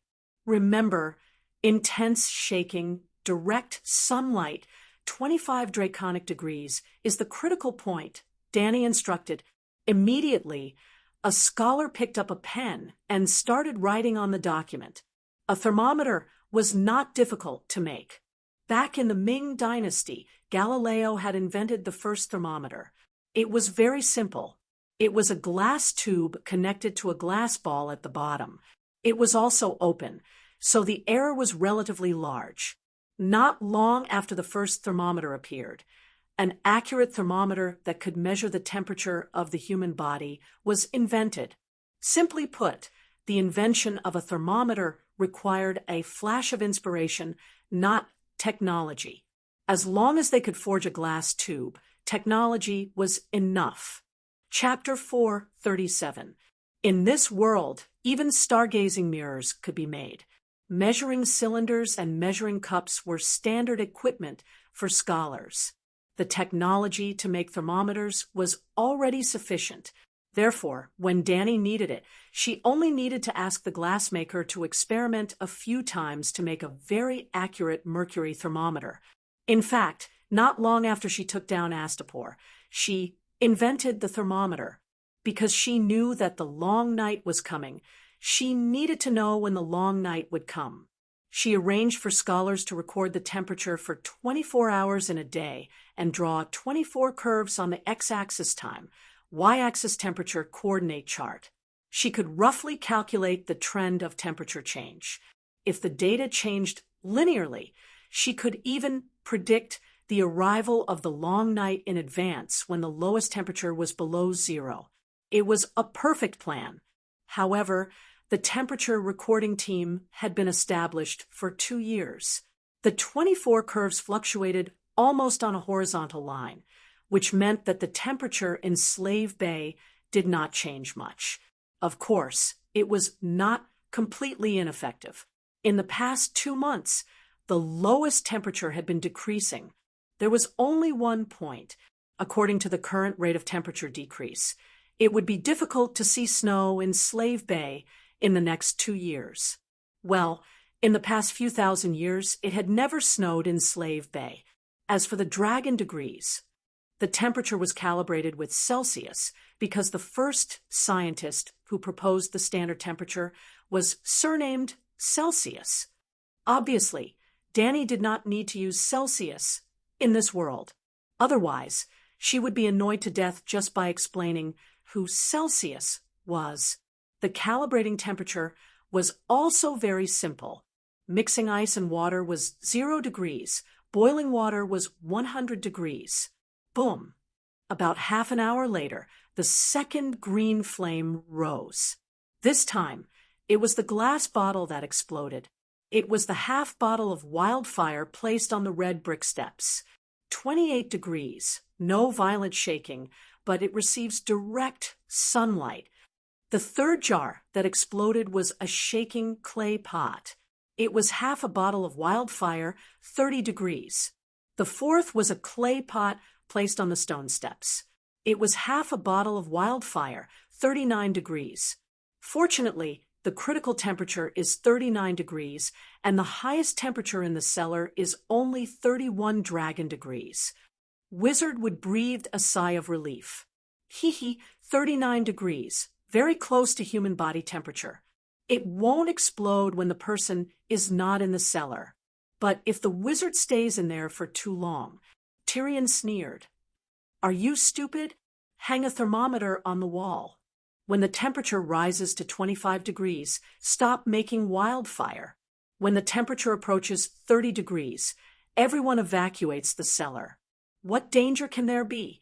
"Remember, intense shaking, direct sunlight, 25 draconic degrees is the critical point," Danny instructed. Immediately, a scholar picked up a pen and started writing on the document. A thermometer was not difficult to make. Back in the Ming Dynasty, Galileo had invented the first thermometer. It was very simple. It was a glass tube connected to a glass ball at the bottom. It was also open, so the air was relatively large. Not long after the first thermometer appeared, an accurate thermometer that could measure the temperature of the human body was invented. Simply put, the invention of a thermometer required a flash of inspiration, not technology. As long as they could forge a glass tube, technology was enough. Chapter 4:37. In this world, even stargazing mirrors could be made. Measuring cylinders and measuring cups were standard equipment for scholars. The technology to make thermometers was already sufficient. Therefore, when Danny needed it, she only needed to ask the glassmaker to experiment a few times to make a very accurate mercury thermometer. In fact, not long after she took down Astapor, she invented the thermometer. Because she knew that the long night was coming, she needed to know when the long night would come. She arranged for scholars to record the temperature for 24 hours in a day and draw 24 curves on the x-axis time, y-axis temperature coordinate chart. She could roughly calculate the trend of temperature change. If the data changed linearly, she could even predict the arrival of the long night in advance when the lowest temperature was below zero. It was a perfect plan. However, the temperature recording team had been established for 2 years. The 24 curves fluctuated almost on a horizontal line, which meant that the temperature in Slave Bay did not change much. Of course, it was not completely ineffective. In the past 2 months, the lowest temperature had been decreasing. There was only one point, according to the current rate of temperature decrease. It would be difficult to see snow in Slave Bay in the next 2 years. Well, in the past few thousand years, it had never snowed in Slave Bay. As for the dragon degrees, the temperature was calibrated with Celsius because the first scientist who proposed the standard temperature was surnamed Celsius. Obviously, Danny did not need to use Celsius in this world. Otherwise, she would be annoyed to death just by explaining who Celsius was. The calibrating temperature was also very simple. Mixing ice and water was 0 degrees. Boiling water was 100 degrees. Boom! About half an hour later, the second green flame rose. This time, it was the glass bottle that exploded. It was the half bottle of wildfire placed on the red brick steps. 28 degrees, no violent shaking, but it receives direct sunlight. The third jar that exploded was a shaking clay pot. It was half a bottle of wildfire, 30 degrees. The fourth was a clay pot placed on the stone steps. It was half a bottle of wildfire, 39 degrees. Fortunately, the critical temperature is 39 degrees, and the highest temperature in the cellar is only 31 dragon degrees. Wizard would breathe a sigh of relief. 39 degrees, very close to human body temperature. It won't explode when the person is not in the cellar. But if the wizard stays in there for too long, Tyrion sneered. "Are you stupid? Hang a thermometer on the wall. When the temperature rises to 25 degrees, stop making wildfire. When the temperature approaches 30 degrees, everyone evacuates the cellar. What danger can there be?"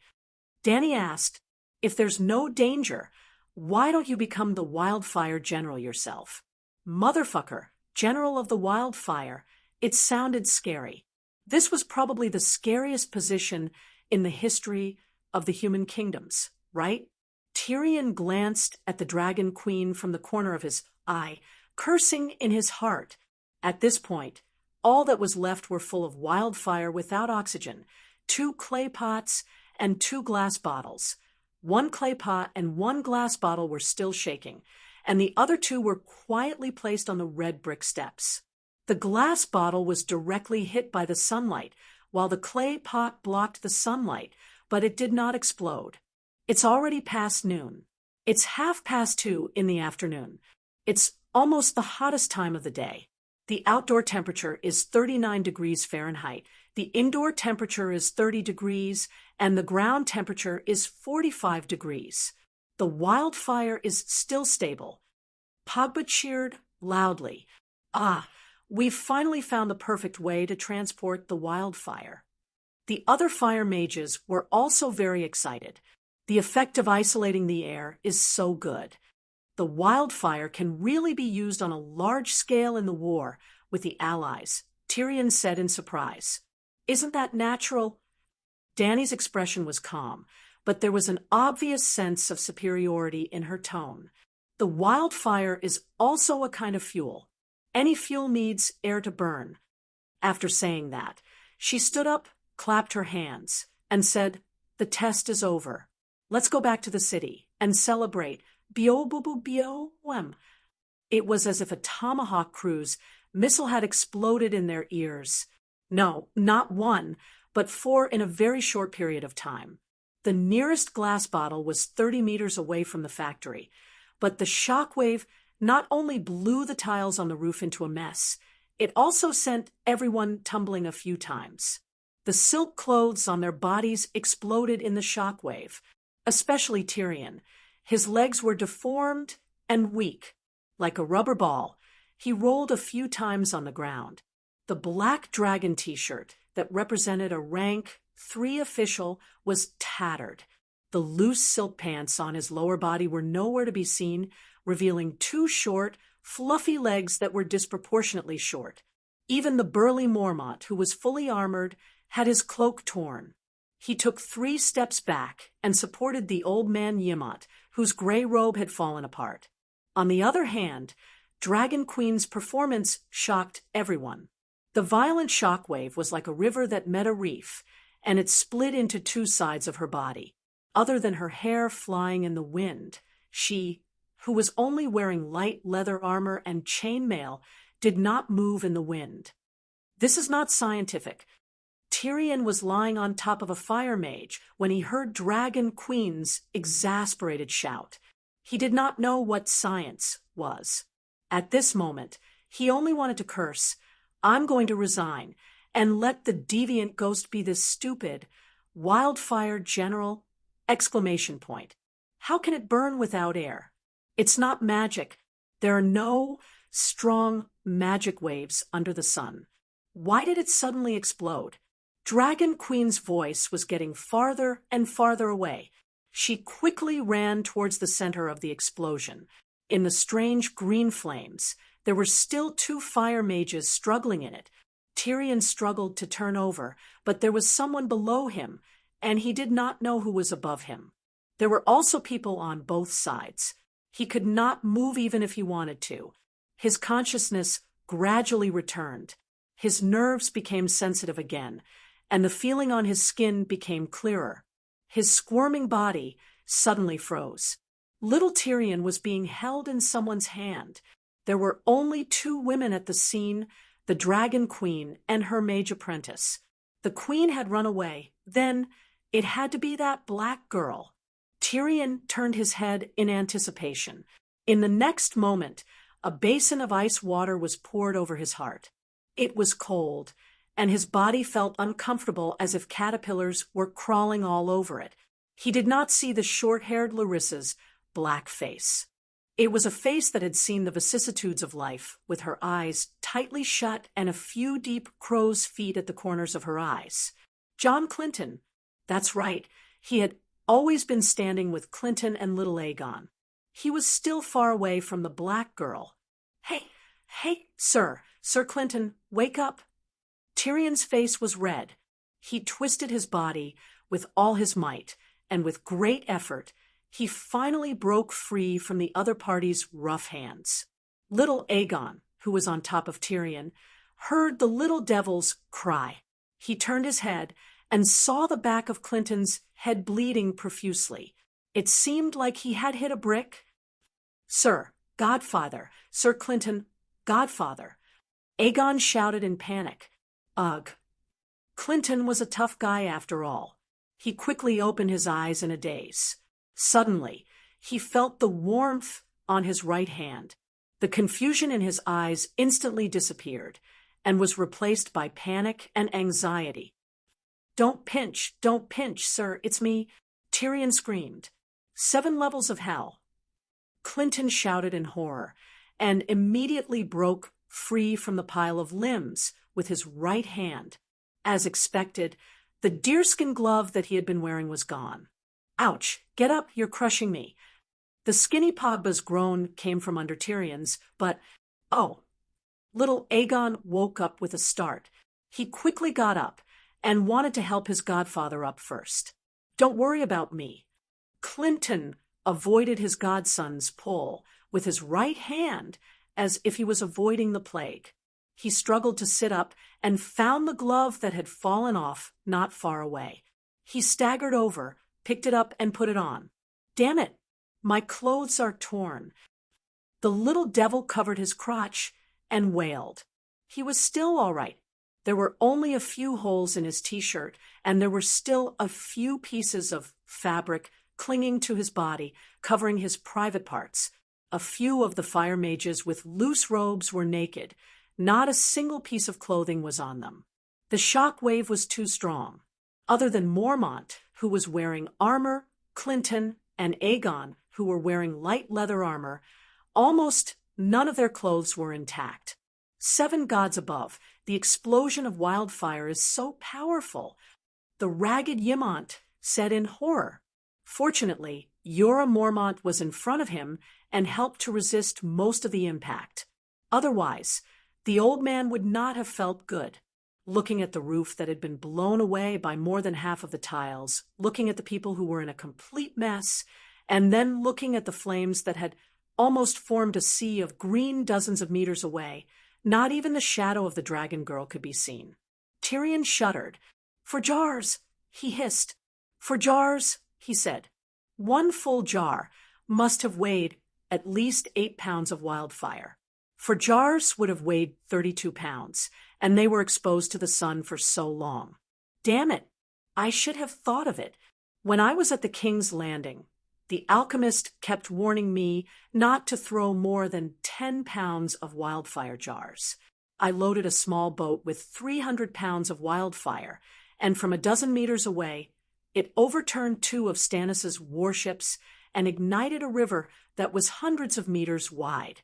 Danny asked, "If there's no danger, why don't you become the wildfire general yourself?" "Motherfucker, general of the wildfire." It sounded scary. This was probably the scariest position in the history of the human kingdoms, right? Tyrion glanced at the Dragon Queen from the corner of his eye, cursing in his heart. At this point, all that was left were full of wildfire without oxygen, 2 clay pots and 2 glass bottles. 1 clay pot and 1 glass bottle were still shaking, and the other 2 were quietly placed on the red brick steps. The glass bottle was directly hit by the sunlight, while the clay pot blocked the sunlight, but it did not explode. It's already past noon. It's 2:30 in the afternoon. It's almost the hottest time of the day. The outdoor temperature is 39 degrees Fahrenheit. The indoor temperature is 30 degrees, and the ground temperature is 45 degrees. The wildfire is still stable. Pogba cheered loudly. Ah, we've finally found the perfect way to transport the wildfire. The other fire mages were also very excited. The effect of isolating the air is so good. The wildfire can really be used on a large scale in the war with the Allies, Tyrion said in surprise. Isn't that natural? Dany's expression was calm, but there was an obvious sense of superiority in her tone. The wildfire is also a kind of fuel. Any fuel needs air to burn. After saying that, she stood up, clapped her hands, and said, "The test is over. Let's go back to the city and celebrate. Bio-bu-bu-bio-wem." It was as if a tomahawk cruise missile had exploded in their ears. No, not 1, but 4 in a very short period of time. The nearest glass bottle was 30 meters away from the factory, but the shockwave not only blew the tiles on the roof into a mess, it also sent everyone tumbling a few times. The silk clothes on their bodies exploded in the shockwave, especially Tyrion. His legs were deformed and weak. Like a rubber ball, he rolled a few times on the ground. The black dragon t-shirt that represented a rank 3 official was tattered. The loose silk pants on his lower body were nowhere to be seen, revealing 2 short, fluffy legs that were disproportionately short. Even the burly Mormont, who was fully armored, had his cloak torn. He took 3 steps back and supported the old man Yemont, whose gray robe had fallen apart. On the other hand, Dragon Queen's performance shocked everyone. The violent shockwave was like a river that met a reef, and it split into 2 sides of her body. Other than her hair flying in the wind, she, who was only wearing light leather armor and chainmail, did not move in the wind. This is not scientific. Tyrion was lying on top of a fire mage when he heard Dragon Queen's exasperated shout. He did not know what science was. At this moment, he only wanted to curse, "I'm going to resign, and let the deviant ghost be this stupid wildfire general!" Exclamation point. How can it burn without air? It's not magic. There are no strong magic waves under the sun. Why did it suddenly explode? Dragon Queen's voice was getting farther and farther away. She quickly ran towards the center of the explosion. In the strange green flames, there were still 2 fire mages struggling in it. Tyrion struggled to turn over, but there was someone below him, and he did not know who was above him. There were also people on both sides. He could not move even if he wanted to. His consciousness gradually returned. His nerves became sensitive again, and the feeling on his skin became clearer. His squirming body suddenly froze. Little Tyrion was being held in someone's hand. There were only 2 women at the scene, the Dragon Queen and her mage apprentice. The queen had run away. Then it had to be that black girl. Tyrion turned his head in anticipation. In the next moment, a basin of ice water was poured over his heart. It was cold, and his body felt uncomfortable as if caterpillars were crawling all over it. He did not see the short-haired Larissa's black face. It was a face that had seen the vicissitudes of life, with her eyes tightly shut and a few deep crow's feet at the corners of her eyes. John Clinton. That's right. He had always been standing with Clinton and little Aegon. He was still far away from the black girl. Hey, Sir Clinton, wake up." Tyrion's face was red. He twisted his body with all his might, and with great effort, he finally broke free from the other party's rough hands. Little Aegon, who was on top of Tyrion, heard the little devil's cry. He turned his head and saw the back of Clinton's head bleeding profusely. It seemed like he had hit a brick. "Sir, Godfather, Sir Clinton, Godfather," Aegon shouted in panic. Ugh. Clinton was a tough guy after all. He quickly opened his eyes in a daze. Suddenly, he felt the warmth on his right hand. The confusion in his eyes instantly disappeared and was replaced by panic and anxiety. Don't pinch, sir, it's me," Tyrion screamed. 7 levels of hell." Clinton shouted in horror and immediately broke free from the pile of limbs with his right hand. As expected, the deerskin glove that he had been wearing was gone. "Ouch! Get up, you're crushing me." The skinny Pogba's groan came from under Tyrion's, but, oh! Little Aegon woke up with a start. He quickly got up and wanted to help his godfather up first. "Don't worry about me." Clinton avoided his godson's pull with his right hand as if he was avoiding the plague. He struggled to sit up and found the glove that had fallen off not far away. He staggered over, picked it up, and put it on. "Damn it! My clothes are torn." The little devil covered his crotch and wailed. He was still all right. There were only a few holes in his t-shirt, and there were still a few pieces of fabric clinging to his body, covering his private parts. A few of the fire mages with loose robes were naked. Not a single piece of clothing was on them. The shock wave was too strong. Other than Mormont, who was wearing armor, Clinton, and Aegon, who were wearing light leather armor, almost none of their clothes were intact. 7 gods above, the explosion of wildfire is so powerful. The ragged Ymont said in horror. Fortunately, Jorah Mormont was in front of him and helped to resist most of the impact. Otherwise, the old man would not have felt good. Looking at the roof that had been blown away by more than half of the tiles, looking at the people who were in a complete mess, and then looking at the flames that had almost formed a sea of green dozens of meters away, not even the shadow of the dragon girl could be seen. Tyrion shuddered. "For jars," he hissed. "For jars," he said. 1 full jar must have weighed at least 8 pounds of wildfire. For jars would have weighed 32 pounds, and they were exposed to the sun for so long. Damn it! I should have thought of it. When I was at the King's Landing, the alchemist kept warning me not to throw more than 10 pounds of wildfire jars. I loaded a small boat with 300 pounds of wildfire, and from a dozen meters away, it overturned 2 of Stannis's warships and ignited a river that was hundreds of meters wide.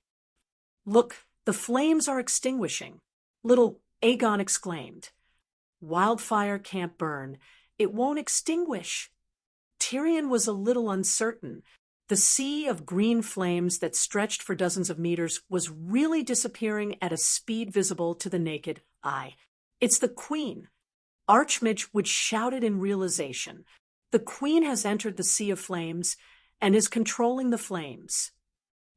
"Look, the flames are extinguishing," little Aegon exclaimed. "Wildfire can't burn. It won't extinguish." Tyrion was a little uncertain. The sea of green flames that stretched for dozens of meters was really disappearing at a speed visible to the naked eye. "It's the Queen." Archmage would shout it in realization. "The Queen has entered the sea of flames and is controlling the flames."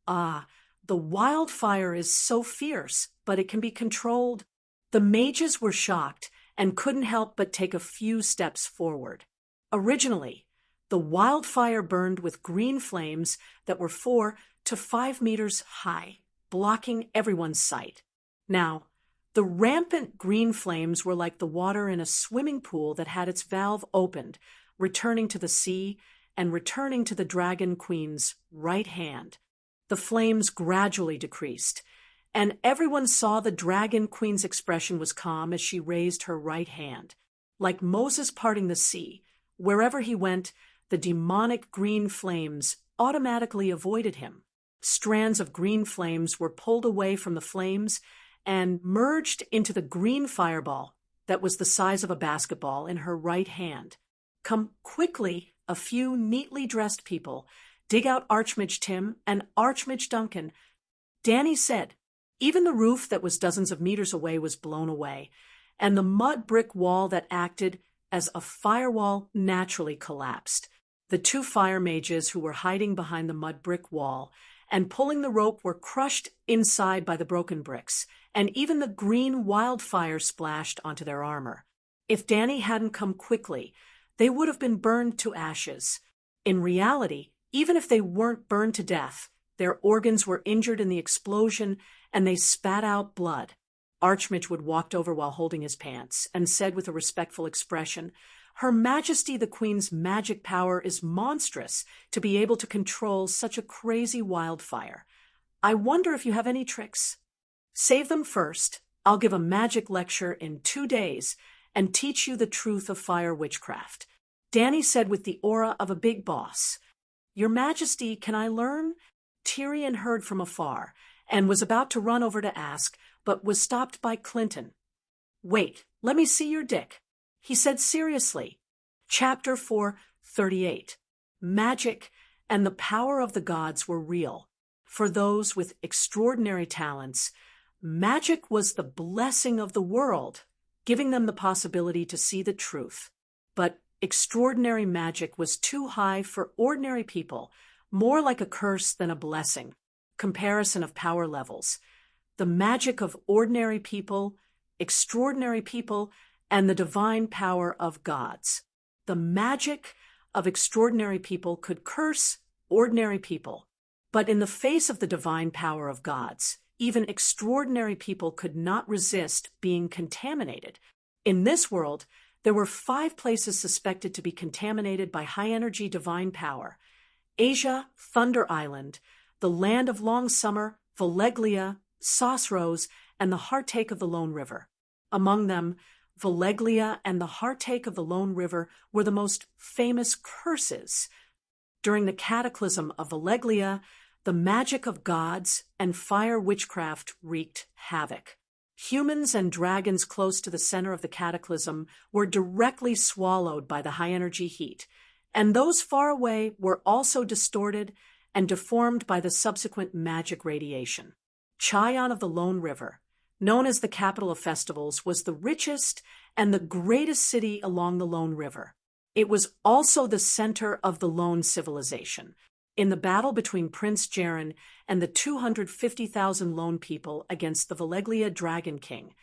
Ah, the wildfire is so fierce, but it can be controlled. The mages were shocked and couldn't help but take a few steps forward. Originally, the wildfire burned with green flames that were 4 to 5 meters high, blocking everyone's sight. Now, the rampant green flames were like the water in a swimming pool that had its valve opened, returning to the sea and returning to the Dragon Queen's right hand. The flames gradually decreased, and everyone saw the Dragon Queen's expression was calm as she raised her right hand. Like Moses parting the sea, wherever he went, the demonic green flames automatically avoided him. Strands of green flames were pulled away from the flames and merged into the green fireball that was the size of a basketball in her right hand. Come quickly, a few neatly dressed people dig out Archmage Tim and Archmage Duncan. Dany said, even the roof that was dozens of meters away was blown away, and the mud brick wall that acted as a firewall naturally collapsed. The two fire mages who were hiding behind the mud brick wall and pulling the rope were crushed inside by the broken bricks, and even the green wildfire splashed onto their armor. If Danny hadn't come quickly, they would have been burned to ashes. In reality, even if they weren't burned to death, their organs were injured in the explosion and they spat out blood. Archmage walked over while holding his pants and said with a respectful expression, "Her Majesty the Queen's magic power is monstrous to be able to control such a crazy wildfire. I wonder if you have any tricks. Save them first. I'll give a magic lecture in 2 days and teach you the truth of fire witchcraft." Danny said with the aura of a big boss. "Your Majesty, can I learn?" Tyrion heard from afar and was about to run over to ask, but was stopped by Clinton. "Wait, let me see your dick," he said seriously. Chapter 438. Magic and the power of the gods were real. For those with extraordinary talents, magic was the blessing of the world, giving them the possibility to see the truth. But extraordinary magic was too high for ordinary people, more like a curse than a blessing. Comparison of power levels. The magic of ordinary people, extraordinary people, and the divine power of gods. The magic of extraordinary people could curse ordinary people. But in the face of the divine power of gods, even extraordinary people could not resist being contaminated. In this world, there were 5 places suspected to be contaminated by high-energy divine power: Asia, Thunder Island, the Land of Long Summer, Valeglia, Saucerose, and the Heartache of the Lone River. Among them, Valeglia and the Heartache of the Lone River were the most famous curses. During the cataclysm of Valeglia, the magic of gods and fire witchcraft wreaked havoc. Humans and dragons close to the center of the cataclysm were directly swallowed by the high-energy heat, and those far away were also distorted and deformed by the subsequent magic radiation. Chaion of the Lone River, known as the capital of festivals, was the richest and the greatest city along the Lone River. It was also the center of the Lone civilization. In the battle between Prince Jaren and the 250,000 Lone people against the Valeglia Dragon King,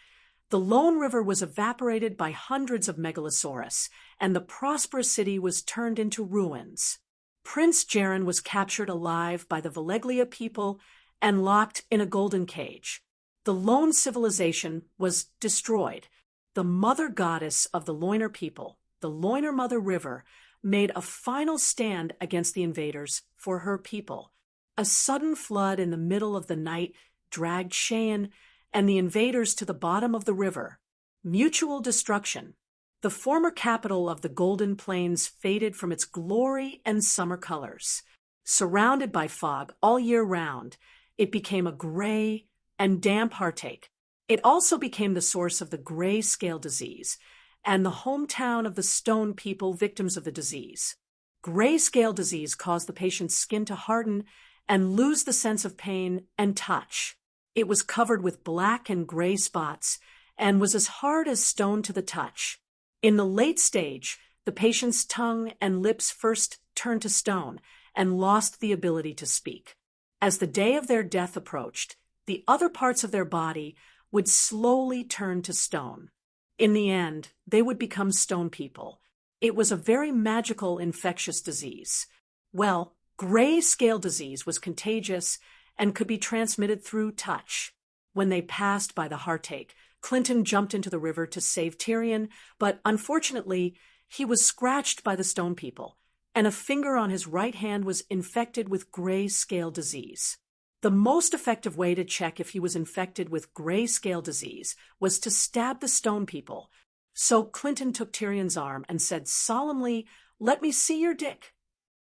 the Lone River was evaporated by hundreds of megalosaurus, and the prosperous city was turned into ruins. Prince Jaren was captured alive by the Valeglia people and locked in a golden cage. The Lone civilization was destroyed. The mother goddess of the Loiner people, the Loiner Mother River, made a final stand against the invaders for her people. A sudden flood in the middle of the night dragged Cheyenne and the invaders to the bottom of the river. Mutual destruction. The former capital of the Golden Plains faded from its glory and summer colors. Surrounded by fog all year round, it became a gray and damp heartache. It also became the source of the gray scale disease and the hometown of the Stone people victims of the disease. Gray scale disease caused the patient's skin to harden and lose the sense of pain and touch. It was covered with black and gray spots and was as hard as stone to the touch. In the late stage, the patient's tongue and lips first turned to stone and lost the ability to speak. As the day of their death approached, the other parts of their body would slowly turn to stone. In the end, they would become stone people. It was a very magical infectious disease. Well, gray scale disease was contagious and could be transmitted through touch. When they passed by the heartache, Clinton jumped into the river to save Tyrion, but unfortunately, he was scratched by the Stone people, and a finger on his right hand was infected with gray scale disease. The most effective way to check if he was infected with gray scale disease was to stab the Stone people. So Clinton took Tyrion's arm and said solemnly, "Let me see your dick."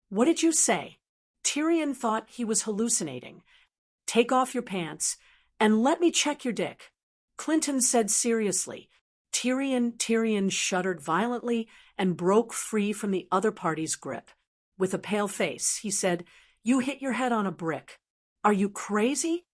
"What did you say?" Tyrion thought he was hallucinating. "Take off your pants and let me check your dick." Clinton said seriously. Tyrion shuddered violently and broke free from the other party's grip. With a pale face, he said, "You hit your head on a brick. Are you crazy?"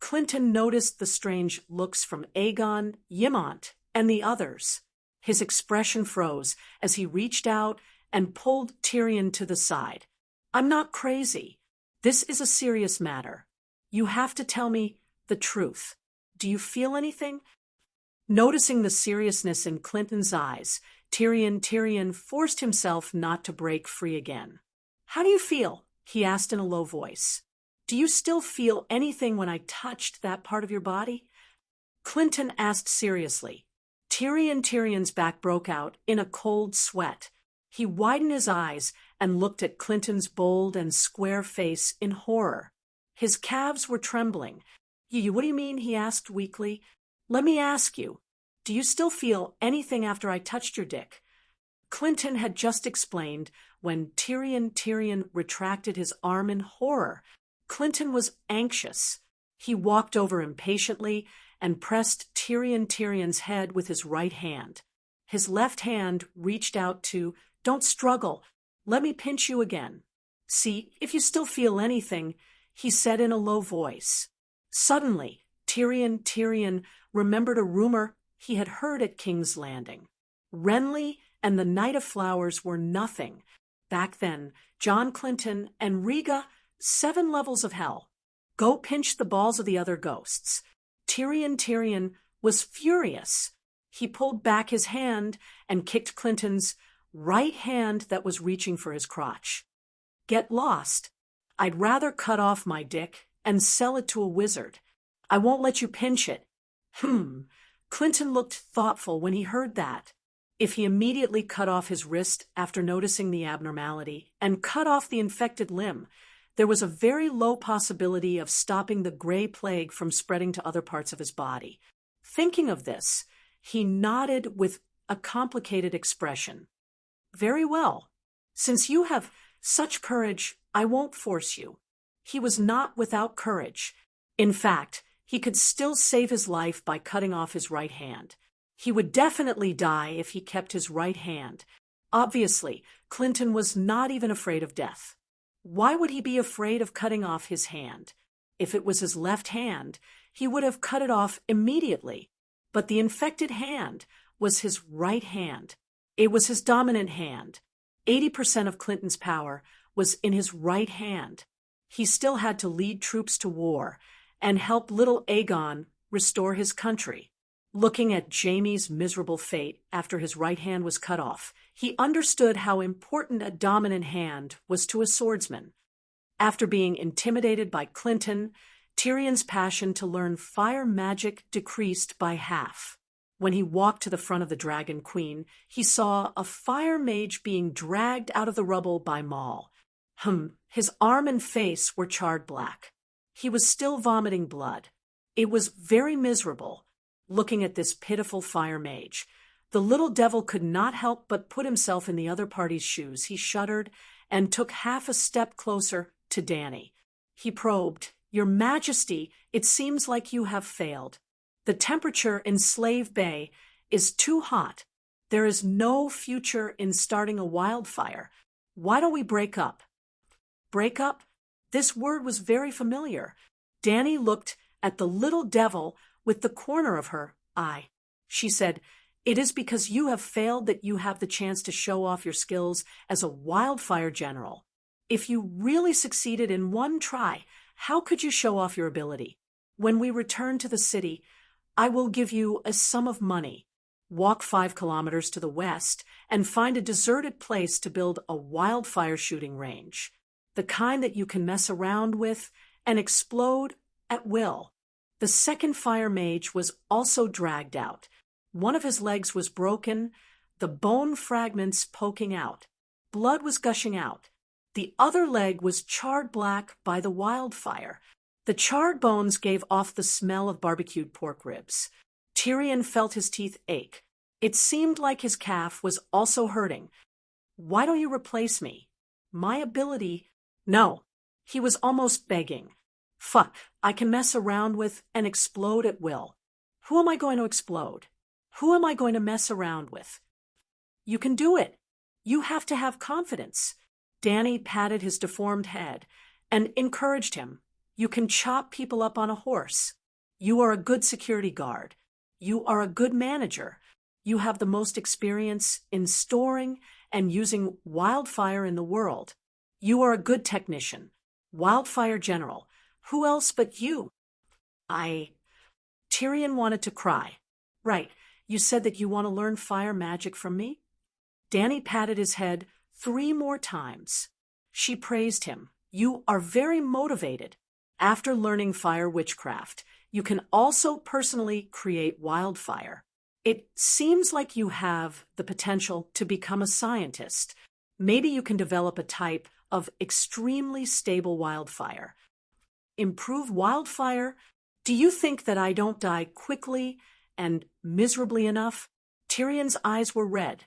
Clinton noticed the strange looks from Aegon, Ymont, and the others. His expression froze as he reached out and pulled Tyrion to the side. I'm not crazy. This is a serious matter. You have to tell me the truth. Do you feel anything? Noticing the seriousness in Clinton's eyes, Tyrion forced himself not to break free again. How do you feel? He asked in a low voice. Do you still feel anything when I touched that part of your body? Clinton asked seriously. Tyrion's back broke out in a cold sweat. He widened his eyes and looked at Clinton's bold and square face in horror. His calves were trembling. What do you mean? He asked weakly. Let me ask you, do you still feel anything after I touched your dick? Clinton had just explained when Tyrion retracted his arm in horror. Clinton was anxious. He walked over impatiently and pressed Tyrion's head with his right hand. His left hand reached out to, Don't struggle. Let me pinch you again. See if you still feel anything, he said in a low voice. Suddenly, Tyrion remembered a rumor he had heard at King's Landing. Renly and the Knight of Flowers were nothing. Back then, John Clinton and Riga, 7 levels of hell. Go pinch the balls of the other ghosts. Tyrion was furious. He pulled back his hand and kicked Clinton's right hand that was reaching for his crotch. Get lost. I'd rather cut off my dick and sell it to a wizard. I won't let you pinch it. Clinton looked thoughtful when he heard that. If he immediately cut off his wrist after noticing the abnormality and cut off the infected limb, there was a very low possibility of stopping the gray plague from spreading to other parts of his body. Thinking of this, he nodded with a complicated expression. Very well. Since you have such courage, I won't force you. He was not without courage. In fact, he could still save his life by cutting off his right hand. He would definitely die if he kept his right hand. Obviously, Clinton was not even afraid of death. Why would he be afraid of cutting off his hand? If it was his left hand, he would have cut it off immediately. But the infected hand was his right hand. It was his dominant hand. 80% of Clinton's power was in his right hand. He still had to lead troops to war and help little Aegon restore his country. Looking at Jaime's miserable fate after his right hand was cut off, he understood how important a dominant hand was to a swordsman. After being intimidated by Clinton, Tyrion's passion to learn fire magic decreased by half. When he walked to the front of the Dragon Queen, he saw a fire mage being dragged out of the rubble by Maul. His arm and face were charred black. He was still vomiting blood. It was very miserable, looking at this pitiful fire mage. The little devil could not help but put himself in the other party's shoes. He shuddered and took half a step closer to Dany. He probed, Your Majesty, it seems like you have failed. The temperature in Slave Bay is too hot. There is no future in starting a wildfire. Why don't we break up? Break up? This word was very familiar. Dany looked at the little devil with the corner of her eye. She said, It is because you have failed that you have the chance to show off your skills as a wildfire general. If you really succeeded in one try, how could you show off your ability? When we return to the city, I will give you a sum of money. Walk 5 kilometers to the west and find a deserted place to build a wildfire shooting range, the kind that you can mess around with and explode at will. The second fire mage was also dragged out. One of his legs was broken, the bone fragments poking out. Blood was gushing out. The other leg was charred black by the wildfire. The charred bones gave off the smell of barbecued pork ribs. Tyrion felt his teeth ache. It seemed like his calf was also hurting. Why don't you replace me? My ability... No. He was almost begging. Fuck, I can mess around with and explode at will. Who am I going to explode? Who am I going to mess around with? You can do it. You have to have confidence. Dany patted his deformed head and encouraged him. You can chop people up on a horse. You are a good security guard. You are a good manager. You have the most experience in storing and using wildfire in the world. You are a good technician. Wildfire general. Who else but you? Tyrion wanted to cry. Right, you said that you want to learn fire magic from me? Dany patted his head 3 more times. She praised him. You are very motivated. After learning fire witchcraft, you can also personally create wildfire. It seems like you have the potential to become a scientist. Maybe you can develop a type of extremely stable wildfire. Improve wildfire? Do you think that I don't die quickly and miserably enough? Tyrion's eyes were red.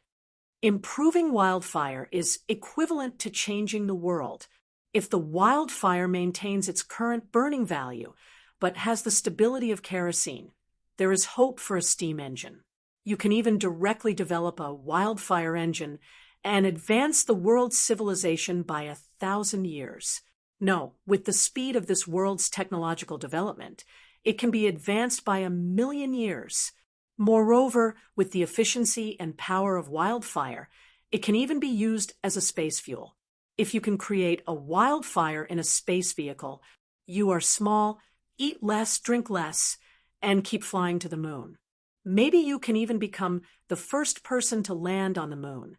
Improving wildfire is equivalent to changing the world. If the wildfire maintains its current burning value, but has the stability of kerosene, there is hope for a steam engine. You can even directly develop a wildfire engine and advance the world's civilization by 1,000 years. No, with the speed of this world's technological development, it can be advanced by 1,000,000 years. Moreover, with the efficiency and power of wildfire, it can even be used as a space fuel. If you can create a wildfire in a space vehicle, you are small, eat less, drink less, and keep flying to the moon. Maybe you can even become the first person to land on the moon.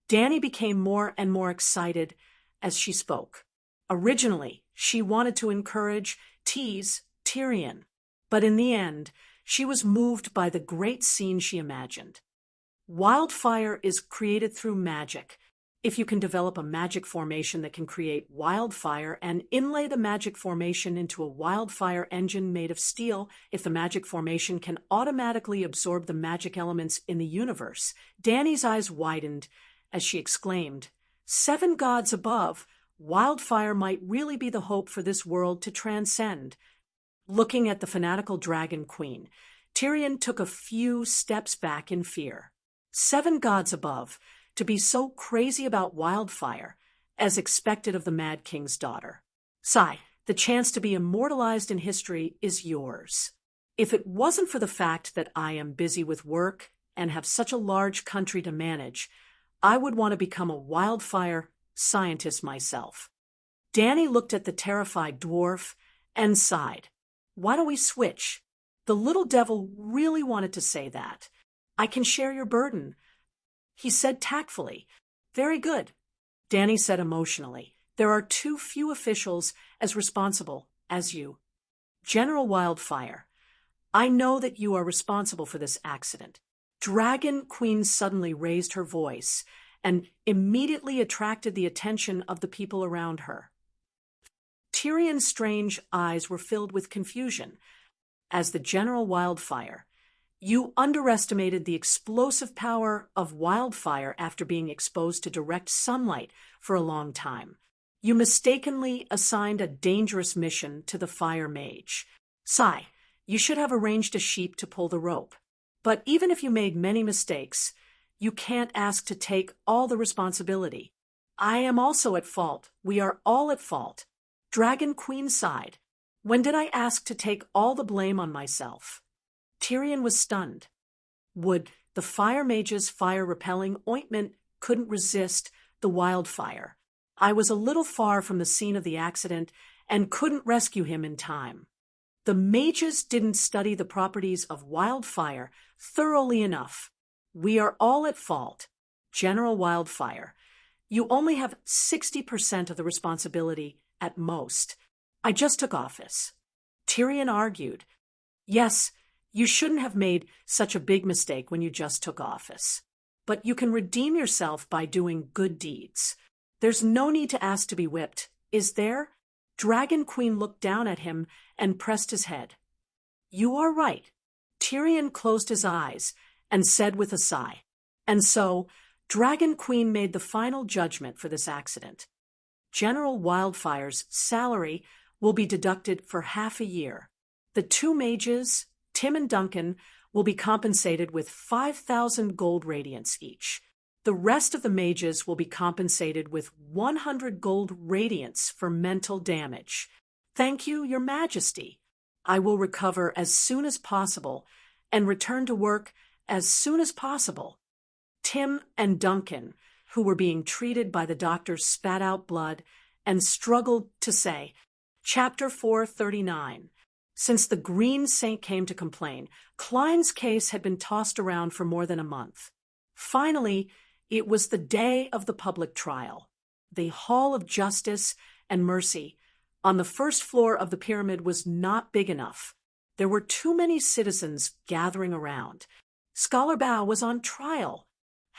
Dany became more and more excited as she spoke. Originally, she wanted to encourage, tease Tyrion, but in the end, she was moved by the great scene she imagined. Wildfire is created through magic. If you can develop a magic formation that can create wildfire and inlay the magic formation into a wildfire engine made of steel, if the magic formation can automatically absorb the magic elements in the universe, Dany's eyes widened as she exclaimed, 7 gods above, wildfire might really be the hope for this world to transcend. Looking at the fanatical dragon queen, Tyrion took a few steps back in fear. 7 gods above, to be so crazy about wildfire, as expected of the Mad King's daughter. Sigh, the chance to be immortalized in history is yours. If it wasn't for the fact that I am busy with work and have such a large country to manage, I would want to become a wildfire scientist myself. Dany looked at the terrified dwarf and sighed. Why don't we switch? The little devil really wanted to say that. I can share your burden, he said tactfully. Very good, Dany said emotionally. There are too few officials as responsible as you. General Wildfire, I know that you are responsible for this accident. Dragon Queen suddenly raised her voice and immediately attracted the attention of the people around her. Tyrion's strange eyes were filled with confusion. As the General Wildfire, you underestimated the explosive power of wildfire after being exposed to direct sunlight for a long time. You mistakenly assigned a dangerous mission to the fire mage. Sigh, you should have arranged a sheep to pull the rope. But even if you made many mistakes, you can't ask to take all the responsibility. I am also at fault. We are all at fault. Dragon Queen sighed. When did I ask to take all the blame on myself? Tyrion was stunned. Would the fire mage's fire-repelling ointment couldn't resist the wildfire? I was a little far from the scene of the accident and couldn't rescue him in time. The mages didn't study the properties of wildfire thoroughly enough. We are all at fault. General Wildfire, you only have 60% of the responsibility at most. I just took office. Tyrion argued. Yes, you shouldn't have made such a big mistake when you just took office. But you can redeem yourself by doing good deeds. There's no need to ask to be whipped, is there? Dragon Queen looked down at him and pressed his head. You are right. Tyrion closed his eyes and said with a sigh. And so, Dragon Queen made the final judgment for this accident. General Wildfire's salary will be deducted for half a year. The 2 mages, Tim and Duncan, will be compensated with 5,000 gold radiance each. The rest of the mages will be compensated with 100 gold radiance for mental damage. "Thank you, Your Majesty. I will recover as soon as possible and return to work as soon as possible." Tim and Duncan, who were being treated by the doctors, spat out blood and struggled to say. Chapter 439. Since the Green Saint came to complain, Klein's case had been tossed around for more than a month. Finally, it was the day of the public trial. The Hall of Justice and Mercy on the first floor of the pyramid was not big enough. There were too many citizens gathering around. Scholar Bao was on trial.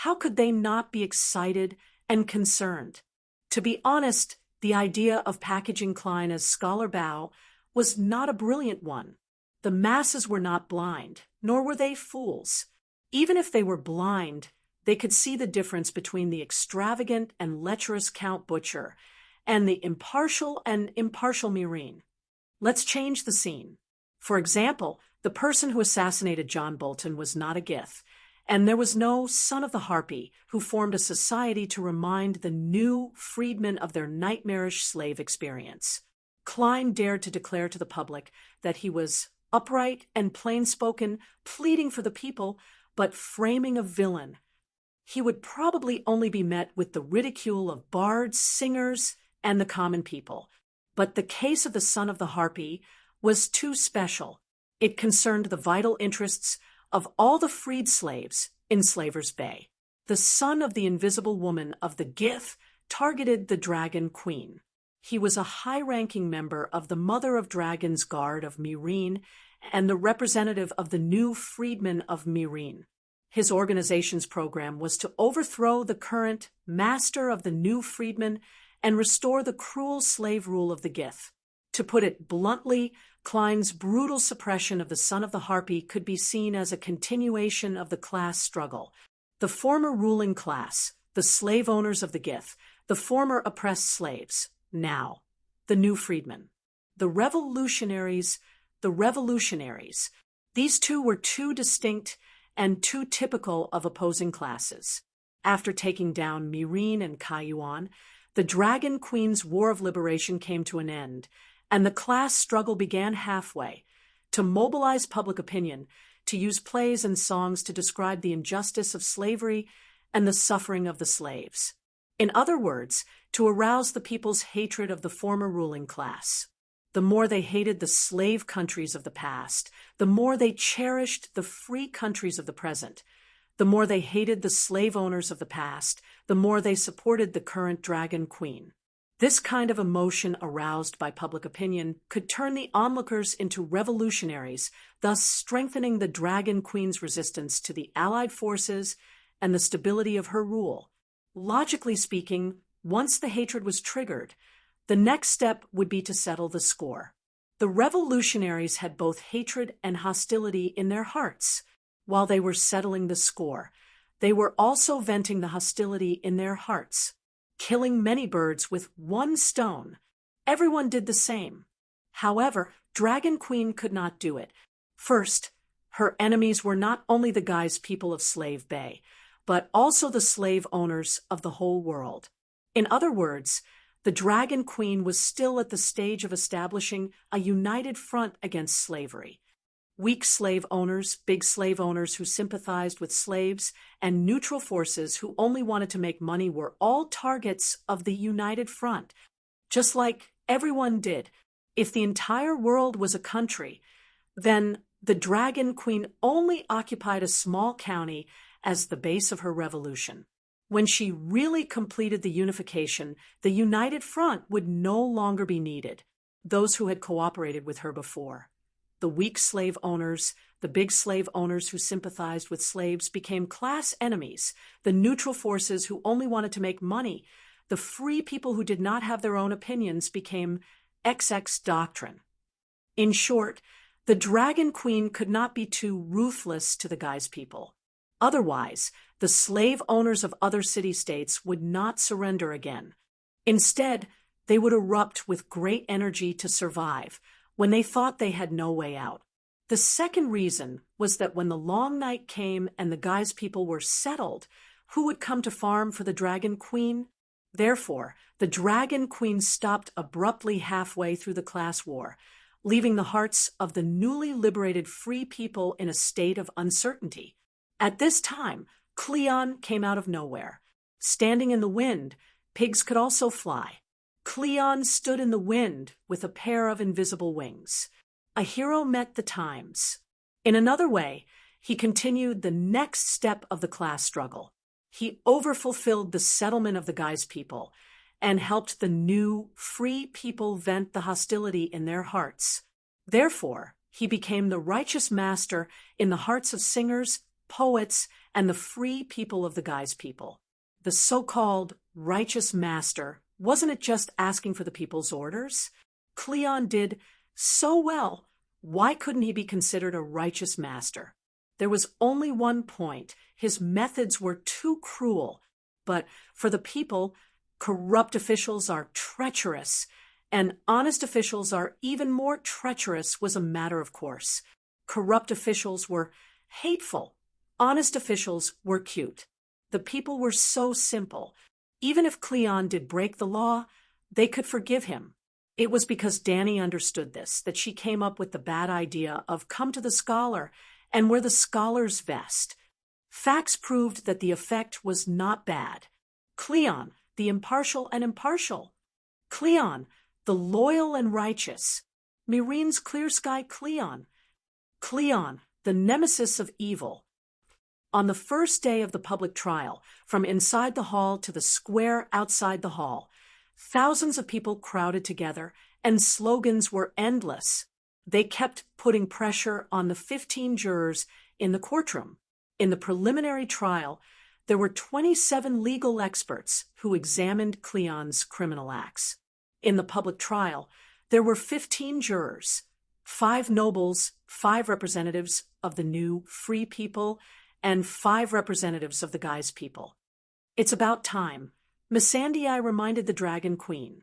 How could they not be excited and concerned? To be honest, the idea of packaging Klein as Scholar Bao was not a brilliant one. The masses were not blind, nor were they fools. Even if they were blind, they could see the difference between the extravagant and lecherous Count Butcher and the impartial Mireen. Let's change the scene. For example, the person who assassinated John Bolton was not a Gith, and there was no son of the Harpy who formed a society to remind the new freedmen of their nightmarish slave experience. Klein dared to declare to the public that he was upright and plain-spoken, pleading for the people, but framing a villain. He would probably only be met with the ridicule of bards, singers, and the common people. But the case of the son of the Harpy was too special. It concerned the vital interests of all the freed slaves in Slaver's Bay. The son of the invisible woman of the Gith targeted the Dragon Queen. He was a high-ranking member of the Mother of Dragons Guard of Mireen and the representative of the new freedmen of Mireen. His organization's program was to overthrow the current master of the new freedmen and restore the cruel slave rule of the Gith. To put it bluntly, Klein's brutal suppression of the son of the Harpy could be seen as a continuation of the class struggle. The former ruling class, the slave owners of the Gith, the former oppressed slaves, now, the new freedmen. The revolutionaries. These two were too distinct and too typical of opposing classes. After taking down Mireen and Kaiyuan, the Dragon Queen's War of Liberation came to an end, and the class struggle began halfway, to mobilize public opinion, to use plays and songs to describe the injustice of slavery and the suffering of the slaves. In other words, to arouse the people's hatred of the former ruling class. The more they hated the slave countries of the past, the more they cherished the free countries of the present. The more they hated the slave owners of the past, the more they supported the current Dragon Queen. This kind of emotion aroused by public opinion could turn the onlookers into revolutionaries, thus strengthening the Dragon Queen's resistance to the Allied forces and the stability of her rule. Logically speaking, once the hatred was triggered, the next step would be to settle the score. The revolutionaries had both hatred and hostility in their hearts. While they were settling the score, they were also venting the hostility in their hearts, killing many birds with one stone. Everyone did the same. However, Dragon Queen could not do it. First, her enemies were not only the Guise people of Slave Bay, but also the slave owners of the whole world. In other words, the Dragon Queen was still at the stage of establishing a united front against slavery. Weak slave owners, big slave owners who sympathized with slaves, and neutral forces who only wanted to make money were all targets of the united front, just like everyone did. If the entire world was a country, then the Dragon Queen only occupied a small county as the base of her revolution. When she really completed the unification, the united front would no longer be needed. Those who had cooperated with her before. The weak slave owners, the big slave owners who sympathized with slaves became class enemies, the neutral forces who only wanted to make money, the free people who did not have their own opinions became XX doctrine. In short, the Dragon Queen could not be too ruthless to the Guise people. Otherwise, the slave owners of other city-states would not surrender again. Instead, they would erupt with great energy to survive when they thought they had no way out. The second reason was that when the long night came and the Guise people were settled, who would come to farm for the Dragon Queen? Therefore, the Dragon Queen stopped abruptly halfway through the class war, leaving the hearts of the newly liberated free people in a state of uncertainty. At this time, Cleon came out of nowhere. Standing in the wind, pigs could also fly. Cleon stood in the wind with a pair of invisible wings. A hero met the times. In another way, he continued the next step of the class struggle. He overfulfilled the settlement of the Guise people and helped the new, free people vent the hostility in their hearts. Therefore, he became the righteous master in the hearts of singers, poets, and the free people of the Guise people. The so-called righteous master wasn't just asking for the people's orders. Cleon did so well. Why couldn't he be considered a righteous master? There was only one point. His methods were too cruel. But for the people, corrupt officials are treacherous, and honest officials are even more treacherous was a matter of course. Corrupt officials were hateful. Honest officials were cute. The people were so simple. Even if Cleon did break the law, they could forgive him. It was because Dani understood this that she came up with the bad idea of come to the scholar and wear the scholar's vest. Facts proved that the effect was not bad. Cleon, the impartial and impartial. Cleon, the loyal and righteous. Myrene's clear sky Cleon. Cleon, the nemesis of evil. On the first day of the public trial, from inside the hall to the square outside the hall, thousands of people crowded together, and slogans were endless. They kept putting pressure on the 15 jurors in the courtroom. In the preliminary trial, there were 27 legal experts who examined Cleon's criminal acts. In the public trial, there were 15 jurors, 5 nobles, 5 representatives of the new free people, and 5 representatives of the Guise people. It's about time. Missandei reminded the Dragon Queen.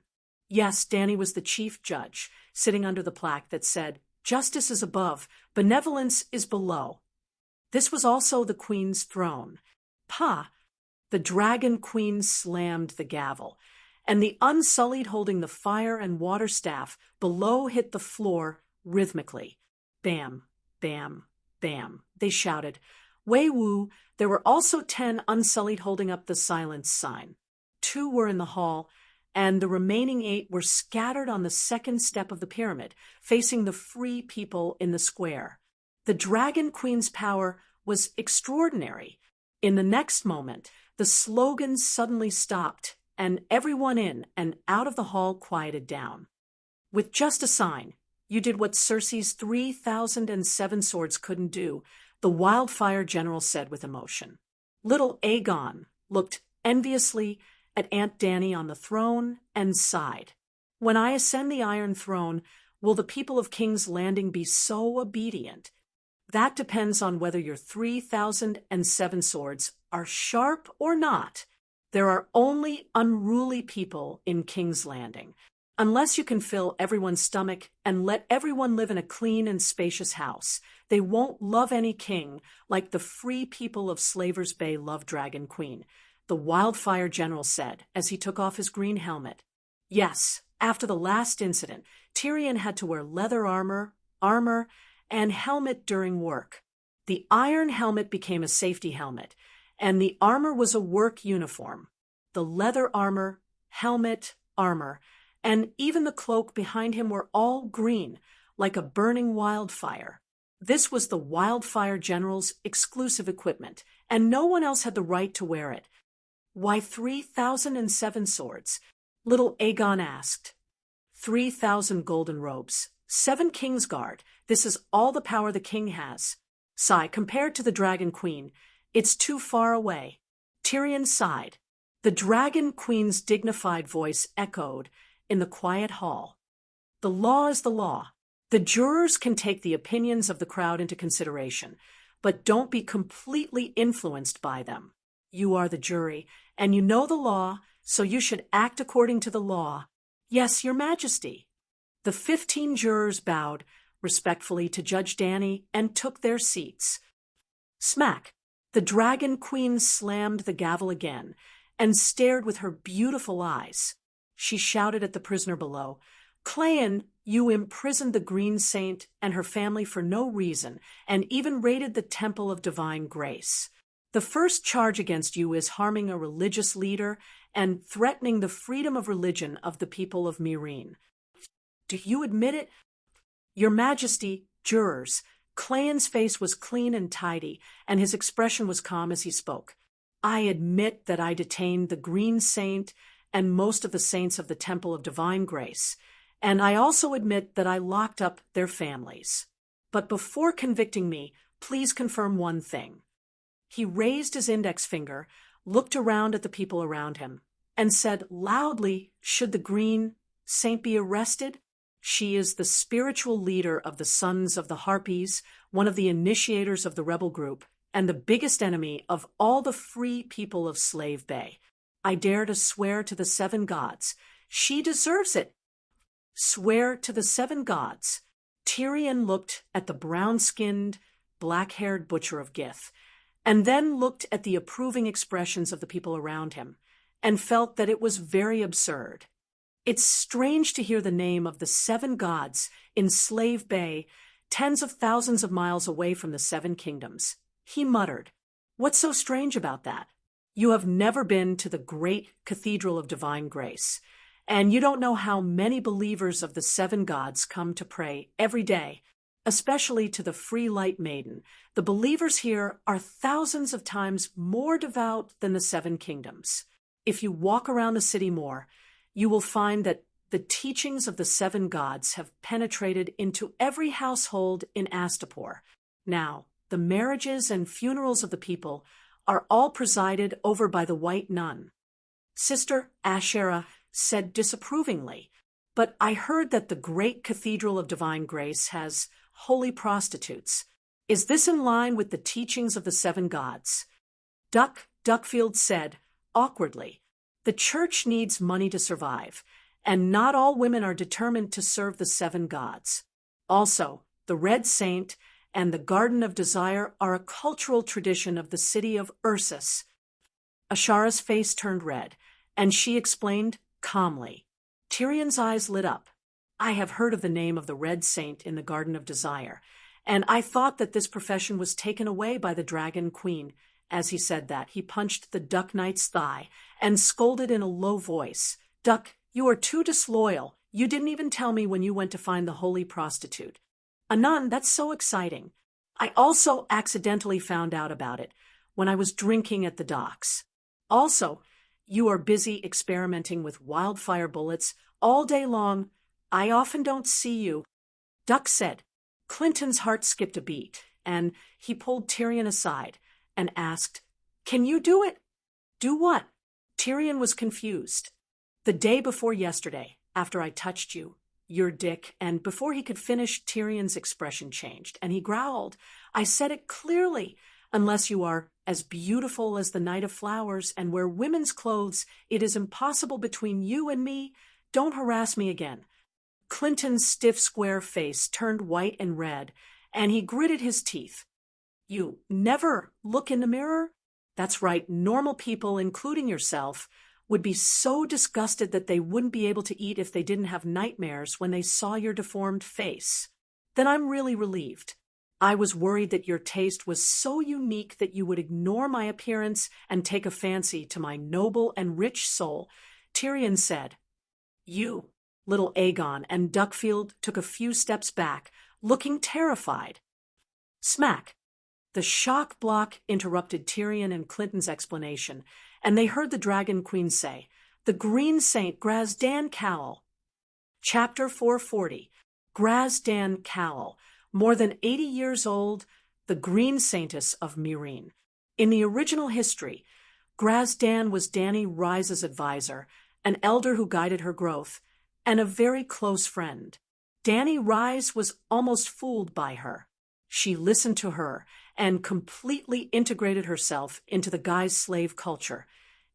Yes, Dani was the chief judge, sitting under the plaque that said, "Justice is above, benevolence is below." This was also the Queen's throne. Pa! The Dragon Queen slammed the gavel, and the Unsullied holding the fire and water staff below hit the floor rhythmically. Bam, bam, bam, they shouted. Wei Wu, there were also 10 Unsullied holding up the silence sign. 2 were in the hall, and the remaining 8 were scattered on the second step of the pyramid, facing the free people in the square. The Dragon Queen's power was extraordinary. In the next moment, the slogans suddenly stopped, and everyone in and out of the hall quieted down. With just a sign, you did what Cersei's 3,007 swords couldn't do, the Wildfire General said with emotion. Little Aegon looked enviously at Aunt Dani on the throne and sighed. When I ascend the Iron Throne, will the people of King's Landing be so obedient? That depends on whether your 3,007 swords are sharp or not. There are only unruly people in King's Landing. Unless you can fill everyone's stomach and let everyone live in a clean and spacious house, they won't love any king like the free people of Slaver's Bay love Dragon Queen, the Wildfire General said as he took off his green helmet. Yes, after the last incident, Tyrion had to wear leather armor, and helmet during work. The iron helmet became a safety helmet, and the armor was a work uniform. The leather armor, helmet, armor, and even the cloak behind him were all green, like a burning wildfire. This was the Wildfire General's exclusive equipment, and no one else had the right to wear it. Why 3,007 swords? Little Aegon asked. 3,000 golden robes, 7 Kingsguard. This is all the power the king has. Sigh, compared to the Dragon Queen, it's too far away. Tyrion sighed. The Dragon Queen's dignified voice echoed in the quiet hall. The law is the law. The jurors can take the opinions of the crowd into consideration, but don't be completely influenced by them. You are the jury, and you know the law, so you should act according to the law. Yes, Your Majesty. The 15 jurors bowed respectfully to Judge Dani and took their seats. Smack! The Dragon Queen slammed the gavel again, and stared with her beautiful eyes. She shouted at the prisoner below, "Clayan, you imprisoned the Green Saint and her family for no reason, and even raided the Temple of Divine Grace. The first charge against you is harming a religious leader and threatening the freedom of religion of the people of Myrene. Do you admit it?" "Your Majesty, jurors." Clayan's face was clean and tidy, and his expression was calm as he spoke. "I admit that I detained the Green Saint and most of the saints of the Temple of Divine Grace, and I also admit that I locked up their families. But before convicting me, please confirm one thing." He raised his index finger, looked around at the people around him, and said loudly, "Should the Green Saint be arrested? She is the spiritual leader of the Sons of the Harpies, one of the initiators of the rebel group, and the biggest enemy of all the free people of Slave Bay. I dare to swear to the 7 gods. She deserves it." "Swear to the 7 gods." Tyrion looked at the brown-skinned, black-haired butcher of Gith, and then looked at the approving expressions of the people around him, and felt that it was very absurd. It's strange to hear the name of the 7 gods in Slave Bay, tens of thousands of miles away from the 7 kingdoms. He muttered, "What's so strange about that? You have never been to the great Cathedral of Divine Grace, and you don't know how many believers of the 7 gods come to pray every day, especially to the Free Light Maiden. The believers here are thousands of times more devout than the 7 kingdoms. If you walk around the city more, you will find that the teachings of the 7 gods have penetrated into every household in Astapor. Now, the marriages and funerals of the people are all presided over by the White Nun." Sister Asherah said disapprovingly, "But I heard that the great Cathedral of Divine Grace has holy prostitutes. Is this in line with the teachings of the 7 gods?" Duckfield said, awkwardly, "The church needs money to survive, and not all women are determined to serve the 7 gods. Also, the Red Saint and the Garden of Desire are a cultural tradition of the city of Ursus." Asherah's face turned red, and she explained calmly. Tyrion's eyes lit up. "I have heard of the name of the Red Saint in the Garden of Desire, and I thought that this profession was taken away by the Dragon Queen." As he said that, he punched the Duck Knight's thigh and scolded in a low voice, "Duck, you are too disloyal. You didn't even tell me when you went to find the holy prostitute." "A nun, that's so exciting. I also accidentally found out about it when I was drinking at the docks. Also, you are busy experimenting with wildfire bullets all day long. I often don't see you." Duck said. Clinton's heart skipped a beat, and he pulled Tyrion aside and asked, "Can you do it?" "Do what?" Tyrion was confused. "The day before yesterday, after I touched you, your dick," and before he could finish, Tyrion's expression changed, and he growled, "I said it clearly. Unless you are as beautiful as the Night of Flowers and wear women's clothes, it is impossible between you and me. Don't harass me again." Clinton's stiff square face turned white and red, and he gritted his teeth. "You never look in the mirror?" "That's right. Normal people, including yourself, would be so disgusted that they wouldn't be able to eat if they didn't have nightmares when they saw your deformed face. Then I'm really relieved. I was worried that your taste was so unique that you would ignore my appearance and take a fancy to my noble and rich soul." Tyrion said, "You, little Aegon," and Duckfield took a few steps back, looking terrified. Smack! The shock block interrupted Tyrion and Clinton's explanation, and they heard the Dragon Queen say, "The Green Saint Grazdan Cowell." Chapter 440. Grazdan Cowell, more than 80 years old, the Green Saintess of Myrene. In the original history, Grazdan was Dany Rise's advisor, an elder who guided her growth, and a very close friend. Dany Rise was almost fooled by her. She listened to her and completely integrated herself into the guy's slave culture,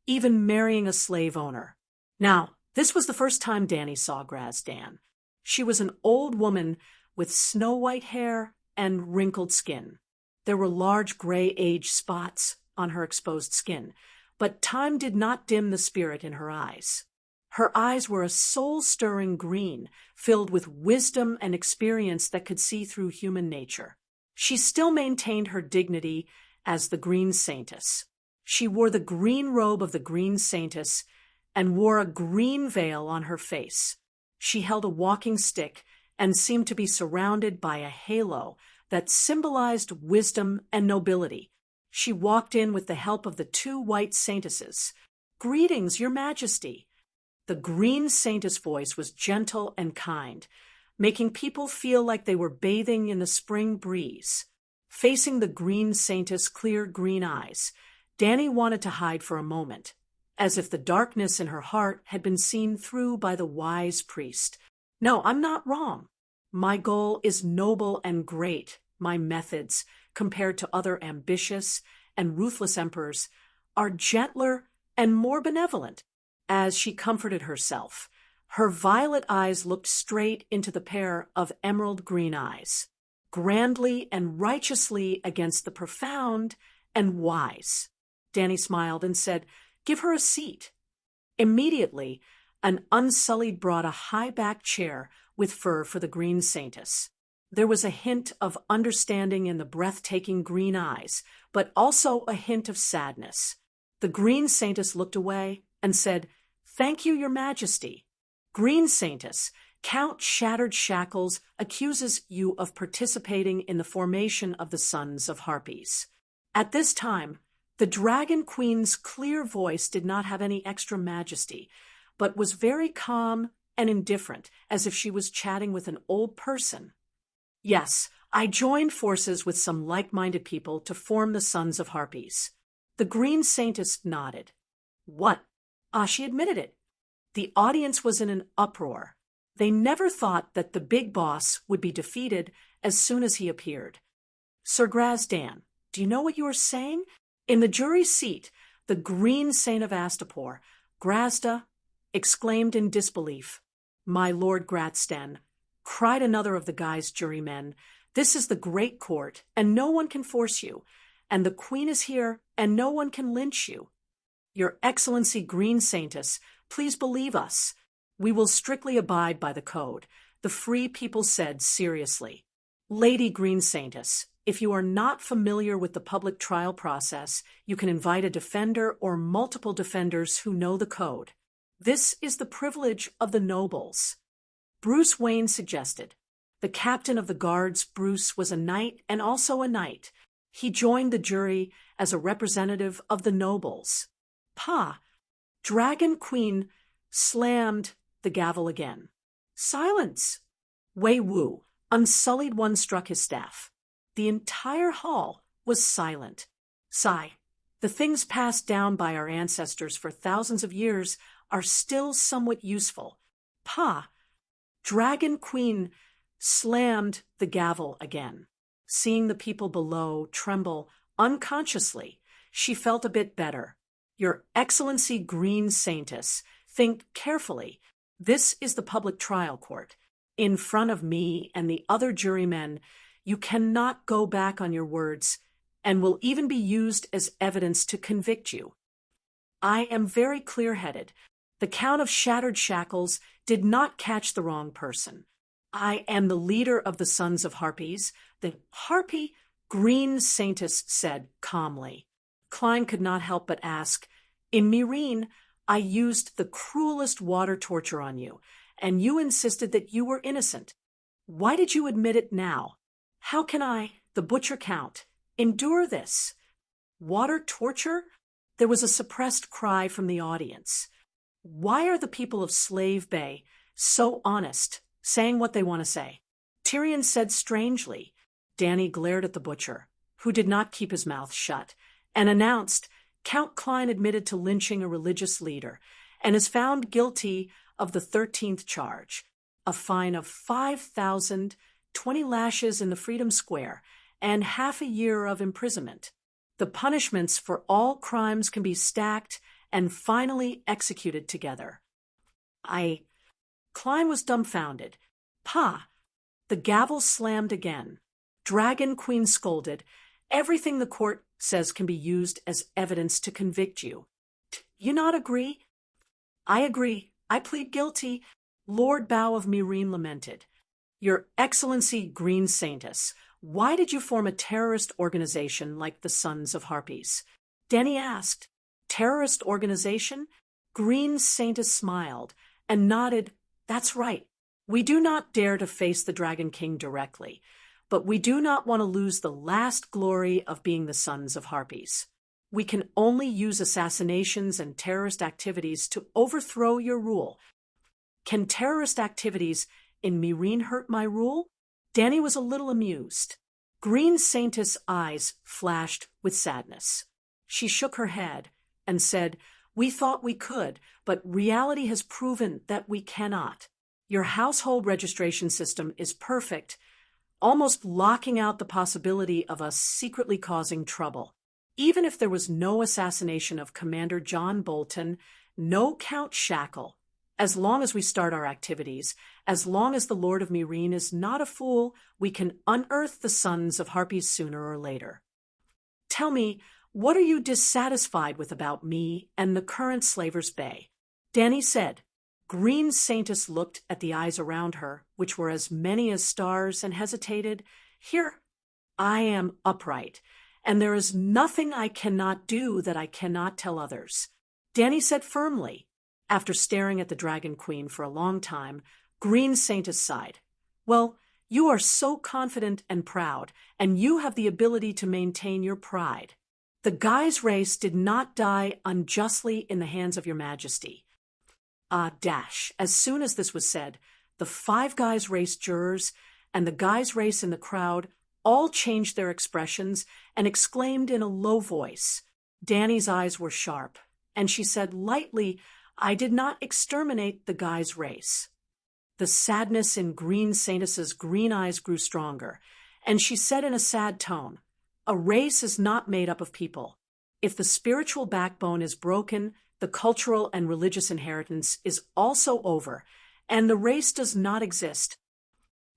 even marrying a slave owner. Now, this was the first time Dany saw Grazdan. She was an old woman with snow-white hair and wrinkled skin. There were large gray age spots on her exposed skin, but time did not dim the spirit in her eyes. Her eyes were a soul-stirring green, filled with wisdom and experience that could see through human nature. She still maintained her dignity as the Green Saintess. She wore the green robe of the Green Saintess and wore a green veil on her face. She held a walking stick and seemed to be surrounded by a halo that symbolized wisdom and nobility. She walked in with the help of the two white saintesses. "Greetings, Your Majesty." The Green Saintess voice was gentle and kind, making people feel like they were bathing in the spring breeze. Facing the Green Saintess' clear green eyes, Danny wanted to hide for a moment, as if the darkness in her heart had been seen through by the wise priest. "No, I'm not wrong. My goal is noble and great. My methods, compared to other ambitious and ruthless emperors, are gentler and more benevolent." As she comforted herself, her violet eyes looked straight into the pair of emerald green eyes, grandly and righteously against the profound and wise. Danny smiled and said, "Give her a seat." Immediately, an unsullied brought a high-backed chair with fur for the Green Saintess. There was a hint of understanding in the breathtaking green eyes, but also a hint of sadness. The Green Saintess looked away and said, "Thank you, Your Majesty." "Green Saintess, Count Shattered Shackles accuses you of participating in the formation of the Sons of Harpies." At this time, the Dragon Queen's clear voice did not have any extra majesty, but was very calm and indifferent, as if she was chatting with an old person. "Yes, I joined forces with some like-minded people to form the Sons of Harpies." The Green Saintess nodded. "What?" She admitted it. The audience was in an uproar. They never thought that the big boss would be defeated as soon as he appeared. "Sir Grazdan, do you know what you are saying?" In the jury seat, the Green Saint of Astapor, Grazda, exclaimed in disbelief. "My Lord Grazdan," cried another of the guy's jurymen, "this is the great court, and no one can force you, and the Queen is here, and no one can lynch you. Your Excellency Green Saintess, please believe us. We will strictly abide by the code," the free people said seriously. "Lady Green Saintess, if you are not familiar with the public trial process, you can invite a defender or multiple defenders who know the code. This is the privilege of the nobles." Bruce Wayne suggested. The captain of the guards, Bruce, was a knight and also a knight. He joined the jury as a representative of the nobles. Dragon Queen slammed the gavel again. "Silence!" Wei Wu, Unsullied One, struck his staff. The entire hall was silent. "Sigh, the things passed down by our ancestors for thousands of years are still somewhat useful." Dragon Queen slammed the gavel again. Seeing the people below tremble unconsciously, she felt a bit better. "Your Excellency Green Saintess, think carefully. This is the public trial court. In front of me and the other jurymen, you cannot go back on your words and will even be used as evidence to convict you. I am very clear-headed. The Count of Shattered Shackles did not catch the wrong person. I am the leader of the Sons of Harpies." The Harpy Green Saintess said calmly. Klein could not help but ask, "In Myrene, I used the cruelest water torture on you, and you insisted that you were innocent. Why did you admit it now? How can I, the Butcher Count, endure this?" "Water torture?" There was a suppressed cry from the audience. Why are the people of Slave Bay so honest, saying what they want to say? Tyrion said strangely. Danny glared at the butcher, who did not keep his mouth shut, and announced, "Count Klein admitted to lynching a religious leader and is found guilty of the 13th charge, a fine of 5,000, 20 lashes in the Freedom Square, and half a year of imprisonment. The punishments for all crimes can be stacked and finally executed together." Klein was dumbfounded. The gavel slammed again. Dragon Queen scolded, "Everything the court says can be used as evidence to convict you. You not agree? I agree. I plead guilty. Lord Bow of Meereen lamented. Your Excellency Green Saintess, why did you form a terrorist organization like the Sons of Harpies? Denny asked. Terrorist organization? Green Saintess smiled and nodded. That's right. We do not dare to face the Dragon King directly, but we do not want to lose the last glory of being the Sons of Harpies. We can only use assassinations and terrorist activities to overthrow your rule. Can terrorist activities in Meereen hurt my rule? Danny was a little amused. Green Saintess' eyes flashed with sadness. She shook her head and said, We thought we could, but reality has proven that we cannot. Your household registration system is perfect, almost locking out the possibility of us secretly causing trouble. Even if there was no assassination of Commander John Bolton, no Count Shackle, as long as we start our activities, as long as the Lord of Meereen is not a fool, we can unearth the Sons of Harpies sooner or later. Tell me, what are you dissatisfied with about me and the current Slaver's Bay? Danny said. Green Saintess looked at the eyes around her, which were as many as stars, and hesitated. Here, I am upright, and there is nothing I cannot do that I cannot tell others. Danny said firmly. After staring at the Dragon Queen for a long time, Green Saintess sighed. Well, you are so confident and proud, and you have the ability to maintain your pride. The Guy's race did not die unjustly in the hands of your majesty. As soon as this was said, the 5 Guy's race jurors and the Guy's race in the crowd all changed their expressions and exclaimed in a low voice. Danny's eyes were sharp, and she said lightly, I did not exterminate the Guy's race. The sadness in Green Saintess's green eyes grew stronger, and she said in a sad tone, A race is not made up of people. If the spiritual backbone is broken, the cultural and religious inheritance is also over, and the race does not exist.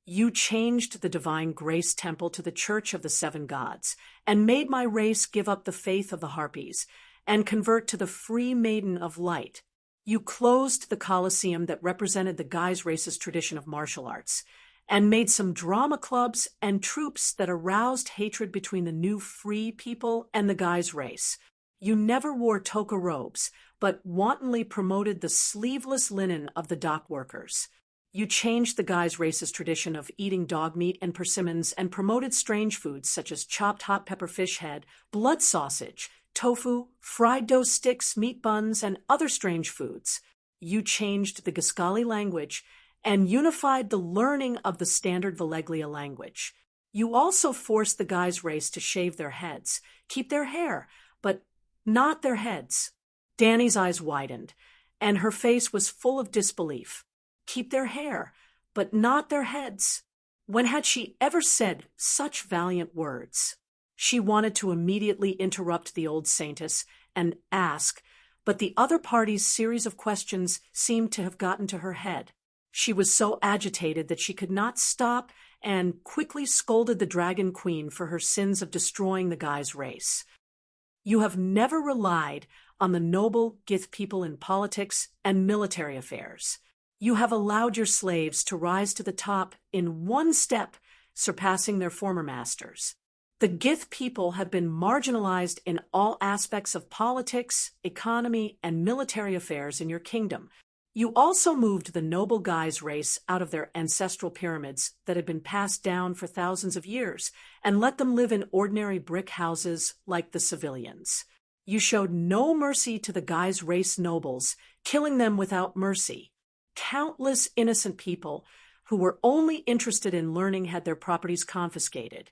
You changed the divine grace temple to the Church of the 7 Gods, and made my race give up the faith of the Harpies, and convert to the free maiden of light. You closed the Colosseum that represented the Guy's race's tradition of martial arts, and made some drama clubs and troops that aroused hatred between the new free people and the Guy's race. You never wore toga robes, but wantonly promoted the sleeveless linen of the dock workers. You changed the Guy's race's tradition of eating dog meat and persimmons and promoted strange foods such as chopped hot pepper fish head, blood sausage, tofu, fried dough sticks, meat buns, and other strange foods. You changed the Gaskali language and unified the learning of the standard Valeglia language. You also forced the Guy's race to shave their heads, keep their hair, but not their heads. Danny's eyes widened, and her face was full of disbelief. Keep their hair, but not their heads. When had she ever said such valiant words? She wanted to immediately interrupt the old saintess and ask, but the other party's series of questions seemed to have gotten to her head. She was so agitated that she could not stop and quickly scolded the Dragon Queen for her sins of destroying the Guy's race. You have never relied on the noble Gith people in politics and military affairs. You have allowed your slaves to rise to the top in one step, surpassing their former masters. The Gith people have been marginalized in all aspects of politics, economy, and military affairs in your kingdom. You also moved the noble Guy's race out of their ancestral pyramids that had been passed down for thousands of years and let them live in ordinary brick houses like the civilians. You showed no mercy to the Guy's race nobles, killing them without mercy. Countless innocent people who were only interested in learning had their properties confiscated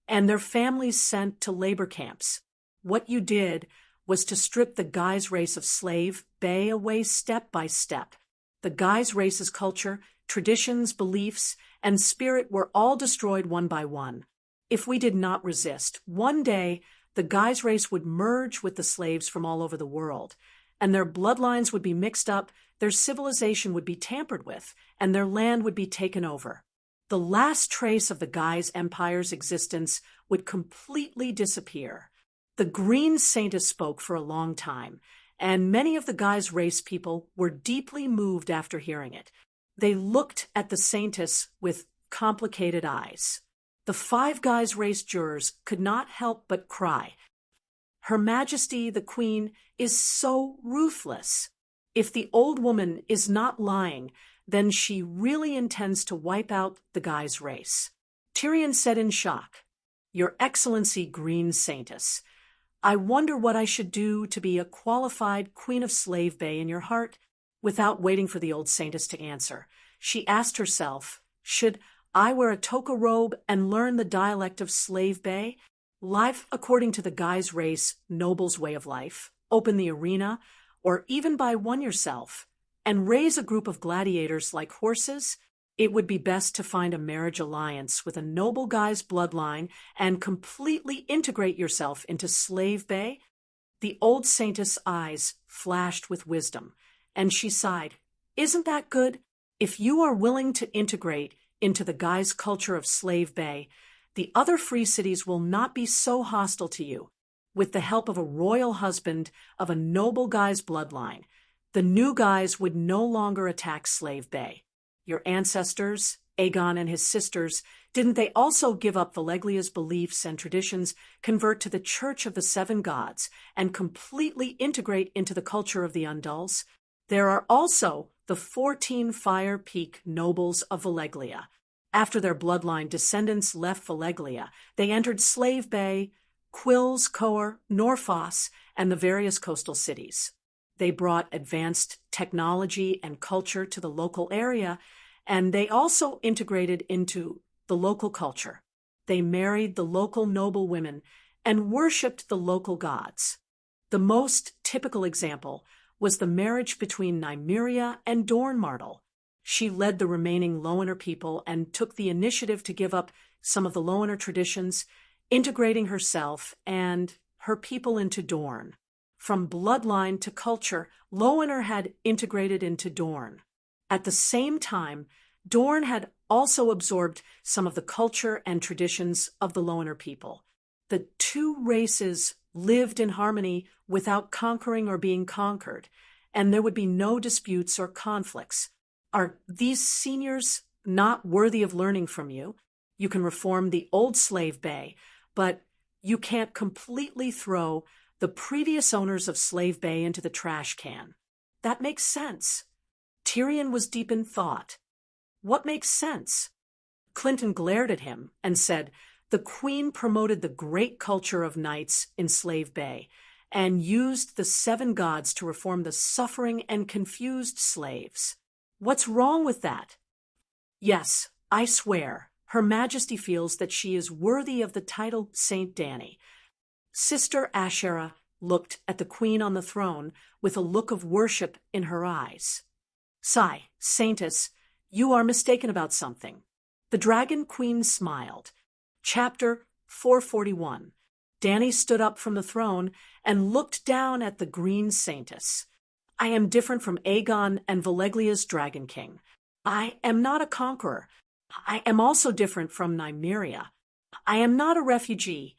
and their families sent to labor camps. What you did was to strip the Guy's race of slave Bay away step by step. The Guy's race's culture, traditions, beliefs, and spirit were all destroyed one by one. If we did not resist, one day the Guy's race would merge with the slaves from all over the world, and their bloodlines would be mixed up, their civilization would be tampered with, and their land would be taken over. The last trace of the Guy's empire's existence would completely disappear. The Green Saintess spoke for a long time, and many of the Guy's race people were deeply moved after hearing it. They looked at the Saintess with complicated eyes. The 5 Guy's race jurors could not help but cry. Her Majesty the Queen is so ruthless. If the old woman is not lying, then she really intends to wipe out the Guy's race. Tyrion said in shock, "Your Excellency Green Saintess, I wonder what I should do to be a qualified Queen of Slave Bay in your heart." Without waiting for the old Saintess to answer, she asked herself, "Should I wear a toga robe and learn the dialect of Slave Bay? Life according to the Guy's race noble's way of life, open the arena, or even buy one yourself, and raise a group of gladiators like horses? It would be best to find a marriage alliance with a noble Guy's bloodline and completely integrate yourself into Slave Bay." The old Saintess' eyes flashed with wisdom, and she sighed. "Isn't that good? If you are willing to integrate into the Guy's culture of Slave Bay, the other free cities will not be so hostile to you. With the help of a royal husband of a noble Guy's bloodline, the new Guys would no longer attack Slave Bay. Your ancestors, Aegon and his sisters, didn't they also give up Valeglia's beliefs and traditions, convert to the Church of the Seven Gods, and completely integrate into the culture of the Undulls? There are also the 14 Fire Peak nobles of Valeglia. After their bloodline descendants left Valeglia, they entered Slave Bay, Quills, Coer, Norfoss, and the various coastal cities. They brought advanced technology and culture to the local area, and they also integrated into the local culture. They married the local noble women and worshipped the local gods. The most typical example was the marriage between Nymeria and Dornmartel. She led the remaining Loener people and took the initiative to give up some of the Loener traditions, integrating herself and her people into Dorne. From bloodline to culture, Loener had integrated into Dorne. At the same time, Dorne had also absorbed some of the culture and traditions of the Loener people. The two races lived in harmony without conquering or being conquered, and there would be no disputes or conflicts. Are these seniors not worthy of learning from you? You can reform the old Slave Bay, but you can't completely throw the previous owners of Slave Bay into the trash can. That makes sense. Tyrion was deep in thought. What makes sense? Clinton glared at him and said, "The Queen promoted the great culture of knights in Slave Bay and used the seven gods to reform the suffering and confused slaves. What's wrong with that?" "Yes, I swear, Her Majesty feels that she is worthy of the title Saint Dany." Sister Asherah looked at the Queen on the throne with a look of worship in her eyes. "Sigh, Saintess, you are mistaken about something." The Dragon Queen smiled. Chapter 441. Dany stood up from the throne and looked down at the Green Saintess. "I am different from Aegon and Valeglia's Dragon King. I am not a conqueror. I am also different from Nymeria. I am not a refugee.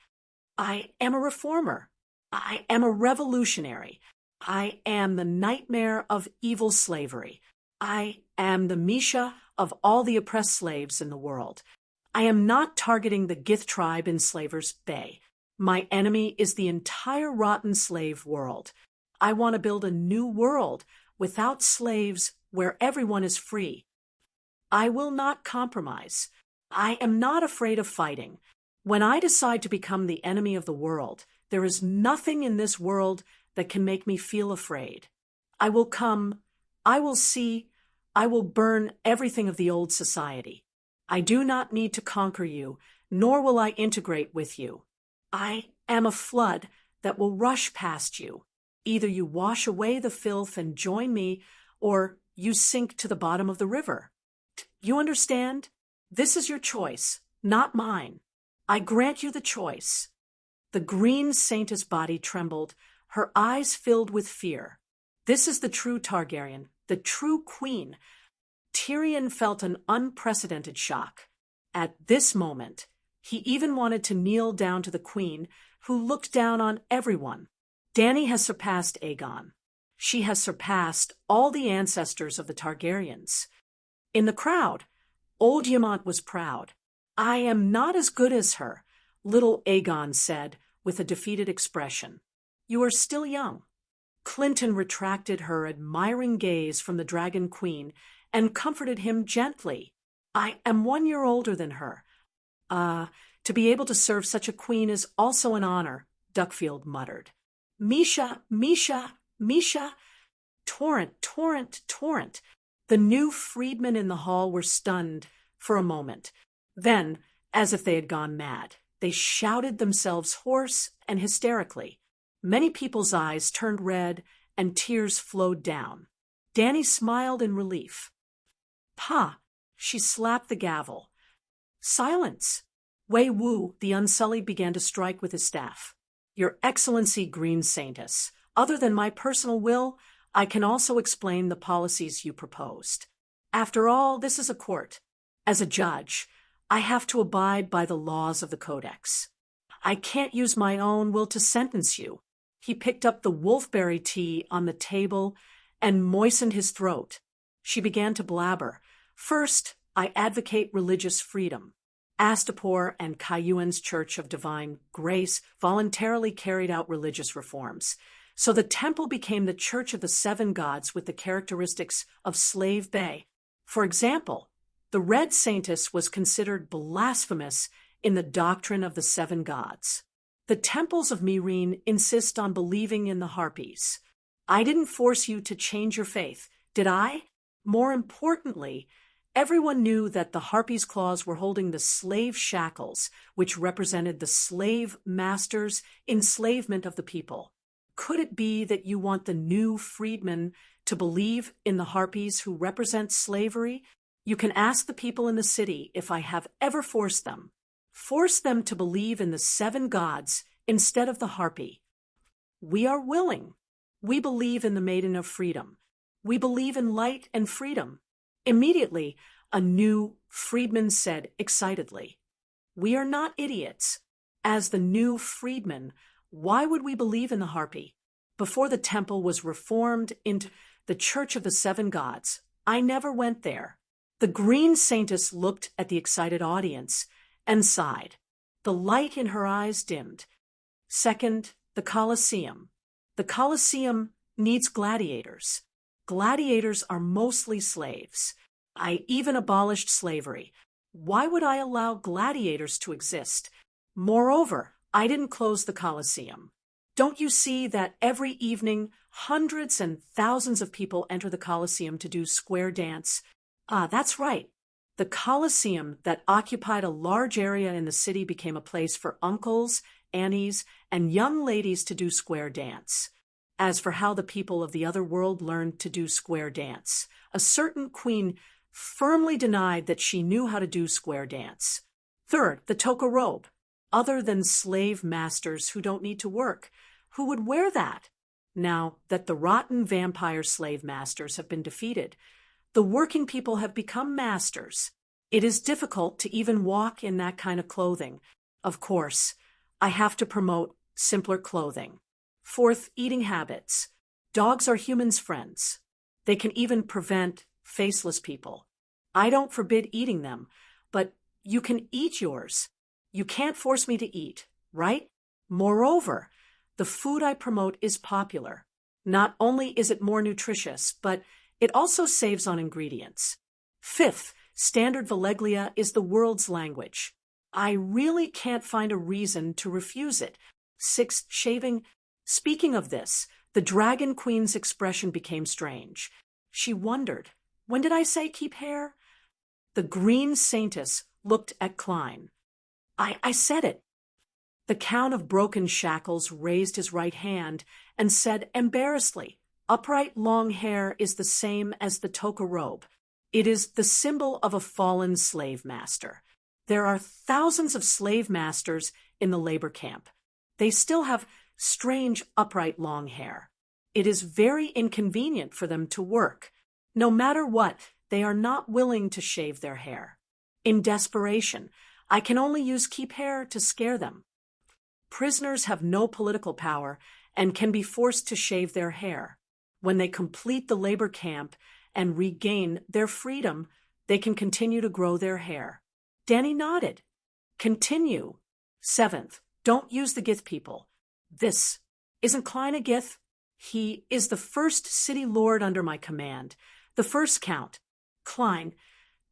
I am a reformer. I am a revolutionary. I am the nightmare of evil slavery. I am the Misha of all the oppressed slaves in the world. I am not targeting the Gith tribe in Slavers Bay. My enemy is the entire rotten slave world. I want to build a new world without slaves where everyone is free. I will not compromise. I am not afraid of fighting. When I decide to become the enemy of the world, there is nothing in this world that can make me feel afraid. I will come, I will see, I will burn everything of the old society. I do not need to conquer you, nor will I integrate with you. I am a flood that will rush past you. Either you wash away the filth and join me, or you sink to the bottom of the river. You understand? This is your choice, not mine. I grant you the choice." The Green Saintess' body trembled, her eyes filled with fear. This is the true Targaryen, the true queen. Tyrion felt an unprecedented shock. At this moment, he even wanted to kneel down to the queen, who looked down on everyone. Dany has surpassed Aegon. She has surpassed all the ancestors of the Targaryens. In the crowd, old Ymont was proud. I am not as good as her, little Aegon said, with a defeated expression. You are still young. Clinton retracted her admiring gaze from the Dragon Queen and comforted him gently. I am 1 year older than her. To be able to serve such a queen is also an honor, Duckfield muttered. Misha, Misha, Misha. Torrent, Torrent, Torrent. The new freedmen in the hall were stunned for a moment. Then, as if they had gone mad, they shouted themselves hoarse and hysterically. Many people's eyes turned red and tears flowed down. Dany smiled in relief. Pa! She slapped the gavel. Silence! Wei Wu, the Unsullied, began to strike with his staff. Your Excellency Green Saintess, other than my personal will, I can also explain the policies you proposed. After all, this is a court. As a judge, I have to abide by the laws of the Codex. I can't use my own will to sentence you. He picked up the wolfberry tea on the table and moistened his throat. She began to blabber. First, I advocate religious freedom. Astapor and Cayuan's Church of Divine Grace voluntarily carried out religious reforms. So the temple became the Church of the Seven Gods with the characteristics of Slave Bay. For example, the Red Saintess was considered blasphemous in the doctrine of the Seven Gods. The temples of Meereen insist on believing in the Harpies. I didn't force you to change your faith, did I? More importantly, everyone knew that the Harpies' claws were holding the slave shackles, which represented the slave masters' enslavement of the people. Could it be that you want the new freedmen to believe in the Harpies who represent slavery? You can ask the people in the city if I have ever forced them. Force them to believe in the seven gods instead of the Harpy. We are willing. We believe in the Maiden of Freedom. We believe in light and freedom. Immediately, a new freedman said excitedly, We are not idiots. As the new freedmen, why would we believe in the Harpy? Before the temple was reformed into the Church of the Seven Gods, I never went there. The Green Saintess looked at the excited audience and sighed. The light in her eyes dimmed. Second, the Colosseum. The Colosseum needs gladiators. Gladiators are mostly slaves. I even abolished slavery. Why would I allow gladiators to exist? Moreover, I didn't close the Colosseum. Don't you see that every evening hundreds and thousands of people enter the Colosseum to do square dance? That's right. The Colosseum that occupied a large area in the city became a place for uncles, aunties, and young ladies to do square dance. As for how the people of the other world learned to do square dance, a certain queen firmly denied that she knew how to do square dance. Third, the toka robe. Other than slave masters who don't need to work, who would wear that? Now that the rotten vampire slave masters have been defeated, the working people have become masters. It is difficult to even walk in that kind of clothing. Of course, I have to promote simpler clothing. Fourth, eating habits. Dogs are humans' friends. They can even prevent faceless people. I don't forbid eating them, but you can eat yours. You can't force me to eat, right? Moreover, the food I promote is popular. Not only is it more nutritious, but it also saves on ingredients. Fifth, Standard Valeglia is the world's language. I really can't find a reason to refuse it. Sixth, shaving. Speaking of this, the Dragon Queen's expression became strange. She wondered, when did I say keep hair? The Green Saintess looked at Klein. I said it. The Count of Broken Shackles raised his right hand and said embarrassedly, Upright long hair is the same as the toka robe. It is the symbol of a fallen slave master. There are thousands of slave masters in the labor camp. They still have strange upright long hair. It is very inconvenient for them to work. No matter what, they are not willing to shave their hair. In desperation, I can only use keep hair to scare them. Prisoners have no political power and can be forced to shave their hair. When they complete the labor camp and regain their freedom, they can continue to grow their hair. Danny nodded. Continue. Seventh, don't use the Gith people. This isn't Klein a Gith? He is the first city lord under my command, the first count. Klein,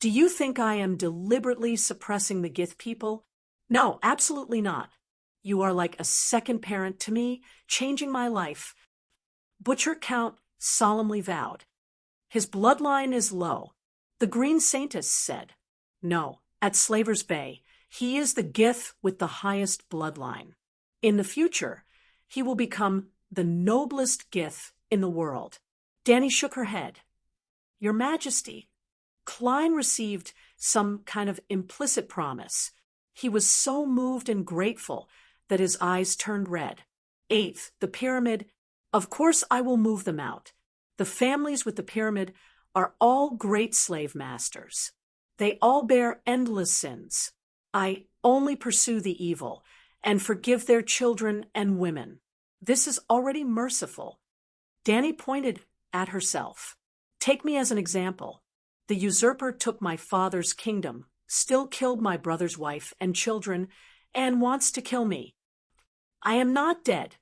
do you think I am deliberately suppressing the Gith people? No, absolutely not. You are like a second parent to me, changing my life. Butcher Count solemnly vowed. His bloodline is low. The Green Saintess said. No, at Slaver's Bay, he is the Gith with the highest bloodline. In the future, he will become the noblest Gith in the world. Danny shook her head. Your Majesty, Klein received some kind of implicit promise. He was so moved and grateful that his eyes turned red. Eighth, the pyramid. Of course I will move them out. The families with the pyramid are all great slave masters. They all bear endless sins. I only pursue the evil and forgive their children and women. This is already merciful. Danny pointed at herself. Take me as an example. The usurper took my father's kingdom, still killed my brother's wife and children, and wants to kill me. I am not dead.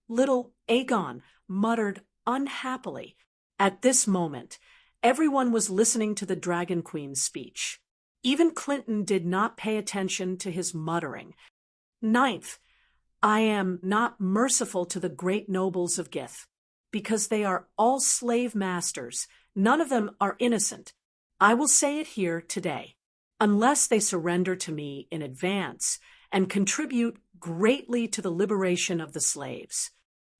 Little Aegon muttered unhappily. At this moment, everyone was listening to the Dragon Queen's speech. Even Clinton did not pay attention to his muttering. Ninth, I am not merciful to the great nobles of Gith, because they are all slave masters. None of them are innocent. I will say it here today. Unless they surrender to me in advance and contribute greatly to the liberation of the slaves.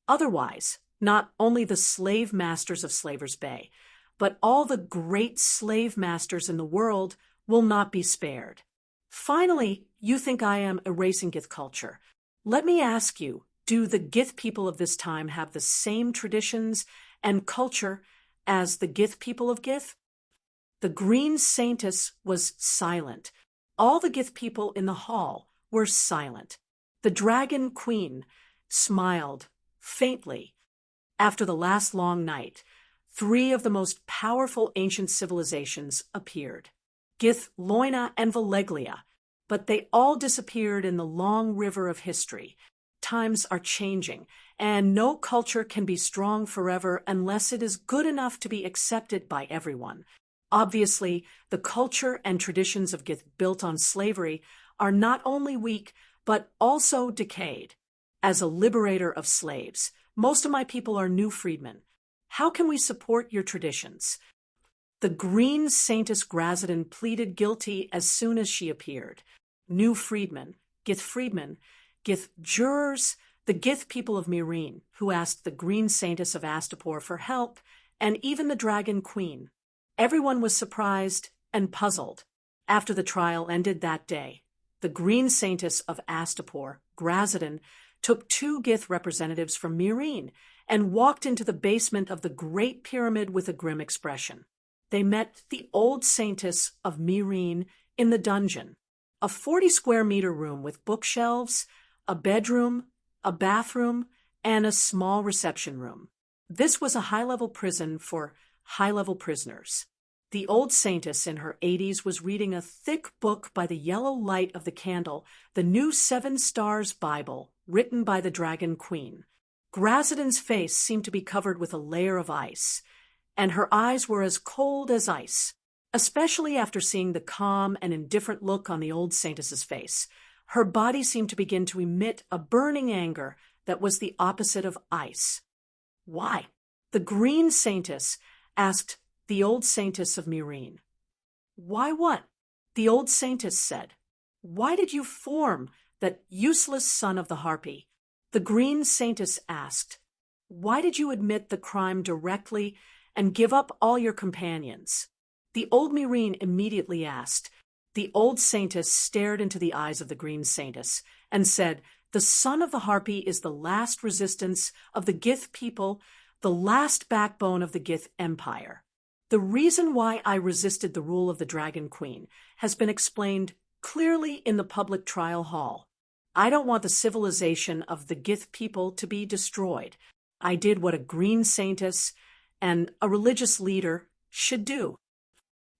Otherwise, not only the slave masters of Slaver's Bay, but all the great slave masters in the world will not be spared. Finally, you think I am erasing Gith culture. Let me ask you, do the Gith people of this time have the same traditions and culture as the Gith people of Gith? The Green Saintess was silent. All the Gith people in the hall were silent. The Dragon Queen smiled faintly. After the last long night, 3 of the most powerful ancient civilizations appeared. Gith, Loina, and Valeglia, but they all disappeared in the long river of history. Times are changing, and no culture can be strong forever unless it is good enough to be accepted by everyone. Obviously, the culture and traditions of Gith built on slavery are not only weak, but also decayed. As a liberator of slaves, most of my people are new freedmen. How can we support your traditions? The Green Saintess Grazadin pleaded guilty as soon as she appeared. New freedmen, Gith jurors, the Gith people of Meereen, who asked the Green Saintess of Astapor for help, and even the Dragon Queen. Everyone was surprised and puzzled. After the trial ended that day, the Green Saintess of Astapor, Grazadin, took 2 Gith representatives from Meereen and walked into the basement of the Great Pyramid with a grim expression. They met the old Saintess of Meereen in the dungeon, a 40-square-meter room with bookshelves, a bedroom, a bathroom, and a small reception room. This was a high-level prison for high-level prisoners. The old Saintess in her 80s was reading a thick book by the yellow light of the candle, the new 7 Stars Bible, written by the Dragon Queen. Grazadin's face seemed to be covered with a layer of ice, and her eyes were as cold as ice, especially after seeing the calm and indifferent look on the old Saintess's face. Her body seemed to begin to emit a burning anger that was the opposite of ice. Why? The Green Saintess asked the old Saintess of Meereen. Why what? The old Saintess said. Why did you form that useless son of the Harpy? The Green Saintess asked. Why did you admit the crime directly and give up all your companions? The old Meereen immediately asked. The old Saintess stared into the eyes of the Green Saintess and said, the son of the Harpy is the last resistance of the Gith people, the last backbone of the Gith Empire. The reason why I resisted the rule of the Dragon Queen has been explained clearly in the public trial hall. I don't want the civilization of the Gith people to be destroyed. I did what a Green Saintess and a religious leader should do.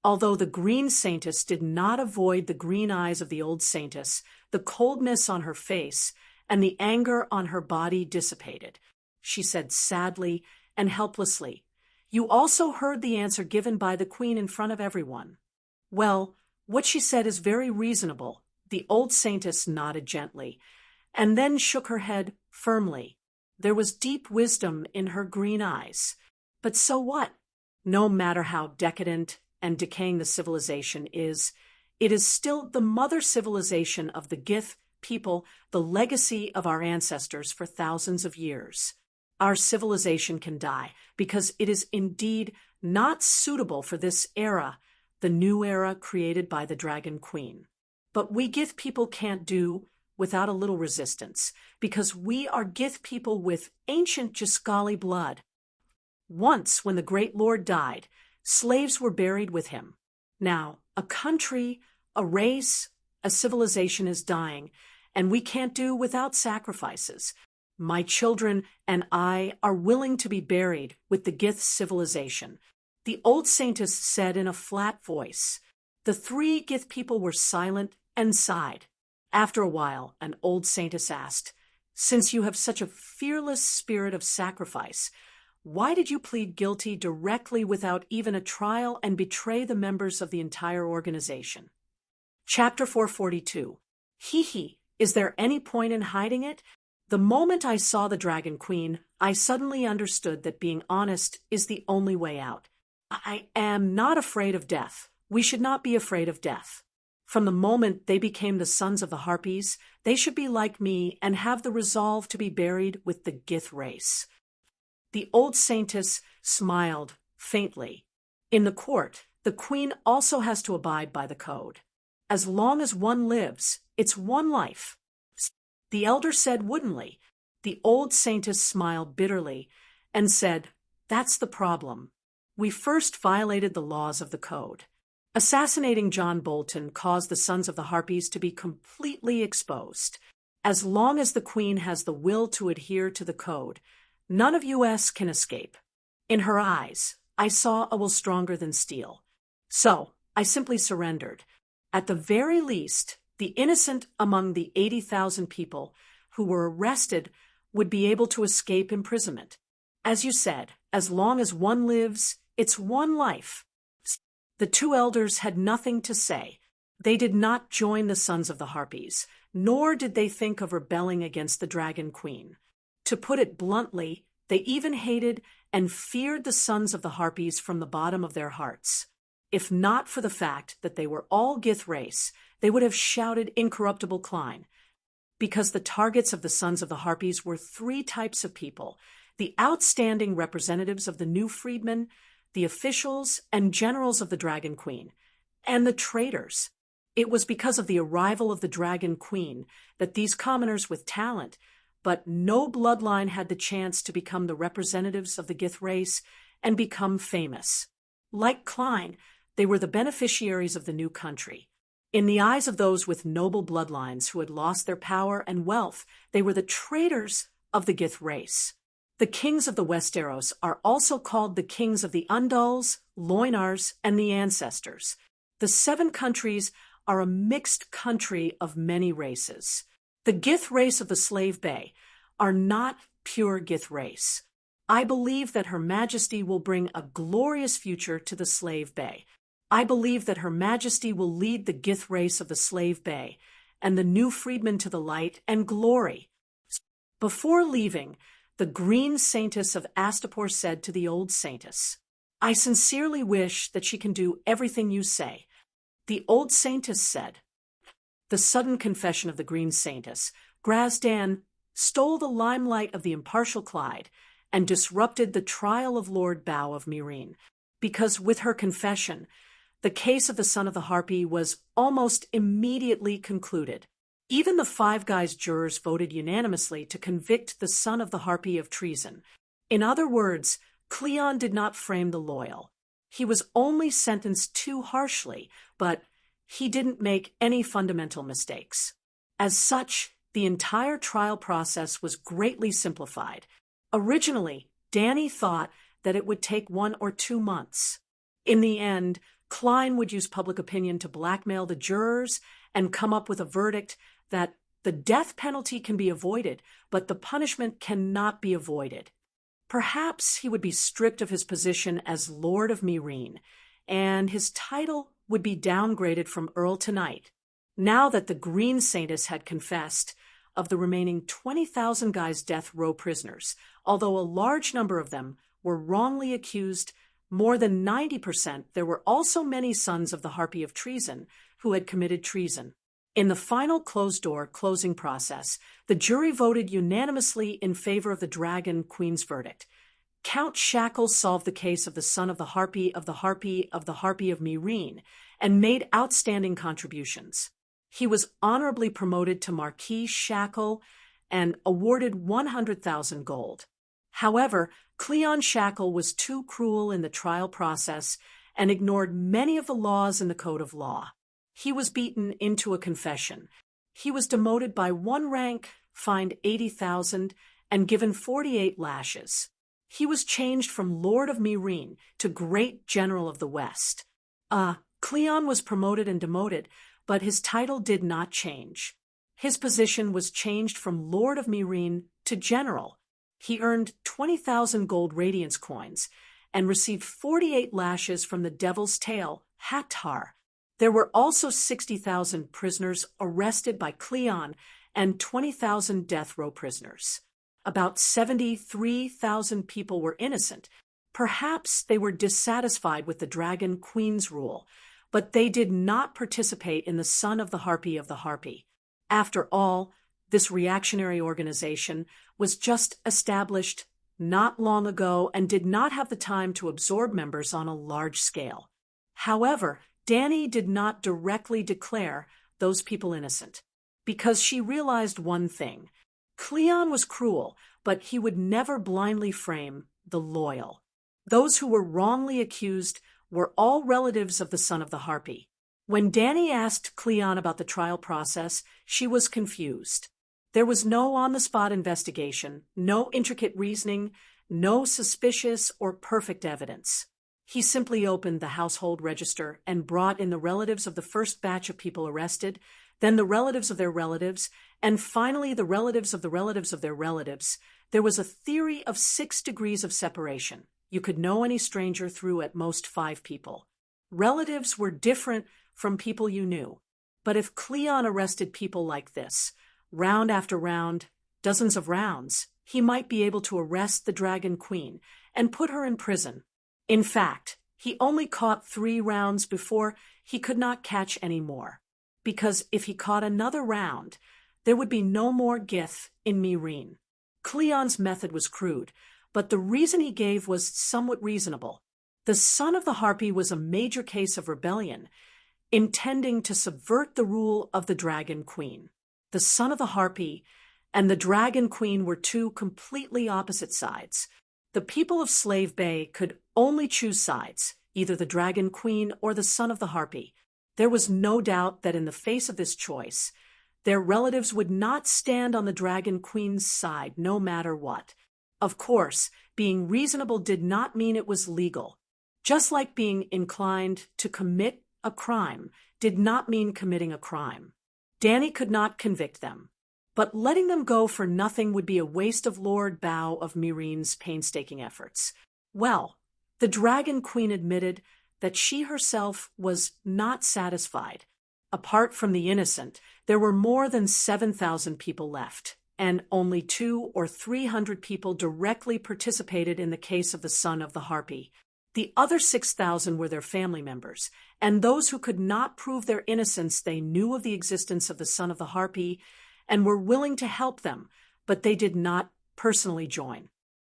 Although the green saintess did not avoid the green eyes of the old saintess, the coldness on her face and the anger on her body dissipated. She said sadly and helplessly, "You also heard the answer given by the queen in front of everyone." "Well, what she said is very reasonable." The old saintess nodded gently, and then shook her head firmly. There was deep wisdom in her green eyes. But so what? No matter how decadent and decaying the civilization is, it is still the mother civilization of the Gith people, the legacy of our ancestors for thousands of years. Our civilization can die because it is indeed not suitable for this era, the new era created by the Dragon Queen. But we Gith people can't do without a little resistance, because we are Gith people with ancient Jiskali blood. Once, when the great lord died, slaves were buried with him. Now, a country, a race, a civilization is dying, and we can't do without sacrifices. My children and I are willing to be buried with the Gith civilization. The old saintess said in a flat voice. The three Gith people were silent and sighed. After a while, an old saintess asked, "Since you have such a fearless spirit of sacrifice, why did you plead guilty directly without even a trial and betray the members of the entire organization?" Chapter 442. Hee, is there any point in hiding it? The moment I saw the Dragon Queen, I suddenly understood that being honest is the only way out. I am not afraid of death. We should not be afraid of death. From the moment they became the sons of the Harpies, they should be like me and have the resolve to be buried with the Gith race. The old saintess smiled faintly. In the court, the queen also has to abide by the code. As long as one lives, it's one life. The elder said woodenly. The old saintess smiled bitterly and said, "That's the problem. We first violated the laws of the code. Assassinating John Bolton caused the Sons of the Harpies to be completely exposed. As long as the Queen has the will to adhere to the code, none of us can escape." In her eyes, I saw a will stronger than steel. So, I simply surrendered. At the very least, the innocent among the 80,000 people who were arrested would be able to escape imprisonment. As you said, as long as one lives, it's one life. The two elders had nothing to say. They did not join the Sons of the Harpies, nor did they think of rebelling against the Dragon Queen. To put it bluntly, they even hated and feared the Sons of the Harpies from the bottom of their hearts. If not for the fact that they were all Gith race, they would have shouted incorruptible Klein. Because the targets of the Sons of the Harpies were three types of people: the outstanding representatives of the new freedmen, the officials and generals of the Dragon Queen, and the traitors. It was because of the arrival of the Dragon Queen that these commoners with talent, but no bloodline, had the chance to become the representatives of the Gith race and become famous. Like Klein, they were the beneficiaries of the new country. In the eyes of those with noble bloodlines who had lost their power and wealth, they were the traitors of the Gith race. The kings of the Westeros are also called the kings of the Undals, Loinars, and the Ancestors. The 7 countries are a mixed country of many races. The Gith race of the Slave Bay are not pure Gith race. I believe that Her Majesty will bring a glorious future to the Slave Bay. I believe that Her Majesty will lead the Gith race of the Slave Bay and the new freedmen to the light and glory. Before leaving, the Green Saintess of Astapor said to the old Saintess, "I sincerely wish that she can do everything you say." The old Saintess said. The sudden confession of the Green Saintess, Grazdan, stole the limelight of the impartial Clyde and disrupted the trial of Lord Bow of Meereen, because with her confession, the case of the son of the Harpy was almost immediately concluded. Even the Five Guys jurors voted unanimously to convict the son of the Harpy of treason. In other words, Cleon did not frame the loyal. He was only sentenced too harshly, but he didn't make any fundamental mistakes. As such, the entire trial process was greatly simplified. Originally, Danny thought that it would take 1 or 2 months. In the end, Klein would use public opinion to blackmail the jurors and come up with a verdict that the death penalty can be avoided, but the punishment cannot be avoided. Perhaps he would be stripped of his position as Lord of Meereen, and his title would be downgraded from Earl to Knight. Now that the Green Saintess had confessed, of the remaining 20,000 guys' death row prisoners, although a large number of them were wrongly accused, more than 90%, there were also many sons of the Harpy of Treason who had committed treason. In the final closed-door closing process, the jury voted unanimously in favor of the Dragon Queen's verdict. Count Shackle solved the case of the son of the Harpy of the Harpy of the Harpy of Meereen and made outstanding contributions. He was honorably promoted to Marquis Shackle and awarded 100,000 gold. However, Cleon Shackle was too cruel in the trial process and ignored many of the laws in the Code of Law. He was beaten into a confession. He was demoted by 1 rank, fined 80,000, and given 48 lashes. He was changed from Lord of Meereen to Great General of the West. Cleon was promoted and demoted, but his title did not change. His position was changed from Lord of Meereen to General. He earned 20,000 gold radiance coins and received 48 lashes from the Devil's Tail, Hattar. There were also 60,000 prisoners arrested by Cleon and 20,000 death row prisoners. About 73,000 people were innocent. Perhaps they were dissatisfied with the Dragon Queen's rule, but they did not participate in the Son of the Harpy of the Harpy. After all, this reactionary organization was just established not long ago and did not have the time to absorb members on a large scale. However, Dany did not directly declare those people innocent, because she realized one thing. Cleon was cruel, but he would never blindly frame the loyal. Those who were wrongly accused were all relatives of the son of the Harpy. When Dany asked Cleon about the trial process, she was confused. There was no on-the-spot investigation, no intricate reasoning, no suspicious or perfect evidence. He simply opened the household register and brought in the relatives of the first batch of people arrested, then the relatives of their relatives, and finally the relatives of the relatives of their relatives. There was a theory of 6 degrees of separation. You could know any stranger through at most 5 people. Relatives were different from people you knew. But if Cleon arrested people like this, round after round, dozens of rounds, he might be able to arrest the Dragon Queen and put her in prison. In fact, he only caught 3 rounds before he could not catch any more. Because if he caught another round, there would be no more Gith in Meereen. Cleon's method was crude, but the reason he gave was somewhat reasonable. The son of the Harpy was a major case of rebellion, intending to subvert the rule of the Dragon Queen. The son of the Harpy and the Dragon Queen were 2 completely opposite sides. The people of Slave Bay could only choose sides, either the Dragon Queen or the son of the Harpy. There was no doubt that in the face of this choice, their relatives would not stand on the Dragon Queen's side no matter what. Of course, being reasonable did not mean it was legal. Just like being inclined to commit a crime did not mean committing a crime. Dany could not convict them, but letting them go for nothing would be a waste of Lord Bow of Meereen's painstaking efforts. Well, the Dragon Queen admitted that she herself was not satisfied. Apart from the innocent, there were more than 7,000 people left, and only 200 or 300 people directly participated in the case of the son of the Harpy. The other 6,000 were their family members, and those who could not prove their innocence. They knew of the existence of the son of the Harpy and were willing to help them, but they did not personally join.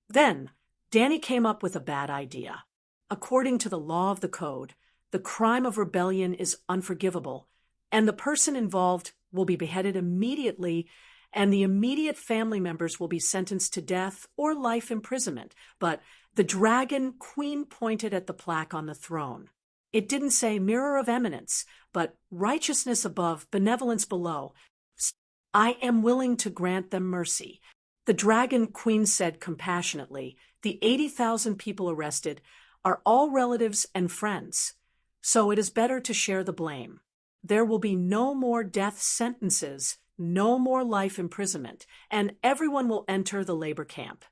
Then, Dany came up with a bad idea. According to the law of the Code, the crime of rebellion is unforgivable, and the person involved will be beheaded immediately, and the immediate family members will be sentenced to death or life imprisonment. But the Dragon Queen pointed at the plaque on the throne. It didn't say Mirror of Eminence, but righteousness above, benevolence below. I am willing to grant them mercy. The Dragon Queen said compassionately, The 80,000 people arrested are all relatives and friends, so it is better to share the blame. There will be no more death sentences, no more life imprisonment, and everyone will enter the labor camp.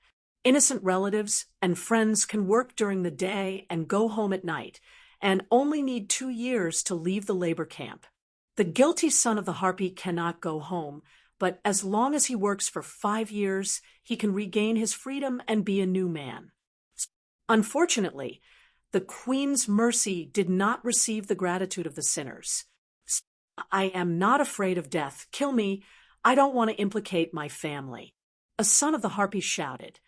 Innocent relatives and friends can work during the day and go home at night, and only need 2 years to leave the labor camp. The guilty son of the harpy cannot go home, but as long as he works for 5 years, he can regain his freedom and be a new man. Unfortunately, the queen's mercy did not receive the gratitude of the sinners. I am not afraid of death. Kill me. I don't want to implicate my family. A son of the harpy shouted.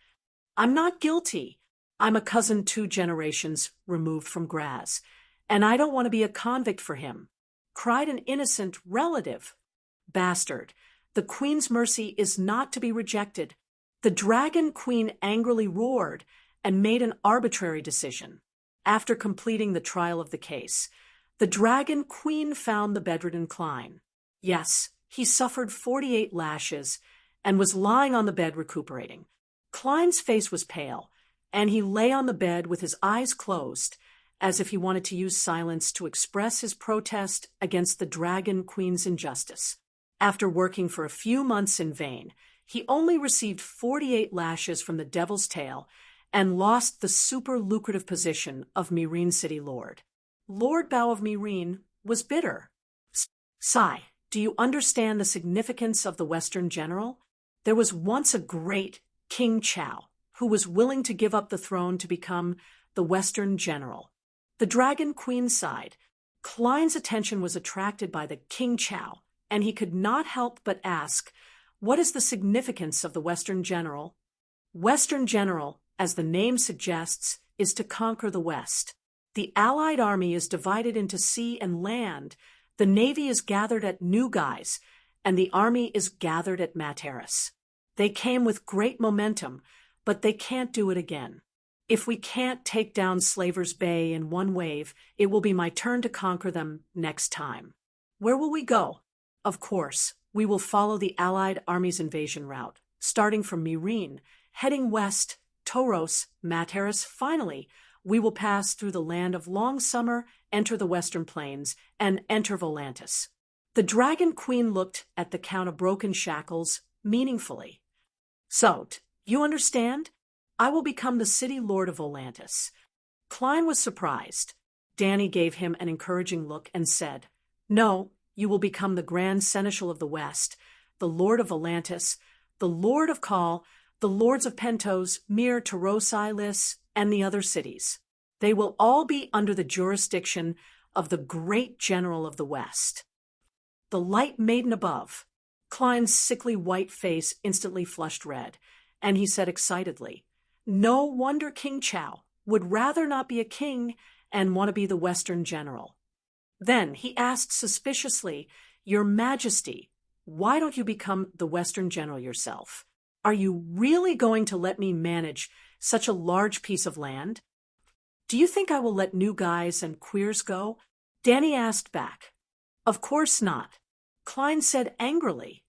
I'm not guilty. I'm a cousin 2 generations removed from Graz, and I don't want to be a convict for him, cried an innocent relative. Bastard. The queen's mercy is not to be rejected. The dragon queen angrily roared and made an arbitrary decision. After completing the trial of the case, the dragon queen found the bedridden Klein. Yes, he suffered 48 lashes and was lying on the bed recuperating. Klein's face was pale, and he lay on the bed with his eyes closed, as if he wanted to use silence to express his protest against the dragon queen's injustice. After working for a few months in vain, he only received 48 lashes from the devil's tail and lost the super lucrative position of Myrene City Lord. Lord Bow of Myrene was bitter. Sigh, do you understand the significance of the Western General? There was once a great King Chao who was willing to give up the throne to become the Western General. The Dragon Queen sighed. Klein's attention was attracted by the King Chao, and he could not help but ask, what is the significance of the Western General? Western General, as the name suggests, is to conquer the West. The Allied army is divided into sea and land. The navy is gathered at Newguise, and the army is gathered at Materis. They came with great momentum, but they can't do it again. If we can't take down Slavers Bay in one wave, it will be my turn to conquer them next time. Where will we go? Of course, we will follow the Allied army's invasion route, starting from Myrene, heading west, Toros, Materis. Finally, we will pass through the land of long summer, enter the western plains, and enter Volantis. The Dragon Queen looked at the Count of Broken Shackles meaningfully. So, you understand? I will become the city lord of Volantis. Klein was surprised. Danny gave him an encouraging look and said, No, you will become the Grand Seneschal of the West, the Lord of Volantis, the Lord of Kal, the Lords of Pentos, Mir, Tarosilis, and the other cities. They will all be under the jurisdiction of the great general of the West. The light maiden above. Klein's sickly white face instantly flushed red, and he said excitedly, No wonder King Chao would rather not be a king and want to be the Western General. Then he asked suspiciously, Your Majesty, why don't you become the Western General yourself? Are you really going to let me manage such a large piece of land? Do you think I will let new guys and queers go? Danny asked back. Of course not. Klein said angrily.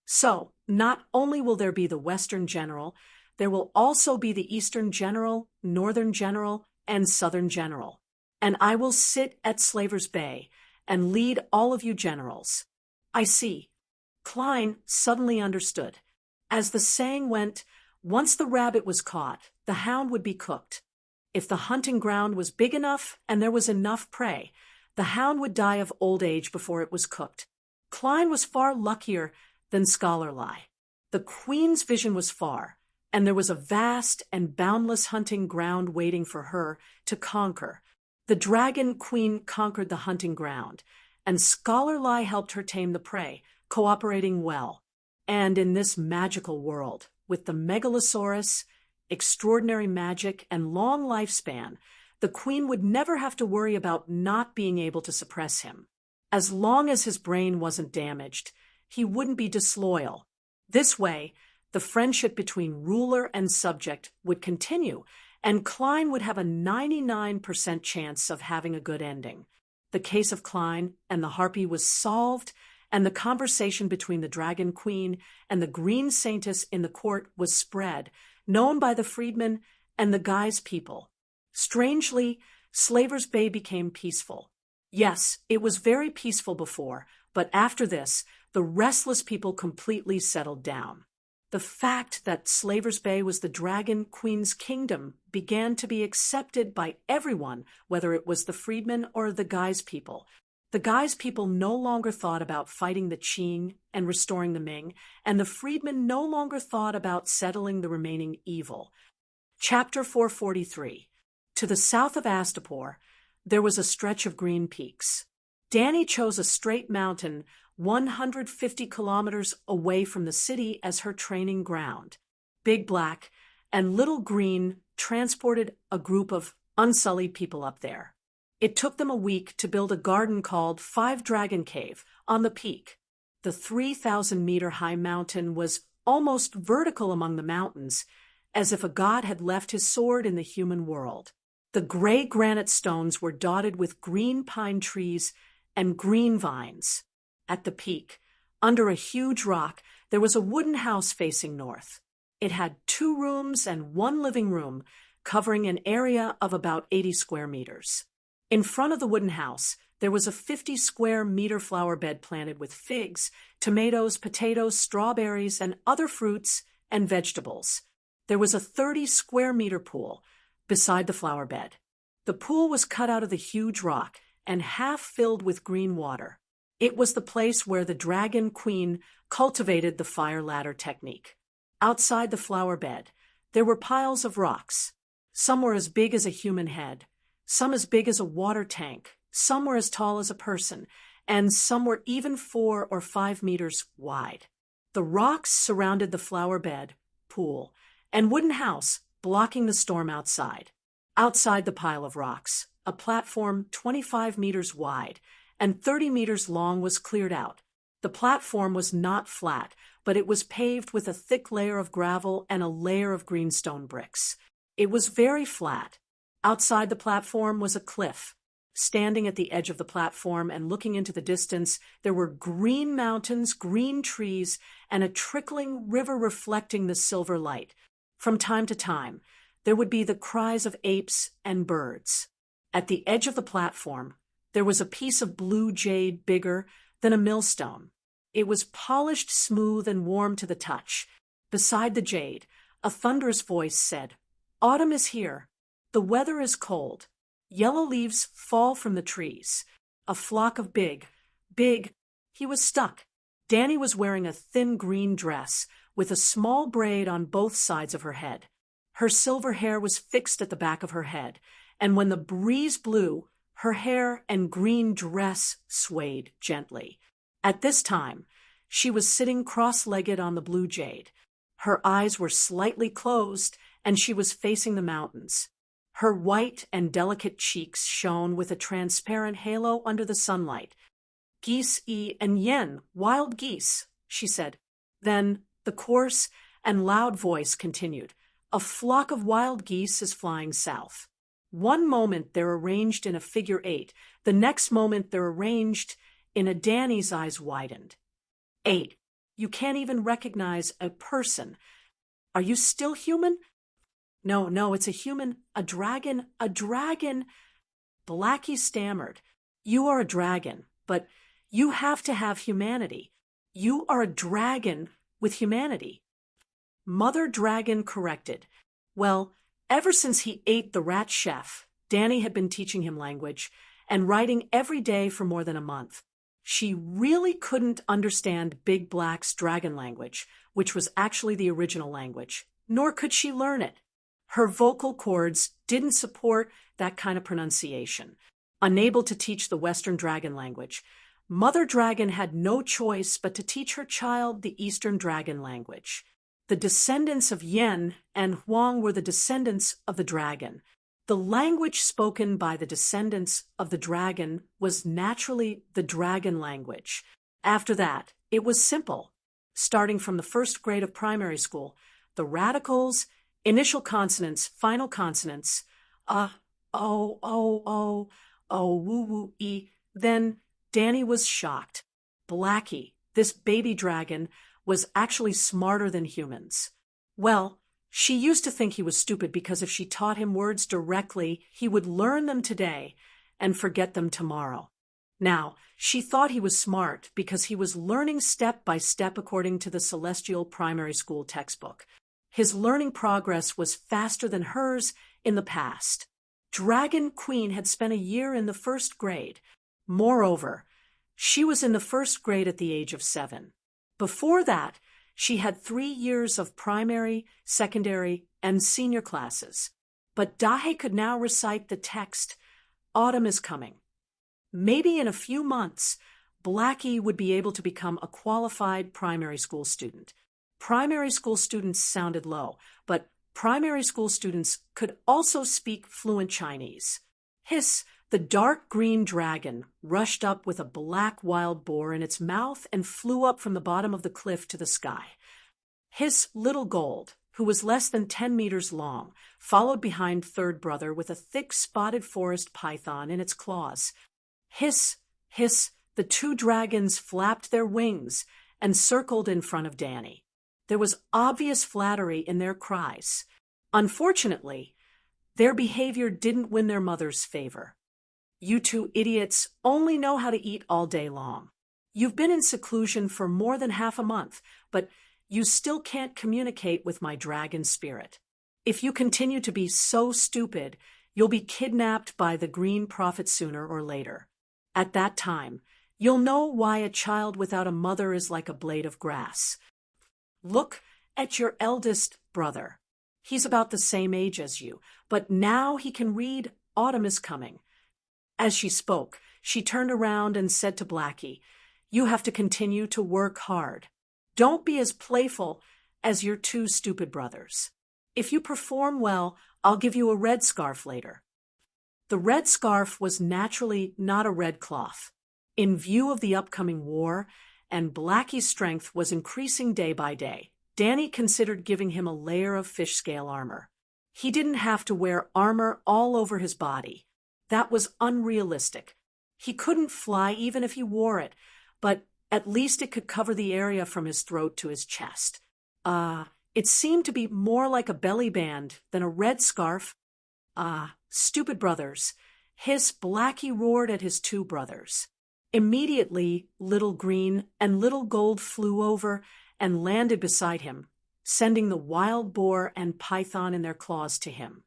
So, not only will there be the Western General, there will also be the Eastern General, Northern General, and Southern General. And I will sit at Slavers Bay and lead all of you generals. I see. Klein suddenly understood. As the saying went, once the rabbit was caught, the hound would be cooked. If the hunting ground was big enough and there was enough prey, the hound would die of old age before it was cooked. Klein was far luckier than Scholarly. The Queen's vision was far, and there was a vast and boundless hunting ground waiting for her to conquer. The Dragon Queen conquered the hunting ground, and Scholarly helped her tame the prey, cooperating well. And in this magical world, with the Megalosaurus, extraordinary magic, and long lifespan, the Queen would never have to worry about not being able to suppress him. As long as his brain wasn't damaged, he wouldn't be disloyal. This way, the friendship between ruler and subject would continue, and Klein would have a 99% chance of having a good ending. The case of Klein and the Harpy was solved, and the conversation between the Dragon Queen and the Green Saintess in the court was spread, known by the freedmen and the Guy's people. Strangely, Slaver's Bay became peaceful. Yes, it was very peaceful before, but after this, the restless people completely settled down. The fact that Slaver's Bay was the Dragon Queen's kingdom began to be accepted by everyone, whether it was the freedmen or the Guy's people. The Guy's people no longer thought about fighting the Qing and restoring the Ming, and the freedmen no longer thought about settling the remaining evil. Chapter 443. To the south of Astapor, there was a stretch of green peaks. Danny chose a straight mountain 150 kilometers away from the city as her training ground. Big Black and Little Green transported a group of unsullied people up there. It took them a week to build a garden called Five Dragon Cave on the peak. The 3,000-meter-high mountain was almost vertical among the mountains, as if a god had left his sword in the human world. The gray granite stones were dotted with green pine trees and green vines. At the peak, under a huge rock, there was a wooden house facing north. It had 2 rooms and 1 living room, covering an area of about 80 square meters. In front of the wooden house, there was a 50-square-meter flower bed planted with figs, tomatoes, potatoes, strawberries, and other fruits and vegetables. There was a 30-square-meter pool beside the flower bed. The pool was cut out of the huge rock and half filled with green water. It was the place where the Dragon Queen cultivated the fire ladder technique. Outside the flower bed, there were piles of rocks. Some were as big as a human head, some as big as a water tank, some were as tall as a person, and some were even 4 or 5 meters wide. The rocks surrounded the flower bed, pool, and wooden house, blocking the storm outside. Outside the pile of rocks, a platform 25 meters wide and 30 meters long was cleared out. The platform was not flat, but it was paved with a thick layer of gravel and a layer of greenstone bricks. It was very flat. Outside the platform was a cliff. Standing at the edge of the platform and looking into the distance, there were green mountains, green trees, and a trickling river reflecting the silver light. From time to time, there would be the cries of apes and birds. At the edge of the platform, there was a piece of blue jade bigger than a millstone. It was polished, smooth, and warm to the touch. Beside the jade, a thunderous voice said, "Autumn is here. The weather is cold. Yellow leaves fall from the trees. A flock of big. He was stuck. Danny was wearing a thin green dress with a small braid on both sides of her head. Her silver hair was fixed at the back of her head, and when the breeze blew, her hair and green dress swayed gently. At this time, she was sitting cross-legged on the blue jade. Her eyes were slightly closed, and she was facing the mountains. Her white and delicate cheeks shone with a transparent halo under the sunlight. "Geese and yen, wild geese," she said. Then the coarse and loud voice continued, "A flock of wild geese is flying south. One moment they're arranged in a figure 8, the next moment they're arranged in a." Danny's eyes widened. 8. You can't even recognize a person. Are you still human? No, it's a human, a dragon. Blackie stammered. You are a dragon, but you have to have humanity. You are a dragon with humanity. Mother Dragon corrected. Well, ever since he ate the rat chef, Danny had been teaching him language and writing every day for more than a month. She really couldn't understand Big Black's dragon language, which was actually the original language, nor could she learn it. Her vocal cords didn't support that kind of pronunciation. Unable to teach the Western dragon language, Mother Dragon had no choice but to teach her child the Eastern dragon language. The descendants of Yen and Huang were the descendants of the dragon. The language spoken by the descendants of the dragon was naturally the dragon language. After that, it was simple. Starting from the first grade of primary school, the radicals, initial consonants, final consonants, woo, woo, e. Then Danny was shocked. Blackie, this baby dragon, was actually smarter than humans. Well, She used to think he was stupid because if she taught him words directly, he would learn them today and forget them tomorrow. Now, she thought he was smart because he was learning step by step according to the Celestial Primary School textbook. His learning progress was faster than hers in the past. Dragon Queen had spent a year in the first grade. Moreover, she was in the first grade at the age of 7. Before that, she had 3 years of primary, secondary, and senior classes. But Dahe could now recite the text, "Autumn is coming." Maybe in a few months, Blackie would be able to become a qualified primary school student. Primary school students sounded low, but primary school students could also speak fluent Chinese. Hiss, the dark green dragon, rushed up with a black wild boar in its mouth and flew up from the bottom of the cliff to the sky. Hiss, Little Gold, who was less than 10 meters long, followed behind third brother with a thick spotted forest python in its claws. Hiss, hiss, the 2 dragons flapped their wings and circled in front of Danny. There was obvious flattery in their cries. Unfortunately, their behavior didn't win their mother's favor. "You 2 idiots only know how to eat all day long. You've been in seclusion for more than half a month, but you still can't communicate with my dragon spirit. If you continue to be so stupid, you'll be kidnapped by the Green Prophet sooner or later. At that time, you'll know why a child without a mother is like a blade of grass. Look at your eldest brother. He's about the same age as you, but now he can read Autumn is Coming." As she spoke, she turned around and said to Blackie, "You have to continue to work hard. Don't be as playful as your 2 stupid brothers. If you perform well, I'll give you a red scarf later." The red scarf was naturally not a red cloth. In view of the upcoming war, and Blackie's strength was increasing day by day, Danny considered giving him a layer of fish scale armor. He didn't have to wear armor all over his body. That was unrealistic. He couldn't fly even if he wore it, but at least it could cover the area from his throat to his chest. It seemed to be more like a belly band than a red scarf. Stupid brothers. Hiss, Blackie roared at his 2 brothers. Immediately, Little Green and Little Gold flew over and landed beside him, sending the wild boar and python in their claws to him.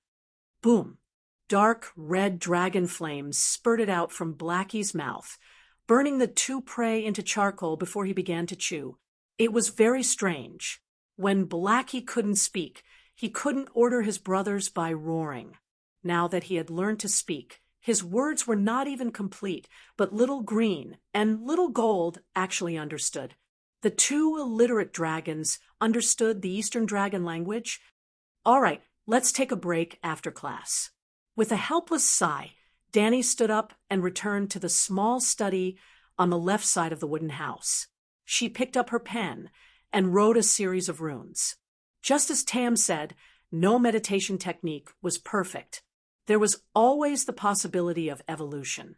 Boom! Dark red dragon flames spurted out from Blackie's mouth, burning the 2 prey into charcoal before he began to chew. It was very strange. When Blackie couldn't speak, he couldn't order his brothers by roaring. Now that he had learned to speak, his words were not even complete, but Little Green and Little Gold actually understood. The 2 illiterate dragons understood the Eastern Dragon language. "All right, let's take a break after class." With a helpless sigh, Danny stood up and returned to the small study on the left side of the wooden house. She picked up her pen and wrote a series of runes. Just as Tam said, no meditation technique was perfect. There was always the possibility of evolution.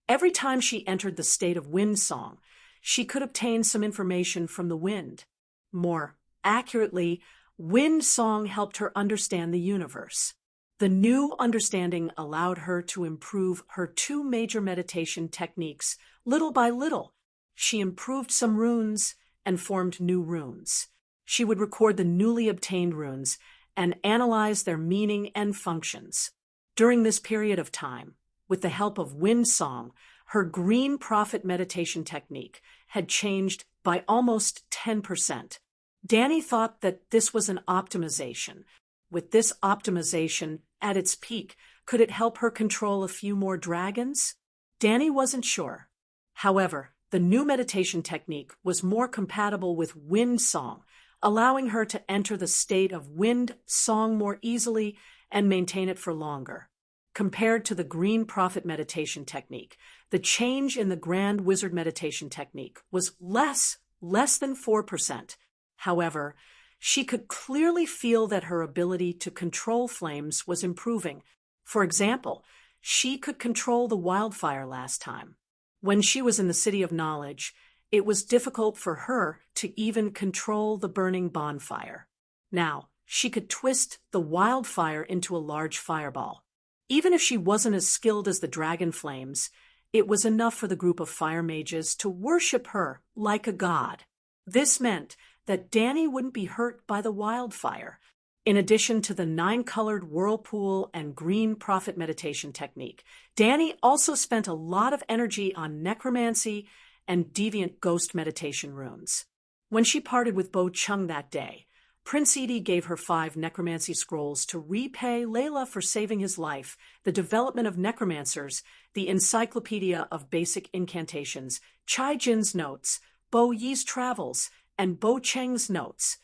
Every time she entered the state of wind song, she could obtain some information from the wind. More accurately, wind song helped her understand the universe. The new understanding allowed her to improve her 2 major meditation techniques little by little. She improved some runes and formed new runes. She would record the newly obtained runes and analyze their meaning and functions. During this period of time, with the help of wind song, her Green Prophet meditation technique had changed by almost 10%. Danny thought that this was an optimization. With this optimization at its peak, could it help her control a few more dragons? Danny wasn't sure. However, the new meditation technique was more compatible with wind song, allowing her to enter the state of wind song more easily and maintain it for longer. Compared to the Green Prophet meditation technique, the change in the Grand Wizard meditation technique was less than 4%. However, she could clearly feel that her ability to control flames was improving. For example, she could control the wildfire last time. When she was in the City of Knowledge, it was difficult for her to even control the burning bonfire. Now, she could twist the wildfire into a large fireball. Even if she wasn't as skilled as the dragon flames, it was enough for the group of fire mages to worship her like a god. This meant that Dani wouldn't be hurt by the wildfire. In addition to the 9-colored whirlpool and green prophet meditation technique, Dani also spent a lot of energy on necromancy and deviant ghost meditation runes. When she parted with Bo Chung that day, Prince Edie gave her 5 necromancy scrolls to repay Layla for saving his life, the development of necromancers, the encyclopedia of basic incantations, Chai Jin's notes, Bo Yi's travels, and Bo Cheng's notes.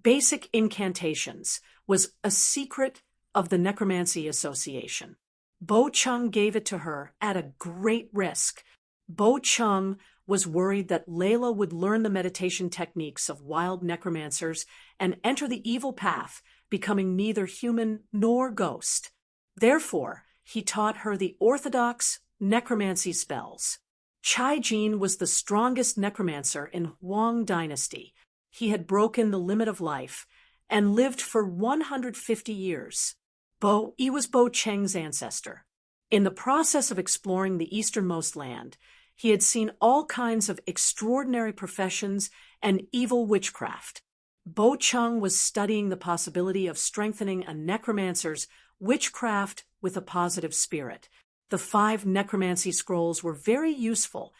Basic incantations was a secret of the Necromancy Association. Bo Chung gave it to her at a great risk. Bo Chung was worried that Layla would learn the meditation techniques of wild necromancers and enter the evil path, becoming neither human nor ghost. Therefore, he taught her the orthodox necromancy spells. Chai Jin was the strongest necromancer in Huang Dynasty. He had broken the limit of life and lived for 150 years. He was Bo Cheng's ancestor. In the process of exploring the easternmost land, he had seen all kinds of extraordinary professions and evil witchcraft. Bo Chung was studying the possibility of strengthening a necromancer's witchcraft with a positive spirit. The 5 necromancy scrolls were very useful,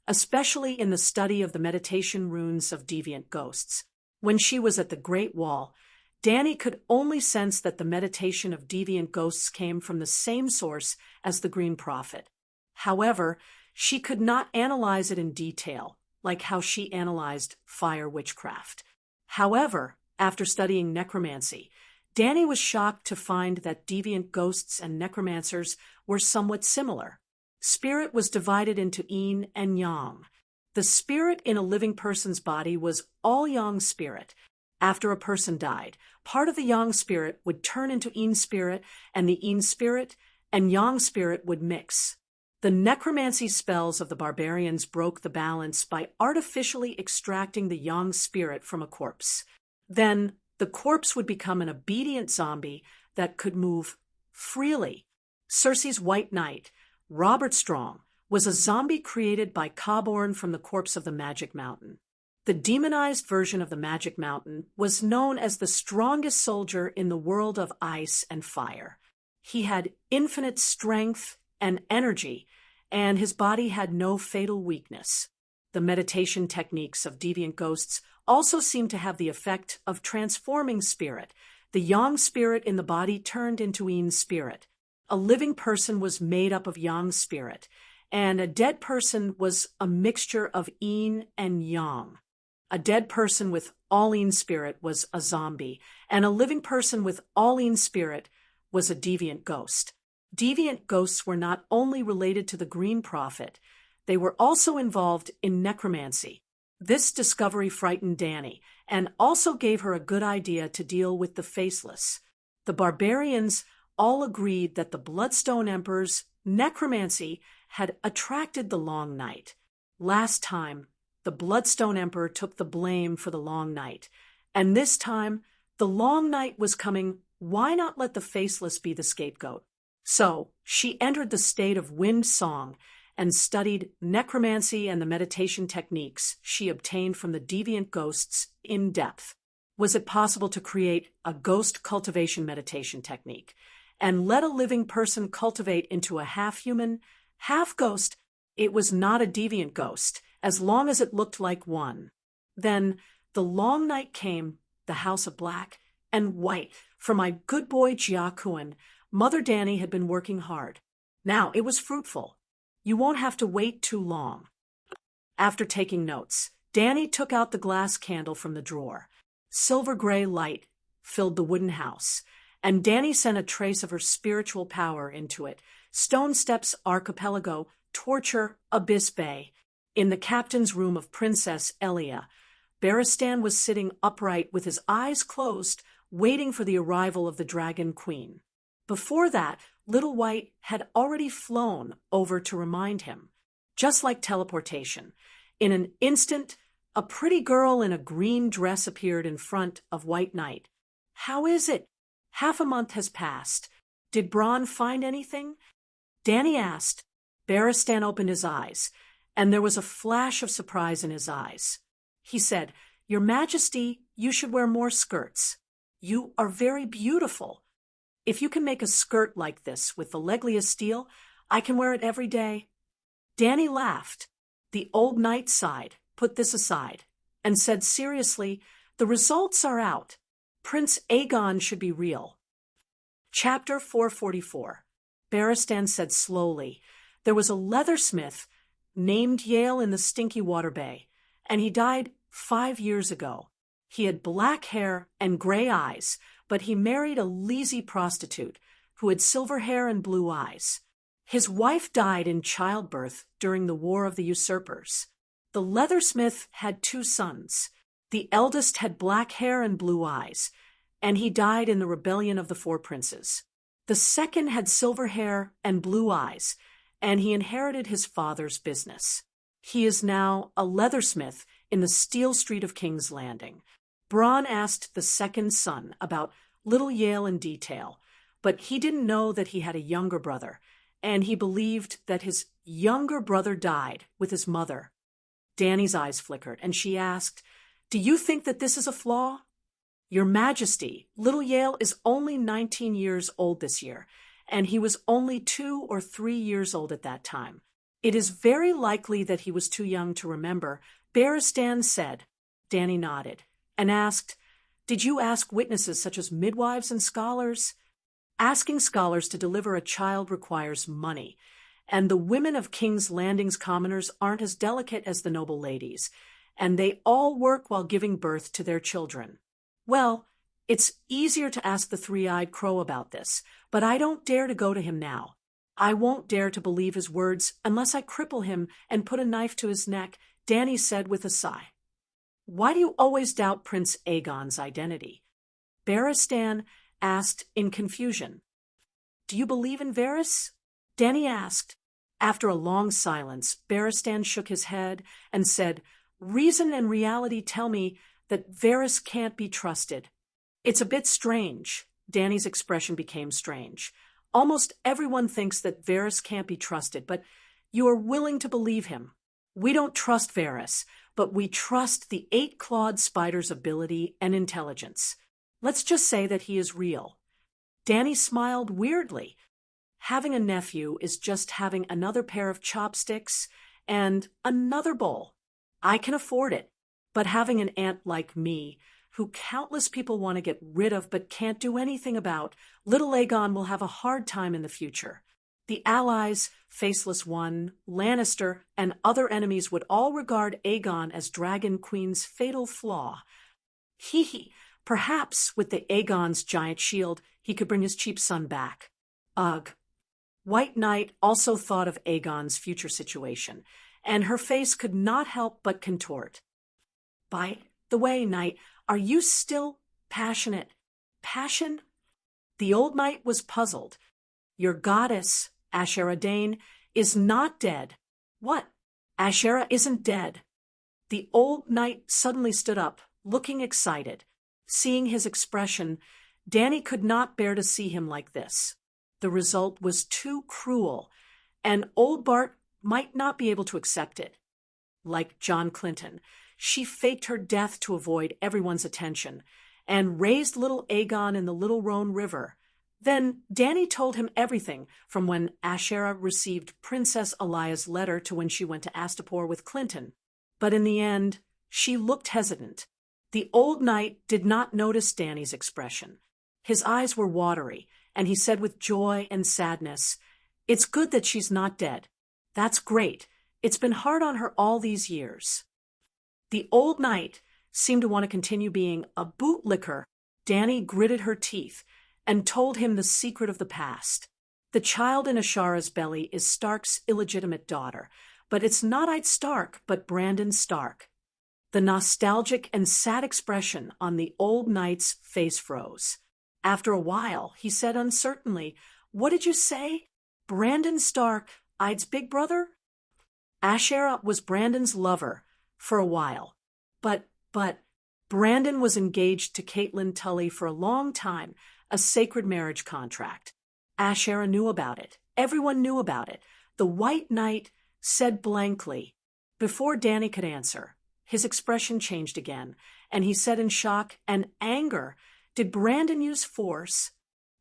especially in the study of the meditation runes of deviant ghosts. When she was at the Great Wall, Dani could only sense that the meditation of deviant ghosts came from the same source as the Green Prophet. However, she could not analyze it in detail, like how she analyzed fire witchcraft. However, after studying necromancy, Dani was shocked to find that deviant ghosts and necromancers were somewhat similar. Spirit was divided into yin and yang. The spirit in a living person's body was all yang spirit. After a person died, part of the yang spirit would turn into yin spirit, and the yin spirit and yang spirit would mix. The necromancy spells of the barbarians broke the balance by artificially extracting the yang spirit from a corpse. Then, the corpse would become an obedient zombie that could move freely. Cersei's White Knight, Robert Strong, was a zombie created by Cawborn from the corpse of the Magic Mountain. The demonized version of the Magic Mountain was known as the strongest soldier in the world of ice and fire. He had infinite strength and energy, and his body had no fatal weakness. The meditation techniques of deviant ghosts also seemed to have the effect of transforming spirit. The yang spirit in the body turned into yin spirit. A living person was made up of yang spirit, and a dead person was a mixture of yin and yang. A dead person with all yin spirit was a zombie, and a living person with all yin spirit was a deviant ghost. Deviant ghosts were not only related to the Green Prophet, they were also involved in necromancy. This discovery frightened Dani, and also gave her a good idea to deal with the faceless. The barbarians all agreed that the Bloodstone Emperor's necromancy had attracted the Long Night. Last time, the Bloodstone Emperor took the blame for the Long Night, and this time, the Long Night was coming. Why not let the faceless be the scapegoat? So, she entered the state of wind song and studied necromancy and the meditation techniques she obtained from the deviant ghosts in depth. Was it possible to create a ghost cultivation meditation technique and let a living person cultivate into a half-human, half-ghost? It was not a deviant ghost, as long as it looked like one. Then the long night came, the house of black and white. For my good boy Jia Kuan, Mother Dani had been working hard. Now it was fruitful. You won't have to wait too long. After taking notes, Dani took out the glass candle from the drawer. Silver gray light filled the wooden house, and Dani sent a trace of her spiritual power into it. Stone Steps Archipelago, Torture, Abyss Bay. In the captain's room of Princess Elia, Barristan was sitting upright with his eyes closed, waiting for the arrival of the Dragon Queen. Before that, Little White had already flown over to remind him. Just like teleportation, in an instant, a pretty girl in a green dress appeared in front of White Knight. How is it? Half a month has passed. Did Bronn find anything? Danny asked. Barristan opened his eyes, and there was a flash of surprise in his eyes. He said, Your Majesty, you should wear more skirts. You are very beautiful. If you can make a skirt like this with the Leglia steel, I can wear it every day. Danny laughed. The old knight sighed, put this aside, and said seriously, The results are out. Prince Aegon should be real. Chapter 444. Barristan said slowly, There was a leathersmith named Yale in the Stinky Water Bay, and he died 5 years ago. He had black hair and gray eyes, but he married a lazy prostitute who had silver hair and blue eyes. His wife died in childbirth during the War of the Usurpers. The leathersmith had 2 sons. The eldest had black hair and blue eyes, and he died in the rebellion of the 4 princes. The second had silver hair and blue eyes, and he inherited his father's business. He is now a leathersmith in the Steel Street of King's Landing. Bronn asked the second son about little Yale in detail, but he didn't know that he had a younger brother, and he believed that his younger brother died with his mother. Danny's eyes flickered, and she asked, Do you think that this is a flaw? Your Majesty, little Yale is only 19 years old this year, and he was only 2 or 3 years old at that time. It is very likely that he was too young to remember, Barristan said. Danny nodded, and asked, Did you ask witnesses such as midwives and scholars? Asking scholars to deliver a child requires money, and the women of King's Landing's commoners aren't as delicate as the noble ladies, and they all work while giving birth to their children. Well, it's easier to ask the 3-eyed crow about this, but I don't dare to go to him now. I won't dare to believe his words unless I cripple him and put a knife to his neck, Danny said with a sigh. Why do you always doubt Prince Aegon's identity? Barristan asked in confusion. Do you believe in Varys? Danny asked. After a long silence, Barristan shook his head and said, Reason and reality tell me that Varys can't be trusted. It's a bit strange. Danny's expression became strange. Almost everyone thinks that Varys can't be trusted, but you are willing to believe him. We don't trust Varys, but we trust the 8-clawed spider's ability and intelligence. Let's just say that he is real. Danny smiled weirdly. Having a nephew is just having another pair of chopsticks and another bowl. I can afford it, but having an aunt like me, who countless people want to get rid of but can't do anything about, little Aegon will have a hard time in the future. The allies, Faceless One, Lannister, and other enemies would all regard Aegon as Dragon Queen's fatal flaw. Perhaps with the Aegon's giant shield, he could bring his cheap son back. Ugh. White Knight also thought of Aegon's future situation, and her face could not help but contort. By the way, Knight, are you still passionate? Passion? The old knight was puzzled. Your goddess, Ashera Dane, is not dead. What? Ashera isn't dead. The old knight suddenly stood up, looking excited. Seeing his expression, Danny could not bear to see him like this. The result was too cruel, and old Bart might not be able to accept it. Like John Clinton, she faked her death to avoid everyone's attention, and raised little Aegon in the Little Rhone River. Then Danny told him everything, from when Ashera received Princess Alia's letter to when she went to Astapor with Clinton. But in the end, she looked hesitant. The old knight did not notice Danny's expression. His eyes were watery, and he said with joy and sadness, It's good that she's not dead. That's great. It's been hard on her all these years. The old knight seemed to want to continue being a bootlicker. Danny gritted her teeth and told him the secret of the past. The child in Ashara's belly is Stark's illegitimate daughter, but it's not Ed Stark, but Brandon Stark. The nostalgic and sad expression on the old knight's face froze. After a while, he said uncertainly, What did you say? Brandon Stark, Ed's big brother? Ashera was Brandon's lover for a while. But Brandon was engaged to Caitlin Tully for a long time, a sacred marriage contract. Ashera knew about it. Everyone knew about it. The White Knight said blankly. Before Danny could answer, his expression changed again, and he said in shock and anger, "Did Brandon use force?"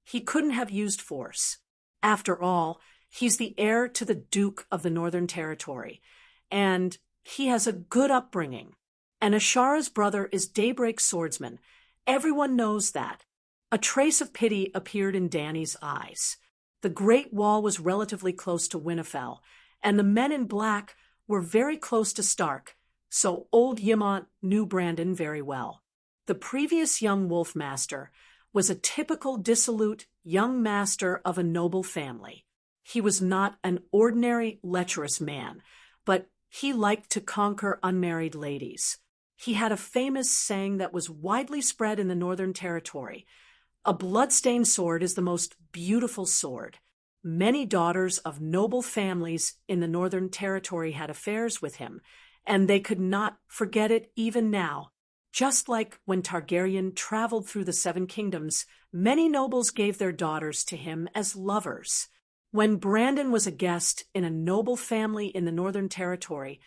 He couldn't have used force. After all, he's the heir to the Duke of the Northern Territory, and he has a good upbringing. And Ashara's brother is Daybreak's swordsman. Everyone knows that. A trace of pity appeared in Danny's eyes. The Great Wall was relatively close to Winterfell, and the men in black were very close to Stark, so old Yemont knew Brandon very well. The previous young Wolf Master was a typical dissolute young master of a noble family. He was not an ordinary lecherous man, but he liked to conquer unmarried ladies. He had a famous saying that was widely spread in the Northern Territory: "A blood-stained sword is the most beautiful sword." Many daughters of noble families in the Northern Territory had affairs with him, and they could not forget it even now. Just like when Targaryen traveled through the Seven Kingdoms, many nobles gave their daughters to him as lovers. When Brandon was a guest in a noble family in the Northern Territory,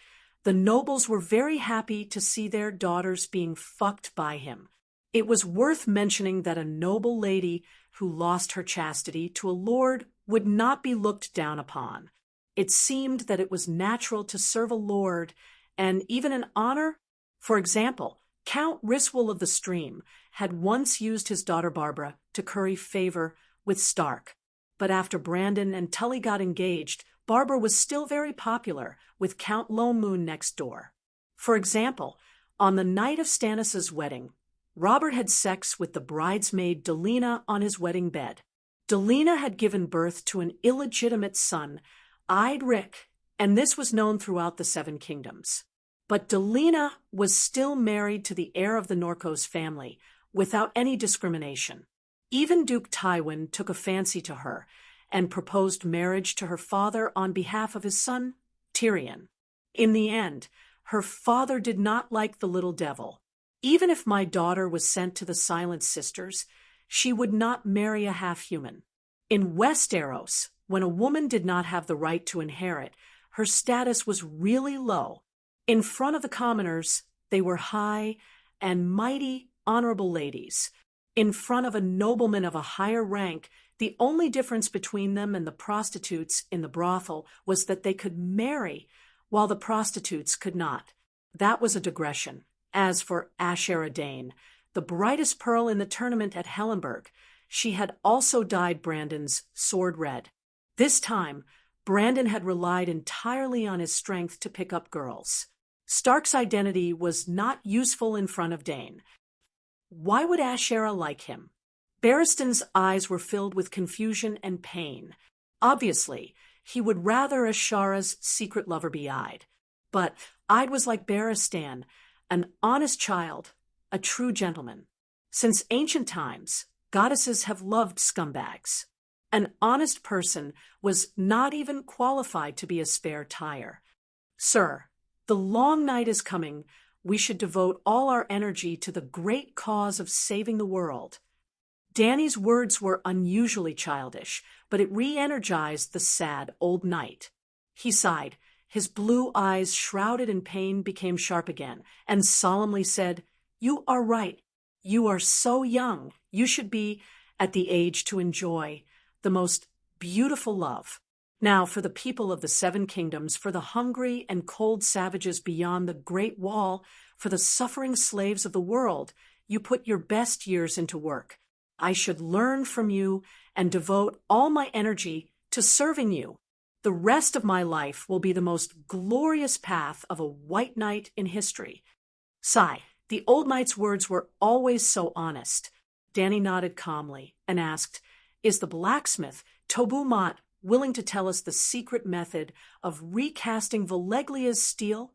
the nobles were very happy to see their daughters being fucked by him. It was worth mentioning that a noble lady who lost her chastity to a lord would not be looked down upon. It seemed that it was natural to serve a lord, and even an honor. For example, Count Riswell of the Stream had once used his daughter Barbara to curry favor with Stark. But after Brandon and Tully got engaged, Barbara was still very popular, with Count Lone Moon next door. For example, on the night of Stannis' wedding, Robert had sex with the bridesmaid Delena on his wedding bed. Delena had given birth to an illegitimate son, Rick, and this was known throughout the Seven Kingdoms. But Delena was still married to the heir of the Norcos family, without any discrimination. Even Duke Tywin took a fancy to her, and proposed marriage to her father on behalf of his son, Tyrion. In the end, her father did not like the little devil. "Even if my daughter was sent to the Silent Sisters, she would not marry a half-human." In Westeros, when a woman did not have the right to inherit, her status was really low. In front of the commoners, they were high and mighty honorable ladies. In front of a nobleman of a higher rank, the only difference between them and the prostitutes in the brothel was that they could marry, while the prostitutes could not. That was a digression. As for Ashera Dane, the brightest pearl in the tournament at Hellenberg, she had also dyed Brandon's sword red. This time, Brandon had relied entirely on his strength to pick up girls. Stark's identity was not useful in front of Dane. Why would Ashera like him? Barristan's eyes were filled with confusion and pain. Obviously, he would rather Ashera's secret lover be Ide. But Ide was like Barristan, an honest child, a true gentleman. Since ancient times, goddesses have loved scumbags. An honest person was not even qualified to be a spare tire. "Sir, the long night is coming. We should devote all our energy to the great cause of saving the world." Danny's words were unusually childish, but it re-energized the sad old knight. He sighed. His blue eyes, shrouded in pain, became sharp again, and solemnly said, "You are right. You are so young. You should be at the age to enjoy the most beautiful love. Now, for the people of the Seven Kingdoms, for the hungry and cold savages beyond the Great Wall, for the suffering slaves of the world, you put your best years into work. I should learn from you and devote all my energy to serving you. The rest of my life will be the most glorious path of a white knight in history." Sigh. The old knight's words were always so honest. Danny nodded calmly and asked, "Is the blacksmith, Tobu Mott, willing to tell us the secret method of recasting Valeglia's steel?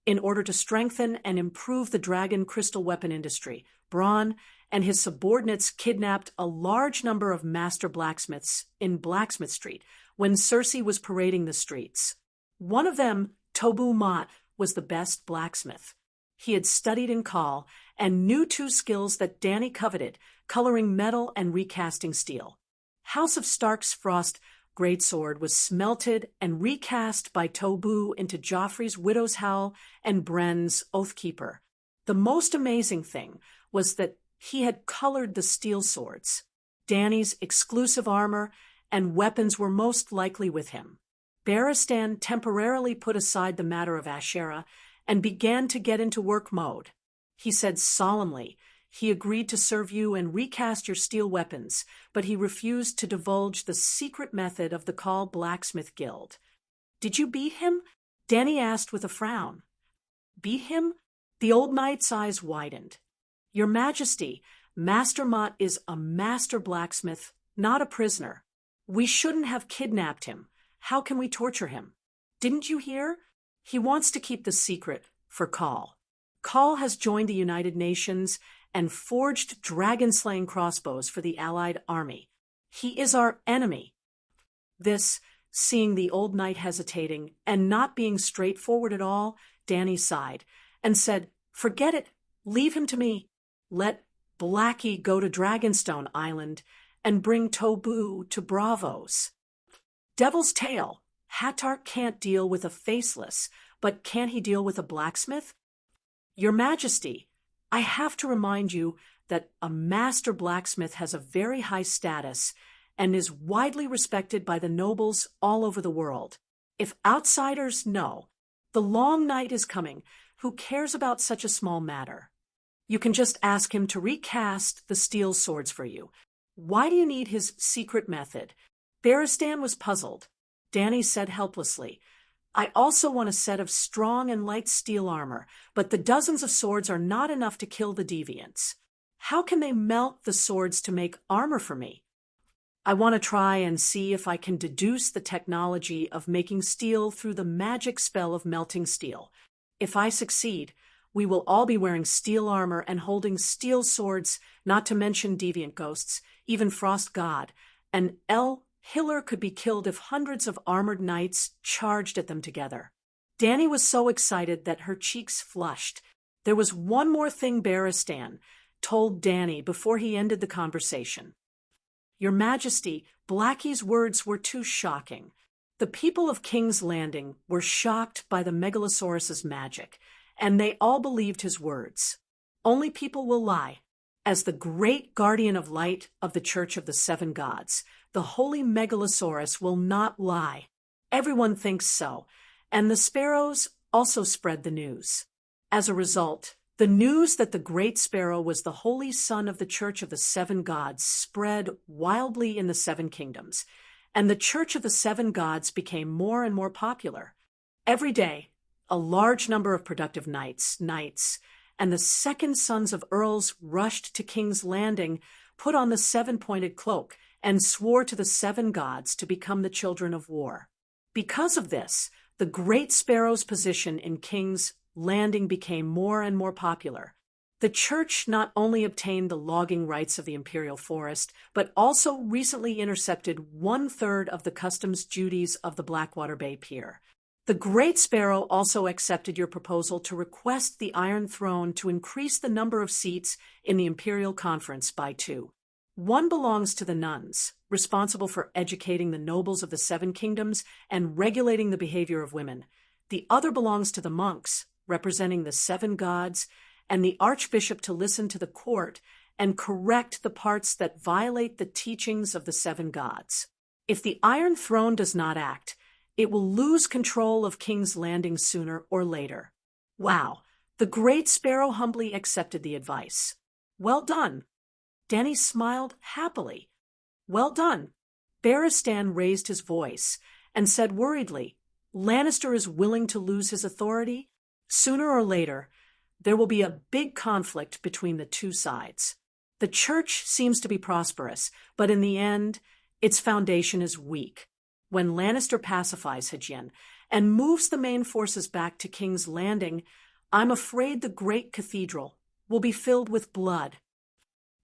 In order to strengthen and improve the dragon crystal weapon industry, Bronn and his subordinates kidnapped a large number of master blacksmiths in Blacksmith Street when Cersei was parading the streets. One of them, Tobu Mott, was the best blacksmith. He had studied in Khal and knew two skills that Dany coveted, coloring metal and recasting steel. House of Stark's Frost greatsword was smelted and recast by Tobu into Joffrey's Widow's Howl and Brenn's Oathkeeper. The most amazing thing was that he had colored the steel swords. Dany's exclusive armor and weapons were most likely with him. Barristan temporarily put aside the matter of Asherah and began to get into work mode. He said solemnly he agreed to serve you and recast your steel weapons, but he refused to divulge the secret method of the Khal Blacksmith Guild. Did you beat him? Dany asked with a frown. Beat him? The old knight's eyes widened. Your Majesty, Master Mott is a master blacksmith, not a prisoner. We shouldn't have kidnapped him. How can we torture him? Didn't you hear? He wants to keep the secret for Khal. Khal has joined the United Nations and forged dragon-slaying crossbows for the Allied army. He is our enemy. This, seeing the old knight hesitating and not being straightforward at all, Dany sighed and said, "Forget it. Leave him to me. Let Blackie go to Dragonstone Island and bring Tobu to Bravos." Devil's Tail. Hattar can't deal with a faceless, but can he deal with a blacksmith? Your Majesty, I have to remind you that a master blacksmith has a very high status and is widely respected by the nobles all over the world. If outsiders know, the long night is coming. Who cares about such a small matter? You can just ask him to recast the steel swords for you. Why do you need his secret method? Barristan was puzzled. Dany said helplessly, I also want a set of strong and light steel armor, but the dozens of swords are not enough to kill the deviants. How can they melt the swords to make armor for me? I want to try and see if I can deduce the technology of making steel through the magic spell of melting steel. If I succeed, we will all be wearing steel armor and holding steel swords, not to mention deviant ghosts, even Frost God, and Hiller could be killed if hundreds of armored knights charged at them together. Dany was so excited that her cheeks flushed. There was one more thing Barristan told Dany before he ended the conversation. Your Majesty, Blackie's words were too shocking. The people of King's Landing were shocked by the Megalosaurus's magic, and they all believed his words. Only people will lie. As the great guardian of light of the Church of the Seven Gods, the holy Megalosaurus will not lie. Everyone thinks so, and the sparrows also spread the news. As a result, the news that the Great Sparrow was the holy son of the Church of the Seven Gods spread wildly in the Seven Kingdoms, and the Church of the Seven Gods became more and more popular. Every day, a large number of productive knights, and the second sons of earls rushed to King's Landing, put on the seven-pointed cloak, and swore to the seven gods to become the children of war. Because of this, the Great Sparrow's position in King's Landing became more and more popular. The church not only obtained the logging rights of the imperial forest, but also recently intercepted 1/3 of the customs duties of the Blackwater Bay Pier. The Great Sparrow also accepted your proposal to request the Iron Throne to increase the number of seats in the Imperial Conference by 2. One belongs to the nuns, responsible for educating the nobles of the Seven Kingdoms and regulating the behavior of women. The other belongs to the monks, representing the seven gods, and the archbishop to listen to the court and correct the parts that violate the teachings of the seven gods. If the Iron Throne does not act, it will lose control of King's Landing sooner or later. Wow, the Great Sparrow humbly accepted the advice. Well done. Dany smiled happily. Well done. Barristan raised his voice and said worriedly, Lannister is willing to lose his authority? Sooner or later, there will be a big conflict between the two sides. The church seems to be prosperous, but in the end, its foundation is weak. When Lannister pacifies Hajin and moves the main forces back to King's Landing, I'm afraid the great cathedral will be filled with blood.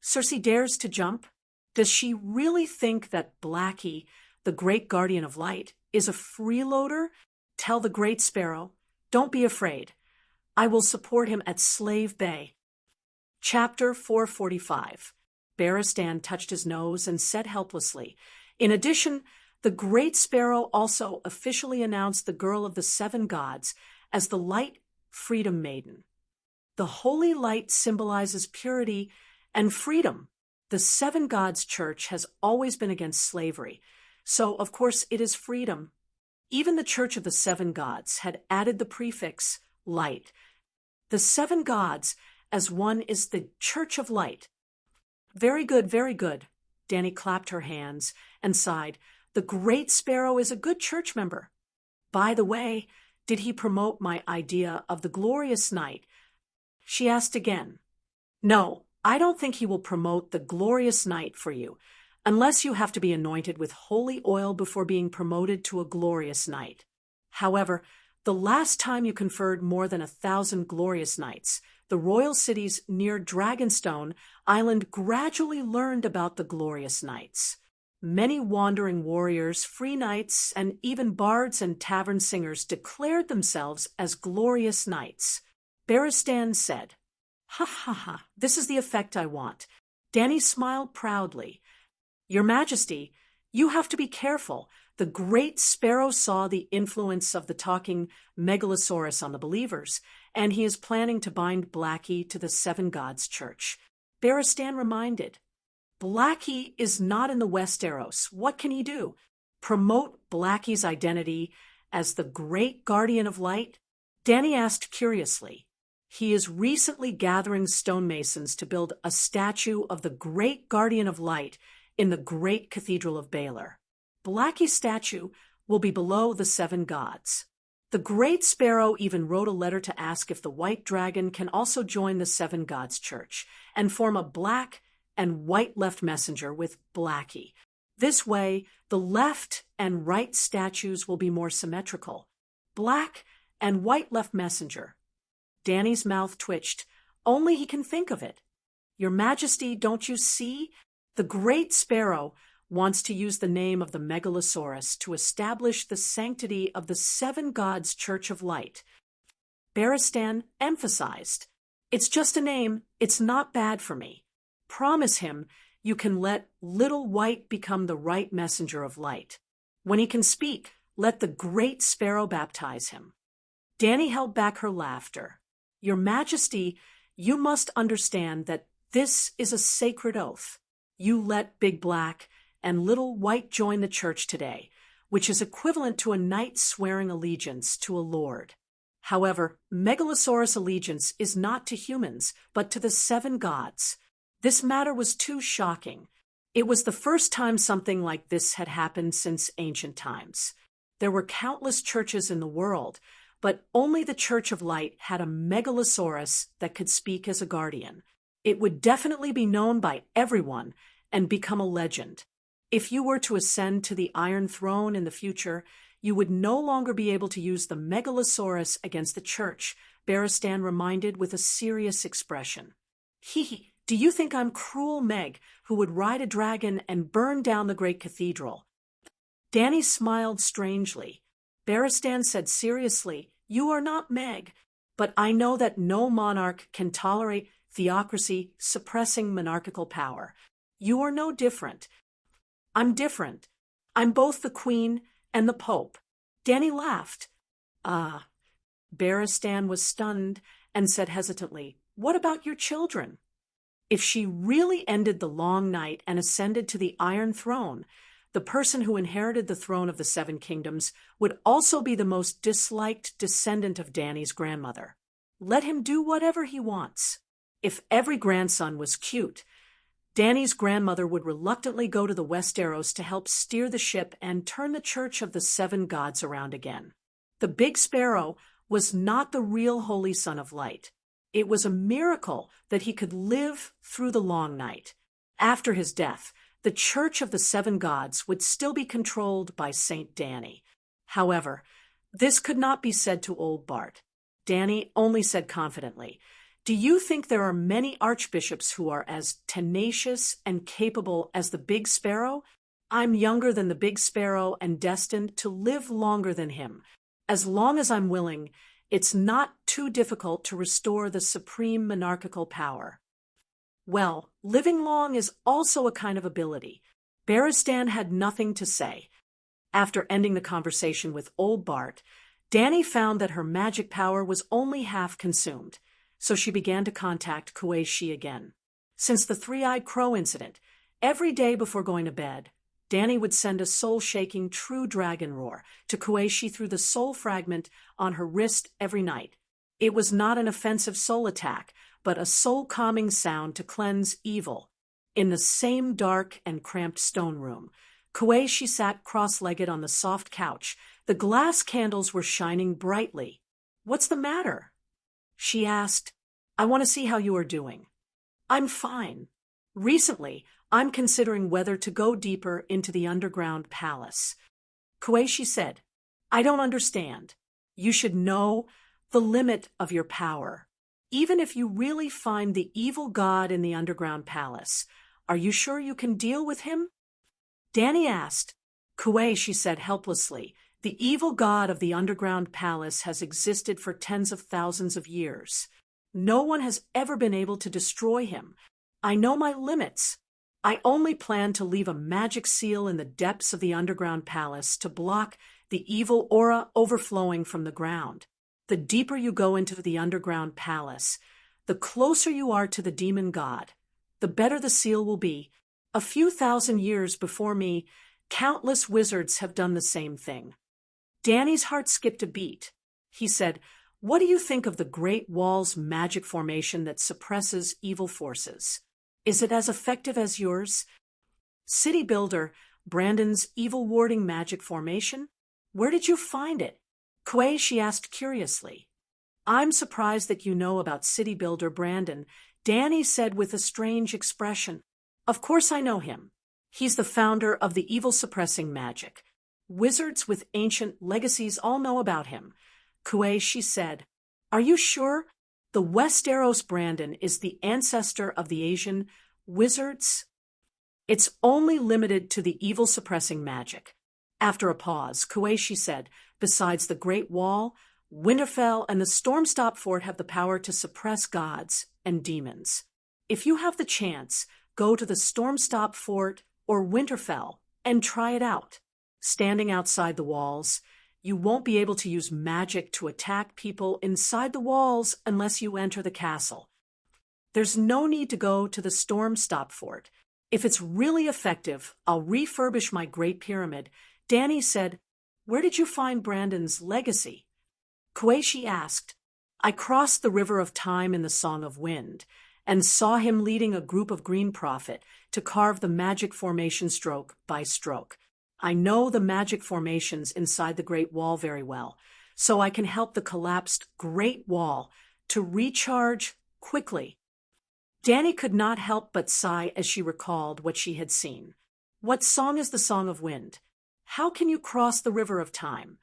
Cersei dares to jump. Does she really think that Blackie, the great guardian of light, is a freeloader? Tell the Great Sparrow, don't be afraid. I will support him at Slave Bay. Chapter 445. Beristan touched his nose and said helplessly, "In addition, the Great Sparrow also officially announced the Girl of the Seven Gods as the Light Freedom Maiden. The holy light symbolizes purity and freedom. The Seven Gods Church has always been against slavery, so of course it is freedom. Even the Church of the Seven Gods had added the prefix light. The Seven Gods as one is the Church of Light." "Very good, very good." Danny clapped her hands and sighed. "The Great Sparrow is a good church member. By the way, did he promote my idea of the glorious night?" she asked again. "No, I don't think he will promote the glorious night for you, unless you have to be anointed with holy oil before being promoted to a glorious night. However, the last time you conferred more than 1,000 glorious nights, the royal cities near Dragonstone Island gradually learned about the glorious nights. Many wandering warriors, free knights, and even bards and tavern singers declared themselves as glorious knights." Beristan said, "Ha ha ha, this is the effect I want." Danny smiled proudly. "Your Majesty, you have to be careful. The Great Sparrow saw the influence of the talking Megalosaurus on the believers, and he is planning to bind Blackie to the Seven Gods Church." Beristan reminded, "Blackie is not in the Westeros. What can he do? Promote Blackie's identity as the Great Guardian of Light?" Danny asked curiously. "He is recently gathering stonemasons to build a statue of the Great Guardian of Light in the Great Cathedral of Baylor. Blackie's statue will be below the Seven Gods. The Great Sparrow even wrote a letter to ask if the White Dragon can also join the Seven Gods Church and form a black and white left messenger with Blackie. This way, the left and right statues will be more symmetrical. Black and white left messenger." Danny's mouth twitched. Only he can think of it. "Your Majesty, don't you see? The Great Sparrow wants to use the name of the Megalosaurus to establish the sanctity of the Seven Gods Church of Light." Beristan emphasized, "It's just a name. It's not bad for me. Promise him you can let Little White become the right messenger of light. When he can speak, let the Great Sparrow baptize him." Danny held back her laughter. "Your Majesty, you must understand that this is a sacred oath. You let Big Black and Little White join the church today, which is equivalent to a knight swearing allegiance to a lord. However, Megalosaurus' allegiance is not to humans, but to the Seven Gods. This matter was too shocking. It was the first time something like this had happened since ancient times. There were countless churches in the world, but only the Church of Light had a Megalosaurus that could speak as a guardian. It would definitely be known by everyone and become a legend. If you were to ascend to the Iron Throne in the future, you would no longer be able to use the Megalosaurus against the church," Beristan reminded with a serious expression. "Hee, do you think I'm cruel Meg, who would ride a dragon and burn down the great cathedral?" Danny smiled strangely. Beristan said seriously, "You are not Meg, but I know that no monarch can tolerate theocracy suppressing monarchical power. You are no different." "I'm different. I'm both the Queen and the Pope." Danny laughed. "Ah." Beristan was stunned and said hesitantly, "What about your children?" If she really ended the long night and ascended to the Iron Throne, the person who inherited the throne of the Seven Kingdoms would also be the most disliked descendant of Danny's grandmother. Let him do whatever he wants. If every grandson was cute, Danny's grandmother would reluctantly go to the Westeros to help steer the ship and turn the Church of the Seven Gods around again. The Big Sparrow was not the real Holy Son of Light. It was a miracle that he could live through the long night. After his death, the Church of the Seven Gods would still be controlled by Saint Danny. However, this could not be said to old Bart. Danny only said confidently, "Do you think there are many archbishops who are as tenacious and capable as the Big Sparrow? I'm younger than the Big Sparrow and destined to live longer than him. As long as I'm willing, it's not too difficult to restore the supreme monarchical power." Well, living long is also a kind of ability. Barristan had nothing to say. After ending the conversation with old Bart, Danny found that her magic power was only half consumed, so she began to contact Kuei-shi again. Since the three-eyed crow incident, every day before going to bed, Danny would send a soul-shaking true dragon roar to Kuei-shi through the soul fragment on her wrist every night. It was not an offensive soul attack, but a soul-calming sound to cleanse evil. In the same dark and cramped stone room, Kuei-shi sat cross-legged on the soft couch. The glass candles were shining brightly. "What's the matter?" she asked. "I want to see how you are doing." "I'm fine. Recently, I'm considering whether to go deeper into the underground palace." Kuei-shi said, "I don't understand. You should know the limit of your power. Even if you really find the evil god in the underground palace, are you sure you can deal with him?" Danny asked. Kuei-shi said helplessly, "The evil god of the underground palace has existed for tens of thousands of years. No one has ever been able to destroy him. I know my limits. I only plan to leave a magic seal in the depths of the underground palace to block the evil aura overflowing from the ground. The deeper you go into the underground palace, the closer you are to the demon god, the better the seal will be. A few thousand years before me, countless wizards have done the same thing." Danny's heart skipped a beat. He said, "What do you think of the Great Wall's magic formation that suppresses evil forces? Is it as effective as yours? City Builder, Brandon's evil warding magic formation? Where did you find it?" Kuei-shi asked curiously. "I'm surprised that you know about City Builder Brandon," Danny said with a strange expression. "Of course I know him. He's the founder of the evil-suppressing magic. Wizards with ancient legacies all know about him." Kuei-shi said, "Are you sure? The Westeros Brandon is the ancestor of the Asian wizards?" "It's only limited to the evil-suppressing magic." After a pause, Kuei-shi said, "Besides the Great Wall, Winterfell and the Stormstop Fort have the power to suppress gods and demons. If you have the chance, go to the Stormstop Fort or Winterfell and try it out. Standing outside the walls, you won't be able to use magic to attack people inside the walls unless you enter the castle. There's no need to go to the Stormstop Fort. If it's really effective, I'll refurbish my Great Pyramid." Danny said, "Where did you find Brandon's legacy?" Kuei-shi asked. "I crossed the River of Time in the Song of Wind and saw him leading a group of Green Prophet to carve the magic formation stroke by stroke. I know the magic formations inside the Great Wall very well, so I can help the collapsed Great Wall to recharge quickly." Danny could not help but sigh as she recalled what she had seen. "What song is the Song of Wind? How can you cross the River of Time?"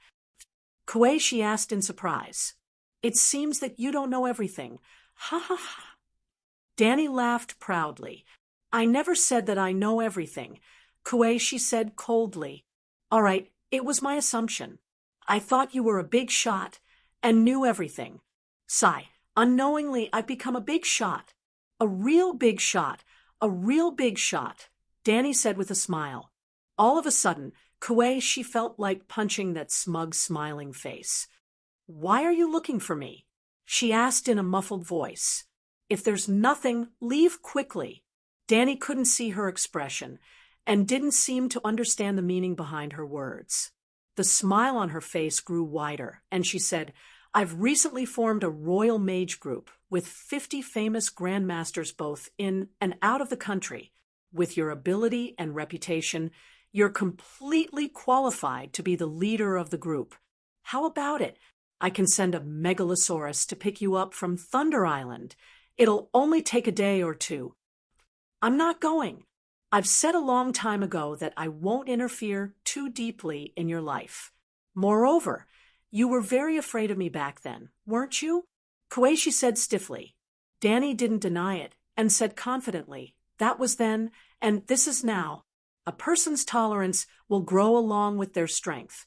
Kuei-shi asked in surprise. "It seems that you don't know everything. Ha ha ha." Danny laughed proudly. "I never said that I know everything," Kuei-shi said coldly. "All right, it was my assumption. I thought you were a big shot and knew everything. Sigh, unknowingly I've become a big shot. A real big shot, a real big shot," Danny said with a smile. All of a sudden, Kuei-shi felt like punching that smug, smiling face. "Why are you looking for me?" she asked in a muffled voice. "If there's nothing, leave quickly." Danny couldn't see her expression and didn't seem to understand the meaning behind her words. The smile on her face grew wider, and she said, "I've recently formed a royal mage group with 50 famous grandmasters both in and out of the country. With your ability and reputation, you're completely qualified to be the leader of the group. How about it? I can send a megalosaurus to pick you up from Thunder Island. It'll only take a day or two." "I'm not going. I've said a long time ago that I won't interfere too deeply in your life. Moreover, you were very afraid of me back then, weren't you?" Kuei-shi said stiffly. Danny didn't deny it and said confidently, "That was then, and this is now. A person's tolerance will grow along with their strength."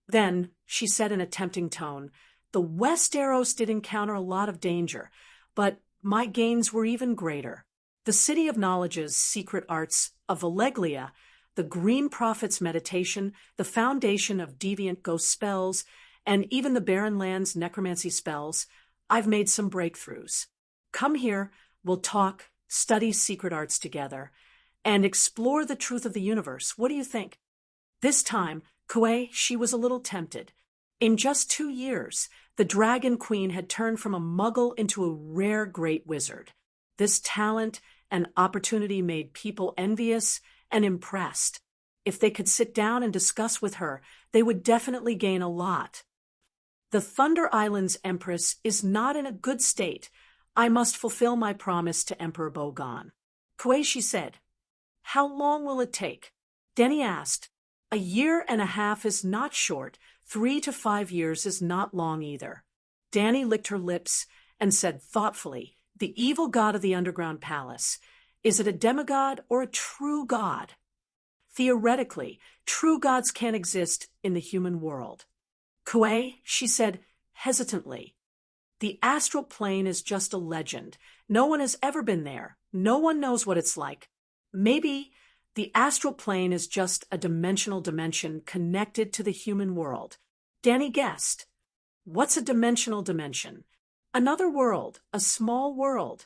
Then, she said in a tempting tone, "The Westeros did encounter a lot of danger, but my gains were even greater. The City of Knowledge's secret arts of Alleglia, the Green Prophet's meditation, the foundation of deviant ghost spells, and even the Barren Land's necromancy spells, I've made some breakthroughs. Come here, we'll talk, study secret arts together, and explore the truth of the universe. What do you think? This time, Kuei, she was a little tempted. In just 2 years, the Dragon Queen had turned from a muggle into a rare great wizard. This talent and opportunity made people envious and impressed. If they could sit down and discuss with her, they would definitely gain a lot. The Thunder Island's Empress is not in a good state. I must fulfill my promise to Emperor Bogon. Kuei, she said. How long will it take? Denny asked. 1.5 years is not short. 3 to 5 years is not long either. Danny licked her lips and said thoughtfully, the evil god of the underground palace. Is it a demigod or a true god? Theoretically, true gods can't exist in the human world. Kuei, she said hesitantly. The astral plane is just a legend. No one has ever been there. No one knows what it's like. Maybe the astral plane is just a dimensional dimension connected to the human world. Danny guessed. What's a dimensional dimension? Another world, a small world.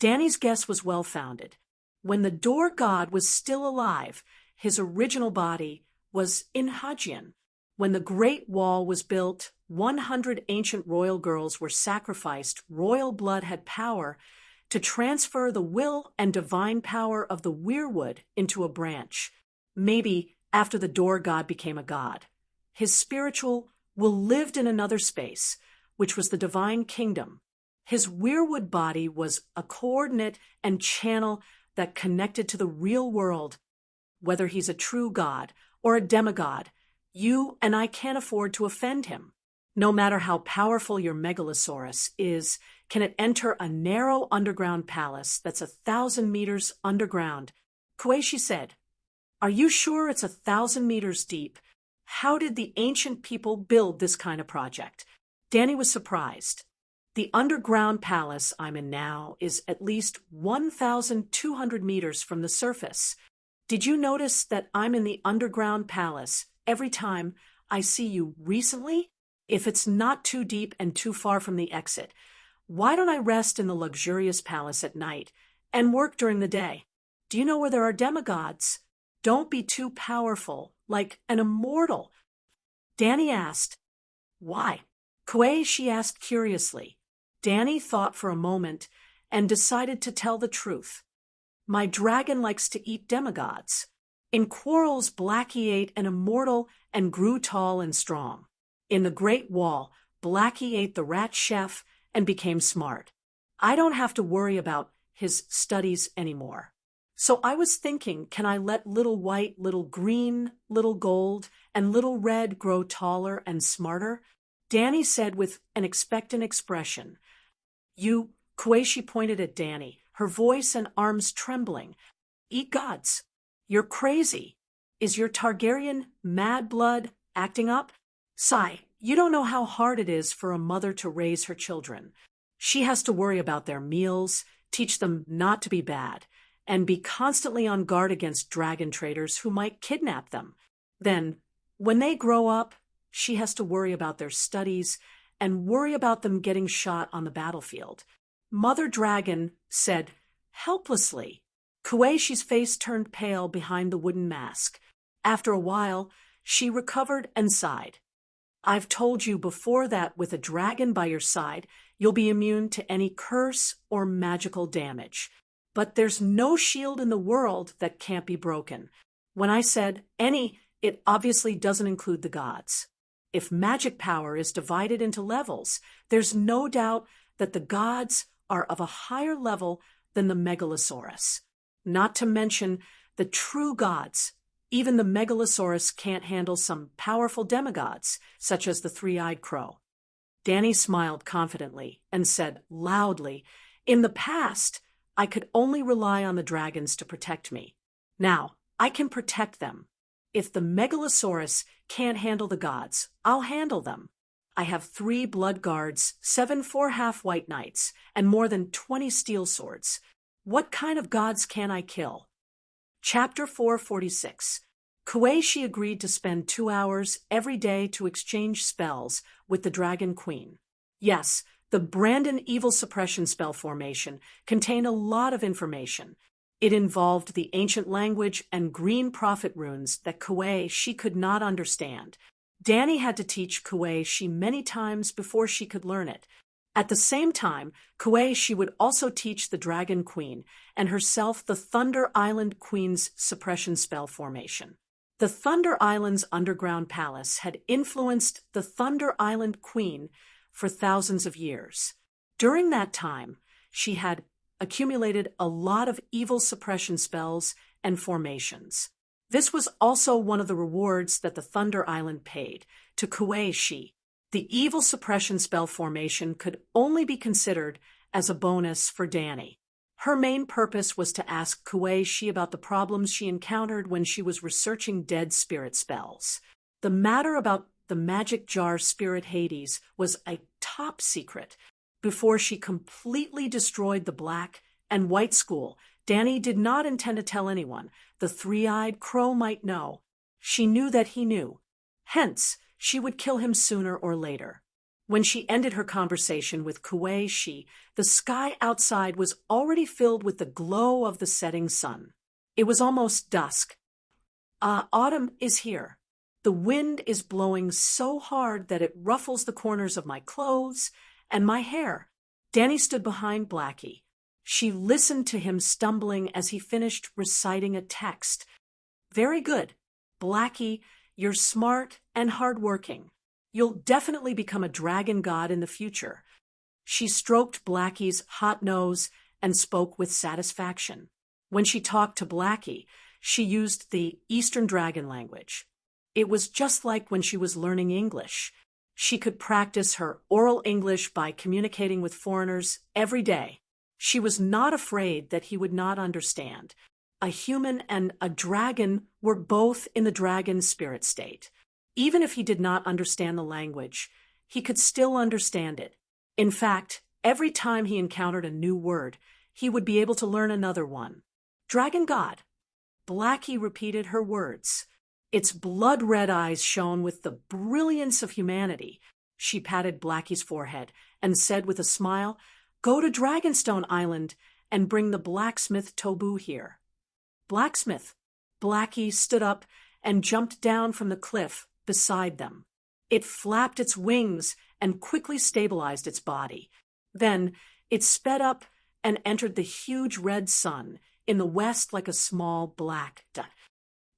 Danny's guess was well-founded. When the door god was still alive, his original body was in Hajian. When the Great Wall was built, 100 ancient royal girls were sacrificed. Royal blood had power to transfer the will and divine power of the weirwood into a branch. Maybe after the door god became a god. His spiritual will lived in another space, which was the divine kingdom. His weirwood body was a coordinate and channel that connected to the real world. Whether he's a true god or a demigod, you and I can't afford to offend him. No matter how powerful your megalosaurus is, can it enter a narrow underground palace that's 1,000 meters underground? Kuei, she said, are you sure it's 1,000 meters deep? How did the ancient people build this kind of project? Danny was surprised. The underground palace I'm in now is at least 1,200 meters from the surface. Did you notice that I'm in the underground palace every time I see you recently? If it's not too deep and too far from the exit, why don't I rest in the luxurious palace at night and work during the day? Do you know where there are demigods? Don't be too powerful, like an immortal. Danny asked, why? Kuei, she asked curiously. Danny thought for a moment and decided to tell the truth. My dragon likes to eat demigods. In quarrels, Blackie ate an immortal and grew tall and strong. In the Great Wall, Blackie ate the rat chef and became smart. I don't have to worry about his studies anymore. So I was thinking, can I let little white, little green, little gold, and little red grow taller and smarter? Danny said with an expectant expression. You, Kuei, she pointed at Danny, her voice and arms trembling. Eat gods. You're crazy. Is your Targaryen mad blood acting up? Sigh, you don't know how hard it is for a mother to raise her children. She has to worry about their meals, teach them not to be bad, and be constantly on guard against dragon traders who might kidnap them. Then, when they grow up, she has to worry about their studies and worry about them getting shot on the battlefield. Mother Dragon said, helplessly. Kueishi's face turned pale behind the wooden mask. After a while, she recovered and sighed. I've told you before that with a dragon by your side, you'll be immune to any curse or magical damage. But there's no shield in the world that can't be broken. When I said any, it obviously doesn't include the gods. If magic power is divided into levels, there's no doubt that the gods are of a higher level than the megalosaurus. Not to mention the true gods. Even the megalosaurus can't handle some powerful demigods, such as the three-eyed crow. Danny smiled confidently and said loudly, in the past, I could only rely on the dragons to protect me. Now, I can protect them. If the megalosaurus can't handle the gods, I'll handle them. I have 3 blood guards, 7 4-half white knights, and more than 20 steel swords. What kind of gods can I kill? Chapter 446. Kuei agreed to spend 2 hours every day to exchange spells with the Dragon Queen. Yes, the Brandon Evil Suppression spell formation contained a lot of information. It involved the ancient language and green prophet runes that Kuei could not understand. Danny had to teach Kuei many times before she could learn it. At the same time, Kuei would also teach the Dragon Queen and herself the Thunder Island Queen's suppression spell formation. The Thunder Island's underground palace had influenced the Thunder Island Queen for thousands of years. During that time, she had accumulated a lot of evil suppression spells and formations. This was also one of the rewards that the Thunder Island paid to Kuei. The evil suppression spell formation could only be considered as a bonus for Danny. Her main purpose was to ask Kuei about the problems she encountered when she was researching dead spirit spells. The matter about the magic jar spirit Hades was a top secret. Before she completely destroyed the Black and White School, Danny did not intend to tell anyone. The three-eyed crow might know. She knew that he knew. Hence, she would kill him sooner or later. When she ended her conversation with Kuei, the sky outside was already filled with the glow of the setting sun. It was almost dusk. Autumn is here. The wind is blowing so hard that it ruffles the corners of my clothes and my hair. Danny stood behind Blackie. She listened to him stumbling as he finished reciting a text. Very good. Blackie, you're smart and hardworking. You'll definitely become a dragon god in the future. She stroked Blackie's hot nose and spoke with satisfaction. When she talked to Blackie, she used the Eastern Dragon language. It was just like when she was learning English. She could practice her oral English by communicating with foreigners every day. She was not afraid that he would not understand. A human and a dragon were both in the dragon spirit state. Even if he did not understand the language, he could still understand it. In fact, every time he encountered a new word, he would be able to learn another one. Dragon God. Blackie repeated her words. Its blood-red eyes shone with the brilliance of humanity. She patted Blackie's forehead and said with a smile, "Go to Dragonstone Island and bring the blacksmith Tobu here." Blacksmith. Blackie stood up and jumped down from the cliff beside them. It flapped its wings and quickly stabilized its body. Then it sped up and entered the huge red sun in the west like a small black dot.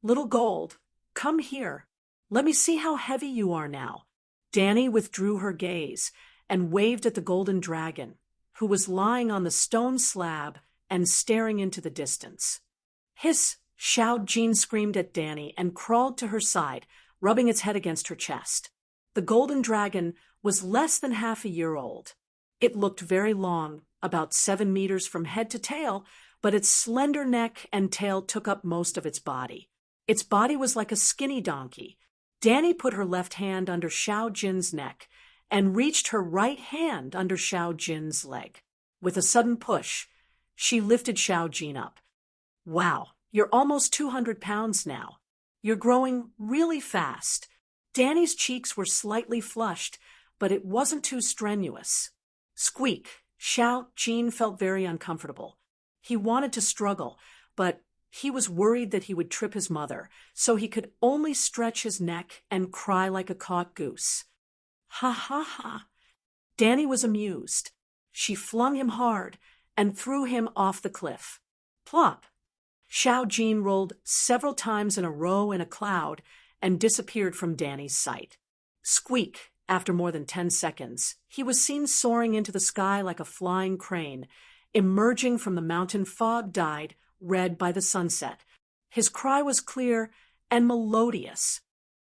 "Little Gold, come here. Let me see how heavy you are now." Danny withdrew her gaze and waved at the golden dragon, who was lying on the stone slab and staring into the distance. "Hiss!" Xiao Jin screamed at Danny and crawled to her side, rubbing its head against her chest. The golden dragon was less than half a year old. It looked very long, about 7 meters from head to tail, but its slender neck and tail took up most of its body. Its body was like a skinny donkey. Danny put her left hand under Xiao Jin's neck and reached her right hand under Xiao Jin's leg. With a sudden push, she lifted Xiao Jin up. "Wow, you're almost 200 pounds now. You're growing really fast." Danny's cheeks were slightly flushed, but it wasn't too strenuous. Squeak! Xiao Jin felt very uncomfortable. He wanted to struggle, but he was worried that he would trip his mother, so he could only stretch his neck and cry like a caught goose. "Ha ha ha!" Danny was amused. She flung him hard and threw him off the cliff. Plop! Xiao Jin rolled several times in a row in a cloud and disappeared from Danny's sight. Squeak! After more than 10 seconds, he was seen soaring into the sky like a flying crane, emerging from the mountain fog dyed red by the sunset. His cry was clear and melodious.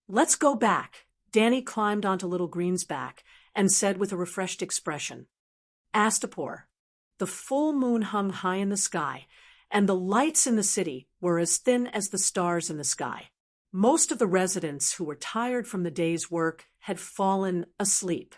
"Let's go back." Danny climbed onto Little Green's back and said with a refreshed expression, "Astapor." The full moon hung high in the sky, and the lights in the city were as thin as the stars in the sky. Most of the residents who were tired from the day's work had fallen asleep.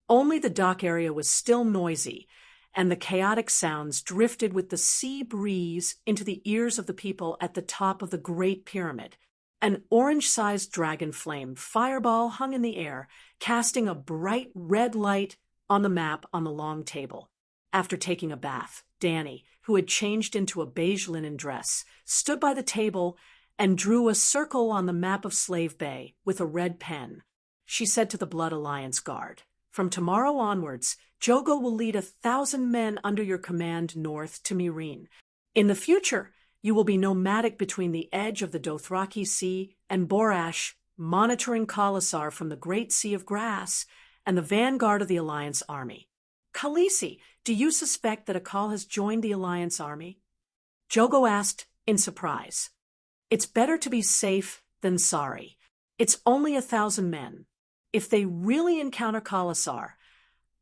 Only the dock area was still noisy, and the chaotic sounds drifted with the sea breeze into the ears of the people at the top of the Great Pyramid. An orange-sized dragon flame fireball hung in the air, casting a bright red light on the map on the long table. After taking a bath, Danny, who had changed into a beige linen dress, stood by the table and drew a circle on the map of Slave Bay with a red pen. She said to the Blood Alliance Guard, "From tomorrow onwards, Jogo will lead 1,000 men under your command north to Myrene. In the future, you will be nomadic between the edge of the Dothraki Sea and Borash, monitoring Khalasar from the Great Sea of Grass and the vanguard of the Alliance army. Khaleesi, do you suspect that Akal has joined the Alliance army?" Jogo asked in surprise. "It's better to be safe than sorry. It's only 1,000 men. If they really encounter Khalasar,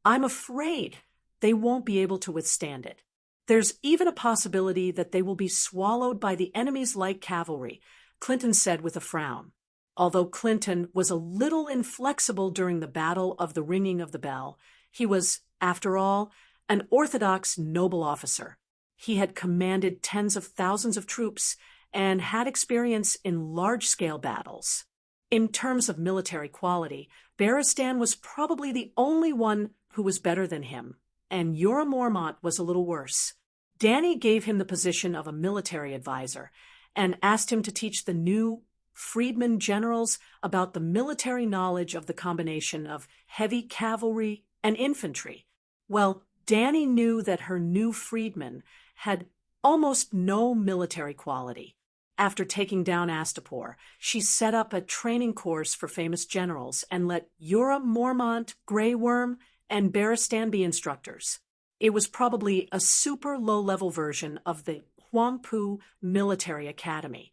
I'm afraid they won't be able to withstand it. There's even a possibility that they will be swallowed by the enemy's light cavalry," Clinton said with a frown. Although Clinton was a little inflexible during the Battle of the Ringing of the Bell, he was, after all, an orthodox noble officer. He had commanded tens of thousands of troops and had experience in large-scale battles. In terms of military quality, Barristan was probably the only one who was better than him, and Jorah Mormont was a little worse. Danny gave him the position of a military advisor and asked him to teach the new freedmen generals about the military knowledge of the combination of heavy cavalry and infantry. Well, Danny knew that her new freedmen had almost no military quality. After taking down Astapor, she set up a training course for famous generals and let Jorah Mormont, Grey Worm, and Barristan be instructors. It was probably a super low-level version of the Huangpu Military Academy.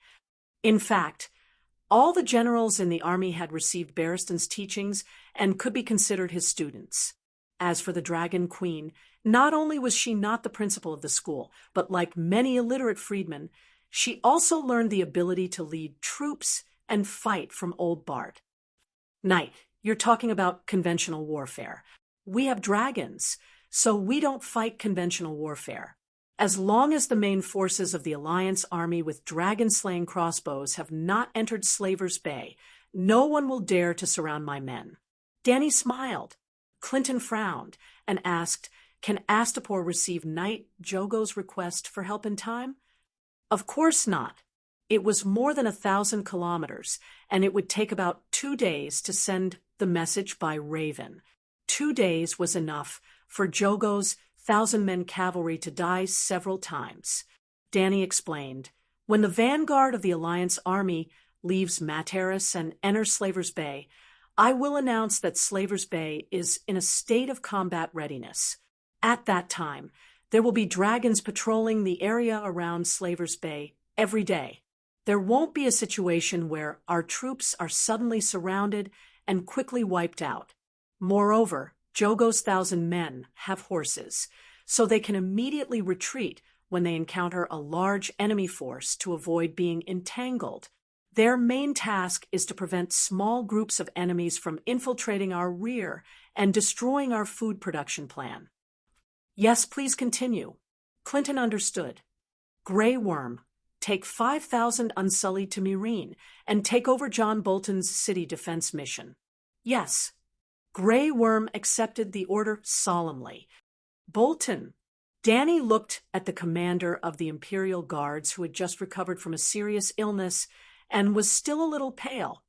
In fact, all the generals in the army had received Barristan's teachings and could be considered his students. As for the Dragon Queen, not only was she not the principal of the school, but like many illiterate freedmen, she also learned the ability to lead troops and fight from old Bart. "Knight, you're talking about conventional warfare. We have dragons, so we don't fight conventional warfare. As long as the main forces of the Alliance army with dragon-slaying crossbows have not entered Slaver's Bay, no one will dare to surround my men." Danny smiled. Clinton frowned and asked, "Can Astapor receive Knight Jogo's request for help in time?" Of course not. It was more than 1,000 kilometers, and it would take about 2 days to send the message by Raven. 2 days was enough for Jogo's 1,000-men cavalry to die several times. Danny explained, "When the vanguard of the Alliance army leaves Materis and enters Slaver's Bay, I will announce that Slaver's Bay is in a state of combat readiness. At that time, there will be dragons patrolling the area around Slaver's Bay every day. There won't be a situation where our troops are suddenly surrounded and quickly wiped out. Moreover, Jogo's 1,000 men have horses, so they can immediately retreat when they encounter a large enemy force to avoid being entangled. Their main task is to prevent small groups of enemies from infiltrating our rear and destroying our food production plan." "Yes, please continue." Clinton understood. "Grey Worm, take 5,000 Unsullied to Myrene and take over John Bolton's city defense mission." "Yes." Grey Worm accepted the order solemnly. "Bolton." Danny looked at the commander of the Imperial Guards, who had just recovered from a serious illness and was still a little pale.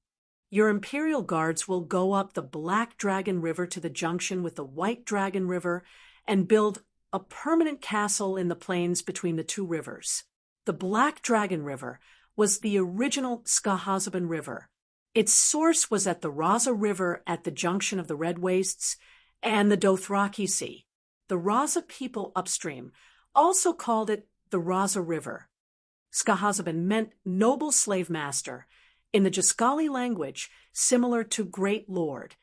"Your Imperial Guards will go up the Black Dragon River to the junction with the White Dragon River and build a permanent castle in the plains between the two rivers. The Black Dragon River was the original Skahazabin River. Its source was at the Raza River at the junction of the Red Wastes and the Dothraki Sea. The Raza people upstream also called it the Raza River. Skahazabin meant noble slave master, in the Jaskali language similar to Great Lord.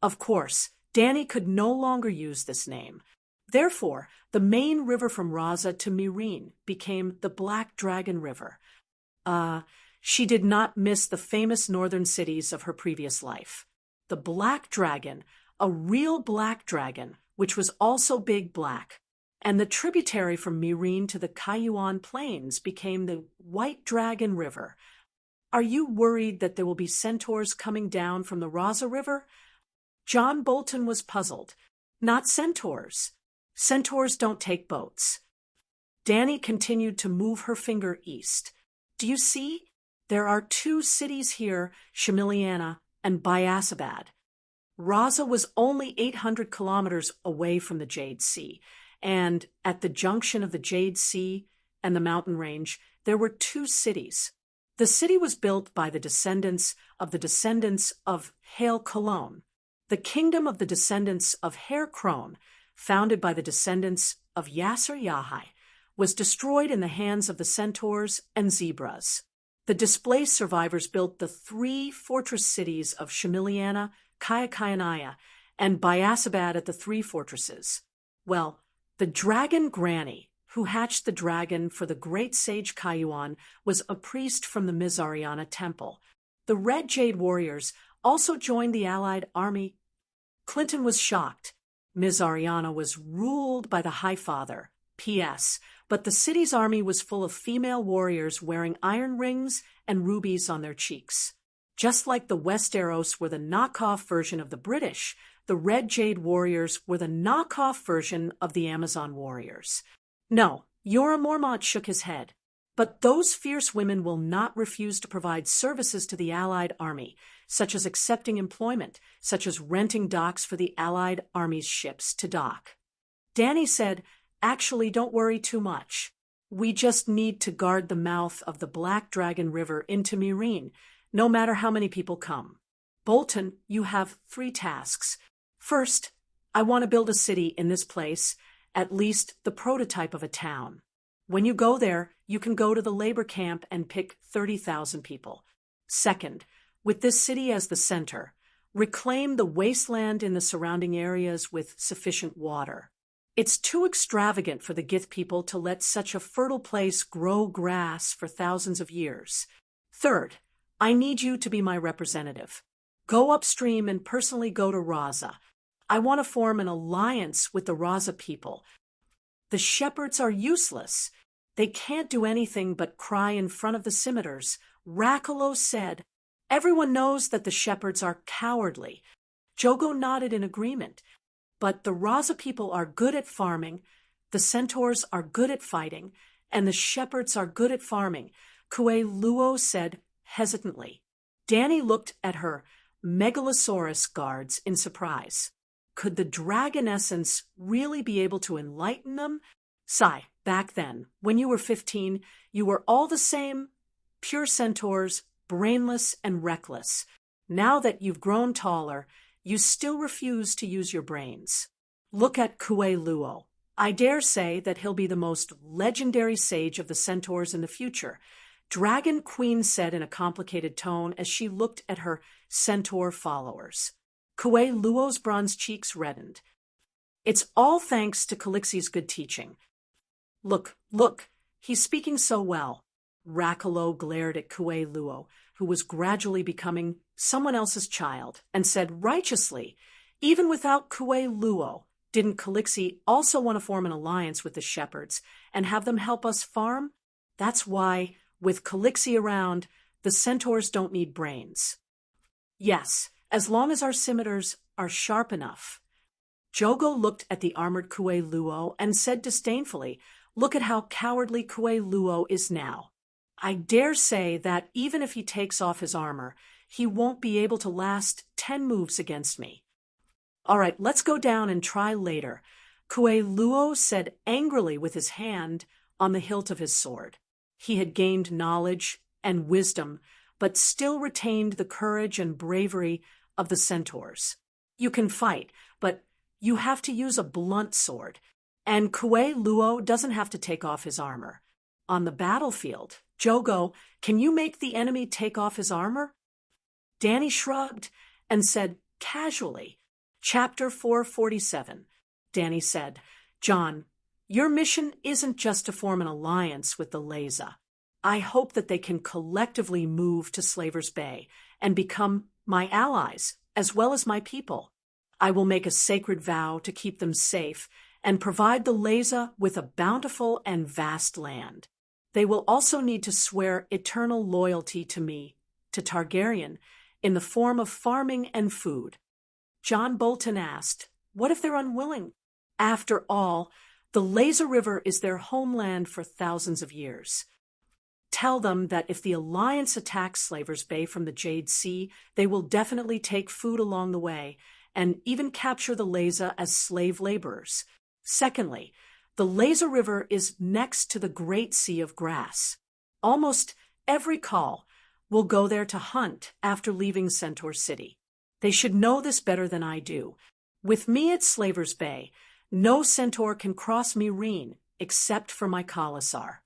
Of course, Danny could no longer use this name. Therefore, the main river from Raza to Myrene became the Black Dragon River. She did not miss the famous northern cities of her previous life. The Black Dragon, a real black dragon, which was also big black. and the tributary from Meereen to the Kayuan Plains became the White Dragon River. Are you worried that there will be centaurs coming down from the Raza River? John Bolton was puzzled. Not centaurs. Centaurs don't take boats. Dany continued to move her finger east. Do you see? There are 2 cities here, Shamiliana and Biasabad. Raza was only 800 kilometers away from the Jade Sea, and at the junction of the Jade Sea and the mountain range, there were 2 cities. The city was built by the descendants of Hael Cologne. The kingdom of the descendants of Haer Crone, founded by the descendants of Yasser Yahai, was destroyed in the hands of the centaurs and zebras. The displaced survivors built the 3 fortress cities of Shamiliana, Kayakyanaya, and Biasabad at the 3 fortresses. Well, the dragon Granny, who hatched the dragon for the great sage Kayuan, was a priest from the Mizariana temple. The Red Jade warriors also joined the allied army. Clinton was shocked. Mizariana was ruled by the High Father. P.S. But the city's army was full of female warriors wearing iron rings and rubies on their cheeks. Just like the Westeros were the knockoff version of the British, the Red Jade warriors were the knockoff version of the Amazon warriors. No, Jorah Mormont shook his head. But those fierce women will not refuse to provide services to the Allied army, such as accepting employment, such as renting docks for the Allied army's ships to dock. Dany said, "Actually, don't worry too much. We just need to guard the mouth of the Black Dragon River into Meereen, no matter how many people come. Bolton, you have 3 tasks. First, I want to build a city in this place, at least the prototype of a town. When you go there, you can go to the labor camp and pick 30,000 people. Second, with this city as the center, reclaim the wasteland in the surrounding areas with sufficient water. It's too extravagant for the Gith people to let such a fertile place grow grass for thousands of years. Third, I need you to be my representative. Go upstream and personally go to Raza. I want to form an alliance with the Raza people. The shepherds are useless. They can't do anything but cry in front of the scimitars. Rakolo said, everyone knows that the shepherds are cowardly. Jogo nodded in agreement. But the Raza people are good at farming, the centaurs are good at fighting, and the shepherds are good at farming, Kue Luo said hesitantly. Dany looked at her Megalosaurus guards in surprise. Could the dragon essence really be able to enlighten them? Sigh, back then, when you were 15, you were all the same, pure centaurs, brainless and reckless. Now that you've grown taller, you still refuse to use your brains. Look at Kue Luo. I dare say that he'll be the most legendary sage of the centaurs in the future, Dragon Queen said in a complicated tone as she looked at her centaur followers. Kue Luo's bronze cheeks reddened. It's all thanks to Calixi's good teaching. Look, he's speaking so well. Rakolo glared at Kue Luo, who was gradually becoming someone else's child, and said righteously, even without Kue Luo, didn't Calixi also want to form an alliance with the shepherds and have them help us farm? That's why, with Calixi around, the centaurs don't need brains. Yes, as long as our scimitars are sharp enough. Jogo looked at the armored Kue Luo and said disdainfully, look at how cowardly Kue Luo is now. I dare say that even if he takes off his armor, he won't be able to last 10 moves against me. All right, let's go down and try later, Kue Luo said angrily with his hand on the hilt of his sword. He had gained knowledge and wisdom, but still retained the courage and bravery of the centaurs. You can fight, but you have to use a blunt sword, and Kue Luo doesn't have to take off his armor. On the battlefield, Jogo, can you make the enemy take off his armor? Dany shrugged and said casually, Chapter 447. Dany said, John, your mission isn't just to form an alliance with the Leza. I hope that they can collectively move to Slaver's Bay and become my allies as well as my people. I will make a sacred vow to keep them safe and provide the Leza with a bountiful and vast land. They will also need to swear eternal loyalty to me, to Targaryen, in the form of farming and food. John Bolton asked, what if they're unwilling? After all, the Leza River is their homeland for thousands of years. Tell them that if the Alliance attacks Slavers Bay from the Jade Sea, they will definitely take food along the way, and even capture the Leza as slave laborers. Secondly, the Leza River is next to the Great Sea of Grass. Almost every call will go there to hunt after leaving Centaur City. They should know this better than I do. With me at Slavers Bay, no centaur can cross Meereen except for my Khalasar.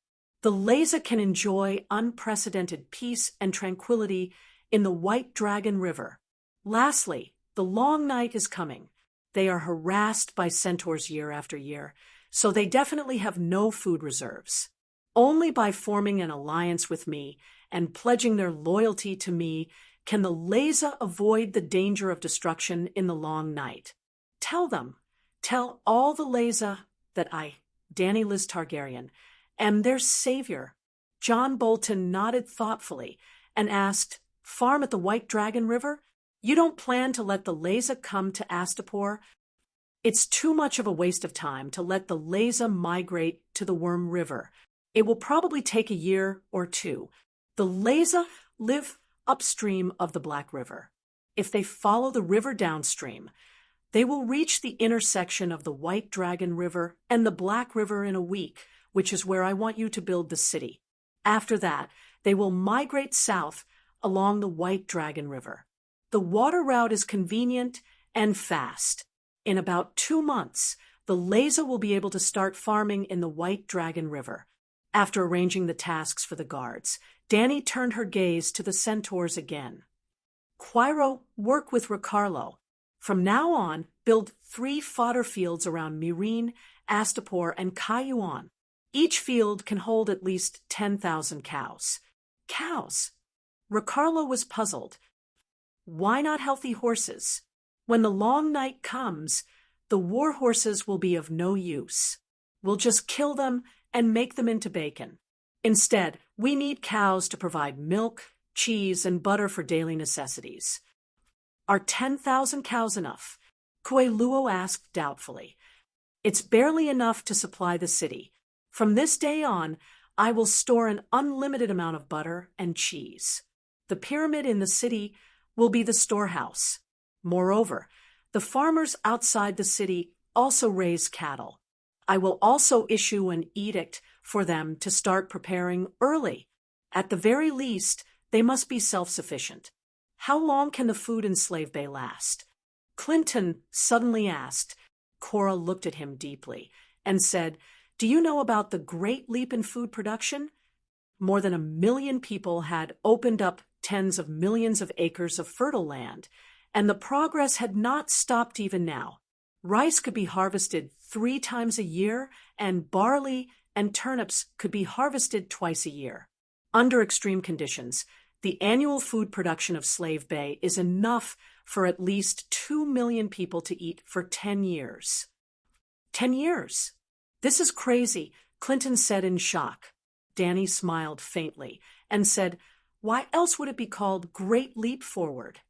The Leza can enjoy unprecedented peace and tranquility in the White Dragon River. Lastly, the long night is coming. They are harassed by centaurs year after year, so they definitely have no food reserves. Only by forming an alliance with me and pledging their loyalty to me can the Leza avoid the danger of destruction in the long night. Tell all the Leza that I, Dany Liz Targaryen, am their savior. John Bolton nodded thoughtfully and asked, farm at the White Dragon River? You don't plan to let the Leza come to Astapor? It's too much of a waste of time to let the Leza migrate to the Worm River. It will probably take a year or two. The Leza live upstream of the Black River. If they follow the river downstream, they will reach the intersection of the White Dragon River and the Black River in a week, which is where I want you to build the city. After that, they will migrate south along the White Dragon River. The water route is convenient and fast. In about 2 months, the Leza will be able to start farming in the White Dragon River. After arranging the tasks for the guards, Dany turned her gaze to the centaurs again. Quiro, work with Ricarlo. From now on, build 3 fodder fields around Meereen, Astapor, and Cayuan. Each field can hold at least 10,000 cows. Cows? Ricarlo was puzzled. Why not healthy horses? When the long night comes, the war horses will be of no use. We'll just kill them and make them into bacon. Instead, we need cows to provide milk, cheese, and butter for daily necessities. Are 10,000 cows enough? Coelho asked doubtfully. It's barely enough to supply the city. From this day on, I will store an unlimited amount of butter and cheese. The pyramid in the city will be the storehouse. Moreover, the farmers outside the city also raise cattle. I will also issue an edict for them to start preparing early. At the very least, they must be self-sufficient. How long can the food in Slave Bay last? Clinton suddenly asked. Cora looked at him deeply and said, do you know about the great leap in food production? More than 1 million people had opened up tens of millions of acres of fertile land, and the progress had not stopped even now. Rice could be harvested 3 times a year, and barley and turnips could be harvested twice a year. Under extreme conditions, the annual food production of Slave Bay is enough for at least 2 million people to eat for 10 years. 10 years? This is crazy, Clinton said in shock. Dany smiled faintly and said, why else would it be called Great Leap Forward?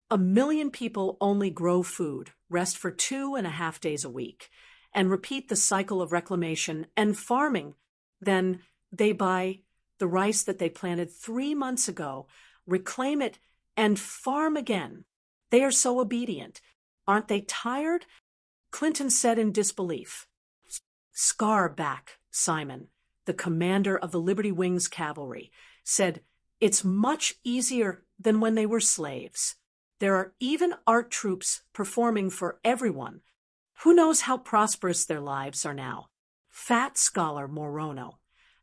1 million people only grow food, rest for 2.5 days a week, and repeat the cycle of reclamation and farming. Then they buy the rice that they planted 3 months ago, reclaim it, and farm again. They are so obedient. Aren't they tired? Clinton said in disbelief. Scarback, Simon, the commander of the Liberty Wings cavalry, said, it's much easier than when they were slaves. There are even art troupes performing for everyone. Who knows how prosperous their lives are now? Fat Scholar Morono,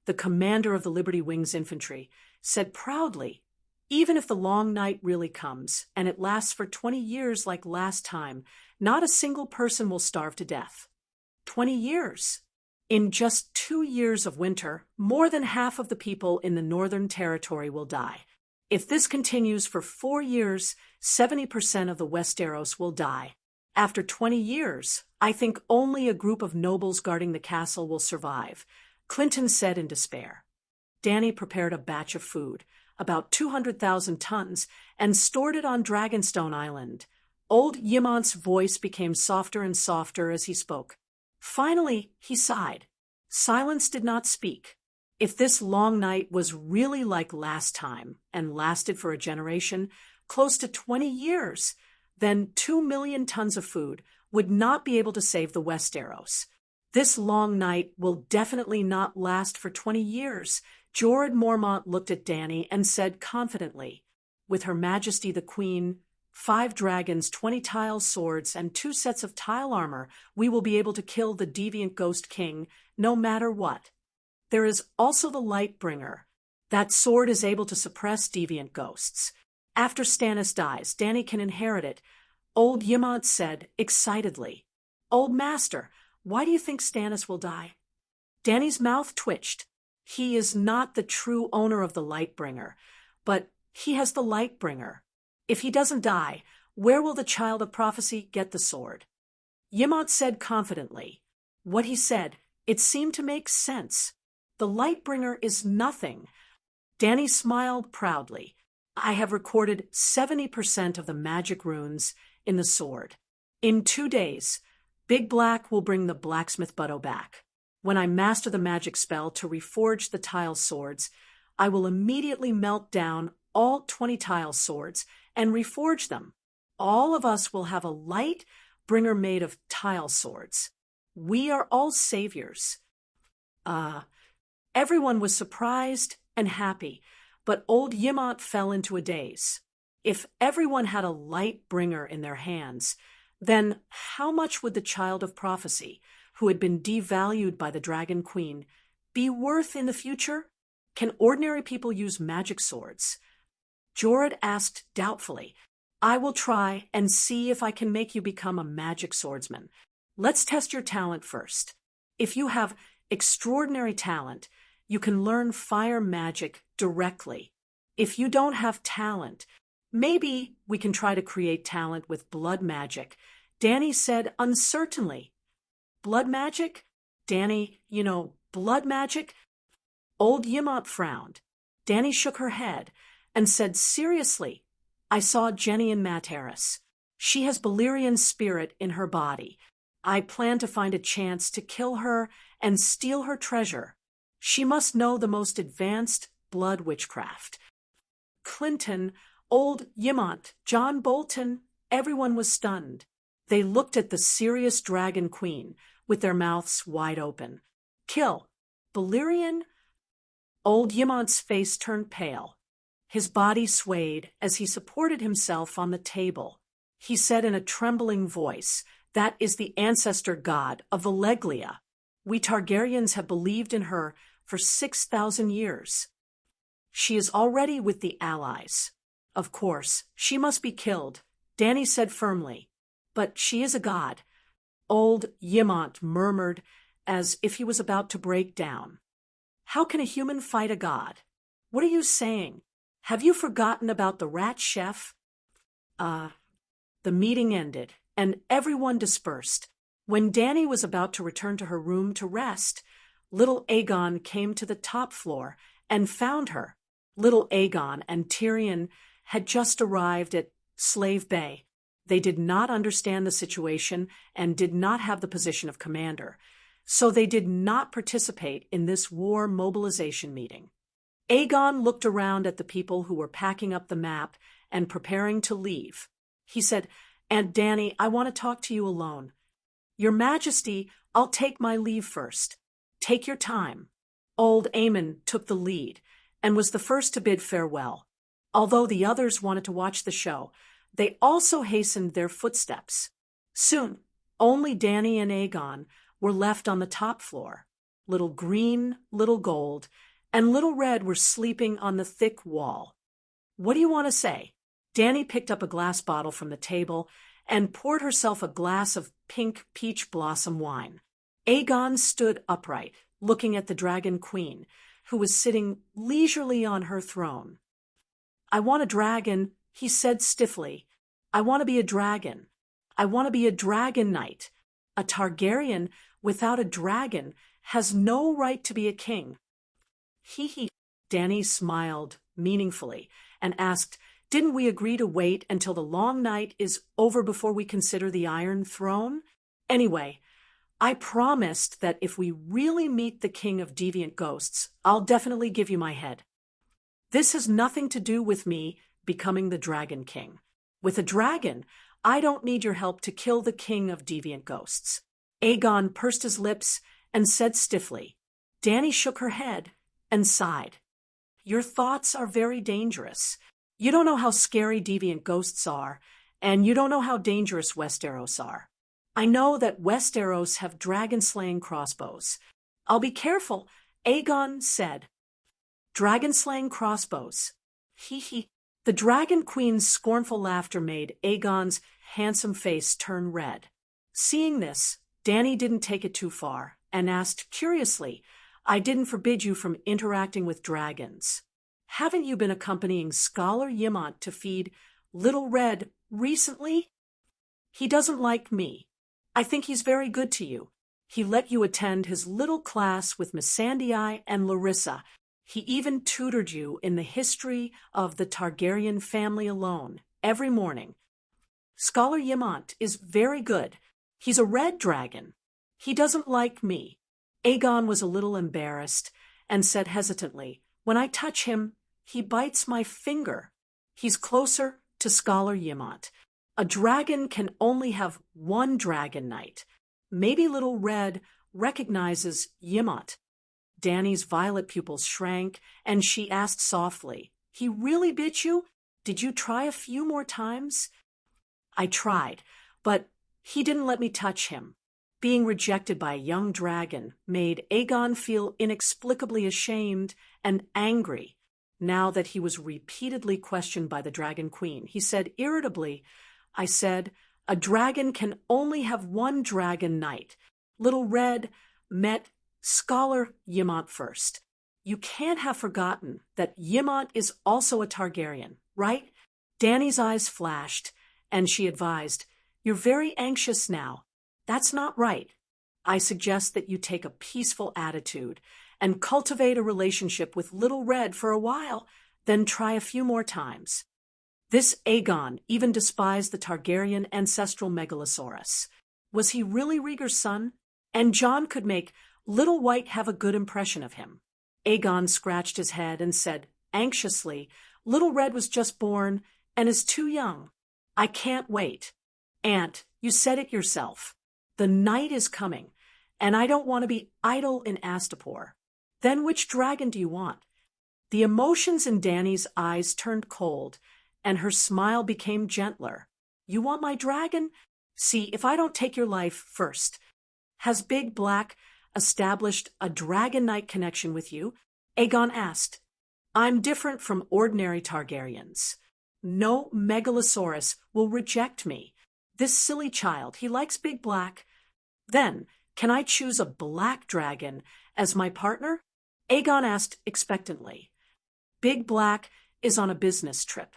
the commander of the Liberty Wings infantry, said proudly, even if the long night really comes, and it lasts for 20 years like last time, not a single person will starve to death. 20 years. In just 2 years of winter, more than half of the people in the Northern Territory will die. If this continues for 4 years, 70% of the Westeros will die. After 20 years, I think only a group of nobles guarding the castle will survive, Clinton said in despair. Danny prepared a batch of food, about 200,000 tons, and stored it on Dragonstone Island. Old Yimont's voice became softer and softer as he spoke. Finally, he sighed. Silence did not speak. If this long night was really like last time and lasted for a generation, close to 20 years, then 2 million tons of food would not be able to save the Westeros. This long night will definitely not last for 20 years. Jorah Mormont looked at Danny and said confidently, "With Her Majesty the Queen, 5 dragons, 20 tile swords, and 2 sets of tile armor, we will be able to kill the deviant Ghost King, no matter what. There is also the Lightbringer. That sword is able to suppress deviant ghosts. After Stannis dies, Danny can inherit it," Old Yimont said excitedly. "Old Master, why do you think Stannis will die?" Danny's mouth twitched. He is not the true owner of the Lightbringer, but he has the Lightbringer. If he doesn't die, where will the Child of Prophecy get the sword? Yimont said confidently. What he said, it seemed to make sense. The Lightbringer is nothing. Danny smiled proudly. I have recorded 70% of the magic runes in the sword. In 2 days, Big Black will bring the blacksmith Butto back. When I master the magic spell to reforge the tile swords, I will immediately melt down all 20 tile swords and reforge them. All of us will have a light bringer made of tile swords. We are all saviors. Everyone was surprised and happy, but old Yimont fell into a daze. If everyone had a light bringer in their hands, then how much would the Child of Prophecy, who had been devalued by the Dragon Queen, be worth in the future? Can ordinary people use magic swords? Jorah asked doubtfully. I will try and see if I can make you become a magic swordsman. Let's test your talent first. If you have extraordinary talent, you can learn fire magic directly. If you don't have talent, maybe we can try to create talent with blood magic, Danny said uncertainly. Blood magic? Danny, blood magic? Old Yimont frowned. Danny shook her head and said seriously, I saw Jenny in Materis. She has Balerian spirit in her body. I plan to find a chance to kill her and steal her treasure. She must know the most advanced blood witchcraft. Clinton, old Yimont, John Bolton, everyone was stunned. They looked at the serious Dragon Queen with their mouths wide open. Kill. Balerian? Old Yimont's face turned pale. His body swayed as he supported himself on the table. He said in a trembling voice, That is the ancestor god of Valeglia. We Targaryens have believed in her for 6,000 years. She is already with the allies. Of course, she must be killed, Danny said firmly. But she is a god. Old Yimont murmured as if he was about to break down. How can a human fight a god? What are you saying? Have you forgotten about the rat chef? The meeting ended, and everyone dispersed. When Danny was about to return to her room to rest, little Aegon came to the top floor and found her. Little Aegon and Tyrion had just arrived at Slave Bay. They did not understand the situation and did not have the position of commander, so they did not participate in this war mobilization meeting. Aegon looked around at the people who were packing up the map and preparing to leave. He said, Aunt Danny, I want to talk to you alone. Your Majesty, I'll take my leave first. Take your time. Old Aemon took the lead and was the first to bid farewell. Although the others wanted to watch the show, they also hastened their footsteps. Soon, only Danny and Aegon were left on the top floor. Little Green, Little Gold, and Little Red were sleeping on the thick wall. What do you want to say? Danny picked up a glass bottle from the table and poured herself a glass of pink peach blossom wine. Aegon stood upright, looking at the Dragon Queen, who was sitting leisurely on her throne. I want a dragon, he said stiffly. I want to be a dragon. I want to be a dragon knight. A Targaryen without a dragon has no right to be a king. He. Dany smiled meaningfully and asked, "Didn't we agree to wait until the long night is over before we consider the Iron Throne? Anyway, I promised that if we really meet the king of deviant ghosts, I'll definitely give you my head. This has nothing to do with me becoming the Dragon King. With a dragon, I don't need your help to kill the king of deviant ghosts." Aegon pursed his lips and said stiffly. Dany shook her head and sighed. "Your thoughts are very dangerous. You don't know how scary deviant ghosts are, and you don't know how dangerous Westeros are. I know that Westeros have dragon-slaying crossbows. I'll be careful," Aegon said. "Dragon-slaying crossbows. He. The Dragon Queen's scornful laughter made Aegon's handsome face turn red. Seeing this, Dany didn't take it too far and asked curiously, "I didn't forbid you from interacting with dragons. Haven't you been accompanying Scholar Ymont to feed Little Red recently?" "He doesn't like me. I think he's very good to you. He let you attend his little class with Missandei and Larissa. He even tutored you in the history of the Targaryen family alone, every morning. Scholar Ymont is very good. He's a red dragon. He doesn't like me." Aegon was a little embarrassed and said hesitantly, "When I touch him, he bites my finger. He's closer to Scholar Ymont. A dragon can only have one dragon knight. Maybe Little Red recognizes Ymont." Dany's violet pupils shrank, and she asked softly, "He really bit you? Did you try a few more times?" "I tried, but he didn't let me touch him." Being rejected by a young dragon made Aegon feel inexplicably ashamed and angry. Now that he was repeatedly questioned by the Dragon Queen, he said irritably, "I said, a dragon can only have one dragon knight. Little Red met Scholar Ymont first. You can't have forgotten that Ymont is also a Targaryen, right?" Dany's eyes flashed, and she advised, "You're very anxious now. That's not right. I suggest that you take a peaceful attitude and cultivate a relationship with Little Red for a while, then try a few more times." This Aegon even despised the Targaryen ancestral Megalosaurus. Was he really Rhaegar's son? And Jon could make Little White have a good impression of him. Aegon scratched his head and said anxiously, "Little Red was just born and is too young. I can't wait. Aunt, you said it yourself. The night is coming, and I don't want to be idle in Astapor. Then which dragon do you want?" The emotions in Dany's eyes turned cold, and her smile became gentler. "You want my dragon? See, if I don't take your life first. Has Big Black established a dragon knight connection with you?" Aegon asked. "I'm different from ordinary Targaryens. No Megalosaurus will reject me. This silly child, he likes Big Black. Then, can I choose a black dragon as my partner?" Aegon asked expectantly. "Big Black is on a business trip.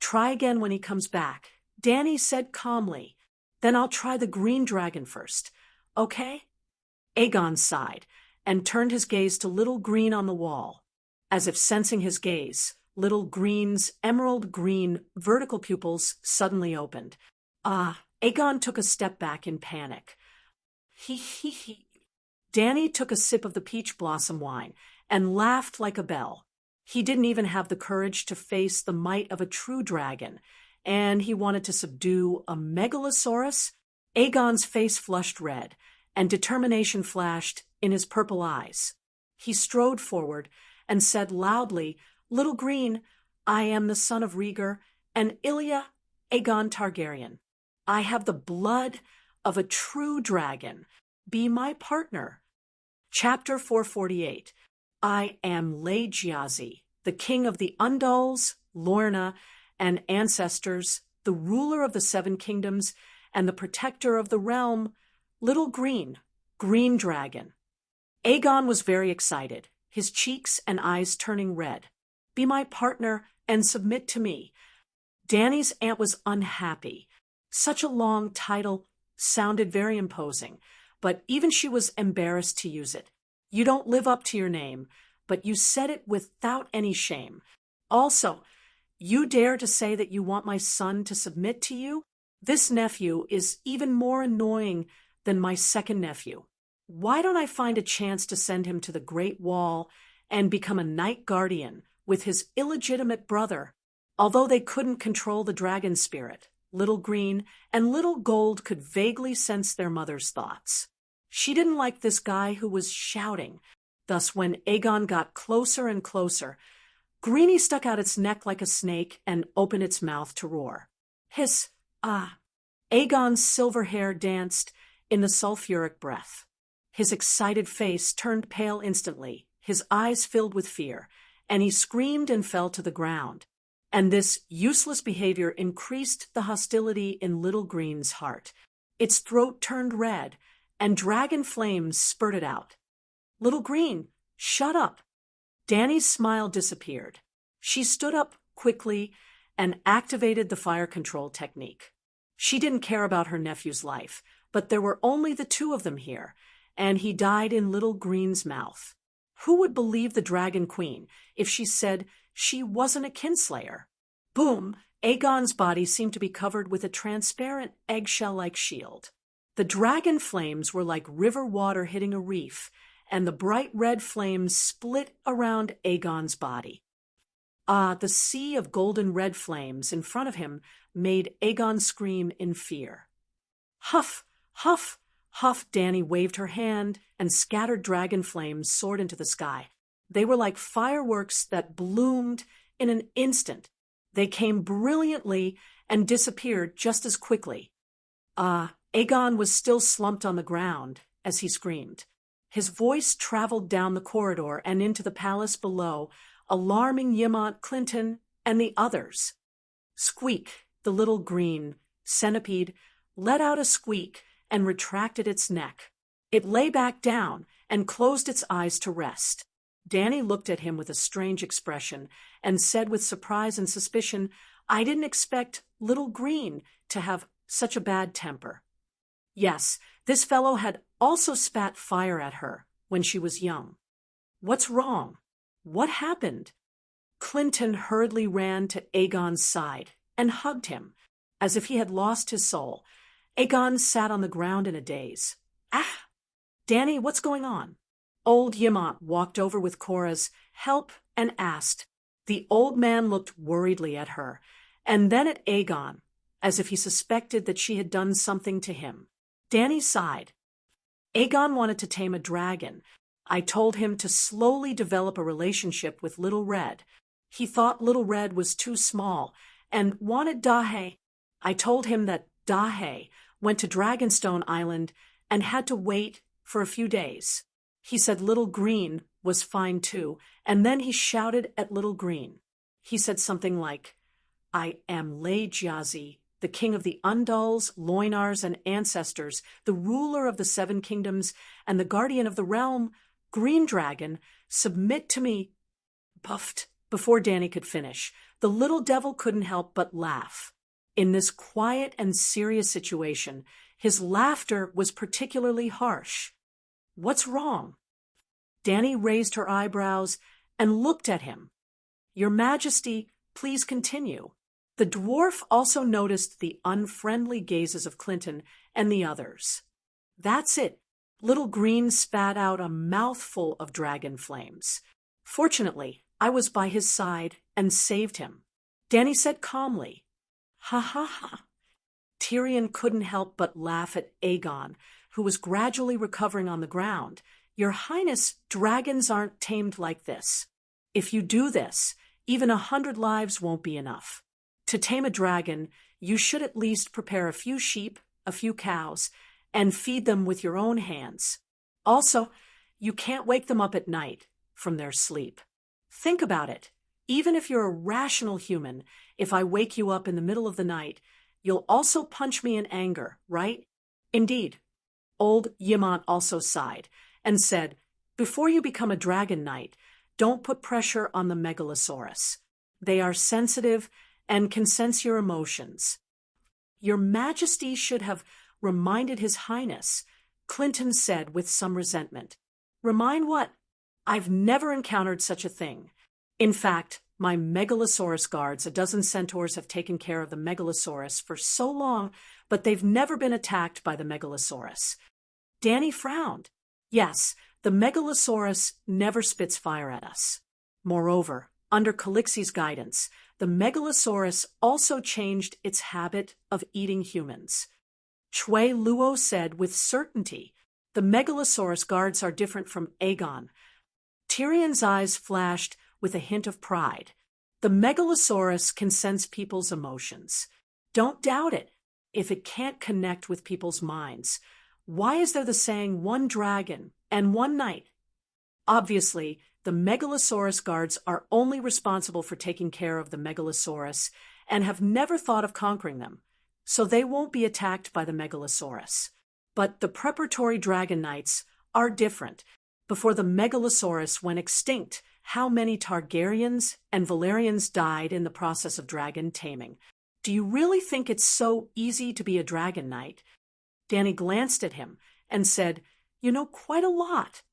Try again when he comes back," Dany said calmly. "Then I'll try the green dragon first. Okay?" Aegon sighed and turned his gaze to Little Green on the wall. As if sensing his gaze, Little Green's emerald green vertical pupils suddenly opened. Aegon took a step back in panic. He. Dany took a sip of the peach blossom wine and laughed like a bell. He didn't even have the courage to face the might of a true dragon, and he wanted to subdue a Megalosaurus? Aegon's face flushed red, and determination flashed in his purple eyes. He strode forward and said loudly, "Little Green, I am the son of Rhaegar and Ilya Aegon Targaryen. I have the blood of a true dragon. Be my partner." Chapter 448. I am Laegiazi, the king of the Undals, Lorna, and ancestors, the ruler of the Seven Kingdoms, and the protector of the realm, Little Green, Green Dragon. Aegon was very excited, his cheeks and eyes turning red. "Be my partner and submit to me." Dany's aunt was unhappy. Such a long title sounded very imposing, but even she was embarrassed to use it. You don't live up to your name, but you said it without any shame. Also, you dare to say that you want my son to submit to you? This nephew is even more annoying than my second nephew. Why don't I find a chance to send him to the Great Wall and become a night guardian with his illegitimate brother? Although they couldn't control the dragon spirit, Little Green and Little Gold could vaguely sense their mother's thoughts. She didn't like this guy who was shouting. Thus, when Aegon got closer and closer, Greenie stuck out its neck like a snake and opened its mouth to roar. Hiss, ah. Aegon's silver hair danced in the sulfuric breath. His excited face turned pale instantly, his eyes filled with fear, and he screamed and fell to the ground. And this useless behavior increased the hostility in Little Green's heart. Its throat turned red, and dragon flames spurted out. Little Green, shut up. Dany's smile disappeared. She stood up quickly and activated the fire control technique. She didn't care about her nephew's life, but there were only the two of them here, and he died in Little Green's mouth. Who would believe the Dragon Queen if she said she wasn't a kinslayer? Boom! Aegon's body seemed to be covered with a transparent eggshell-like shield. The dragon flames were like river water hitting a reef, and the bright red flames split around Aegon's body. Ah, the sea of golden red flames in front of him made Aegon scream in fear. Huff, huff, huff! Dany waved her hand, and scattered dragon flames soared into the sky. They were like fireworks that bloomed in an instant. They came brilliantly and disappeared just as quickly. Aegon was still slumped on the ground as he screamed. His voice traveled down the corridor and into the palace below, alarming Ymont, Clinton, and the others. Squeak, the Little Green centipede, let out a squeak and retracted its neck. It lay back down and closed its eyes to rest. Dany looked at him with a strange expression and said with surprise and suspicion, I didn't expect Little Green to have such a bad temper. Yes, this fellow had also spat fire at her when she was young. What's wrong? What happened? Clinton hurriedly ran to Aegon's side and hugged him, as if he had lost his soul. Aegon sat on the ground in a daze. Ah! Dany, what's going on? Old Ymont walked over with Cora's help and asked. The old man looked worriedly at her, and then at Aegon, as if he suspected that she had done something to him. Dany sighed. Aegon wanted to tame a dragon. I told him to slowly develop a relationship with Little Red. He thought Little Red was too small and wanted Dahe. I told him that Dahe went to Dragonstone Island and had to wait for a few days. He said Little Green was fine too, and then he shouted at Little Green. He said something like, I am Lejazi, the king of the Undulls, Loinars, and ancestors, the ruler of the Seven Kingdoms, and the guardian of the realm, Green Dragon, submit to me. Puffed. Before Dany could finish, the little devil couldn't help but laugh. In this quiet and serious situation, his laughter was particularly harsh. What's wrong? Dany raised her eyebrows and looked at him. Your Majesty, please continue. The dwarf also noticed the unfriendly gazes of Clinton and the others. That's it. Little Green spat out a mouthful of dragon flames. Fortunately, I was by his side and saved him. Dany said calmly, Ha ha ha. Tyrion couldn't help but laugh at Aegon, who was gradually recovering on the ground. Your Highness, dragons aren't tamed like this. If you do this, even 100 lives won't be enough. To tame a dragon, you should at least prepare a few sheep, a few cows, and feed them with your own hands. Also, you can't wake them up at night from their sleep. Think about it. Even if you're a rational human, if I wake you up in the middle of the night, you'll also punch me in anger, right? Indeed. Old Ymont also sighed and said, Before you become a dragon knight, don't put pressure on the Megalosaurus. They are sensitive and can sense your emotions. Your Majesty should have reminded His Highness, Clinton said with some resentment. Remind what? I've never encountered such a thing. In fact, my Megalosaurus guards, a dozen centaurs, have taken care of the Megalosaurus for so long, but they've never been attacked by the Megalosaurus. Danny frowned. Yes, the Megalosaurus never spits fire at us. Moreover, under Calixi's guidance, the Megalosaurus also changed its habit of eating humans. Chui Luo said with certainty, the Megalosaurus guards are different from Aegon. Tyrion's eyes flashed with a hint of pride. The Megalosaurus can sense people's emotions. Don't doubt it. If it can't connect with people's minds, why is there the saying one dragon and one night? Obviously, the Megalosaurus guards are only responsible for taking care of the Megalosaurus and have never thought of conquering them, so they won't be attacked by the Megalosaurus. But the preparatory dragon knights are different. Before the Megalosaurus went extinct, how many Targaryens and Valerians died in the process of dragon taming? Do you really think it's so easy to be a dragon knight? Danny glanced at him and said, You know quite a lot.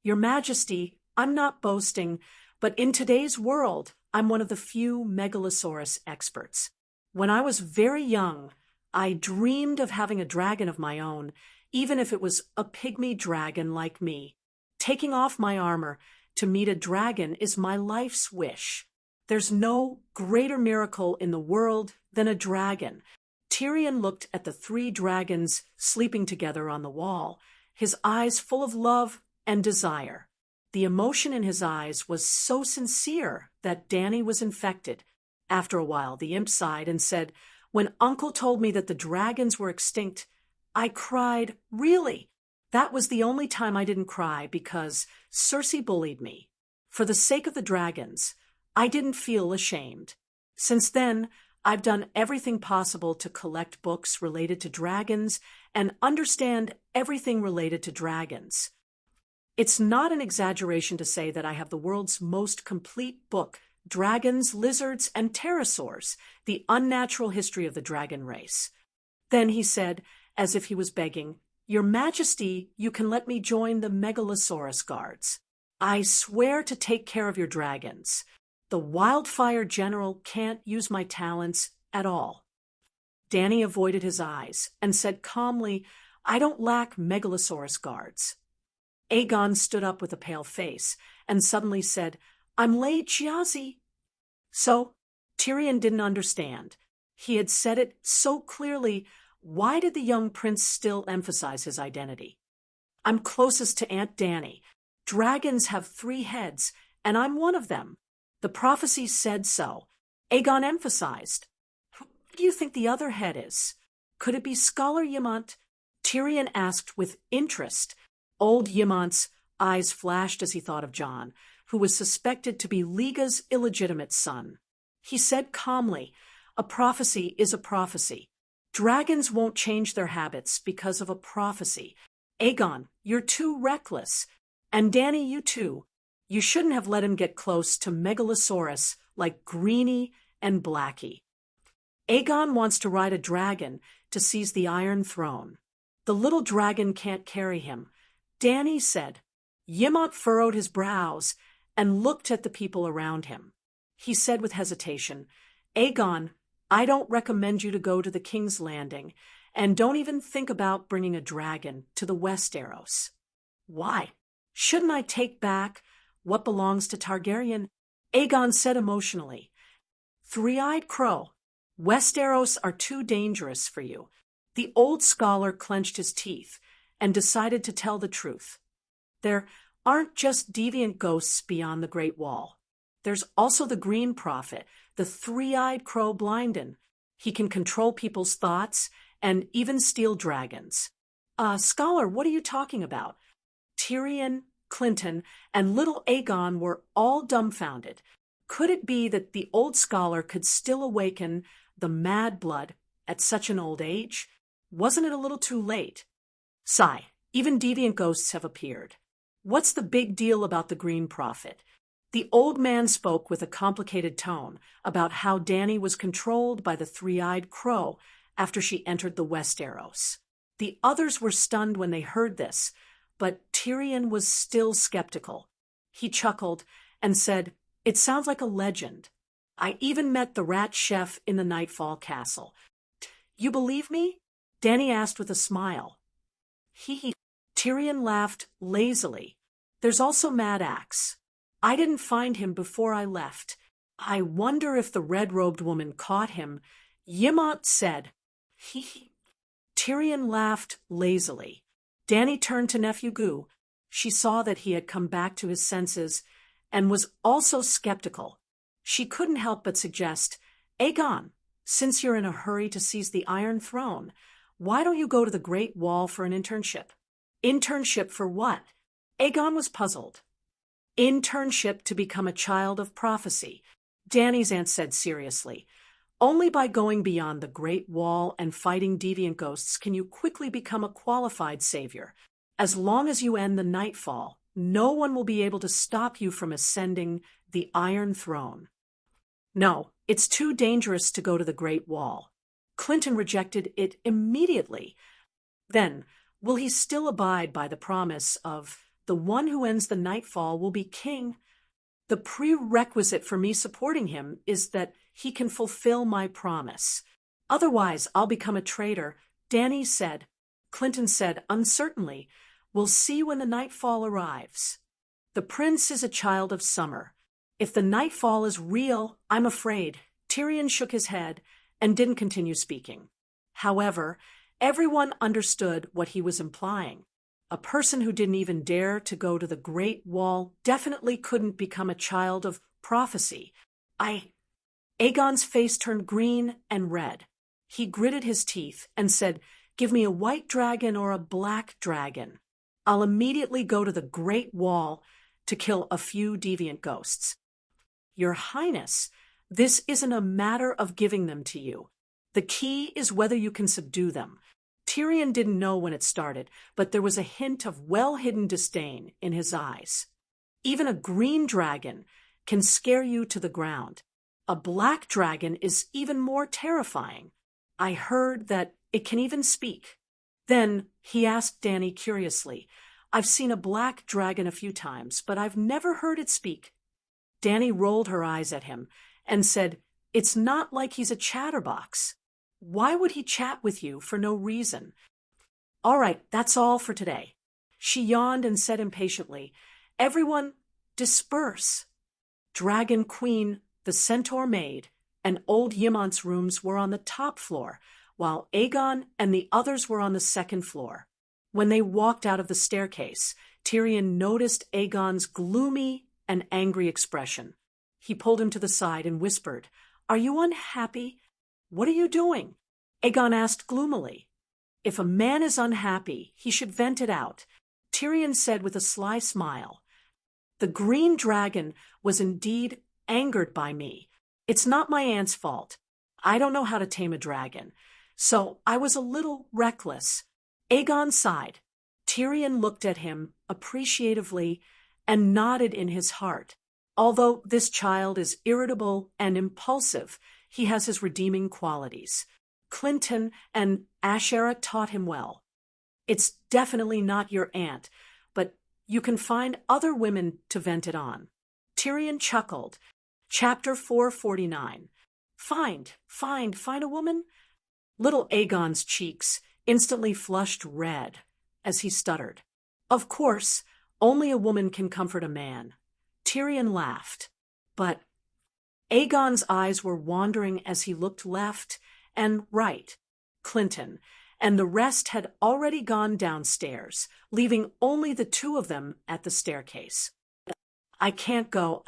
Your Majesty, I'm not boasting, but in today's world, I'm one of the few Megalosaurus experts. When I was very young, I dreamed of having a dragon of my own, even if it was a pygmy dragon like me. Taking off my armor to meet a dragon is my life's wish. There's no greater miracle in the world than a dragon. Tyrion looked at the 3 dragons sleeping together on the wall, his eyes full of love and desire. The emotion in his eyes was so sincere that Danny was infected. After a while, the imp sighed and said, When Uncle told me that the dragons were extinct, I cried, Really? That was the only time I didn't cry because Cersei bullied me. For the sake of the dragons, I didn't feel ashamed. Since then, I've done everything possible to collect books related to dragons and understand everything related to dragons. It's not an exaggeration to say that I have the world's most complete book, Dragons, Lizards, and Pterosaurs, the unnatural history of the dragon race. Then he said, as if he was begging, Your Majesty, you can let me join the Megalosaurus guards. I swear to take care of your dragons. The wildfire general can't use my talents at all. Danny avoided his eyes and said calmly, I don't lack Megalosaurus guards. Aegon stood up with a pale face and suddenly said, I'm late, Giazi. So, Tyrion didn't understand. He had said it so clearly. Why did the young prince still emphasize his identity? I'm closest to Aunt Danny. Dragons have 3 heads, and I'm one of them. The prophecy said so. Aegon emphasized. Who do you think the other head is? Could it be Scholar Ymont? Tyrion asked with interest. Old Ymont's eyes flashed as he thought of Jon, who was suspected to be Liga's illegitimate son. He said calmly, A prophecy is a prophecy. Dragons won't change their habits because of a prophecy. Aegon, you're too reckless. And Danny, you too. You shouldn't have let him get close to Megalosaurus like Greenie and Blackie. Aegon wants to ride a dragon to seize the Iron Throne. The little dragon can't carry him. Danny said. Ymont furrowed his brows and looked at the people around him. He said with hesitation, Aegon, I don't recommend you to go to the King's Landing, and don't even think about bringing a dragon to the Westeros. Why? Shouldn't I take back what belongs to Targaryen? Aegon said emotionally, 3-eyed crow, Westeros are too dangerous for you. The old scholar clenched his teeth and decided to tell the truth. There aren't just deviant ghosts beyond the Great Wall. There's also the Green Prophet, the 3-eyed crow Blinden. He can control people's thoughts and even steal dragons. Scholar, what are you talking about? Tyrion, Clinton, and little Aegon were all dumbfounded. Could it be that the old scholar could still awaken the mad blood at such an old age? Wasn't it a little too late? Sigh, even deviant ghosts have appeared. What's the big deal about the Green Prophet? The old man spoke with a complicated tone about how Danny was controlled by the 3-eyed crow after she entered the Westeros. The others were stunned when they heard this, but Tyrion was still skeptical. He chuckled and said, "It sounds like a legend. I even met the rat chef in the Nightfall Castle." "You believe me?" Dany asked with a smile. Tyrion laughed lazily. "There's also Mad Axe. I didn't find him before I left. I wonder if the red-robed woman caught him," Ymont said. Tyrion laughed lazily. Dany turned to Nephew Gu. She saw that he had come back to his senses and was also skeptical. She couldn't help but suggest, "Aegon, since you're in a hurry to seize the Iron Throne, why don't you go to the Great Wall for an internship?" "Internship for what?" Aegon was puzzled. "Internship to become a child of prophecy," Dany's aunt said seriously. "Only by going beyond the Great Wall and fighting deviant ghosts can you quickly become a qualified savior. As long as you end the Nightfall, no one will be able to stop you from ascending the Iron Throne." "No, it's too dangerous to go to the Great Wall." Clinton rejected it immediately. "Then, will he still abide by the promise of the one who ends the Nightfall will be king? The prerequisite for me supporting him is that he can fulfill my promise. Otherwise, I'll become a traitor," Dany said. Clinton said uncertainly, "We'll see when the Nightfall arrives. The prince is a child of summer. If the Nightfall is real, I'm afraid." Tyrion shook his head and didn't continue speaking. However, everyone understood what he was implying. A person who didn't even dare to go to the Great Wall definitely couldn't become a child of prophecy. Aegon's face turned green and red. He gritted his teeth and said, "Give me a white dragon or a black dragon. I'll immediately go to the Great Wall to kill a few deviant ghosts." "Your Highness, this isn't a matter of giving them to you. The key is whether you can subdue them." Tyrion didn't know when it started, but there was a hint of well-hidden disdain in his eyes. "Even a green dragon can scare you to the ground. A black dragon is even more terrifying. I heard that it can even speak." Then he asked Dany curiously, "I've seen a black dragon a few times, but I've never heard it speak." Dany rolled her eyes at him and said, "It's not like he's a chatterbox. Why would he chat with you for no reason?" "All right, that's all for today." She yawned and said impatiently, "Everyone, disperse." Dragon Queen, the Centaur Maid, and old Ymont's rooms were on the top floor, while Aegon and the others were on the second floor. When they walked out of the staircase, Tyrion noticed Aegon's gloomy and angry expression. He pulled him to the side and whispered, "Are you unhappy? What are you doing?" Aegon asked gloomily. "If a man is unhappy, he should vent it out," Tyrion said with a sly smile. "The green dragon was indeed angered by me. It's not my aunt's fault. I don't know how to tame a dragon, so I was a little reckless." Aegon sighed. Tyrion looked at him appreciatively and nodded in his heart. Although this child is irritable and impulsive, he has his redeeming qualities. Clinton and Ashera taught him well. "It's definitely not your aunt, but you can find other women to vent it on." Tyrion chuckled. Chapter 449. Find a woman? Little Aegon's cheeks instantly flushed red as he stuttered. "Of course, only a woman can comfort a man." Tyrion laughed, but Aegon's eyes were wandering as he looked left and right. Clinton and the rest had already gone downstairs, leaving only the two of them at the staircase. I can't go,"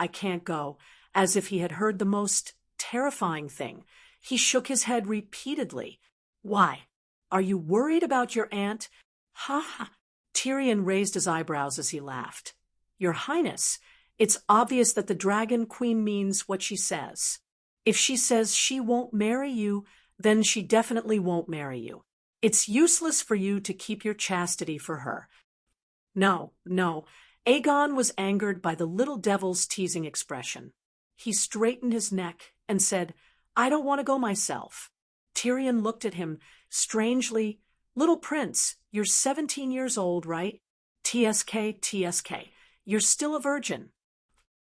as if he had heard the most terrifying thing. He shook his head repeatedly. "Why? Are you worried about your aunt?" "Ha ha!" Tyrion raised his eyebrows as he laughed. "Your Highness, it's obvious that the Dragon Queen means what she says. If she says she won't marry you, then she definitely won't marry you. It's useless for you to keep your chastity for her." No. Aegon was angered by the little devil's teasing expression. He straightened his neck and said, "I don't want to go myself." Tyrion looked at him strangely. Little prince, you're 17 years old, right? TSK, TSK. You're still a virgin.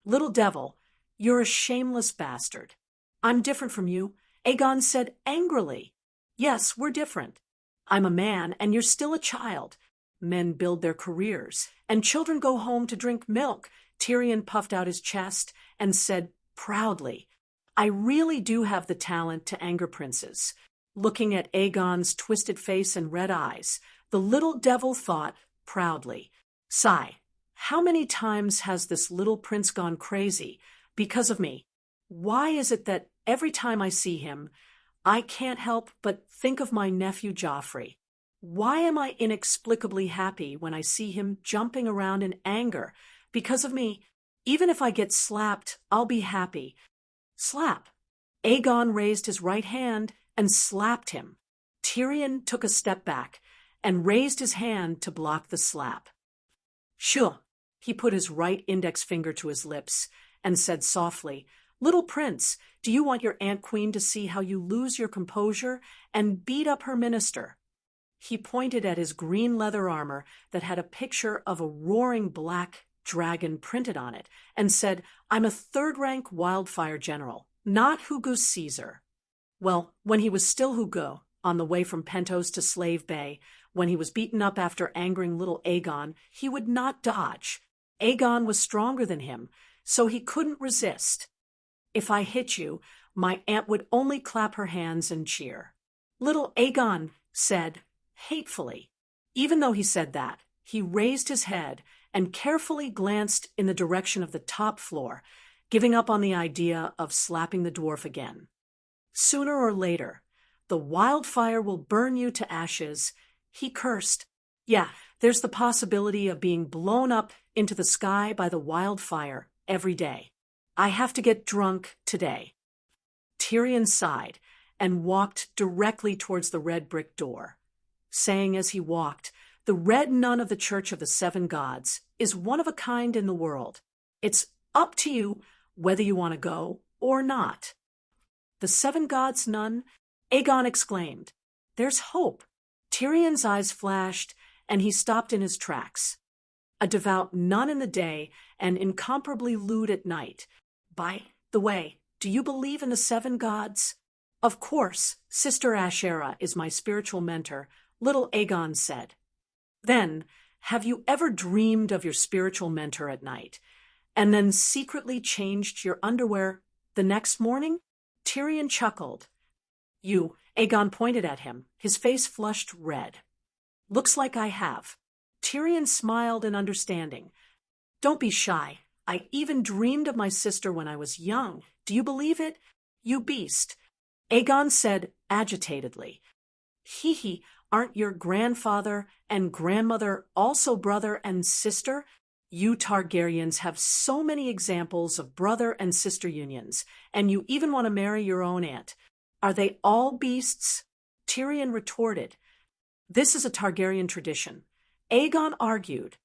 Little devil, you're a shameless bastard. I'm different from you, Aegon said angrily. Yes, we're different. I'm a man, and you're still a child. Men build their careers, and children go home to drink milk. Tyrion puffed out his chest and said proudly, I really do have the talent to anger princes. Looking at Aegon's twisted face and red eyes, the little devil thought proudly, sigh, how many times has this little prince gone crazy because of me? Why is it that every time I see him, I can't help but think of my nephew Joffrey? Why am I inexplicably happy when I see him jumping around in anger because of me? Even if I get slapped, I'll be happy. Slap. Aegon raised his right hand and slapped him. Tyrion took a step back and raised his hand to block the slap. Sure. He put his right index finger to his lips and said softly, Little prince, do you want your Aunt Queen to see how you lose your composure and beat up her minister? He pointed at his green leather armor that had a picture of a roaring black dragon printed on it and said, I'm a third-rank wildfire general, not Hugo Caesar. Well, when he was still Hugo, on the way from Pentos to Slave Bay, when he was beaten up after angering little Aegon, he would not dodge. Aegon was stronger than him, so he couldn't resist. If I hit you, my aunt would only clap her hands and cheer. Little Aegon said, hatefully. Even though he said that, he raised his head and carefully glanced in the direction of the top floor, giving up on the idea of slapping the dwarf again. Sooner or later, the wildfire will burn you to ashes, he cursed. Yeah, there's the possibility of being blown up into the sky by the wildfire every day. I have to get drunk today. Tyrion sighed and walked directly towards the red brick door, saying as he walked, the red nun of the Church of the Seven Gods is one of a kind in the world. It's up to you whether you want to go or not. The Seven Gods nun? Aegon exclaimed. There's hope. Tyrion's eyes flashed, and he stopped in his tracks. A devout nun in the day and incomparably lewd at night. By the way, do you believe in the seven gods? Of course, Sister Asherah is my spiritual mentor, little Aegon said. Then, have you ever dreamed of your spiritual mentor at night, and then secretly changed your underwear the next morning? Tyrion chuckled. You, Aegon pointed at him, his face flushed red. Looks like I have. Tyrion smiled in understanding. Don't be shy. I even dreamed of my sister when I was young. Do you believe it? You beast. Aegon said agitatedly. Hee, aren't your grandfather and grandmother also brother and sister? You Targaryens have so many examples of brother and sister unions, and you even want to marry your own aunt. Are they all beasts? Tyrion retorted. This is a Targaryen tradition. Aegon argued.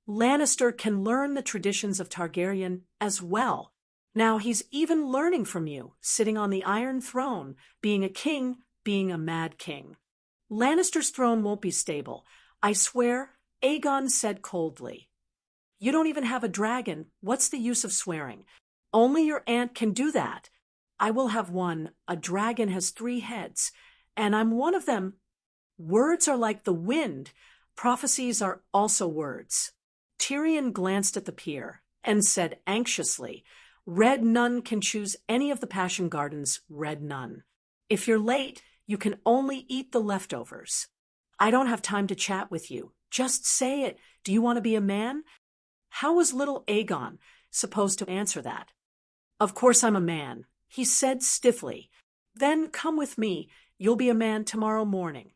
Lannister can learn the traditions of Targaryen as well. Now he's even learning from you, sitting on the Iron Throne, being a king, being a mad king. Lannister's throne won't be stable. I swear, Aegon said coldly. You don't even have a dragon. What's the use of swearing? Only your aunt can do that. I will have one. A dragon has 3 heads, and I'm one of them. Words are like the wind. Prophecies are also words. Tyrion glanced at the peer and said anxiously, Red Nun can choose any of the Passion Garden's Red Nun. If you're late, you can only eat the leftovers. I don't have time to chat with you. Just say it. Do you want to be a man? How was little Aegon supposed to answer that? Of course I'm a man, he said stiffly. Then come with me. You'll be a man tomorrow morning.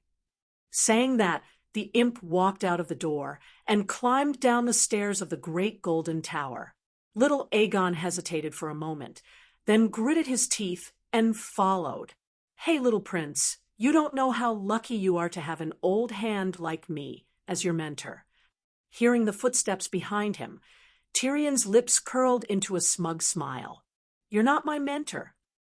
Saying that, the imp walked out of the door and climbed down the stairs of the great golden tower. Little Aegon hesitated for a moment, then gritted his teeth and followed. Hey, little prince, you don't know how lucky you are to have an old hand like me as your mentor. Hearing the footsteps behind him, Tyrion's lips curled into a smug smile. You're not my mentor.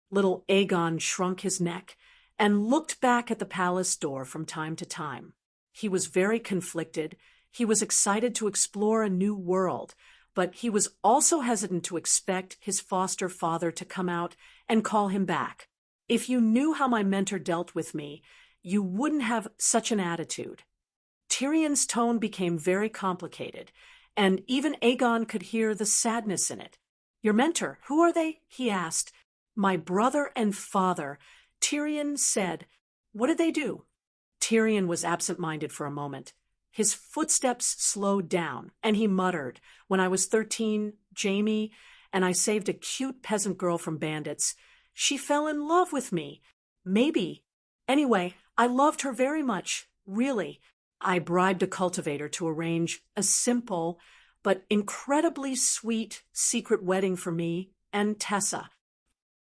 Little Aegon shrunk his neck and looked back at the palace door from time to time. He was very conflicted. He was excited to explore a new world, but he was also hesitant to expect his foster father to come out and call him back. If you knew how my mentor dealt with me, you wouldn't have such an attitude. Tyrion's tone became very complicated, and even Aegon could hear the sadness in it. Your mentor, who are they? He asked. My brother and father, Tyrion said. What did they do? Tyrion was absent-minded for a moment. His footsteps slowed down, and he muttered, When I was 13, Jaime, and I saved a cute peasant girl from bandits. She fell in love with me. Maybe. Anyway, I loved her very much, really. I bribed a cultivator to arrange a simple but incredibly sweet secret wedding for me and Tessa.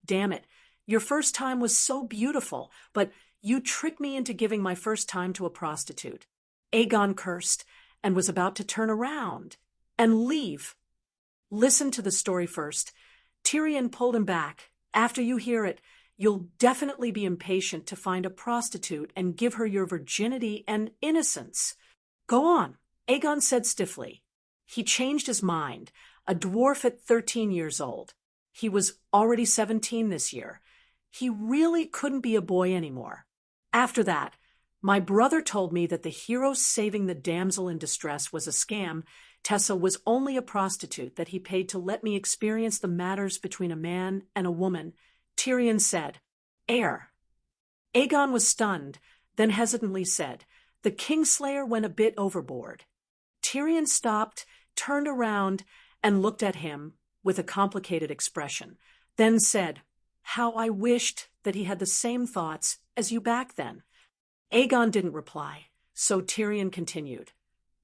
Damn it, your first time was so beautiful, but you tricked me into giving my first time to a prostitute. Aegon cursed and was about to turn around and leave. Listen to the story first. Tyrion pulled him back. After you hear it, you'll definitely be impatient to find a prostitute and give her your virginity and innocence. Go on, Aegon said stiffly. He changed his mind, a dwarf at 13 years old. He was already 17 this year. He really couldn't be a boy anymore. After that, my brother told me that the hero saving the damsel in distress was a scam. Tessa was only a prostitute that he paid to let me experience the matters between a man and a woman. Tyrion said, Heir. Aegon was stunned, then hesitantly said, The Kingslayer went a bit overboard. Tyrion stopped, turned around, and looked at him with a complicated expression, then said, How I wished that he had the same thoughts as you back then. Aegon didn't reply, so Tyrion continued.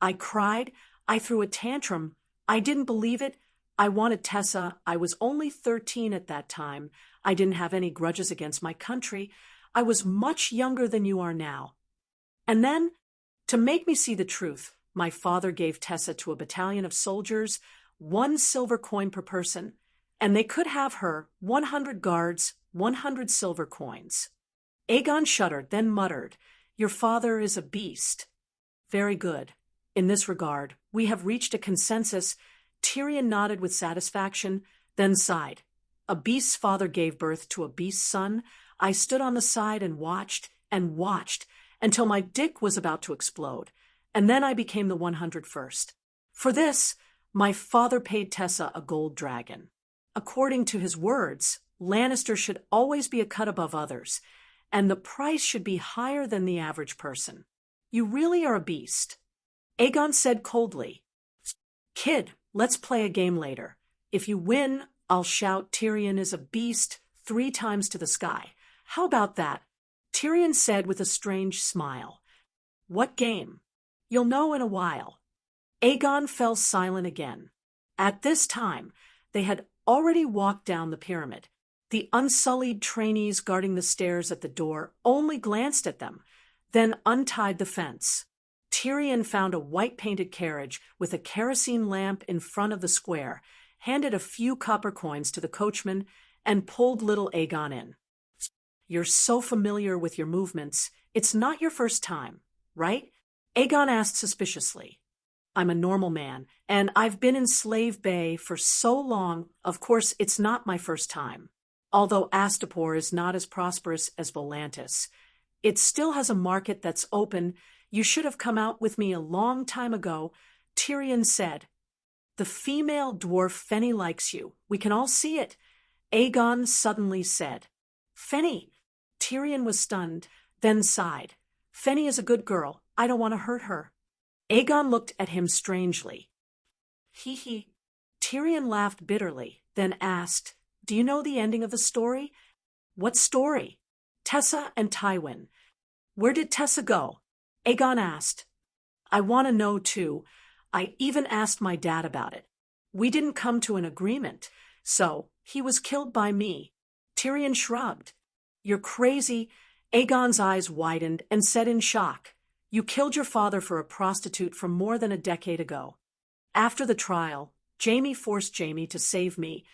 I cried, I threw a tantrum, I didn't believe it, I wanted Tessa, I was only 13 at that time, I didn't have any grudges against my country, I was much younger than you are now. And then, to make me see the truth, my father gave Tessa to a battalion of soldiers, 1 silver coin per person, and they could have her, 100 guards, 100 silver coins. Aegon shuddered, then muttered, Your father is a beast. Very good. In this regard, we have reached a consensus. Tyrion nodded with satisfaction, then sighed. A beast's father gave birth to a beast's son. I stood on the side and watched, until my dick was about to explode, and then I became the 101st. For this, my father paid Tessa a gold dragon. According to his words, Lannister should always be a cut above others, and the price should be higher than the average person. You really are a beast. Aegon said coldly, Kid, let's play a game later. If you win, I'll shout Tyrion is a beast 3 times to the sky. How about that? Tyrion said with a strange smile. What game? You'll know in a while. Aegon fell silent again. At this time, they had already walked down the pyramid. The unsullied trainees guarding the stairs at the door only glanced at them, then untied the fence. Tyrion found a white-painted carriage with a kerosene lamp in front of the square, handed a few copper coins to the coachman, and pulled little Aegon in. You're so familiar with your movements, it's not your first time, right? Aegon asked suspiciously. I'm a normal man, and I've been in Slave Bay for so long, of course it's not my first time. Although Astapor is not as prosperous as Volantis, it still has a market that's open. You should have come out with me a long time ago, Tyrion said. The female dwarf Fenny likes you. We can all see it, Aegon suddenly said. Fenny! Tyrion was stunned, then sighed. Fenny is a good girl. I don't want to hurt her. Aegon looked at him strangely. He. Tyrion laughed bitterly, then asked, Do you know the ending of the story? What story? Tessa and Tywin. Where did Tessa go? Aegon asked. I want to know, too. I even asked my dad about it. We didn't come to an agreement, so he was killed by me. Tyrion shrugged. You're crazy. Aegon's eyes widened and said in shock, You killed your father for a prostitute from more than a decade ago. After the trial, Jaime forced Jaime to save me.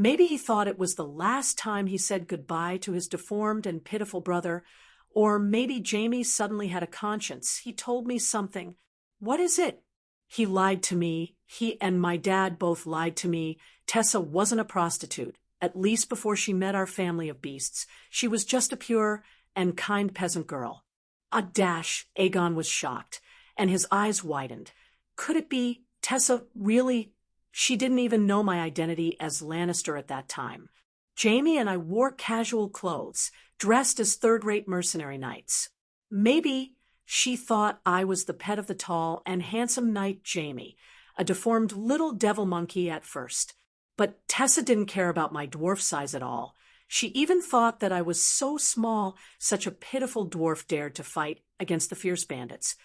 Maybe he thought it was the last time he said goodbye to his deformed and pitiful brother, or maybe Jamie suddenly had a conscience. He told me something. What is it? He lied to me. He and my dad both lied to me. Tessa wasn't a prostitute, at least before she met our family of beasts. She was just a pure and kind peasant girl. A dash. Aegon was shocked, and his eyes widened. Could it be Tessa really? She didn't even know my identity as Lannister at that time. Jamie and I wore casual clothes, dressed as third-rate mercenary knights. Maybe she thought I was the pet of the tall and handsome knight Jamie, a deformed little devil monkey at first. But Tessa didn't care about my dwarf size at all. She even thought that I was so small, such a pitiful dwarf dared to fight against the fierce bandits.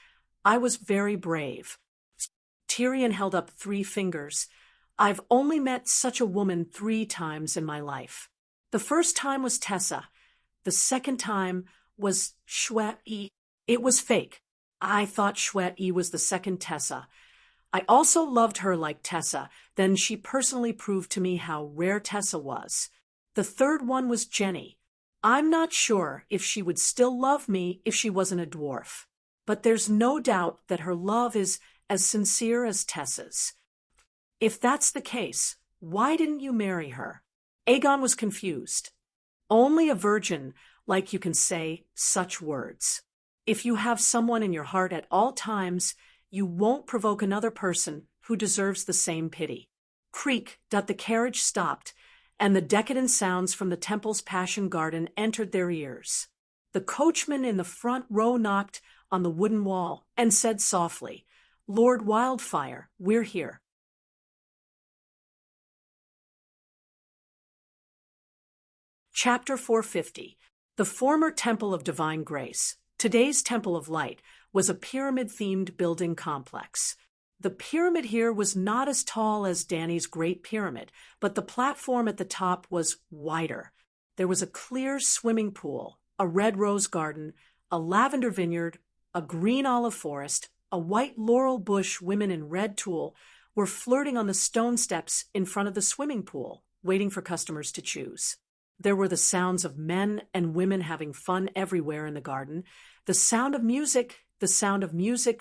I was very brave. Tyrion held up 3 fingers. I've only met such a woman 3 times in my life. The first time was Tessa. The second time was Shwe-E. It was fake. I thought Shwe-E was the second Tessa. I also loved her like Tessa. Then she personally proved to me how rare Tessa was. The third one was Jenny. I'm not sure if she would still love me if she wasn't a dwarf. But there's no doubt that her love is as sincere as Tessa's. If that's the case, why didn't you marry her? Aegon was confused. Only a virgin, like you can say such words. If you have someone in your heart at all times, you won't provoke another person who deserves the same pity. Creak, the carriage stopped, and the decadent sounds from the temple's passion garden entered their ears. The coachman in the front row knocked on the wooden wall and said softly, "Lord Wildfire, we're here." Chapter 450. The former Temple of Divine Grace, today's Temple of Light, was a pyramid-themed building complex. The pyramid here was not as tall as Dany's Great Pyramid, but the platform at the top was wider. There was a clear swimming pool, a red rose garden, a lavender vineyard, a green olive forest, a white laurel bush. Women in red tulle were flirting on the stone steps in front of the swimming pool, waiting for customers to choose. There were the sounds of men and women having fun everywhere in the garden, the sound of music,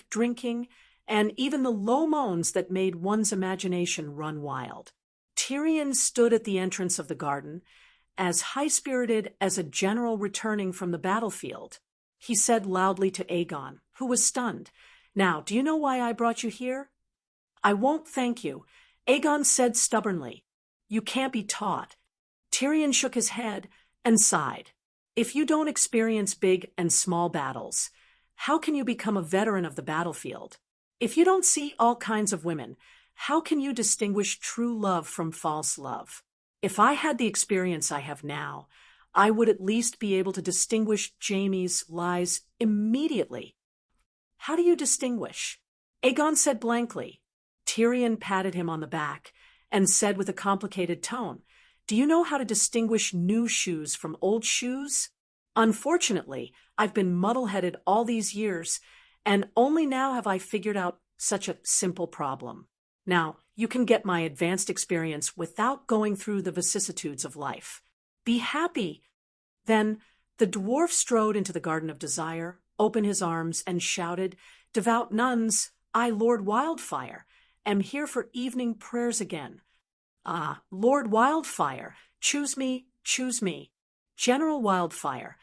drinking, and even the low moans that made one's imagination run wild. Tyrion stood at the entrance of the garden, as high-spirited as a general returning from the battlefield. He said loudly to Aegon, who was stunned, "Now, do you know why I brought you here?" "I won't thank you," Aegon said stubbornly. "You can't be taught." Tyrion shook his head and sighed. "If you don't experience big and small battles, how can you become a veteran of the battlefield? If you don't see all kinds of women, how can you distinguish true love from false love? If I had the experience I have now, I would at least be able to distinguish Jamie's lies immediately." "How do you distinguish?" Aegon said blankly. Tyrion patted him on the back and said with a complicated tone, "Do you know how to distinguish new shoes from old shoes? Unfortunately, I've been muddle-headed all these years, and only now have I figured out such a simple problem. Now, you can get my advanced experience without going through the vicissitudes of life. Be happy." Then the dwarf strode into the Garden of Desire, opened his arms, and shouted, "Devout nuns, I, Lord Wildfire, am here for evening prayers again. Ah, Lord Wildfire, choose me, choose me. General Wildfire,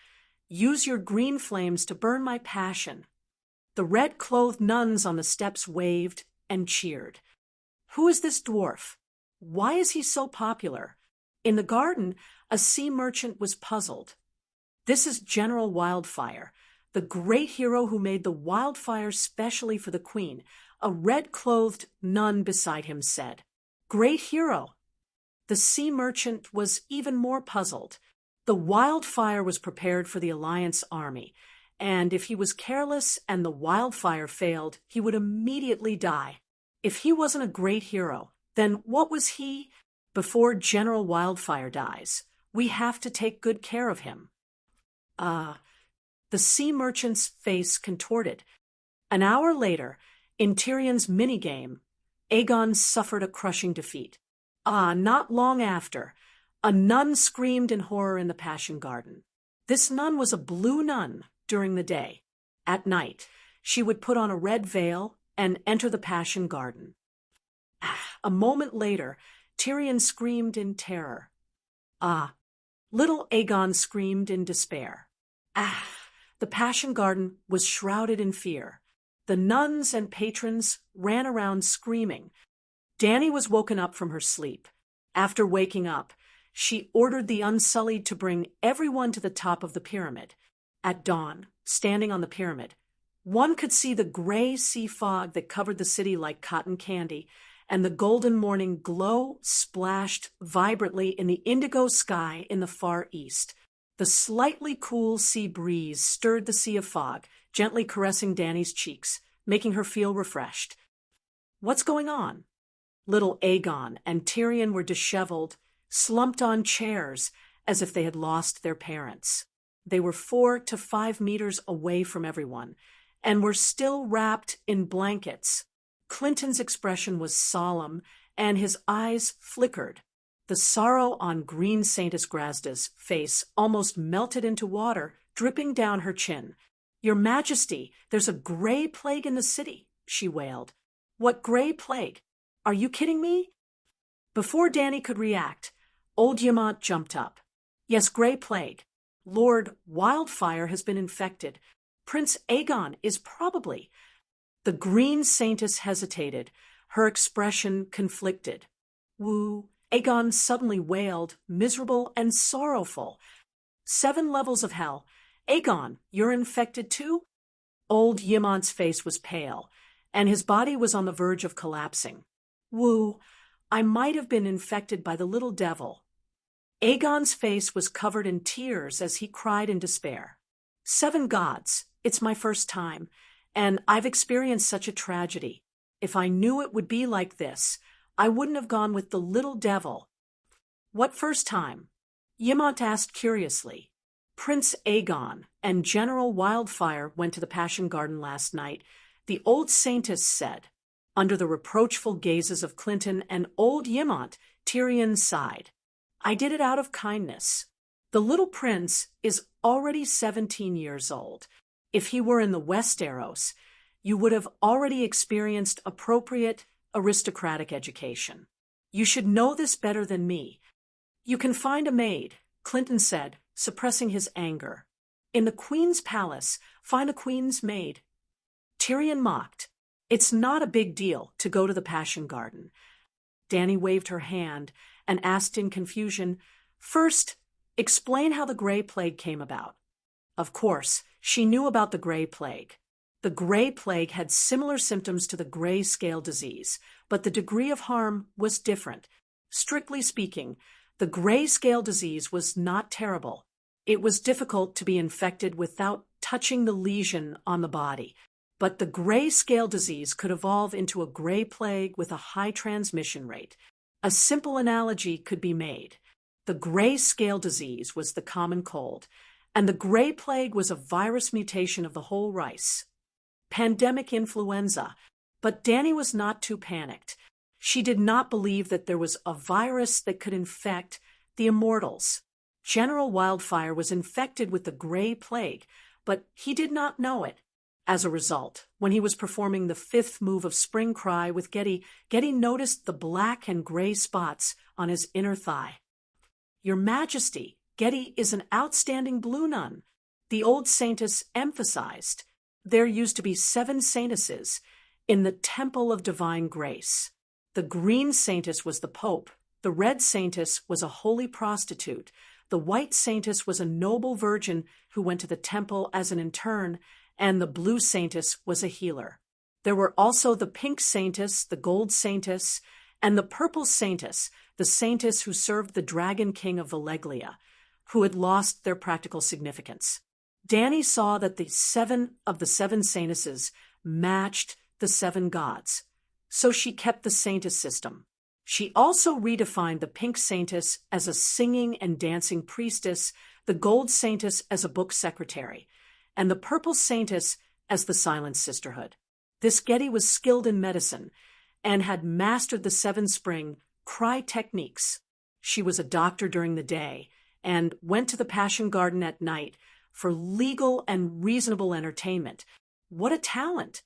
use your green flames to burn my passion." The red-clothed nuns on the steps waved and cheered. Who is this dwarf? Why is he so popular? In the garden, a sea merchant was puzzled. "This is General Wildfire, the great hero who made the wildfire specially for the queen," a red-clothed nun beside him said. "Great hero." The sea merchant was even more puzzled. The wildfire was prepared for the Alliance army, and if he was careless and the wildfire failed, he would immediately die. If he wasn't a great hero, then what was he? Before General Wildfire dies, we have to take good care of him. The sea merchant's face contorted. An hour later, in Tyrion's minigame, Aegon suffered a crushing defeat. Ah, not long after, a nun screamed in horror in the Passion Garden. This nun was a blue nun during the day. At night, she would put on a red veil and enter the Passion Garden. A moment later, Tyrion screamed in terror. Ah, little Aegon screamed in despair. Ah, the Passion Garden was shrouded in fear. The nuns and patrons ran around screaming. Dany was woken up from her sleep. After waking up, she ordered the Unsullied to bring everyone to the top of the pyramid. At dawn, standing on the pyramid, one could see the gray sea fog that covered the city like cotton candy, and the golden morning glow splashed vibrantly in the indigo sky in the far east. The slightly cool sea breeze stirred the sea of fog, gently caressing Dany's cheeks, making her feel refreshed. What's going on? Little Aegon and Tyrion were disheveled, slumped on chairs as if they had lost their parents. They were 4 to 5 meters away from everyone, and were still wrapped in blankets. Clinton's expression was solemn, and his eyes flickered. The sorrow on Green Saintess Grasda's face almost melted into water, dripping down her chin. "Your Majesty, there's a gray plague in the city," she wailed. "What gray plague? Are you kidding me?" Before Dany could react, old Yamant jumped up. "Yes, gray plague. Lord Wildfire has been infected. Prince Aegon is probably—" The Green Saintess hesitated, her expression conflicted. "Woo," Aegon suddenly wailed, miserable and sorrowful. "7 levels of hell. Aegon, you're infected too?" Old Yamant's face was pale, and his body was on the verge of collapsing. "Woo, I might have been infected by the little devil." Aegon's face was covered in tears as he cried in despair. "7 gods, it's my first time, and I've experienced such a tragedy. If I knew it would be like this, I wouldn't have gone with the little devil." "What first time?" Yamant asked curiously. "Prince Aegon and General Wildfire went to the Passion Garden last night," the old Saintess said. Under the reproachful gazes of Clinton and old Yamant, Tyrion sighed. "I did it out of kindness. The little prince is already 17 years old. If he were in the Westeros, you would have already experienced appropriate, aristocratic education. You should know this better than me. You can find a maid," Clinton said, suppressing his anger. "In the Queen's palace, find a Queen's maid." Tyrion mocked. "It's not a big deal to go to the Passion Garden." Dany waved her hand and asked in confusion, "First, explain how the Grey Plague came about." Of course, she knew about the Grey Plague. The Grey Plague had similar symptoms to the Grey Scale disease, but the degree of harm was different. Strictly speaking, the Grey Scale disease was not terrible. It was difficult to be infected without touching the lesion on the body. But the Grey Scale disease could evolve into a Grey Plague with a high transmission rate. A simple analogy could be made. The Grey Scale disease was the common cold, and the Grey Plague was a virus mutation of the whole rice. Pandemic influenza. But Dany was not too panicked. She did not believe that there was a virus that could infect the immortals. General Wildfire was infected with the Grey Plague, but he did not know it. As a result, when he was performing the 5th move of Spring Cry with Getty noticed the black and gray spots on his inner thigh. "Your Majesty, Getty is an outstanding blue nun," the old Saintess emphasized. "There used to be 7 Saintesses in the Temple of Divine Grace. The Green Saintess was the Pope, the Red Saintess was a holy prostitute, the White Saintess was a noble virgin who went to the temple as an intern, and the Blue Saintess was a healer. There were also the Pink Saintess, the Gold Saintess, and the Purple Saintess, the Saintess who served the Dragon King of Valeglia, who had lost their practical significance." Dany saw that the 7 of the 7 Saintesses matched the 7 gods, so she kept the Saintess system. She also redefined the Pink Saintess as a singing and dancing priestess, the Gold Saintess as a book secretary, and the Purple Saintess as the Silent Sisterhood. This Getty was skilled in medicine and had mastered the 7 spring cry techniques. She was a doctor during the day and went to the Passion Garden at night for legal and reasonable entertainment. What a talent!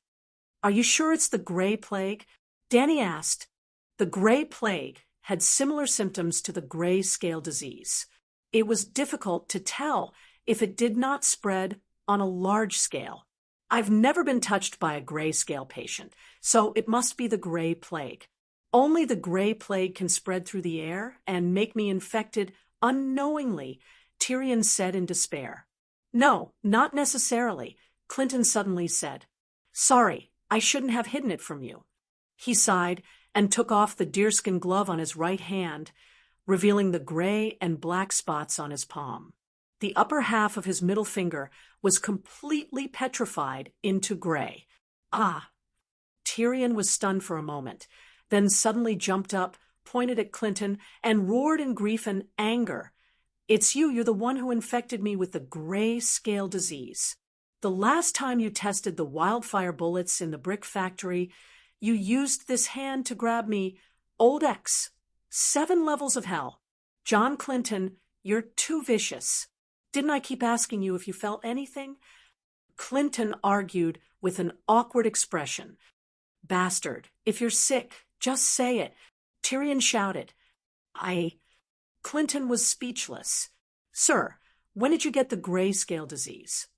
Are you sure it's the Gray Plague? Danny asked. The Gray Plague had similar symptoms to the gray scale disease. It was difficult to tell if it did not spread on a large scale. I've never been touched by a gray scale patient, so it must be the Gray Plague. Only the Gray Plague can spread through the air and make me infected unknowingly, Tyrion said in despair. No, not necessarily, Clinton suddenly said. Sorry, I shouldn't have hidden it from you. He sighed and took off the deerskin glove on his right hand, revealing the gray and black spots on his palm. The upper half of his middle finger was completely petrified into gray. Ah! Tyrion was stunned for a moment, then suddenly jumped up, pointed at Clinton, and roared in grief and anger. It's you, you're the one who infected me with the gray scale disease. The last time you tested the wildfire bullets in the brick factory, you used this hand to grab me. Old X. 7 levels of hell. John Clinton, you're too vicious. Didn't I keep asking you if you felt anything? Clinton argued with an awkward expression. Bastard, if you're sick, just say it. Tyrion shouted. Clinton was speechless. Sir, when did you get the grayscale disease?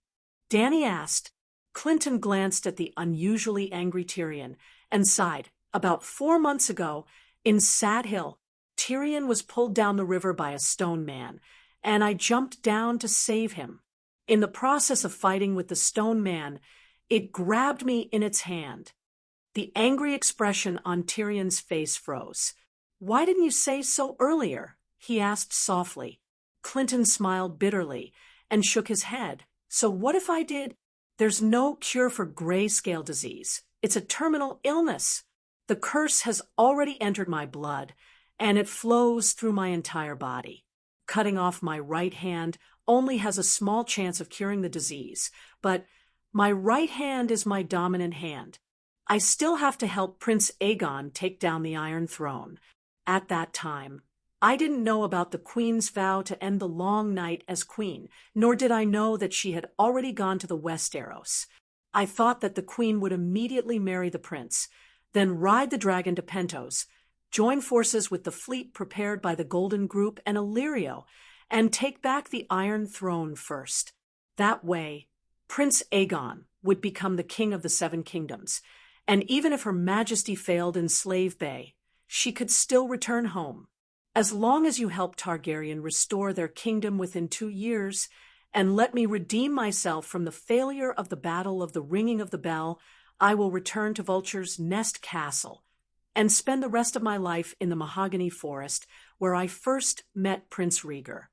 Danny asked. Clinton glanced at the unusually angry Tyrion and sighed. About 4 months ago, in Sad Hill, Tyrion was pulled down the river by a stone man, and I jumped down to save him. In the process of fighting with the stone man, it grabbed me in its hand. The angry expression on Tyrion's face froze. Why didn't you say so earlier? He asked softly. Clinton smiled bitterly and shook his head. So what if I did? There's no cure for grayscale disease. It's a terminal illness. The curse has already entered my blood, and it flows through my entire body. Cutting off my right hand only has a small chance of curing the disease, but my right hand is my dominant hand. I still have to help Prince Aegon take down the Iron Throne. At that time, I didn't know about the Queen's vow to end the long night as Queen, nor did I know that she had already gone to the Westeros. I thought that the Queen would immediately marry the prince, then ride the dragon to Pentos, join forces with the fleet prepared by the Golden Group and Illyrio, and take back the Iron Throne first. That way, Prince Aegon would become the king of the Seven Kingdoms, and even if Her Majesty failed in Slave Bay, she could still return home. As long as you help Targaryen restore their kingdom within 2 years, and let me redeem myself from the failure of the Battle of the Ringing of the Bell, I will return to Vulture's Nest Castle and spend the rest of my life in the Mahogany Forest, where I first met Prince Rhaegar.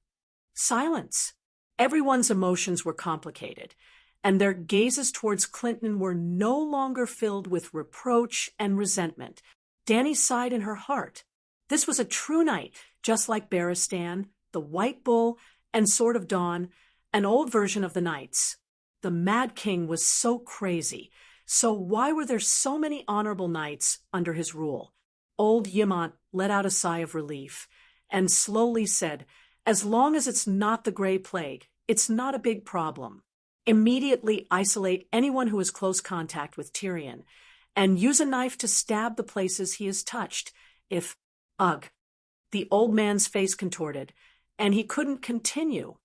Silence. Everyone's emotions were complicated, and their gazes towards Clinton were no longer filled with reproach and resentment. Dany sighed in her heart. This was a true knight, just like Barristan, the White Bull, and Sword of Dawn, an old version of the knights. The Mad King was so crazy, so why were there so many honorable knights under his rule? Old Ymont let out a sigh of relief, and slowly said, as long as it's not the Gray Plague, it's not a big problem. Immediately isolate anyone who has close contact with Tyrion, and use a knife to stab the places he has touched. Ugh. The old man's face contorted, and he couldn't continue.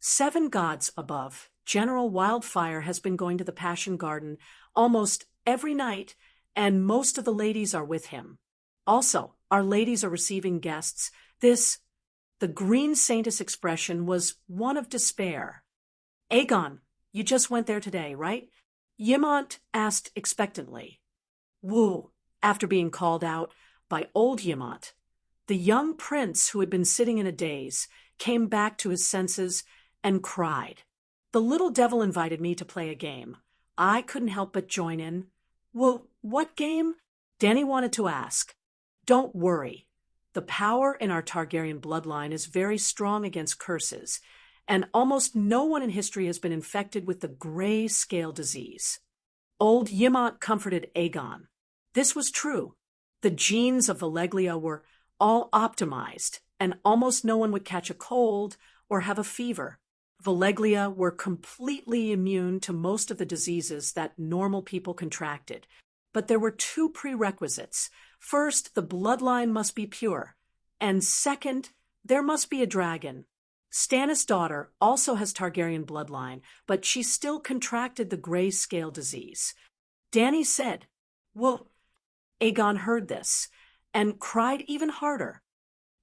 7 gods above, General Wildfire has been going to the Passion Garden almost every night, and most of the ladies are with him. Also, our ladies are receiving guests. The Green Saintess expression was one of despair. Aegon, you just went there today, right? Ymont asked expectantly. Woo, after being called out by old Ymont. The young prince, who had been sitting in a daze, came back to his senses and cried. The little devil invited me to play a game. I couldn't help but join in. Well, what game? Dany wanted to ask. Don't worry. The power in our Targaryen bloodline is very strong against curses, and almost no one in history has been infected with the gray scale disease. Old Ymont comforted Aegon. This was true. The genes of Valeglia were all optimized, and almost no one would catch a cold or have a fever. Valeglia were completely immune to most of the diseases that normal people contracted. But there were two prerequisites. First, the bloodline must be pure. And second, there must be a dragon. Stannis' daughter also has Targaryen bloodline, but she still contracted the grayscale disease. Dany said, "Well," Aegon heard this and cried even harder.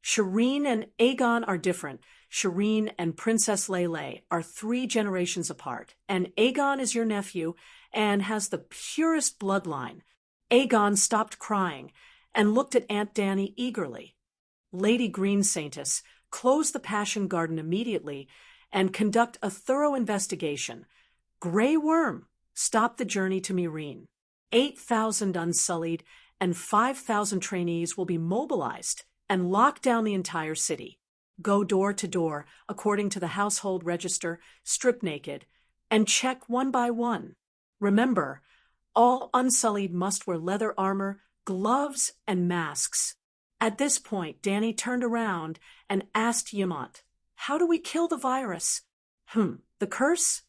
Shireen and Aegon are different. Shireen and Princess Lele are 3 generations apart, and Aegon is your nephew and has the purest bloodline. Aegon stopped crying and looked at Aunt Dany eagerly. Lady Greensaintus close the Passion Garden immediately and conduct a thorough investigation. Grey Worm stop the journey to Meereen. 8,000 Unsullied and 5,000 trainees will be mobilized and lock down the entire city. Go door to door, according to the household register, strip naked, and check one by one. Remember, all Unsullied must wear leather armor, gloves, and masks. At this point, Dany turned around and asked Yemont, "How do we kill the virus?" The curse?